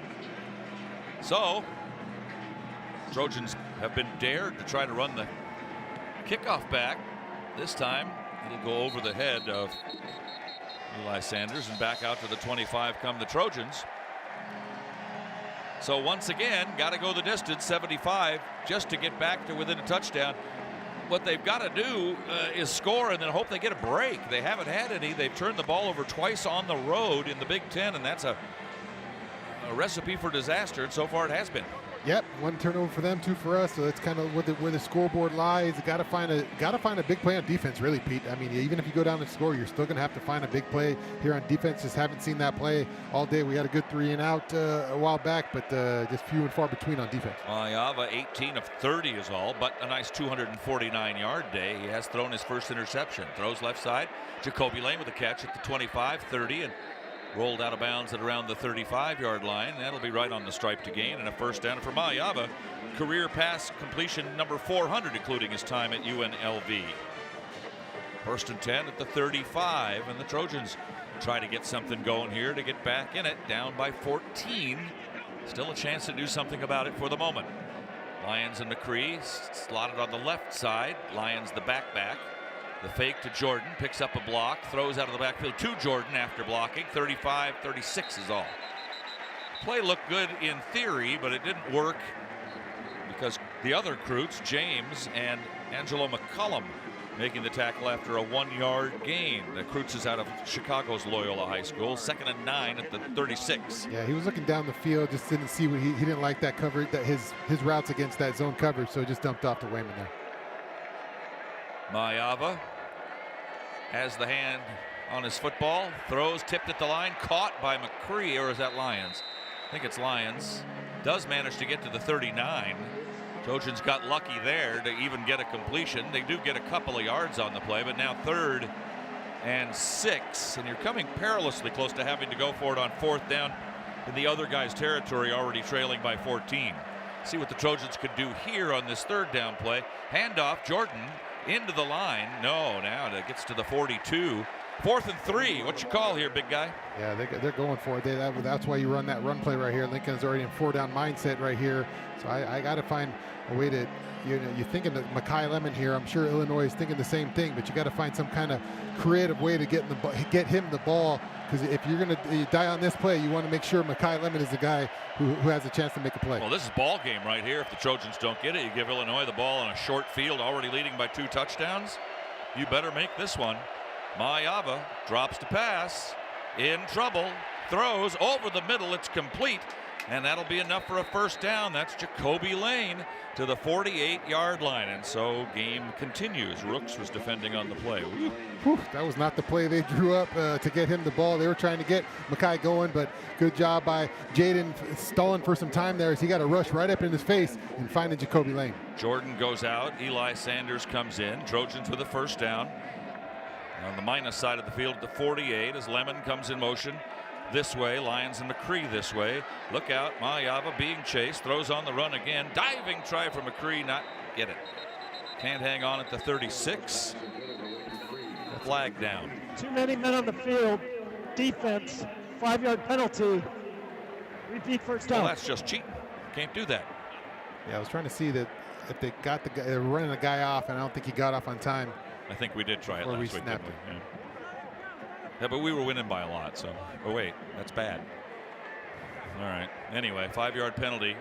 So Trojans have been dared to try to run the kickoff back. This time it'll go over the head of Eli Sanders and back out to the 25 come the Trojans. So once again, got to go the distance, 75, just to get back to within a touchdown. What they've got to do is score and then hope they get a break. They haven't had any. They've turned the ball over twice on the road in the Big Ten, and that's a recipe for disaster, and so far it has been. Yep, 1 turnover for them, 2 for us. So that's kind of where the scoreboard lies. Got to find a big play on defense, really, Pete. I mean, even if you go down and score, you're still going to have to find a big play here on defense. Just haven't seen that play all day. We had a good 3 and out a while back, but just few and far between on defense. Ayava 18 of 30 is all, but a nice 249-yard day. He has thrown his first interception. Throws left side. Jacoby Lane with a catch at the 25, 30, and rolled out of bounds at around the 35-yard line. That'll be right on the stripe to gain, and a first down for Mayava. Career pass completion number 400, including his time at UNLV. First and 10 at the 35, and the Trojans try to get something going here to get back in it. Down by 14. Still a chance to do something about it for the moment. Lyons and McCree slotted on the left side. Lyons the back. The fake to Jordan, picks up a block, throws out of the backfield to Jordan after blocking. 35-36 is all. Play looked good in theory, but it didn't work because the other recruits, James and Angelo McCullum, making the tackle after a 1-yard gain. The recruits is out of Chicago's Loyola High School. 2nd and 9 at the 36. Yeah, he was looking down the field, just didn't see what he didn't like that coverage, that his routes against that zone coverage, so just dumped off to Wayman there. Mayava has the hand on his football, throws, tipped at the line, caught by McCree, or is that Lyons? I think it's Lyons. Does manage to get to the 39. Trojans got lucky there to even get a completion. They do get a couple of yards on the play, but now 3rd and 6, and you're coming perilously close to having to go for it on 4th down in the other guy's territory, already trailing by 14. See what the Trojans could do here on this 3rd down play. Handoff, Jordan into the line. No, now it gets to the 42. 4th and 3. What you call here, big guy? Yeah, they're going for it. That's why you run that run play right here. Lincoln's already in 4-down mindset right here. So I got to find a way to, you're thinking that Mekhi Lemon here. I'm sure Illinois is thinking the same thing, but you got to find some kind of creative way to get him the ball. Because if you're going to die on this play, you want to make sure Mekhi Lemon is the guy who has a chance to make a play. Well, this is ball game right here. If the Trojans don't get it, you give Illinois the ball on a short field, already leading by 2 touchdowns. You better make this one. Mayava drops to pass, in trouble, throws over the middle. It's complete, and that'll be enough for a first down. That's Jacoby Lane to the 48-yard line, and so game continues. Rooks was defending on the play. Whew, that was not the play they drew up to get him the ball. They were trying to get Mekhi going, but good job by Jaden stalling for some time there as he got a rush right up in his face and finding Jacoby Lane. Jordan goes out. Eli Sanders comes in. Trojans with a first down. On the minus side of the field at the 48 as Lemon comes in motion this way. Lyons and McCree this way. Look out. Mayava being chased. Throws on the run again. Diving try for McCree. Not get it. Can't hang on at the 36. Flag down. Too many men on the field. Defense. 5-yard penalty. Repeat first down. Well, that's just cheating. Can't do that. Yeah, I was trying to see that if they got the guy, they were running the guy off, and I don't think he got off on time. I think we did try it last week. Snapped it. Yeah, but we were winning by a lot. So, oh wait, that's bad. All right. Anyway, 5-yard penalty.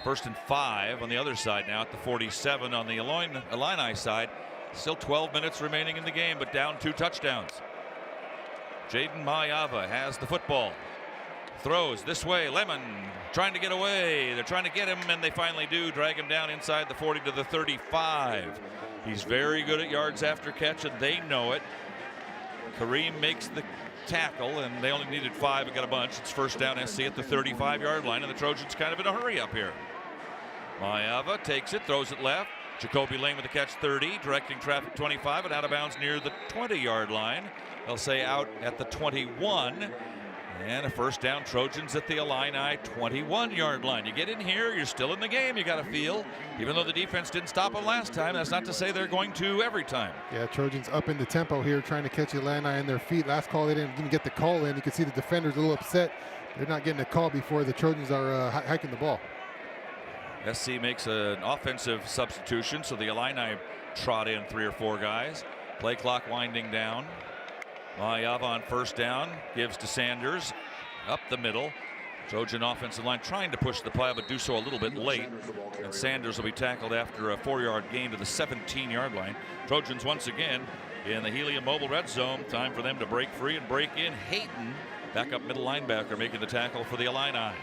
1st and 5 on the other side now at the 47 on the Illini side. Still 12 minutes remaining in the game, but down 2 touchdowns. Jaden Mayava has the football. Throws this way. Lemon trying to get away. They're trying to get him, and they finally do. Drag him down inside the 40 to the 35. He's very good at yards after catch, and they know it. Kareem makes the tackle, and they only needed 5 and got a bunch. It's first down SC at the 35-yard line, and the Trojans kind of in a hurry up here. Mayava takes it, throws it left. Jacoby Lane with the catch 30, directing traffic 25, and out of bounds near the 20-yard line. They'll say out at the 21. And a first down. Trojans at the Illini 21-yard line. You get in here, you're still in the game, you got to feel. Even though the defense didn't stop them last time, that's not to say they're going to every time. Yeah, Trojans up in the tempo here, trying to catch the Illini in their feet. Last call, they didn't get the call in. You can see the defenders a little upset. They're not getting a call before the Trojans are hiking the ball. SC makes an offensive substitution, so the Illini trot in 3 or 4 guys. Play clock winding down. Mayava on first down, gives to Sanders up the middle. Trojan offensive line trying to push the play, but do so a little bit late. And Sanders will be tackled after a 4-yard gain to the 17-yard line. Trojans once again in the Helium Mobile red zone. Time for them to break free and break in. Hayton, backup middle linebacker, making the tackle for the Illini.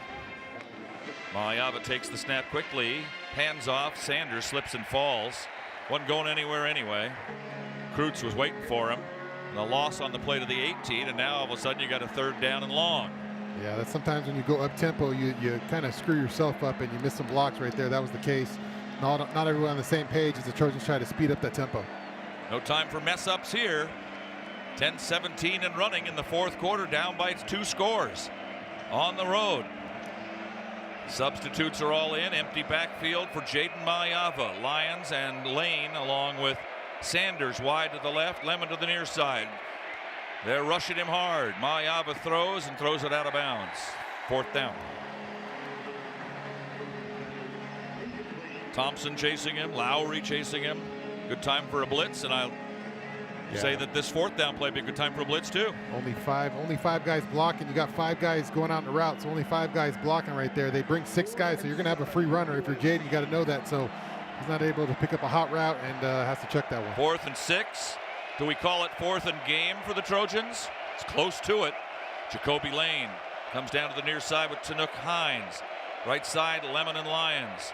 Mayava takes the snap quickly, hands off. Sanders slips and falls. Wasn't going anywhere anyway. Kreutz was waiting for him. And a loss on the play to the 18, and now all of a sudden you got a 3rd down and long. Yeah, that's sometimes when you go up tempo, you kind of screw yourself up and you miss some blocks right there. That was the case. Not everyone on the same page as the Trojans try to speed up that tempo. No time for mess ups here. 10-17 and running in the 4th quarter, down by 2 scores on the road. Substitutes are all in. Empty backfield for Jaden Mayava. Lyons and Lane along with Sanders wide to the left, Lemon to the near side. They're rushing him hard. Mayava throws and throws it out of bounds. 4th down. Thompson chasing him, Lowry chasing him. Good time for a blitz, and I'll say that this 4th down play be a good time for a blitz too. Only five guys blocking. You got 5 guys going out in the route, so only 5 guys blocking right there. They bring 6 guys, so you're going to have a free runner. If you're Jaden, you got to know that. So he's not able to pick up a hot route and has to check that one. 4th and 6. Do we call it 4th and game for the Trojans? It's close to it. Jacoby Lane comes down to the near side with Tanook Hines. Right side, Lemon and Lyons.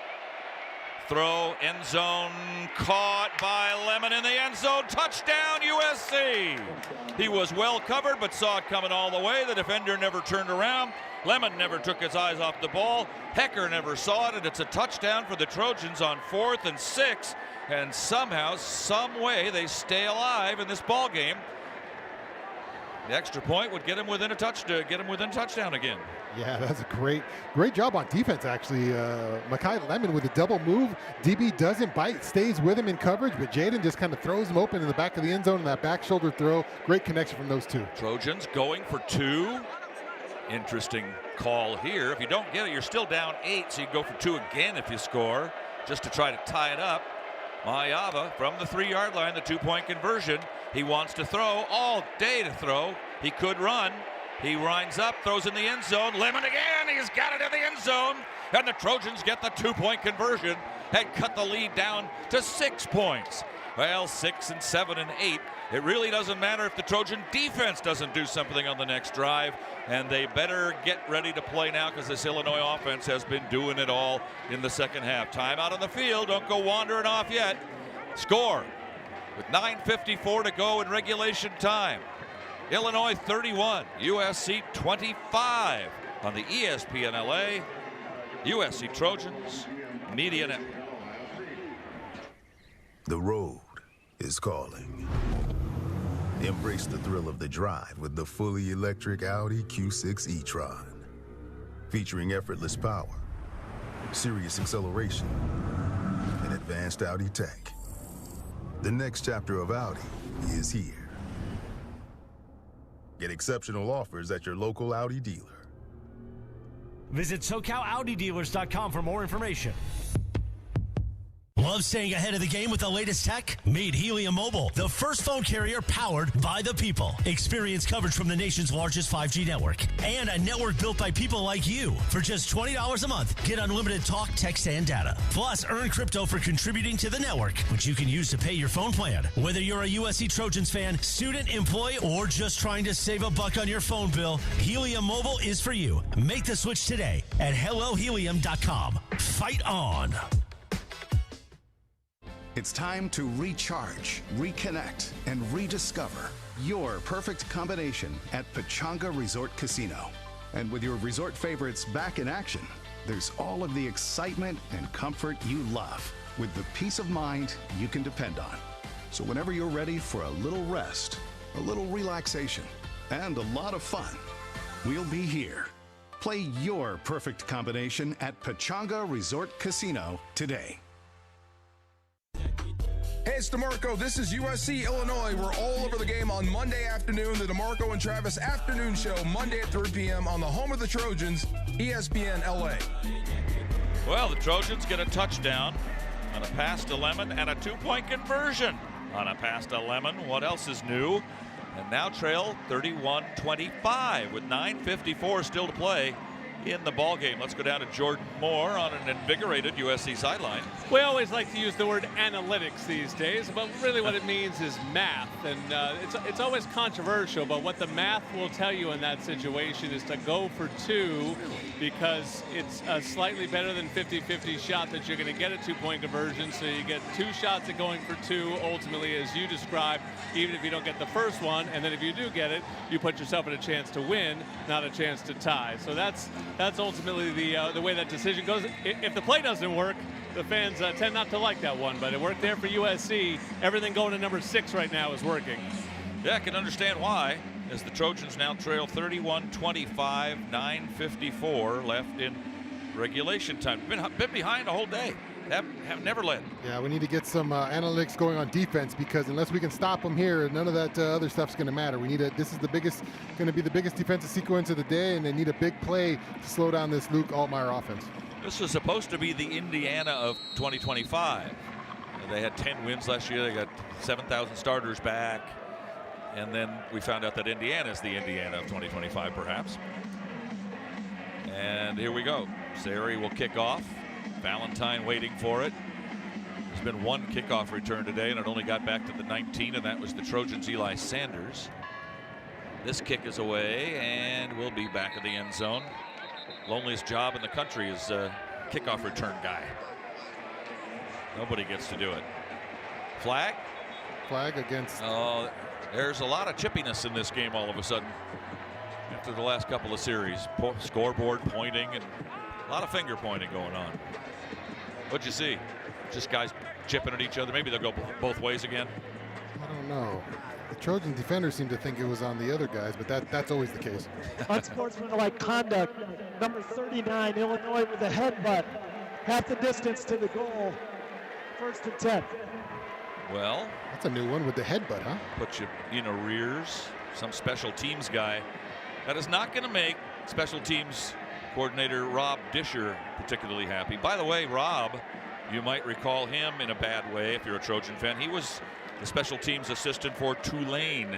Throw, end zone, caught by Lemon in the end zone. Touchdown, USC. He was well covered, but saw it coming all the way. The defender never turned around. Lemon never took his eyes off the ball. Hecker never saw it, and it's a touchdown for the Trojans on 4th and 6. And somehow, some way, they stay alive in this ball game. The extra point would get him within a touchdown again. Yeah, that's a great job on defense, actually. Mekhi Lemon with a double move. DB doesn't bite, stays with him in coverage, but Jaden just kind of throws him open in the back of the end zone, and that back shoulder throw. Great connection from those two. Trojans going for 2. Interesting call here. If you don't get it, you're still down 8, so you go for 2 again if you score, just to try to tie it up. Mayava from the 3-yard line, the 2-point conversion. He wants to throw all day to throw. He could run. He winds up, throws in the end zone. Lemon again. He's got it in the end zone. And the Trojans get the 2-point conversion and cut the lead down to 6 points. Well, 6 and 7 and 8. It really doesn't matter if the Trojan defense doesn't do something on the next drive, and they better get ready to play now because this Illinois offense has been doing it all in the second half. Time out on the field. Don't go wandering off yet. Score with 9:54 to go in regulation time. Illinois 31, USC 25 on the ESPN LA, USC Trojans Media Network. The road is calling. Embrace the thrill of the drive with the fully electric Audi Q6 e-tron. Featuring effortless power, serious acceleration, and advanced Audi tech. The next chapter of Audi is here. Get exceptional offers at your local Audi dealer. Visit SoCalAudiDealers.com for more information. Love staying ahead of the game with the latest tech? Meet Helium Mobile, the first phone carrier powered by the people. Experience coverage from the nation's largest 5G network and a network built by people like you. For just $20 a month, get unlimited talk, text, and data. Plus, earn crypto for contributing to the network, which you can use to pay your phone plan. Whether you're a USC Trojans fan, student, employee, or just trying to save a buck on your phone bill, Helium Mobile is for you. Make the switch today at HelloHelium.com. Fight on. It's time to recharge, reconnect, and rediscover your perfect combination at Pechanga Resort Casino. And with your resort favorites back in action, there's all of the excitement and comfort you love with the peace of mind you can depend on. So whenever you're ready for a little rest, a little relaxation, and a lot of fun, we'll be here. Play your perfect combination at Pechanga Resort Casino today. Hey, it's DeMarco. This is USC Illinois. We're all over the game on Monday afternoon. The DeMarco and Travis Afternoon Show, Monday at 3 p.m. on the home of the Trojans, ESPN LA. Well, the Trojans get a touchdown on a pass to Lemon and a 2-point conversion on a pass to Lemon. What else is new? And now trail 31-25 with 9:54 still to play in the ball game. Let's go down to Jordan Moore on an invigorated USC sideline. We always like to use the word analytics these days, but really what it means is math. And it's always controversial, but what the math will tell you in that situation is to go for 2 because it's a slightly better than 50-50 shot that you're going to get a 2-point conversion. So you get 2 shots at going for 2, ultimately, as you described, even if you don't get the first one. And then if you do get it, you put yourself in a chance to win, not a chance to tie. So that's ultimately the way that decision goes. If the play doesn't work, the fans tend not to like that one, but it worked there for USC. Everything going to number 6 right now is working. Yeah, I can understand why, as the Trojans now trail 31-25, 9:54 left in regulation time. Been behind the whole day. Have never led. Yeah, we need to get some analytics going on defense, because unless we can stop them here, none of that other stuff's going to matter. This is going to be the biggest defensive sequence of the day, and they need a big play to slow down this Luke Altmaier offense. This was supposed to be the Indiana of 2025. They had 10 wins last year. They got 7,000 starters back. And then we found out that Indiana is the Indiana of 2025, perhaps. And here we go. Sari will kick off. Valentine waiting for it. There's been 1 kickoff return today, and it only got back to the 19, and that was the Trojans' Eli Sanders. This kick is away, and we'll be back in the end zone. Loneliest job in the country is kickoff return guy. Nobody gets to do it. Flag? Flag against... Oh, there's a lot of chippiness in this game all of a sudden after the last couple of series. Scoreboard pointing and a lot of finger pointing going on. What'd you see? Just guys chipping at each other. Maybe they'll go both ways again. I don't know. The Trojan defenders seem to think it was on the other guys, but that's always the case. Unsportsmanlike conduct. Number 39, Illinois with a headbutt. Half the distance to the goal. 1st and 10. Well, that's a new one with the headbutt, huh? Put you in arrears. Some special teams guy. That is not going to make special teams coordinator Rob Disher particularly happy. By the way, Rob, you might recall him in a bad way if you're a Trojan fan. He was the special teams assistant for Tulane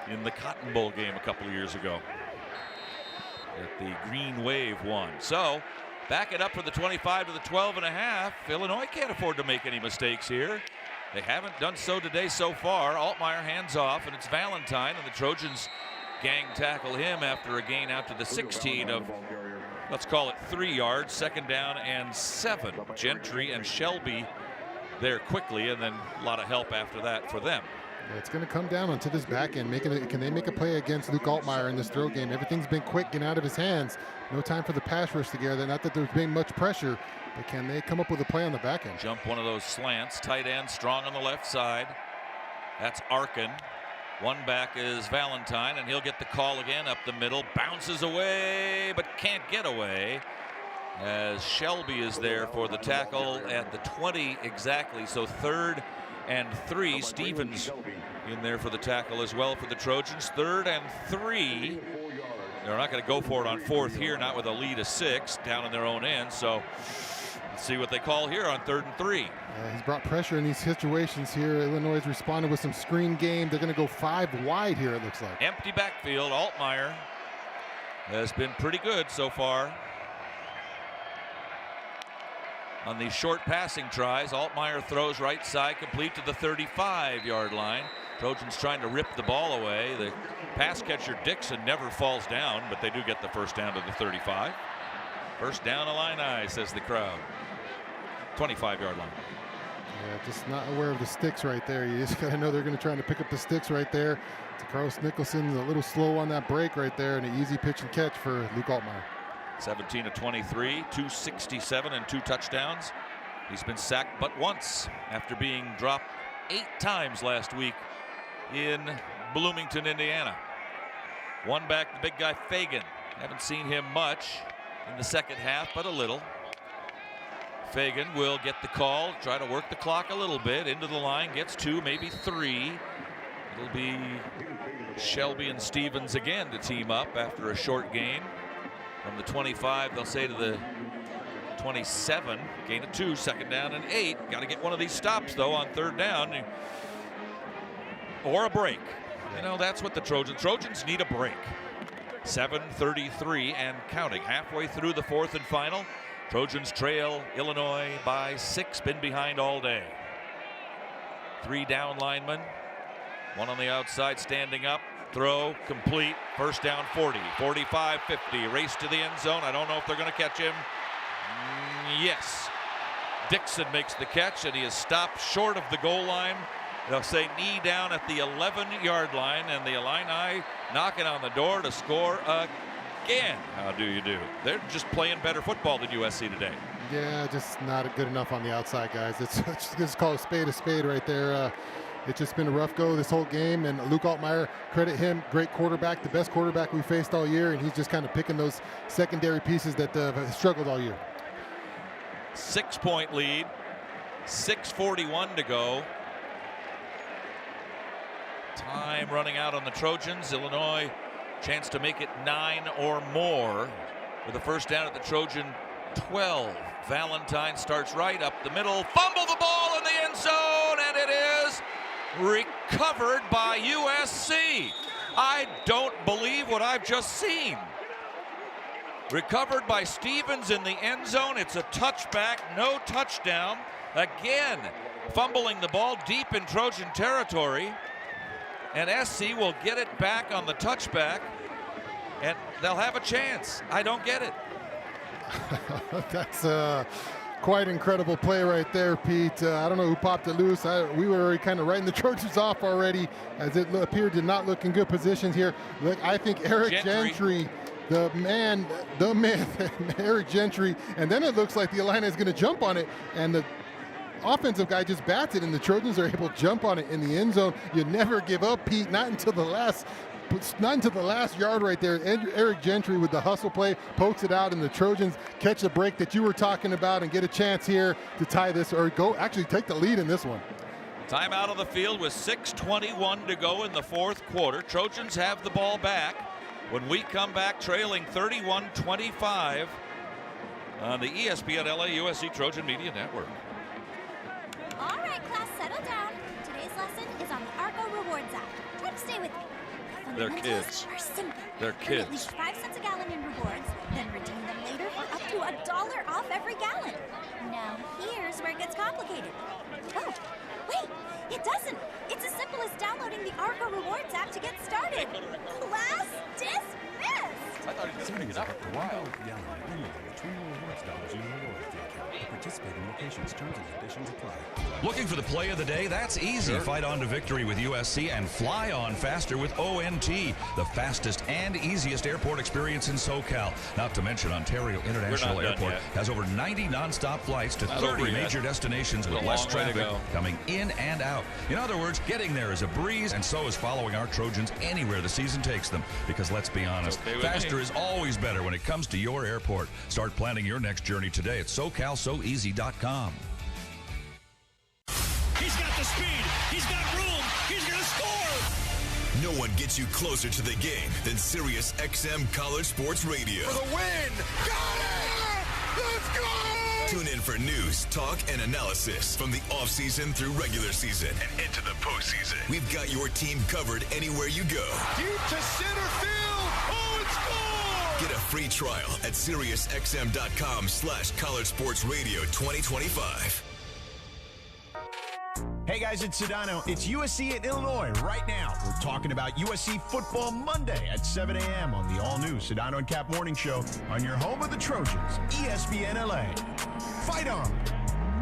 in the Cotton Bowl game a couple of years ago that the Green Wave won. So back it up for the 25 to the 12.5. Illinois can't afford to make any mistakes here. They haven't done so today so far. Altmaier hands off, and it's Valentine, and the Trojans gang tackle him after a gain out to the 16 of, let's call it 3 yards. 2nd down and 7. Gentry and Shelby there quickly, and then a lot of help after that for them. Yeah, it's going to come down onto this back end. Can they make a play against Luke Altmaier in this throw game? Everything's been quick, getting out of his hands. No time for the pass rush together. Not that there's been much pressure, but can they come up with a play on the back end? Jump one of those slants. Tight end strong on the left side. That's Arkin. One back is Valentine, and he'll get the call again up the middle. Bounces away, but can't get away, as Shelby is there for the tackle at the 20 exactly. So 3rd and 3. Stevens in there for the tackle as well for the Trojans. 3rd and 3. They're not going to go for it on 4th here, not with a lead of 6 down in their own end. So let's see what they call here on 3rd and 3. He's brought pressure in these situations here. Illinois has responded with some screen game. They're going to go 5 wide here, it looks like. Empty backfield. Altmaier has been pretty good so far on these short passing tries. Altmaier throws right side, complete to the 35-yard line. Trojans trying to rip the ball away. The pass catcher Dixon never falls down, but they do get the 1st down to the 35. 1st down Illini, says the crowd. 25-yard line. Yeah, just not aware of the sticks right there. You just got to know they're going to try to pick up the sticks right there. Carlos Nicholson's a little slow on that break right there, and an easy pitch and catch for Luke Altmaier. 17 of 23, 267 and 2 touchdowns. He's been sacked but once after being dropped 8 times last week in Bloomington, Indiana. One back, the big guy Fagan. Haven't seen him much in the 2nd half, but a little. Fagan will get the call, try to work the clock a little bit. Into the line, gets 2, maybe 3. It'll be Shelby and Stevens again to team up after a short gain. From the 25, they'll say to the 27. Gain of 2, 2nd down and 8. Got to get one of these stops, though, on 3rd down. Or a break. You know, that's what the Trojans need a break. 7:33 and counting. Halfway through the 4th and final. Trojans trail Illinois by 6. Been behind all day. 3 down linemen. One on the outside standing up. Throw complete. 1st down 40. 45, 50. Race to the end zone. I don't know if they're going to catch him. Yes. Dixon makes the catch, and he is stopped short of the goal line. They'll say knee down at the 11-yard line, and the Illini knocking on the door to score again. How do you do? They're just playing better football than USC today. Yeah, just not good enough on the outside, guys. It's just called a spade right there. It's just been a rough go this whole game, and Luke Altmaier, credit him, great quarterback, the best quarterback we faced all year, and he's just kind of picking those secondary pieces that have struggled all year. 6-point lead, 6:41 to go. Time running out on the Trojans. Illinois chance to make it 9 or more with a 1st down at the Trojan 12. Valentine starts right up the middle, fumble the ball in the end zone, and it is recovered by USC. I don't believe what I've just seen. Recovered by Stevens in the end zone. It's a touchback, no touchdown. Again, fumbling the ball deep in Trojan territory. And SC will get it back on the touchback, and they'll have a chance. I don't get it. That's quite incredible play right there, Pete. I don't know who popped it loose. We were already kind of writing the Trojans off already, as it appeared to not look in good positions here. Look, I think Eric Gentry, the man, Eric Gentry, and then it looks like the Illini is going to jump on it, and offensive guy just bats it, and the Trojans are able to jump on it in the end zone. You never give up, Pete, not until the last yard right there. Eric Gentry with the hustle play pokes it out, and the Trojans catch the break that you were talking about and get a chance here to tie this, or actually take the lead in this one. Timeout on the field with 6:21 to go in the fourth quarter. Trojans have the ball back when we come back trailing 31-25 on the ESPN LA USC Trojan Media Network. All right, class, settle down. Today's lesson is on the Arco Rewards app. Try to stay with me. They're kids. Are simple. They're Earn kids. at least 5 cents a gallon in rewards, then redeem them later for up to $1 off every gallon. Now, here's where it gets complicated. Oh, wait, it doesn't. It's as simple as downloading the Arco Rewards app to get started. Class dismissed. I thought he was savings up to $1 per gallon and annually with 20 rewards dollars in your loyalty account. At participating locations, terms and conditions apply. Looking for the play of the day? That's easy. Sure. Fight on to victory with USC and fly on faster with ONT, the fastest and easiest airport experience in SoCal. Not to mention Ontario International Airport has over 90 nonstop flights to 30 major destinations with less traffic coming in and out. In other words, getting there is a breeze, and so is following our Trojans anywhere the season takes them. Because let's be honest, faster is always better when it comes to your airport. Start planning your next journey today at SoCalSoEasy.com. He's got the speed. He's got room. He's going to score. No one gets you closer to the game than Sirius XM College Sports Radio. For the win! Got it! Let's go! Tune in for news, talk, and analysis from the offseason through regular season and into the postseason. We've got your team covered anywhere you go. Deep to center field! Oh, it's gone! Get a free trial at SiriusXM.com/College Sports Radio 2025. Hey guys, it's Sedano. It's USC at Illinois right now. We're talking about USC football Monday at 7 a.m. on the all-new Sedano and Cap Morning Show on your home of the Trojans, ESPN LA. Fight on!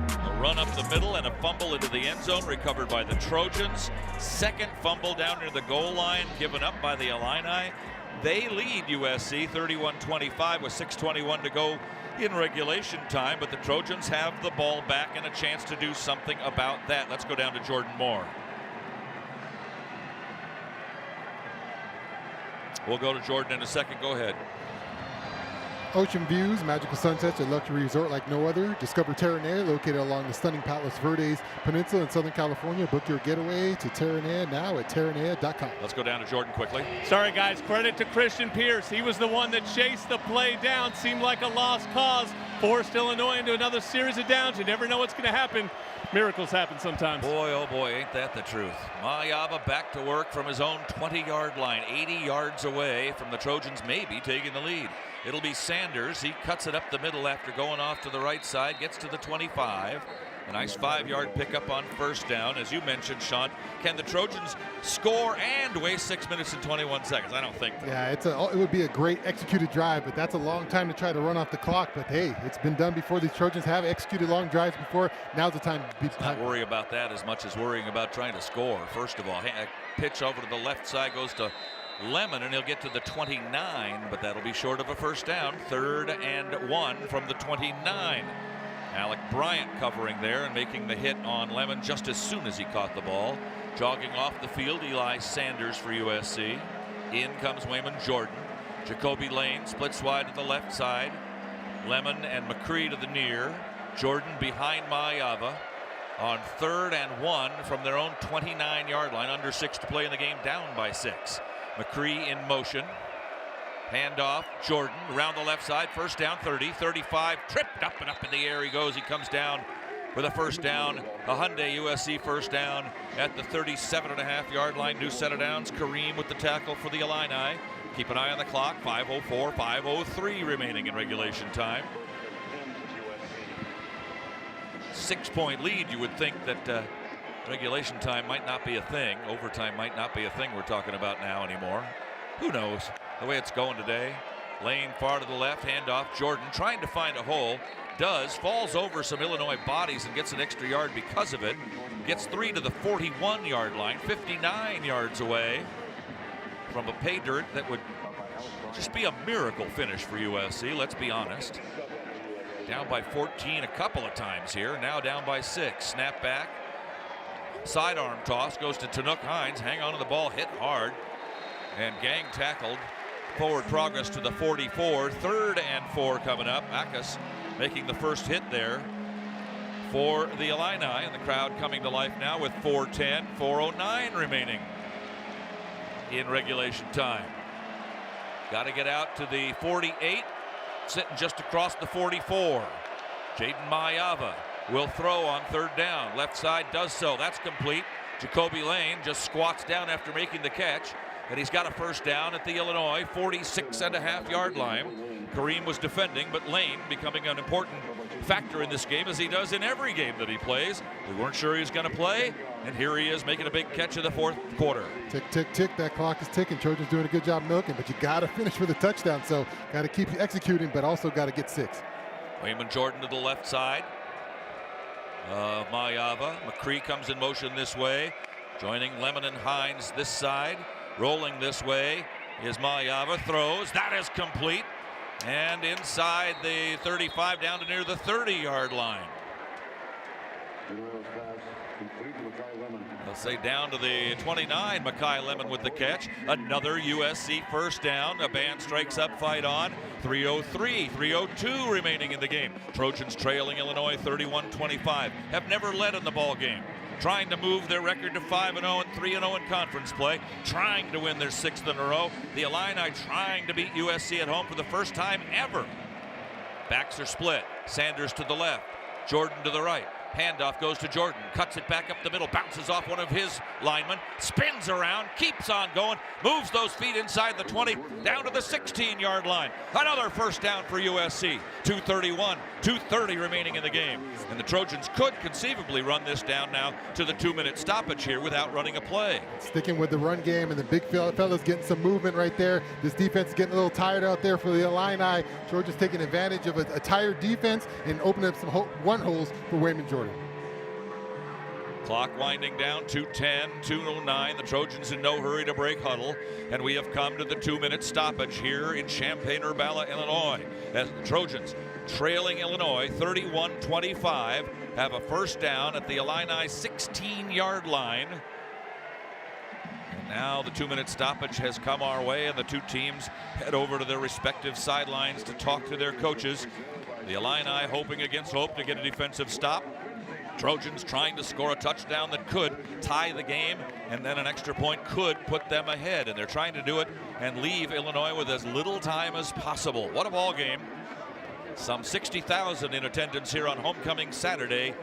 A run up the middle and a fumble into the end zone recovered by the Trojans. Second fumble down near the goal line given up by the Illini. They lead USC 31-25 with 6:21 to go in regulation time, but the Trojans have the ball back and a chance to do something about that. Let's go down to Jordan Moore. We'll go to Jordan in a second. Go ahead. Ocean views, magical sunsets, a luxury resort like no other. Discover Terranea, located along the stunning Palos Verdes Peninsula in Southern California. Book your getaway to Terranea now at Terranea.com. Let's go down to Jordan quickly. Sorry, guys. Credit to Christian Pierce. He was the one that chased the play down. Seemed like a lost cause. Forced Illinois into another series of downs. You never know what's going to happen. Miracles happen sometimes. Boy, oh boy, ain't that the truth. Mayava back to work from his own 20-yard line, 80 yards away from the Trojans maybe taking the lead. It'll be Sanders. He cuts it up the middle after going off to the right side, gets to the 25. A nice 5-yard pickup on first down. As you mentioned, Shaun, can the Trojans score and waste 6 minutes and 21 seconds? I don't think so. Yeah, it would be a great executed drive, but that's a long time to try to run off the clock. But hey, it's been done before. These Trojans have executed long drives before. Now's the time to be. Not worry about that as much as worrying about trying to score. First of all, a pitch over to the left side goes to Lemon, and he'll get to the 29, but that'll be short of a first down. 3rd and 1 from the 29. Alec Bryant covering there and making the hit on Lemon just as soon as he caught the ball. Jogging off the field, Eli Sanders for USC. In comes Wayman Jordan. Jacoby Lane splits wide to the left side. Lemon and McCree to the near. Jordan behind Mayava on 3rd and 1 from their own 29-yard line. Under 6 to play in the game, down by 6. McCree in motion. Handoff, Jordan around the left side, first down, 30, 35, tripped up and up in the air he goes. He comes down with a first down, a Hyundai USC first down at the 37.5-yard line. New set of downs, Kareem with the tackle for the Illini. Keep an eye on the clock, 5:04, 5:03 remaining in regulation time. 6-point lead. You would think that regulation time might not be a thing. Overtime might not be a thing we're talking about now anymore. Who knows? The way it's going today. Lane far to the left, handoff. Jordan trying to find a hole. Falls over some Illinois bodies and gets an extra yard because of it. Gets 3 to the 41-yard line, 59 yards away from a pay dirt that would just be a miracle finish for USC, let's be honest. Down by 14 a couple of times here. Now down by 6. Snap back. Sidearm toss goes to Tanook Hines. Hang on to the ball. Hit hard. And gang tackled. Forward progress to the 44. 3rd and 4 coming up. Akas making the first hit there for the Illini. And the crowd coming to life now with 4:10, 4:09 remaining in regulation time. Got to get out to the 48. Sitting just across the 44. Jaden Mayava will throw on 3rd down. Left side does so. That's complete. Jacoby Lane just squats down after making the catch. And he's got a first down at the Illinois 46.5-yard line. Kareem was defending, but Lane becoming an important factor in this game, as he does in every game that he plays. We weren't sure he was going to play, and here he is making a big catch in the 4th quarter. Tick, tick, tick. That clock is ticking. Trojans doing a good job milking, but you got to finish with a touchdown. So got to keep executing, but also got to get 6. Wayman Jordan to the left side. Mayava. McCree comes in motion this way, joining Lemon and Hines this side. Rolling this way is Mayava. Throws. That is complete. And inside the 35 down to near the 30-yard line. They'll say down to the 29. Makai Lemon with the catch. Another USC first down. A band strikes up, fight on. 3:03, 3:02 remaining in the game. Trojans trailing Illinois 31-25. Have never led in the ball game. Trying to move their record to 5-0 and 3-0 in conference play. Trying to win their 6th in a row. The Illini trying to beat USC at home for the first time ever. Backs are split. Sanders to the left. Jordan to the right. Handoff goes to Jordan. Cuts it back up the middle. Bounces off one of his linemen. Spins around. Keeps on going. Moves those feet inside the 20. Down to the 16-yard line. Another first down for USC. 2:31. 2:30 remaining in the game. And the Trojans could conceivably run this down now to the 2-minute stoppage here without running a play. Sticking with the run game, and the big fella's getting some movement right there. This defense is getting a little tired out there for the Illini. Trojans taking advantage of a tired defense and opening up some one holes for Wayman Jordan. Clock winding down, 2:10, 2:09. The Trojans in no hurry to break huddle. And we have come to the 2-minute stoppage here in Champaign-Urbana, Illinois. As the Trojans, trailing Illinois 31-25, have a first down at the Illini 16-yard line. And now the 2-minute stoppage has come our way, and the two teams head over to their respective sidelines to talk to their coaches. The Illini hoping against hope to get a defensive stop. Trojans trying to score a touchdown that could tie the game, and then an extra point could put them ahead. And they're trying to do it and leave Illinois with as little time as possible. What a ball game. Some 60,000 in attendance here on homecoming Saturday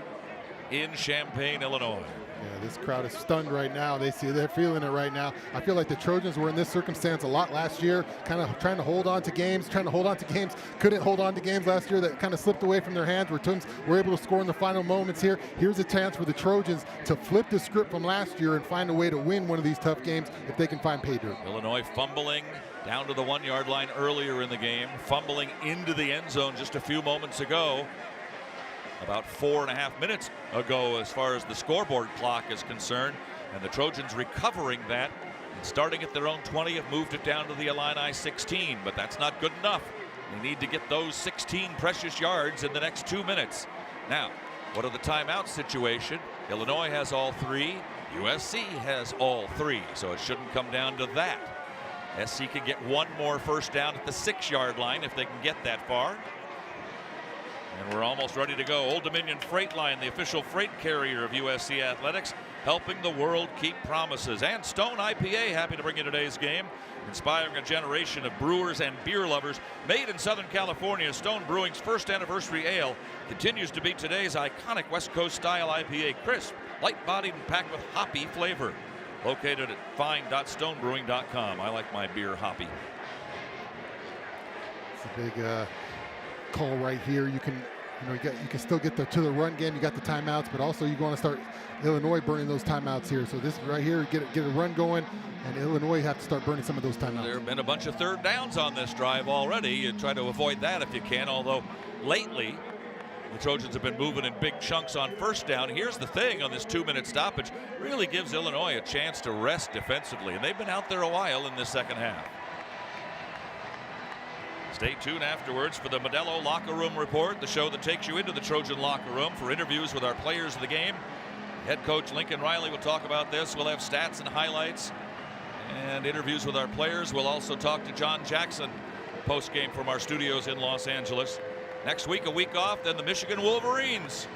in Champaign, Illinois. Yeah, this crowd is stunned right now. They're feeling it right now. I feel like the Trojans were in this circumstance a lot last year, kind of trying to hold on to games, couldn't hold on to games last year that kind of slipped away from their hands, where teams were able to score in the final moments here. Here's a chance for the Trojans to flip the script from last year and find a way to win one of these tough games if they can find pay dirt. Illinois fumbling down to the 1-yard line earlier in the game, fumbling into the end zone just a few moments ago. About 4.5 minutes ago as far as the scoreboard clock is concerned, and the Trojans recovering that and starting at their own 20 have moved it down to the Illini 16, but that's not good enough. They need to get those 16 precious yards in the next 2 minutes. Now, what are the timeout situation? Illinois has all 3. USC has all 3, so it shouldn't come down to that. SC can get one more first down at the 6-yard line if they can get that far. And we're almost ready to go. Old Dominion Freight Line, the official freight carrier of USC Athletics, helping the world keep promises. And Stone IPA, happy to bring you today's game, inspiring a generation of brewers and beer lovers. Made in Southern California, Stone Brewing's first anniversary ale continues to be today's iconic West Coast style IPA. Crisp, light-bodied, and packed with hoppy flavor. Located at fine.stonebrewing.com. I like my beer hoppy. It's a big call right here. You can still get to the run game. You got the timeouts, but also you want to start Illinois burning those timeouts here. So this right here, get a run going, and Illinois have to start burning some of those timeouts. There have been a bunch of third downs on this drive already. You try to avoid that if you can, although lately the Trojans have been moving in big chunks on first down. Here's the thing on this 2-minute stoppage, really gives Illinois a chance to rest defensively, and they've been out there a while in the second half. Stay tuned afterwards for the Modelo Locker Room Report, the show that takes you into the Trojan locker room for interviews with our players of the game. Head coach Lincoln Riley will talk about this. We'll have stats and highlights and interviews with our players. We'll also talk to John Jackson post-game from our studios in Los Angeles. Next week, a week off, then the Michigan Wolverines.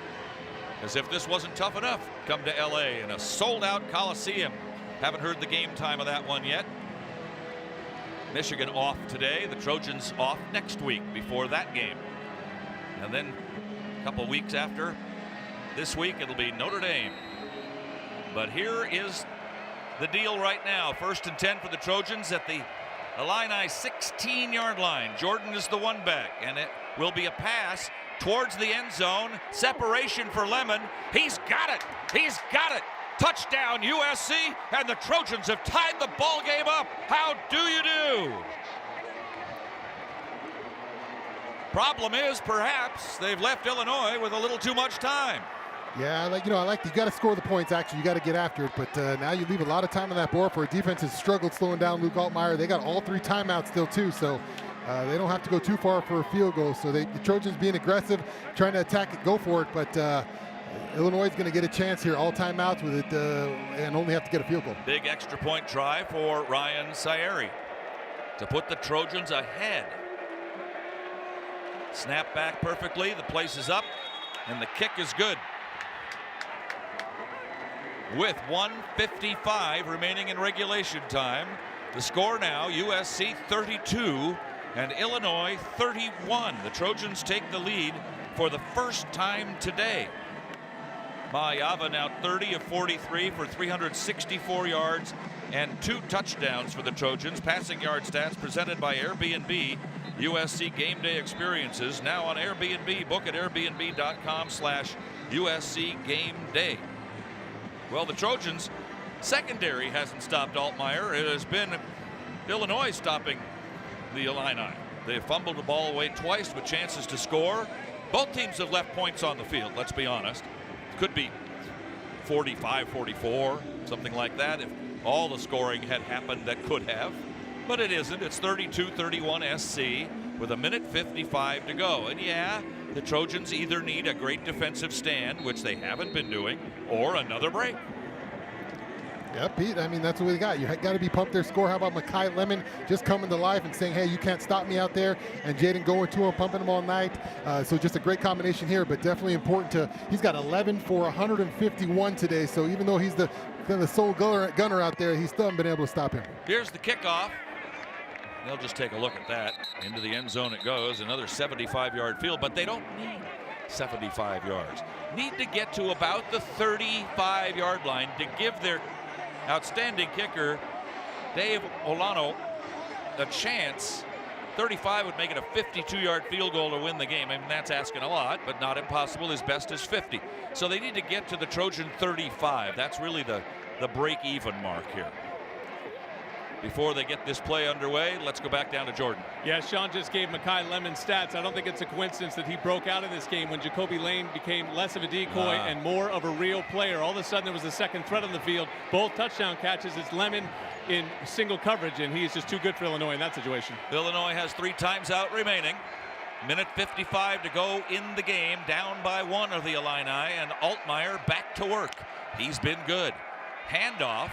As if this wasn't tough enough, come to LA in a sold-out Coliseum. Haven't heard the game time of that one yet. Michigan off today, the Trojans off next week before that game. And then a couple weeks after this week, it'll be Notre Dame. But here is the deal right now. 1st and 10 for the Trojans at the Illini 16-yard line. Jordan is the one back, and it will be a pass towards the end zone. Separation for Lemon. He's got it. He's got it. Touchdown USC, and the Trojans have tied the ball game up. How do you do? Problem is, perhaps they've left Illinois with a little too much time. Yeah, you got to score the points. Actually, you got to get after it. But now you leave a lot of time on that board for a defense that's struggled slowing down Luke Altmaier. They got all 3 timeouts still too, so they don't have to go too far for a field goal. So the Trojans being aggressive, trying to attack it, go for it. But Illinois is going to get a chance here, all timeouts with it, and only have to get a field goal. Big extra point try for Ryan Sayeri to put the Trojans ahead. Snap back perfectly. The place is up, and the kick is good. With 1:55 remaining in regulation time, the score now USC 32 and Illinois 31. The Trojans take the lead for the first time today. Mayava now 30 of 43 for 364 yards and 2 touchdowns for the Trojans. Passing yard stats presented by Airbnb. USC Game Day Experiences now on Airbnb. Book at airbnb.com/USC Game Day. Well, the Trojans secondary hasn't stopped Altmaier. It has been Illinois stopping the Illini. They fumbled the ball away twice with chances to score. Both teams have left points on the field, let's be honest. Could be 45-44, something like that, if all the scoring had happened that could have. But it isn't. It's 32-31 SC with 1:55 to go. And yeah, the Trojans either need a great defensive stand, which they haven't been doing, or another break. Yeah, Pete, I mean, that's what we got. You got to be pumped their score. How about Makai Lemon just coming to life and saying, hey, you can't stop me out there, and Jaden going to him, pumping him all night. So just a great combination here, but definitely important he's got 11 for 151 today, so even though he's the sole gunner out there, he's still haven't been able to stop him. Here's the kickoff. They'll just take a look at that. Into the end zone it goes. Another 75-yard field, but they don't need 75 yards. Need to get to about the 35-yard line to give their outstanding kicker, Dave Olano, a chance. 35 would make it a 52-yard field goal to win the game. I mean, that's asking a lot, but not impossible. His best is 50. So they need to get to the Trojan 35. That's really the break-even mark here. Before they get this play underway, let's go back down to Jordan. Yeah, Shaun just gave Makai Lemon stats. I don't think it's a coincidence that he broke out of this game when Jacoby Lane became less of a decoy and more of a real player. All of a sudden, there was a second threat on the field. Both touchdown catches. It's Lemon in single coverage, and he's just too good for Illinois in that situation. Illinois has 3 times out remaining. 1:55 to go in the game. Down by 1 of the Illini, and Altmaier back to work. He's been good. Handoff.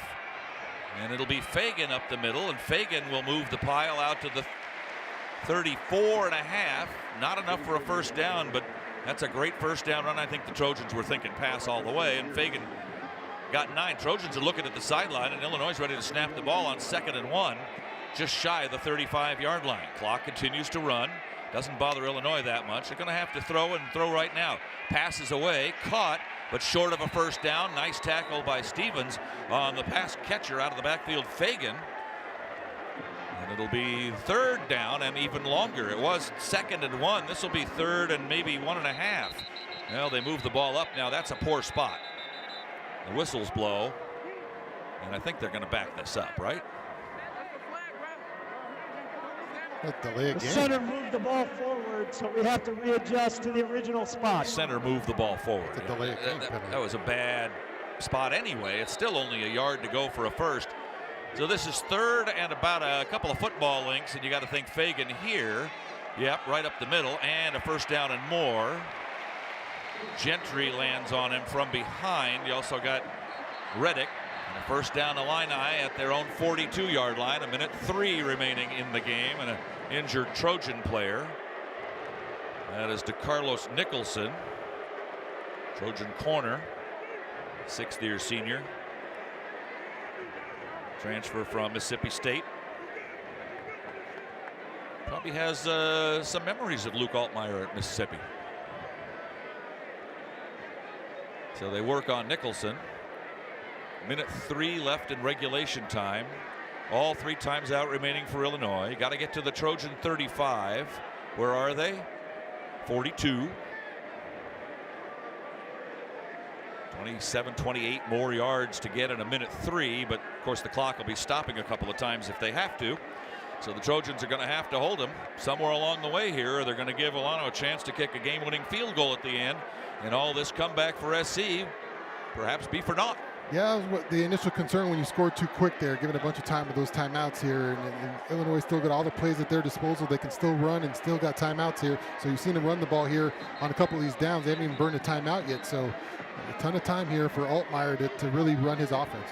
And it'll be Fagan up the middle, and Fagan will move the pile out to the 34.5. Not enough for a first down, but that's a great first down run. I think the Trojans were thinking pass all the way, and Fagan got 9. Trojans are looking at the sideline, and Illinois is ready to snap the ball on 2nd and 1, just shy of the 35-yard line. Clock continues to run. Doesn't bother Illinois that much. They're going to have to throw right now. Passes away, caught, but short of a first down. Nice tackle by Stevens on the pass catcher out of the backfield, Fagan. And it'll be 3rd down and even longer. It was 2nd and 1. This will be 3rd and maybe 1.5. Well, they move the ball up now. That's a poor spot. The whistles blow, and I think they're going to back this up, right? The center moved the ball forward, so we have to readjust to the original spot. Center moved the ball forward. That was a bad spot anyway. It's still only a yard to go for a first. So this is 3rd and about a couple of football lengths, and you got to think Fagan here. Yep, right up the middle, and a first down and more. Gentry lands on him from behind. You also got Reddick. And a first down Illini at their own 42-yard line. 1:03 remaining in the game, and an injured Trojan player. That is DeCarlos Nicholson, Trojan corner, 6th-year senior. Transfer from Mississippi State. Probably has some memories of Luke Altmaier at Mississippi. So they work on Nicholson. 1:03 left in regulation time. All 3 times out remaining for Illinois. Got to get to the Trojan 35. Where are they? 42. 27-28 more yards to get in 1:03, but of course the clock will be stopping a couple of times if they have to. So the Trojans are going to have to hold them somewhere along the way here, or they're going to give Illinois a chance to kick a game-winning field goal at the end, and all this comeback for SC perhaps be for naught. Yeah, that was what the initial concern when you scored too quick there, giving a bunch of time with those timeouts here. And Illinois still got all the plays at their disposal. They can still run and still got timeouts here. So you've seen them run the ball here on a couple of these downs. They haven't even burned a timeout yet. So a ton of time here for Altmaier to really run his offense.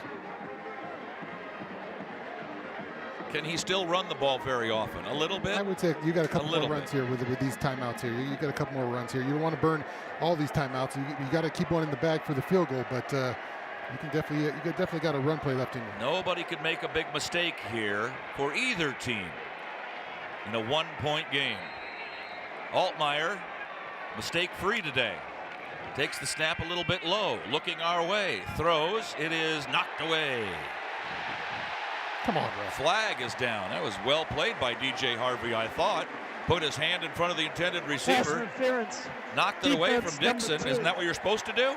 Can he still run the ball very often? A little bit? I would say you got a couple more runs bit. here with these timeouts here. You got a couple more runs here. You don't want to burn all these timeouts. You got to keep one in the bag for the field goal, but you definitely got a run play left in you. Nobody could make a big mistake here for either team in a 1-point game. Altmaier, mistake-free today. Takes the snap a little bit low, looking our way. Throws. It is knocked away. Come on, bro. Flag is down. That was well played by DJ Harvey, I thought. Put his hand in front of the intended receiver. Interference. Knocked it away from Dixon. Isn't that what you're supposed to do?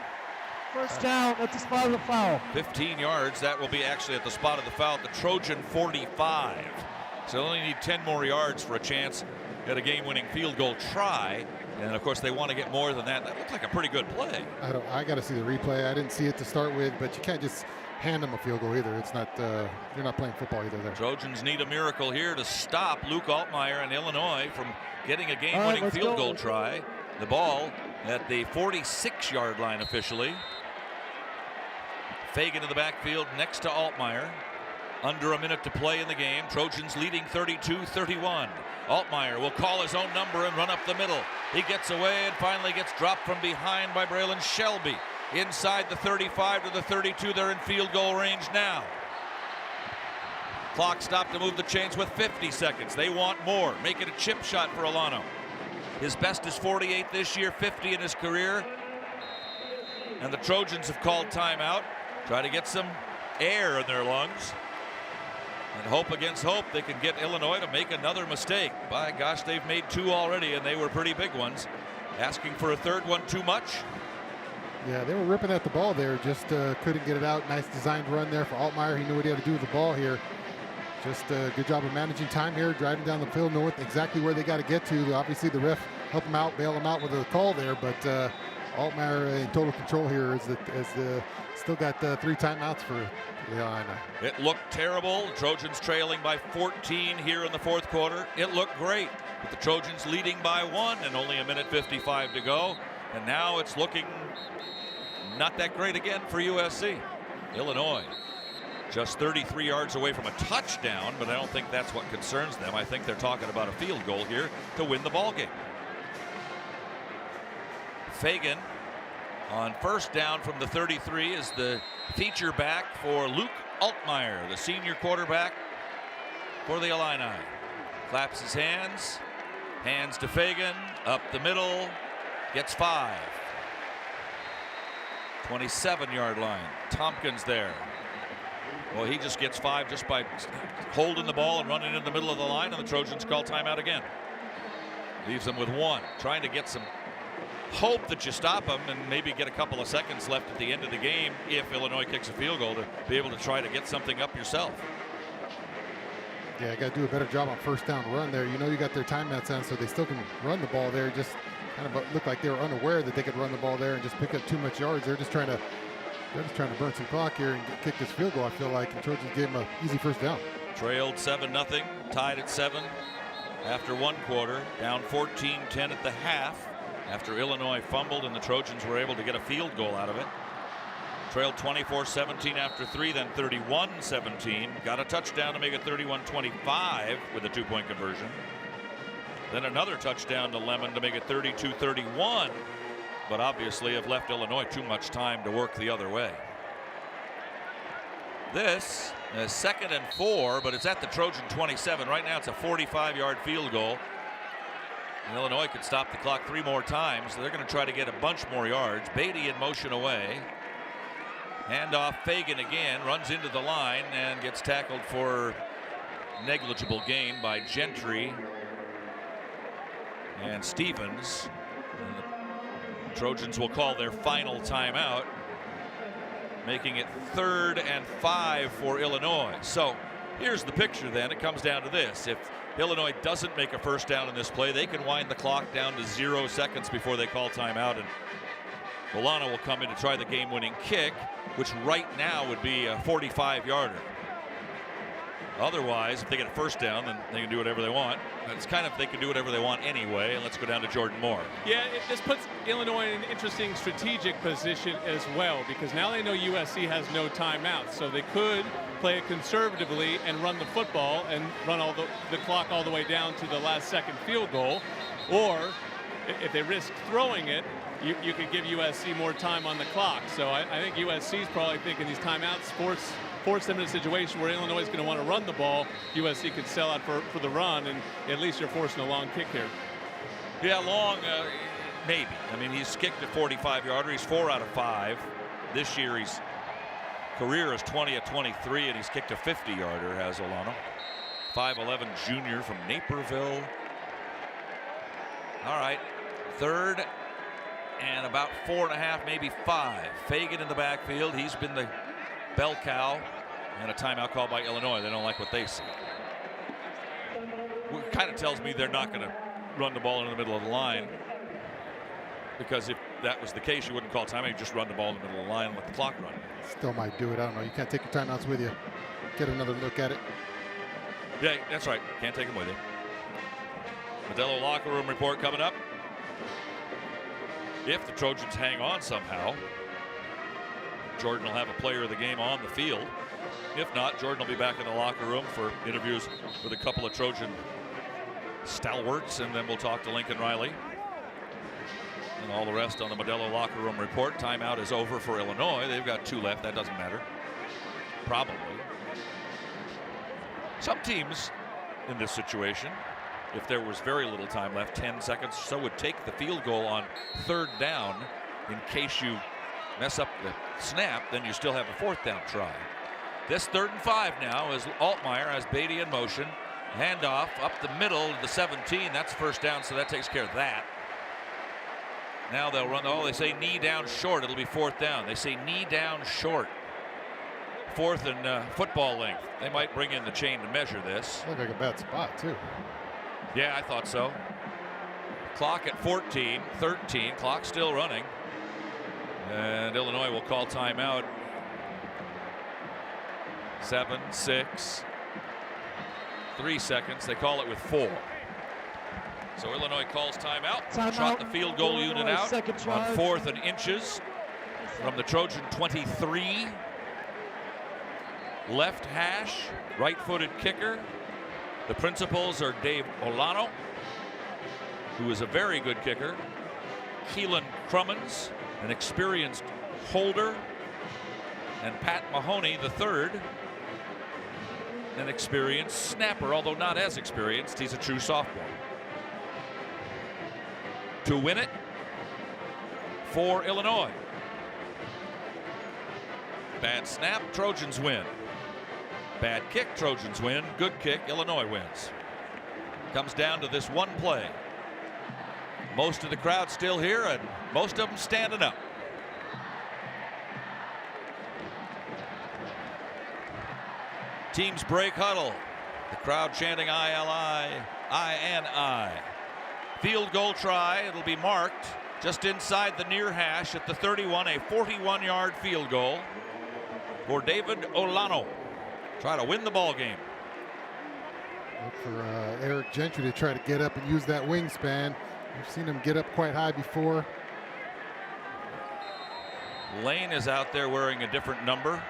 First down at the spot of the foul. 15 yards. That will be actually at the spot of the foul. The Trojan 45. So they only need 10 more yards for a chance at a game-winning field goal try. And of course they want to get more than that. That looked like a pretty good play. I got to see the replay. I didn't see it to start with, but you can't just hand them a field goal either. It's not you're not playing football either there. Trojans need a miracle here to stop Luke Altmaier and Illinois from getting a game-winning field goal try. The ball at the 46-yard line officially. Fagan in the backfield next to Altmaier. Under a minute to play in the game. Trojans leading 32-31. Altmaier will call his own number and run up the middle. He gets away and finally gets dropped from behind by Braylon Shelby. Inside the 35 to the 32. They're in field goal range now. Clock stopped to move the chains with 50 seconds. They want more. Make it a chip shot for Alano. His best is 48 this year, 50 in his career. And the Trojans have called timeout. Try to get some air in their lungs. And hope against hope they can get Illinois to make another mistake. By gosh, they've made 2 already, and they were pretty big ones. Asking for a third one too much? Yeah, they were ripping at the ball there. Just couldn't get it out. Nice designed run there for Altmaier. He knew what he had to do with the ball here. Just a good job of managing time here, driving down the field, knowing exactly where they got to get to. Obviously, the ref helped him out, bail him out with a call there, but Altmaier in total control here still got 3 timeouts for the Illini. It looked terrible. Trojans trailing by 14 here in the 4th quarter. It looked great, with the Trojans leading by 1 and only 1:55 to go. And now it's looking not that great again for USC. Illinois just 33 yards away from a touchdown, but I don't think that's what concerns them. I think they're talking about a field goal here to win the ball game. Fagan on first down from the 33 is the feature back for Luke Altmaier, the senior quarterback for the Illini. Claps his hands, hands to Fagan, up the middle, gets 5. 27-yard line. Tompkins there. Well, he just gets 5 just by holding the ball and running in the middle of the line, and the Trojans call timeout again. Leaves them with 1, trying to get some hope that you stop them and maybe get a couple of seconds left at the end of the game if Illinois kicks a field goal to be able to try to get something up yourself. Yeah, you got to do a better job on first down run there. You know you got their timeouts on, so they still can run the ball there. Just kind of looked like they were unaware that they could run the ball there and just pick up too much yards. They're just trying to burn some clock here and kick this field goal, I feel like, and Trojans gave them an easy first down. Trailed 7-0, tied at 7. after one quarter, down 14-10 at the half after Illinois fumbled and the Trojans were able to get a field goal out of it. Trailed 24-17 after 3, then 31-17. Got a touchdown to make it 31-25 with a 2-point conversion. Then another touchdown to Lemon to make it 32-31. But obviously have left Illinois too much time to work the other way. This is 2nd and 4, but it's at the Trojan 27. Right now it's a 45-yard field goal. And Illinois could stop the clock 3 more times. So they're going to try to get a bunch more yards. Beatty in motion away. Handoff Fagan again, runs into the line and gets tackled for negligible gain by Gentry and Stevens. And the Trojans will call their final timeout, making it 3rd and 5 for Illinois. So here's the picture then. It comes down to this. If Illinois doesn't make a first down in this play, they can wind the clock down to 0 seconds before they call timeout, and Milano will come in to try the game-winning kick, which right now would be a 45-yarder. Otherwise, if they get a first down, then they can do whatever they want. It's kind of they can do whatever they want anyway. And let's go down to Jordan Moore. Yeah, this puts Illinois in an interesting strategic position as well, because now they know USC has no timeouts, so they could play it conservatively and run the football and run all the clock all the way down to the last second field goal. Or if they risk throwing it, you could give USC more time on the clock. So I think USC is probably thinking these timeouts force them in a situation where Illinois is going to want to run the ball. USC could sell out for the run, and at least you're forcing a long kick here. Yeah, long, maybe. I mean, he's kicked a 45-yarder. He's 4 out of 5. This year, his career is 20 of 23, and he's kicked a 50-yarder, has Olano. 5'11" junior from Naperville. All right, 3rd and about 4.5, maybe 5. Fagan in the backfield. He's been the bell cow, and a timeout called by Illinois. They don't like what they see. It kind of tells me they're not going to run the ball in the middle of the line, because if that was the case, you wouldn't call timeout. You just run the ball in the middle of the line and let the clock run. Still might do it. I don't know. You can't take your timeouts with you. Get another look at it. Yeah, that's right. Can't take them with you. Modelo locker room report coming up. If the Trojans hang on somehow, Jordan will have a player of the game on the field. If not, Jordan will be back in the locker room for interviews with a couple of Trojan stalwarts, and then we'll talk to Lincoln Riley and all the rest on the Modelo locker room report. Timeout is over for Illinois. They've got 2 left. That doesn't matter. Probably. Some teams in this situation, if there was very little time left, 10 seconds or so, would take the field goal on 3rd down in case you mess up the snap. Then you still have a 4th down try. This 3rd and 5 now as Altmaier has Beatty in motion. Handoff up the middle to the 17. That's first down, so that takes care of that. Now they'll run. Oh, they say knee down short. It'll be 4th down. They say knee down short. 4th and football length. They might bring in the chain to measure this. Looked like a bad spot, too. Yeah, I thought so. Clock at 14, 13. Clock still running. And Illinois will call timeout. 7, 6, 3 seconds. They call it with 4. So Illinois calls timeout. Trot the field goal unit out on 4th and inches from the Trojan 23. Left hash, right-footed kicker. The principals are Dave Olano, who is a very good kicker. Keelan Crummins, an experienced holder. And Pat Mahoney, the 3rd, an experienced snapper, although not as experienced. He's a true sophomore. To win it for Illinois. Bad snap, Trojans win. Bad kick, Trojans win. Good kick, Illinois wins. Comes down to this one play. Most of the crowd still here, and most of them standing up. Teams break huddle. The crowd chanting ILI, INI. Field goal try. It'll be marked just inside the near hash at the 31, a 41-yard field goal for David Olano. Try to win the ball game. Look for Eric Gentry to try to get up and use that wingspan. We've seen him get up quite high before. Lane is out there wearing a different number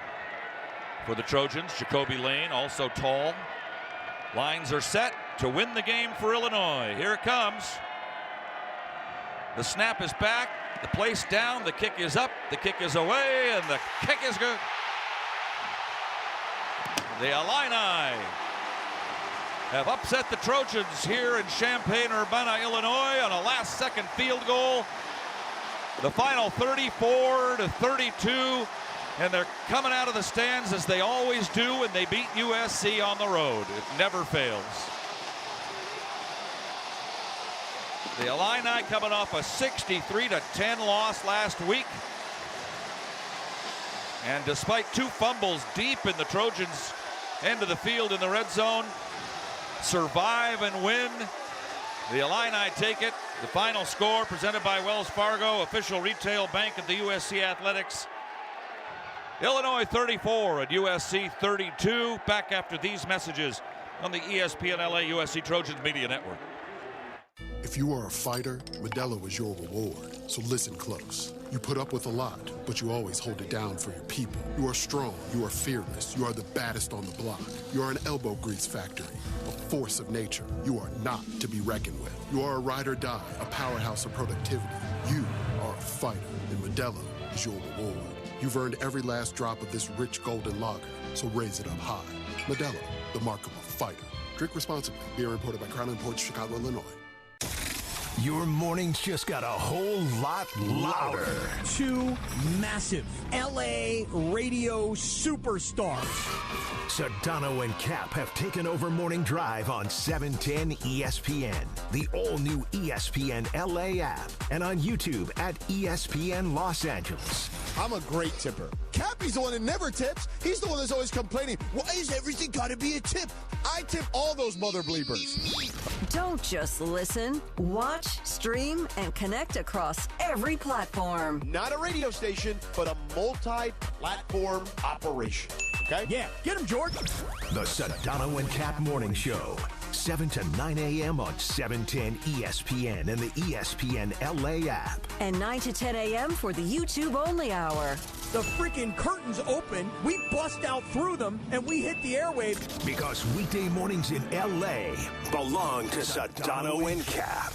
for the Trojans. Jacoby Lane, also tall. Lines are set to win the game for Illinois. Here it comes. The snap is back. The place down. The kick is up. The kick is away. And the kick is good. The Illini have upset the Trojans here in Champaign, Urbana, Illinois on a last-second field goal. The final 34-32, and they're coming out of the stands as they always do when they beat USC on the road. It never fails. The Illini coming off a 63-10 loss last week. And despite 2 fumbles deep in the Trojans' end of the field in the red zone, survive and win. The Illini take it. The final score presented by Wells Fargo, official retail bank of the USC Athletics. Illinois 34 and USC 32. Back after these messages on the ESPN LA USC Trojans Media Network. If you are a fighter, Modelo is your reward. So listen close. You put up with a lot, but you always hold it down for your people. You are strong. You are fearless. You are the baddest on the block. You are an elbow grease factory, a force of nature. You are not to be reckoned with. You are a ride or die, a powerhouse of productivity. You are a fighter, and Modelo is your reward. You've earned every last drop of this rich golden lager, so raise it up high. Modelo, the mark of a fighter. Drink responsibly. Beer imported by Crown Imports, Chicago, Illinois. Your mornings just got a whole lot louder. 2 massive LA radio superstars. Sedano and Cap have taken over Morning Drive on 710 ESPN, the all-new ESPN LA app, and on YouTube at ESPN Los Angeles. I'm a great tipper. Cappy's the one that never tips. He's the one that's always complaining. Why is everything got to be a tip? I tip all those mother bleepers. Don't just listen. Watch, stream, and connect across every platform. Not a radio station, but a multi-platform operation. Okay? Yeah, get him, George. The Sedano and Cap Morning Show, 7 to 9 a.m. on 710 ESPN and the ESPN LA app. And 9 to 10 a.m. for the YouTube-only hour. The freaking curtains open, we bust out through them, and we hit the airwaves. Because weekday mornings in LA belong to Sedano and Cap.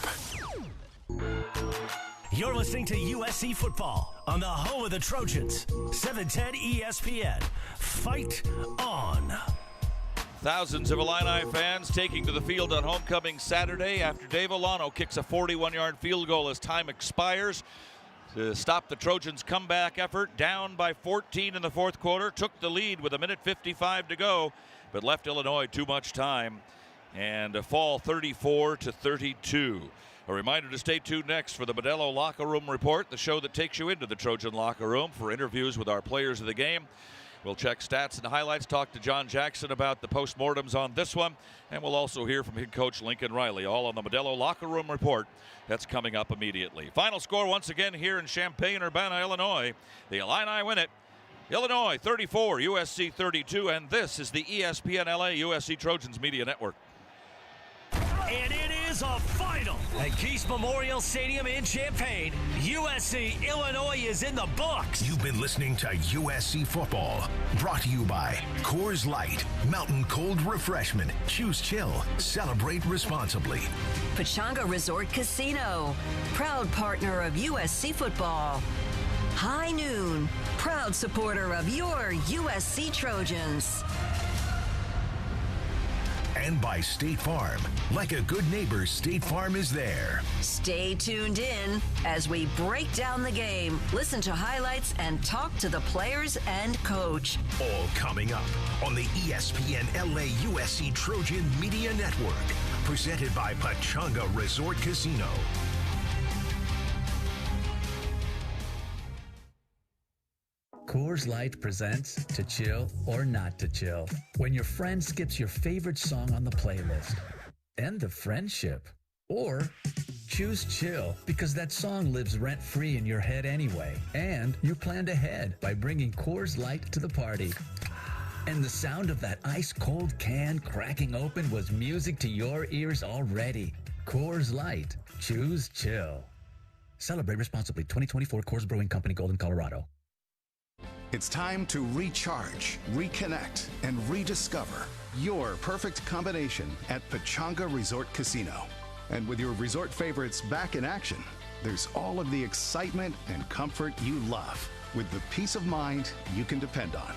You're listening to USC football on the home of the Trojans, 710 ESPN. Fight on. Thousands of Illini fans taking to the field on homecoming Saturday after Dave Olano kicks a 41-yard field goal as time expires to stop the Trojans' comeback effort. Down by 14 in the fourth quarter, took the lead with 1:55 to go, but left Illinois too much time and a fall 34-32. A reminder to stay tuned next for the Modelo Locker Room Report, the show that takes you into the Trojan locker room for interviews with our players of the game. We'll check stats and highlights, talk to John Jackson about the postmortems on this one, and we'll also hear from head coach Lincoln Riley, all on the Modelo Locker Room Report. That's coming up immediately. Final score once again here in Champaign, Urbana, Illinois. The Illini win it. Illinois 34, USC 32, and this is the ESPN LA USC Trojans Media Network. And it is a final at Keith Memorial Stadium in Champaign. USC Illinois is in the books. You've been listening to USC football, brought to you by Coors Light, Mountain Cold Refreshment. Choose chill. Celebrate responsibly. Pechanga Resort Casino, proud partner of USC football. High Noon, proud supporter of your USC Trojans. And by State Farm. Like a good neighbor, State Farm is there. Stay tuned in as we break down the game, listen to highlights, and talk to the players and coach. All coming up on the ESPN LA USC Trojan Media Network. Presented by Pechanga Resort Casino. Coors Light presents To Chill or Not to Chill. When your friend skips your favorite song on the playlist. End the friendship. Or choose chill because that song lives rent-free in your head anyway. And you planned ahead by bringing Coors Light to the party. And the sound of that ice-cold can cracking open was music to your ears already. Coors Light. Choose chill. Celebrate responsibly. 2024 Coors Brewing Company, Golden, Colorado. It's time to recharge, reconnect, and rediscover your perfect combination at Pechanga Resort Casino. And with your resort favorites back in action, there's all of the excitement and comfort you love with the peace of mind you can depend on.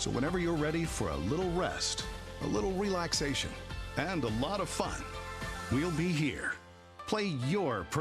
So whenever you're ready for a little rest, a little relaxation, and a lot of fun, we'll be here. Play your perfect